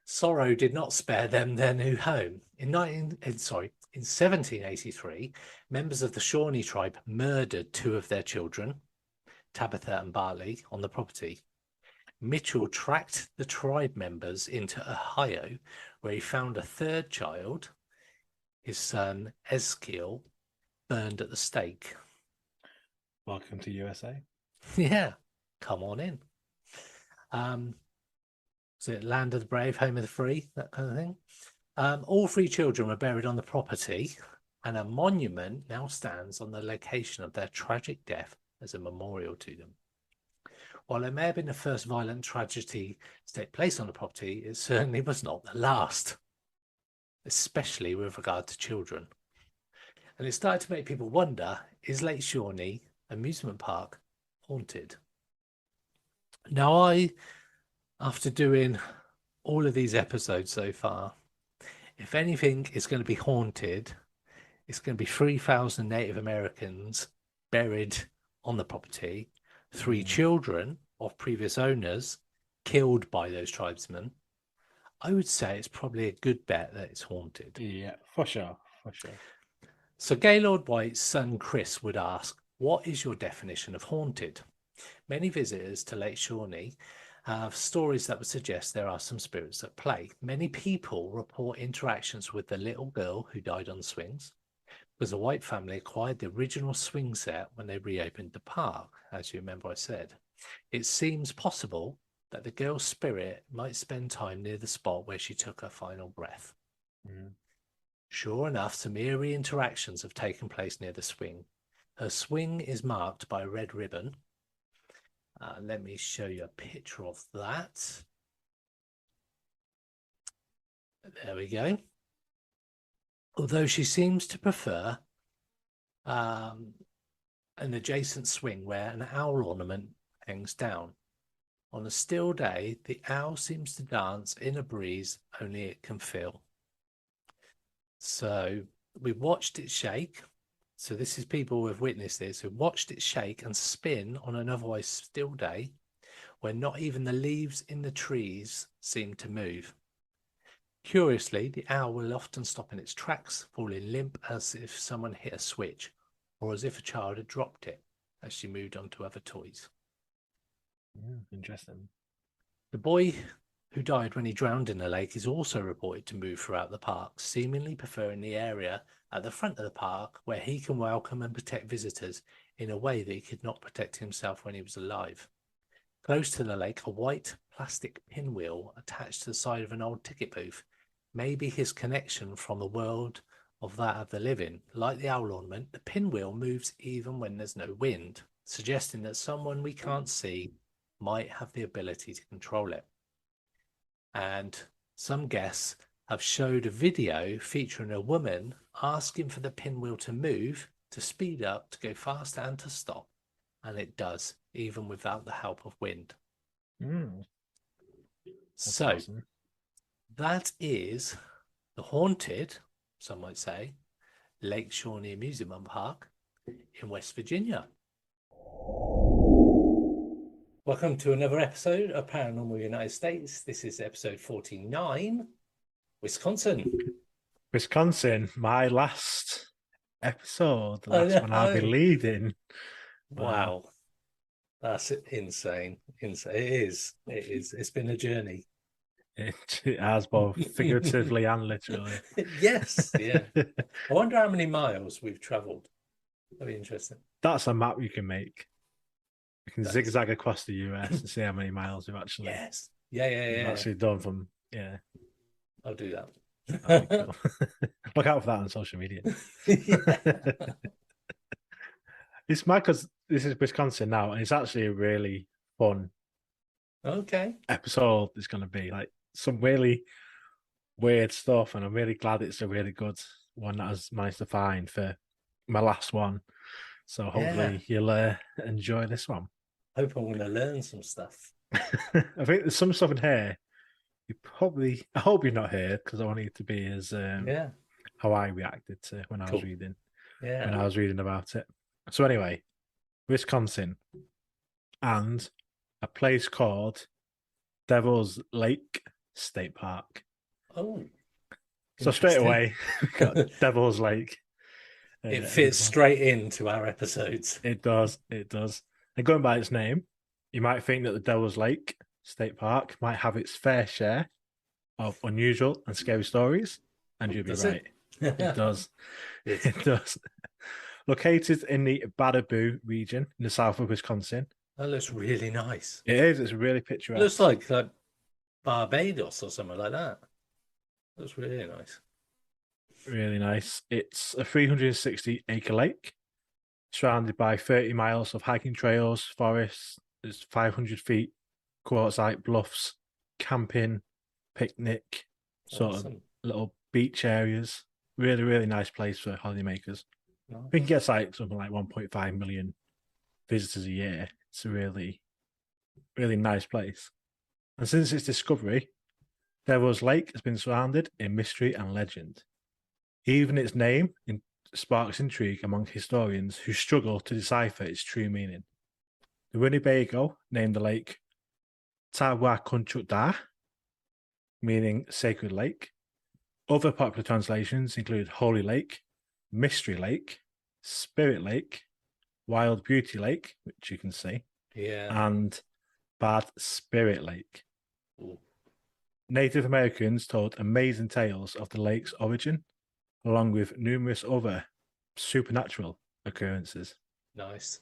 Sorrow did not spare them their new home. In 1783, members of the Shawnee tribe murdered two of their children, Tabitha and Barley, on the property. Mitchell tracked the tribe members into Ohio, where he found a third child, his son Ezekiel, burned at the stake. Welcome to USA. Yeah, come on in. So it land of the brave, home of the free, that kind of thing. All three children were buried on the property, and a monument now stands on the location of their tragic death as a memorial to them. While it may have been the first violent tragedy to take place on the property, it certainly was not the last, especially with regard to children. And it started to make people wonder, is Lake Shawnee amusement park haunted? Now, after doing all of these episodes so far, if anything is going to be haunted, it's going to be 3,000 Native Americans buried on the property, 3 children of previous owners killed by those tribesmen. I would say it's probably a good bet that it's haunted. Yeah, for sure. So Gaylord White's son Chris would ask, what is your definition of haunted? Many visitors to Lake Shawnee have stories that would suggest there are some spirits at play. Many people report interactions with the little girl who died on swings, because the White family acquired the original swing set when they reopened the park, as you remember I said. It seems possible that the girl's spirit might spend time near the spot where she took her final breath. Sure enough, some eerie interactions have taken place near the swing. Her swing is marked by a red ribbon. Let me show you a picture of that. There we go. Although she seems to prefer an adjacent swing where an owl ornament hangs down. On a still day, the owl seems to dance in a breeze only it can feel. So we watched it shake. So this is people who have witnessed this, who watched it shake and spin on an otherwise still day when not even the leaves in the trees seemed to move. Curiously, the owl will often stop in its tracks, falling limp as if someone hit a switch, or as if a child had dropped it as she moved on to other toys. Interesting. The boy who died when he drowned in the lake is also reported to move throughout the park, seemingly preferring the area at the front of the park where he can welcome and protect visitors in a way that he could not protect himself when he was alive. Close to the lake, a white plastic pinwheel attached to the side of an old ticket booth may be his connection from the world of that of the living. Like the owl ornament, the pinwheel moves even when there's no wind, suggesting that someone we can't see might have the ability to control it. And some guests have showed a video featuring a woman asking for the pinwheel to move, to speed up, to go faster and to stop. And it does, even without the help of wind. So awesome. That is the haunted, some might say, Lake Shawnee Amusement Park in West Virginia. Welcome to another episode of Paranormal United States. This is episode 49, Wisconsin. Wisconsin, my last episode. The last one I'll be leading. Wow. That's insane. It is. It's been a journey. It has, both figuratively and literally. Yes, yeah. I wonder how many miles we've travelled. That'd be interesting. That's a map you can make. You can zigzag across the US and see how many miles we've actually. Yes. Yeah. Actually done from. Yeah. I'll do that. That'd be cool. Look out for that on social media. It's mad because this is Wisconsin now, and it's actually a really fun episode. It's going to be like some really weird stuff, and I'm really glad it's a really good one that I was managed to find for my last one. So hopefully you'll enjoy this one. Hope I'm going to learn some stuff. I think there's some stuff in here. I hope you're not here because I want it to be as how I reacted to when I was reading. Yeah. When I was reading about it. So anyway, Wisconsin and a place called Devil's Lake State Park. Oh. So straight away, we got Devil's Lake. It fits straight into our episodes. It does. It does. And going by its name, you might think that the Devil's Lake State Park might have its fair share of unusual and scary stories, and you'll be right. It does. It does. Located in the Baraboo region in the south of Wisconsin. That looks really nice. It is. It's really picturesque. It looks like Barbados or something like that. Looks really nice. Really nice. It's a 360-acre lake surrounded by 30 miles of hiking trails, forests. There's 500 feet quartzite bluffs, camping, picnic, sort of little beach areas. Really, really nice place for holidaymakers. Nice. We can get like something like 1.5 million visitors a year. It's a really, really nice place. And since its discovery, Devil's Lake has been surrounded in mystery and legend. Even its name sparks intrigue among historians who struggle to decipher its true meaning. The Winnebago named the lake Tawakunchutda, meaning sacred lake. Other popular translations include Holy Lake, Mystery Lake, Spirit Lake, Wild Beauty Lake, which you can see, and Bad Spirit Lake. Ooh. Native Americans told amazing tales of the lake's origin, along with numerous other supernatural occurrences. Nice.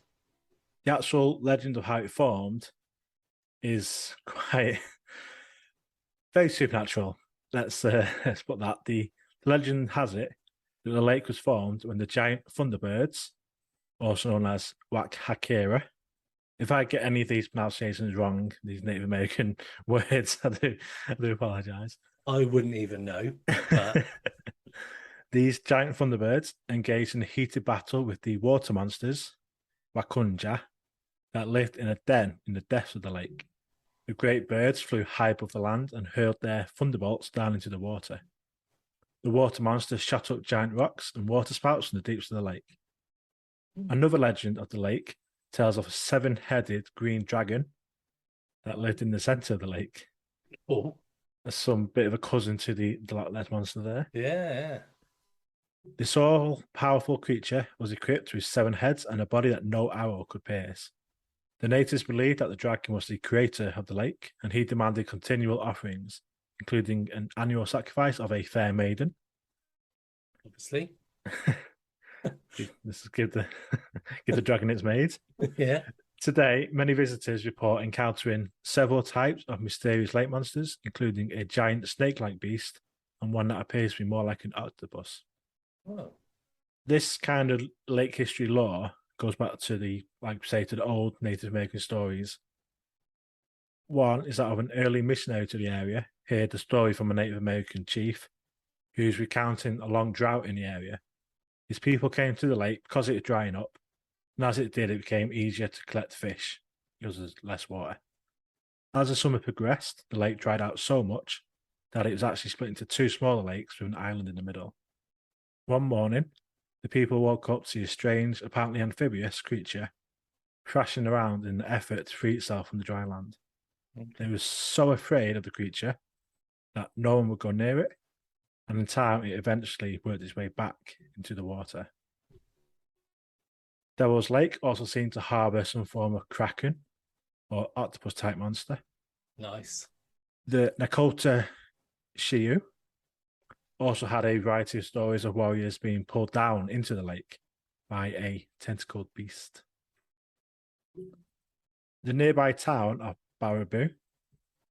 The actual legend of how it formed is quite very supernatural. Let's put that. The legend has it that the lake was formed when the giant thunderbirds, also known as Wakhakera. If I get any of these pronunciations wrong, these Native American words, I do apologize. I wouldn't even know. But... These giant thunderbirds engaged in a heated battle with the water monsters, Wakunja, that lived in a den in the depths of the lake. The great birds flew high above the land and hurled their thunderbolts down into the water. The water monsters shot up giant rocks and water spouts from the deeps of the lake. Another legend of the lake tells of a 7-headed green dragon that lived in the center of the lake. Oh. There's some bit of a cousin to the Loch Ness monster there. Yeah. This all-powerful creature was equipped with 7 heads and a body that no arrow could pierce. The natives believed that the dragon was the creator of the lake, and he demanded continual offerings, including an annual sacrifice of a fair maiden. Obviously. This is give the dragon its mate. Yeah. Today, many visitors report encountering several types of mysterious lake monsters, including a giant snake-like beast and one that appears to be more like an octopus. Oh. This kind of lake history lore goes back to the old Native American stories. One is that of an early missionary to the area, heard the story from a Native American chief who's recounting a long drought in the area. His people came to the lake because it was drying up, and as it did, it became easier to collect fish because there's less water. As the summer progressed, the lake dried out so much that it was actually split into 2 smaller lakes with an island in the middle. One morning, the people woke up to a strange, apparently amphibious creature thrashing around in the effort to free itself from the dry land. They were so afraid of the creature that no one would go near it, and in time it eventually worked its way back into the water. Devil's Lake also seemed to harbour some form of kraken or octopus-type monster. Nice. The Nakota Shiyu also had a variety of stories of warriors being pulled down into the lake by a tentacled beast. The nearby town of Baraboo,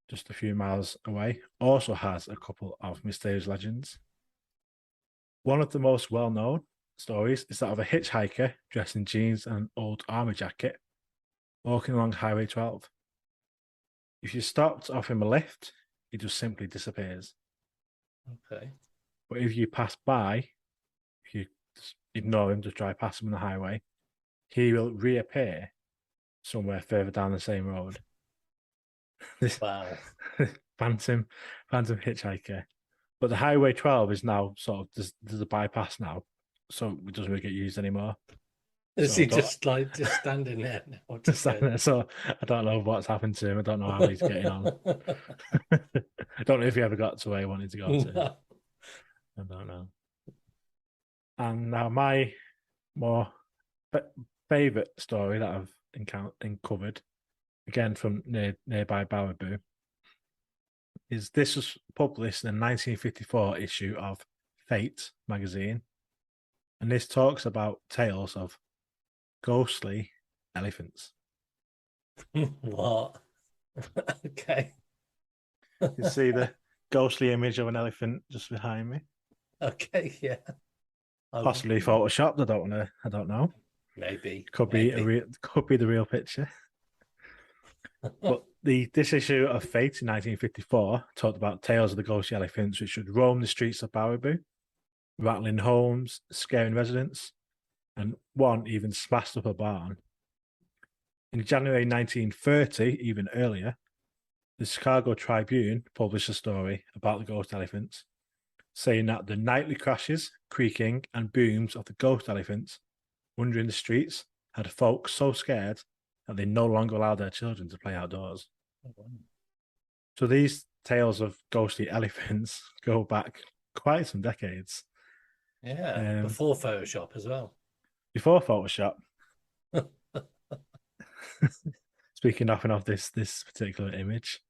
just a few miles away, also has a couple of mysterious legends. One of the most well-known stories is that of a hitchhiker dressed in jeans and an old army jacket walking along Highway 12. If you stopped to offer him a lift, he just simply disappears. Okay. But if you pass by, if you just ignore him, just drive past him on the highway, he will reappear somewhere further down the same road. This Wow. phantom hitchhiker. But the Highway 12 is now sort of there's a bypass now, so it doesn't really get used anymore. Is So he just standing there now? Or just going... so I don't know what's happened to him. I don't know how he's getting on. I don't know if he ever got to where he wanted to go to. No. I don't know. And now my more favourite story that I've uncovered, again from nearby Baraboo, is this was published in the 1954 issue of Fate magazine. And this talks about tales of ghostly elephants. What? Okay. You see the ghostly image of an elephant just behind me. Okay, yeah. Possibly photoshopped. I don't know. Maybe. Could be the real picture. But this issue of Fate in 1954 talked about tales of the ghostly elephants which would roam the streets of Baraboo, rattling homes, scaring residents, and one even smashed up a barn. In January 1930, even earlier, the Chicago Tribune published a story about the ghost elephants, saying that the nightly crashes, creaking, and booms of the ghost elephants wandering the streets had folks so scared that they no longer allowed their children to play outdoors. Oh, wow. So these tales of ghostly elephants go back quite some decades. Yeah, before Photoshop as well. Before Photoshop. Speaking nothing of this particular image.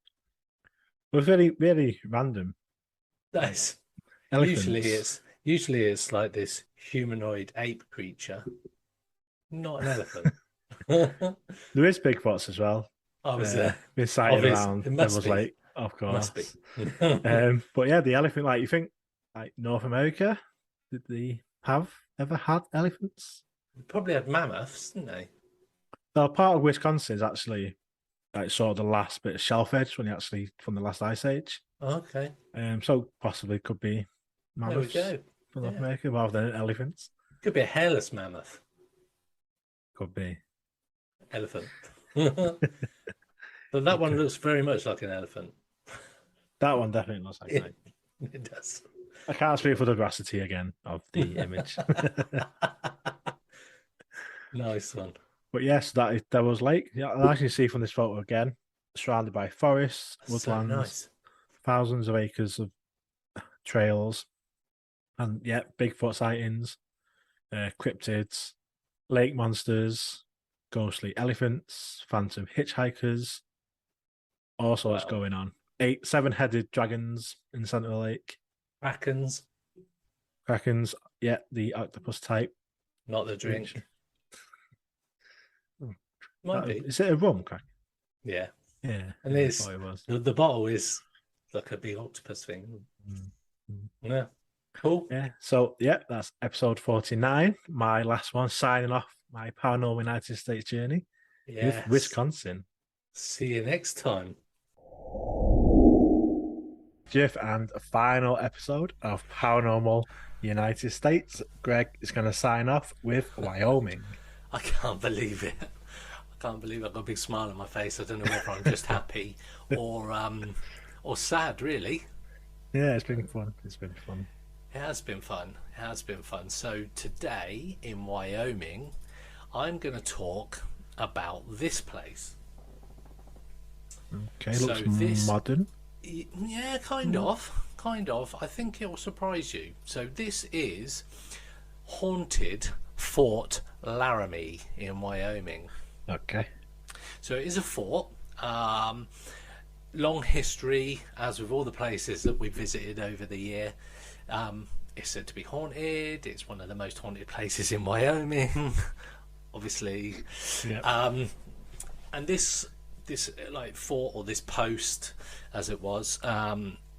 It was really, really random. Nice. Elephants. Usually it's like this humanoid ape creature, not an elephant. There is Bigfoots as well. I was there. Been sighted around Devil's Lake, of course. Must be. But yeah, the elephant, like you think, like North America, did they ever had elephants? They probably had mammoths, didn't they? Well, part of Wisconsin is actually like sort of the last bit of shelf edge from the last ice age. Okay. So possibly could be mammoths There we go. from North America rather than elephants. Could be a hairless mammoth. Could be. Elephant. But that one looks very much like an elephant. That one definitely looks like that. It does. I can't speak for the veracity again of the image. Nice one. But yes, that is Devil's Lake. Yeah, as you can see from this photo again, surrounded by forests, woodlands, So nice. thousands of acres of trails, and yeah, Bigfoot sightings, cryptids, lake monsters, ghostly elephants, phantom hitchhikers, all sorts going on. 7-headed dragons in the center of the lake. Krakens, yeah, the octopus type. Not the drink. Might be. Is it a rum kraken? Yeah. Yeah. And the bottle is like a big octopus thing. Yeah. Cool. Yeah. So yeah, that's episode 49. My last one, signing off my Paranormal United States journey with Wisconsin. See you next time. Fifth and final episode of Paranormal United States. Greg is going to sign off with Wyoming. I can't believe it. I can't believe I've got a big smile on my face. I don't know whether I'm just happy or sad, really. Yeah, it's been fun. It has been fun. So today in Wyoming, I'm going to talk about this place. Okay, so looks modern. Yeah, kind of. I think it will surprise you. So this is haunted Fort Laramie in Wyoming. Okay. So it is a fort. Long history, as with all the places that we've visited over the year. It's said to be haunted. It's one of the most haunted places in Wyoming, obviously. Yep. And this like fort, or this post as it was,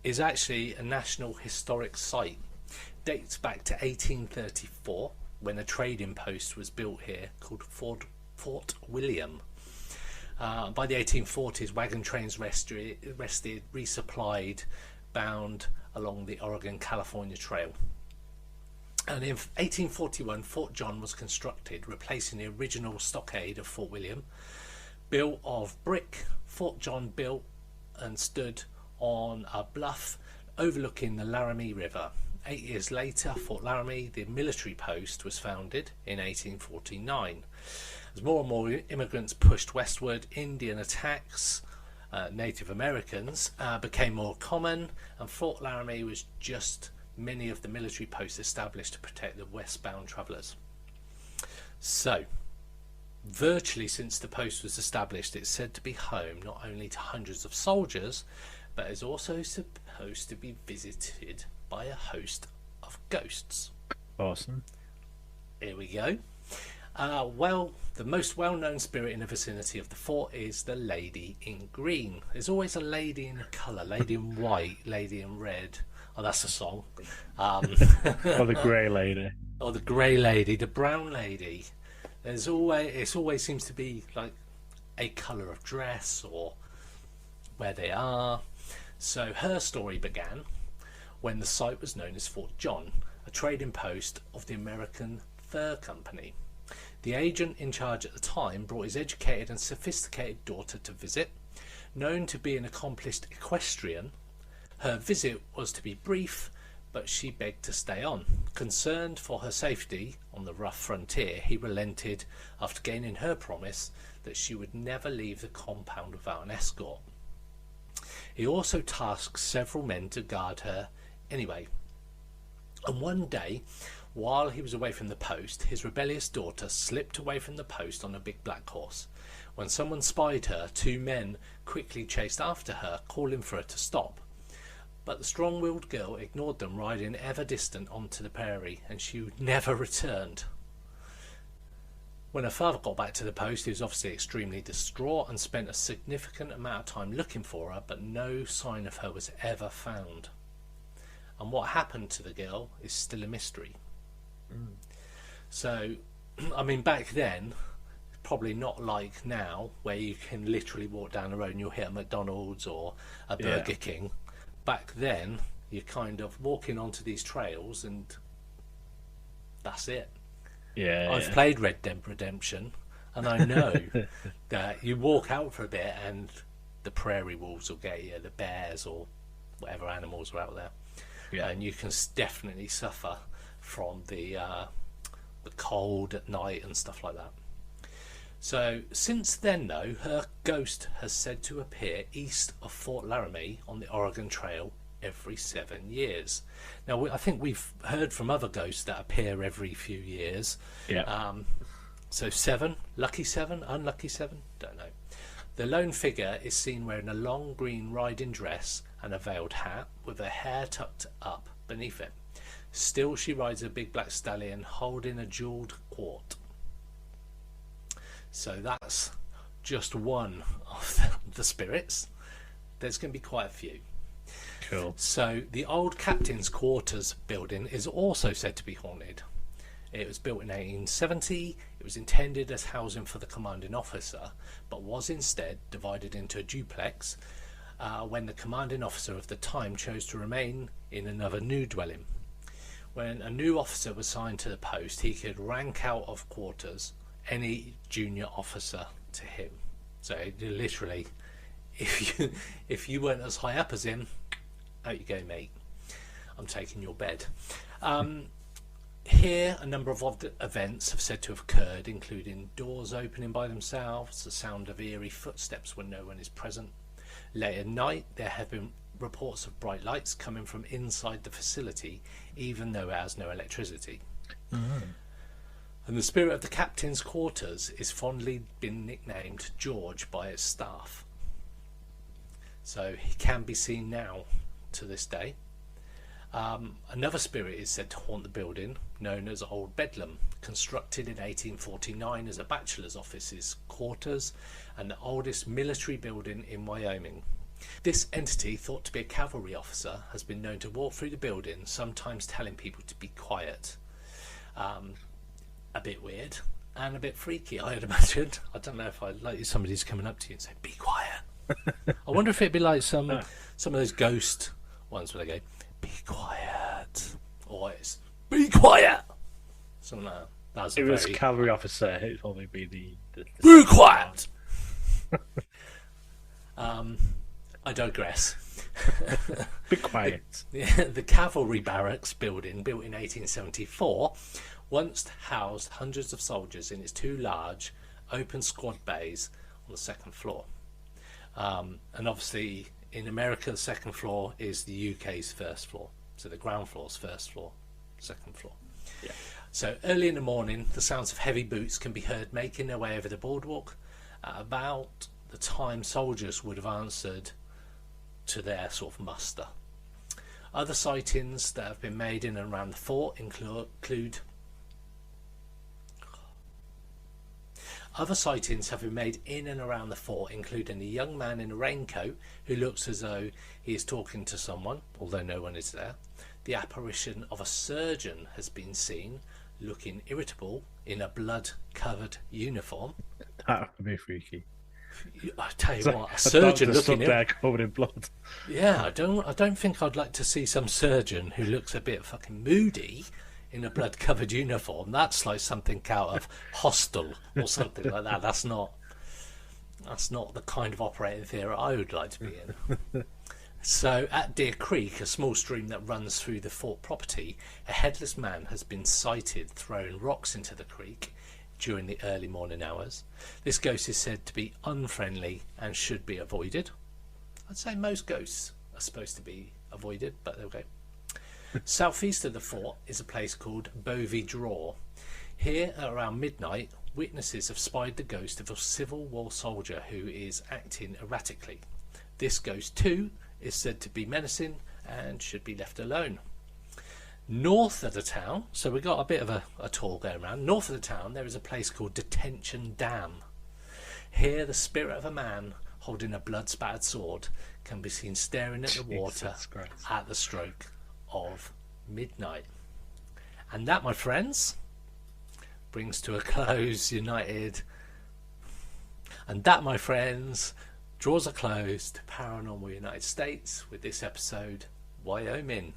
is actually a National Historic Site. Dates back to 1834 when a trading post was built here called Fort William. By the 1840s, wagon trains rested, resupplied, westbound along the Oregon-California Trail. And in 1841, Fort John was constructed, replacing the original stockade of Fort William. Built of brick, Fort John built and stood on a bluff overlooking the Laramie River. 8 years later, Fort Laramie, the military post, was founded in 1849. As more and more immigrants pushed westward, Indian attacks, Native Americans, became more common, and Fort Laramie was just many of the military posts established to protect the westbound travellers. So, virtually since the post was established, it's said to be home not only to hundreds of soldiers, but is also supposed to be visited by a host of ghosts. Awesome. Here we go. Well, the most well-known spirit in the vicinity of the fort is the Lady in Green. There's always a lady in colour, lady in white, lady in red. Oh, that's a song. Or the grey lady. Or the grey lady, the brown lady. It always seems to be like a colour of dress or where they are. So her story began when the site was known as Fort John, a trading post of the American Fur Company. The agent in charge at the time brought his educated and sophisticated daughter to visit. Known to be an accomplished equestrian, her visit was to be brief, but she begged to stay on. Concerned for her safety on the rough frontier, he relented after gaining her promise that she would never leave the compound without an escort. He also tasked several men to guard her anyway. And one day, while he was away from the post, his rebellious daughter slipped away from the post on a big black horse. When someone spied her, 2 men quickly chased after her, calling for her to stop. But the strong-willed girl ignored them, riding ever distant onto the prairie, and she never returned. When her father got back to the post, he was obviously extremely distraught and spent a significant amount of time looking for her, but no sign of her was ever found. And what happened to the girl is still a mystery. So, I mean, back then, probably not like now, where you can literally walk down the road and you'll hit a McDonald's or a Burger King. Back then, you're kind of walking onto these trails and that's it. I've played Red Dead Redemption, and I know that you walk out for a bit and the prairie wolves will get you, the bears or whatever animals are out there. And you can definitely suffer from the cold at night and stuff like that. So since then, though, her ghost has said to appear east of Fort Laramie on the Oregon Trail every 7 years. Now, I think we've heard from other ghosts that appear every few years. So 7, lucky 7, unlucky 7, don't know. The lone figure is seen wearing a long green riding dress and a veiled hat with her hair tucked up beneath it. Still, she rides a big black stallion holding a jeweled quart. So that's just one of the spirits. There's going to be quite a few. Cool. So the old captain's quarters building is also said to be haunted. It was built in 1870. It was intended as housing for the commanding officer, but was instead divided into a duplex when the commanding officer of the time chose to remain in another new dwelling. When a new officer was assigned to the post, he could rank out of quarters any junior officer to him. So literally, if you weren't as high up as him, out you go, mate. I'm taking your bed. Here, a number of odd events have said to have occurred, including doors opening by themselves, the sound of eerie footsteps when no one is present. Late at night, there have been reports of bright lights coming from inside the facility, even though it has no electricity. And the spirit of the captain's quarters is fondly been nicknamed George by its staff. So he can be seen now to this day. Another spirit is said to haunt the building, known as Old Bedlam, constructed in 1849 as a bachelor's office's quarters and the oldest military building in Wyoming. This entity, thought to be a cavalry officer, has been known to walk through the building, sometimes telling people to be quiet. A bit weird and a bit freaky, I'd imagine. I don't know if somebody's coming up to you and say, "Be quiet." I wonder if it'd be like some of those ghost ones where they go, "Be quiet," or it's "Be quiet." Something like that. That was If a it was very cavalry officer, it'd probably be the "Be quiet." I digress. Be quiet. The cavalry barracks building, built in 1874, once housed hundreds of soldiers in its two large open squad bays on the second floor. And obviously in America the second floor is the UK's first floor, so the ground floor's first floor, second floor. Yeah. So early in the morning the sounds of heavy boots can be heard making their way over the boardwalk at about the time soldiers would have answered to their sort of muster. Other sightings that have been made in and around the fort include Other sightings have been made in and around the fort, including a young man in a raincoat who looks as though he is talking to someone, although no one is there. The apparition of a surgeon has been seen, looking irritable in a blood-covered uniform. That would be freaky. I tell you what, a surgeon looking there covered in blood. Yeah, I don't think I'd like to see some surgeon who looks a bit fucking moody in a blood-covered uniform. That's like something out of Hostel or something like that. That's not the kind of operating theatre I would like to be in. So, at Deer Creek, a small stream that runs through the fort property, a headless man has been sighted throwing rocks into the creek during the early morning hours. This ghost is said to be unfriendly and should be avoided. I'd say most ghosts are supposed to be avoided, but there we go. Southeast of the fort is a place called Bovey Draw. Here, at around midnight, witnesses have spied the ghost of a Civil War soldier who is acting erratically. This ghost, too, is said to be menacing and should be left alone. North of the town, so we've got a bit of a tour going around. North of the town, there is a place called Detention Dam. Here, the spirit of a man holding a blood-spattered sword can be seen staring at the water at the stroke of midnight. And that, my friends, brings to a close United. And that, my friends, draws a close to Paranormal United States with this episode, Wyoming.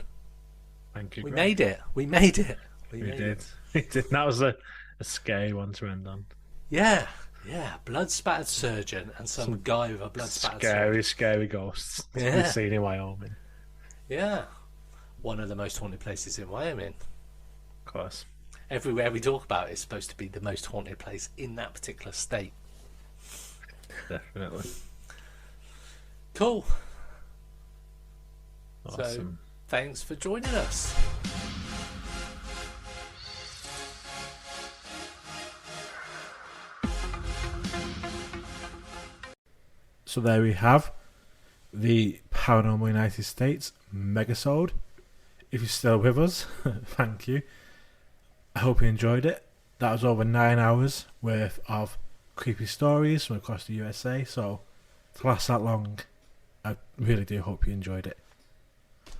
Thank you. We made it. We made it. We did. We did. That was a scary one to end on. Yeah. Yeah. Blood spattered surgeon and some guy with a blood spattered sword. Scary ghosts to be seen in Wyoming. Yeah. One of the most haunted places in Wyoming. Of course. Everywhere we talk about it is supposed to be the most haunted place in that particular state. Definitely. Cool. Awesome. So, thanks for joining us. So there we have the Paranormal United States MEGASODE. If you're still with us, thank you. I hope you enjoyed it. That was over 9 hours worth of creepy stories from across the USA. So to last that long, I really do hope you enjoyed it.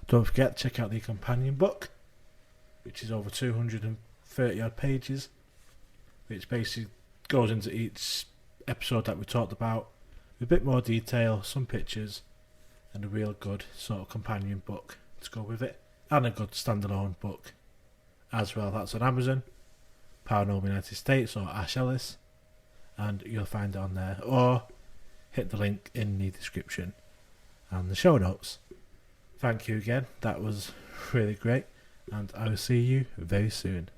Don't forget, check out the companion book, which is over 230 odd pages, which basically goes into each episode that we talked about with a bit more detail, some pictures, and a real good sort of companion book to go with it, and a good standalone book as well. That's on Amazon, Paranormal United States or Ash Ellis, and you'll find it on there, or hit the link in the description and the show notes. Thank you again, that was really great, and I will see you very soon.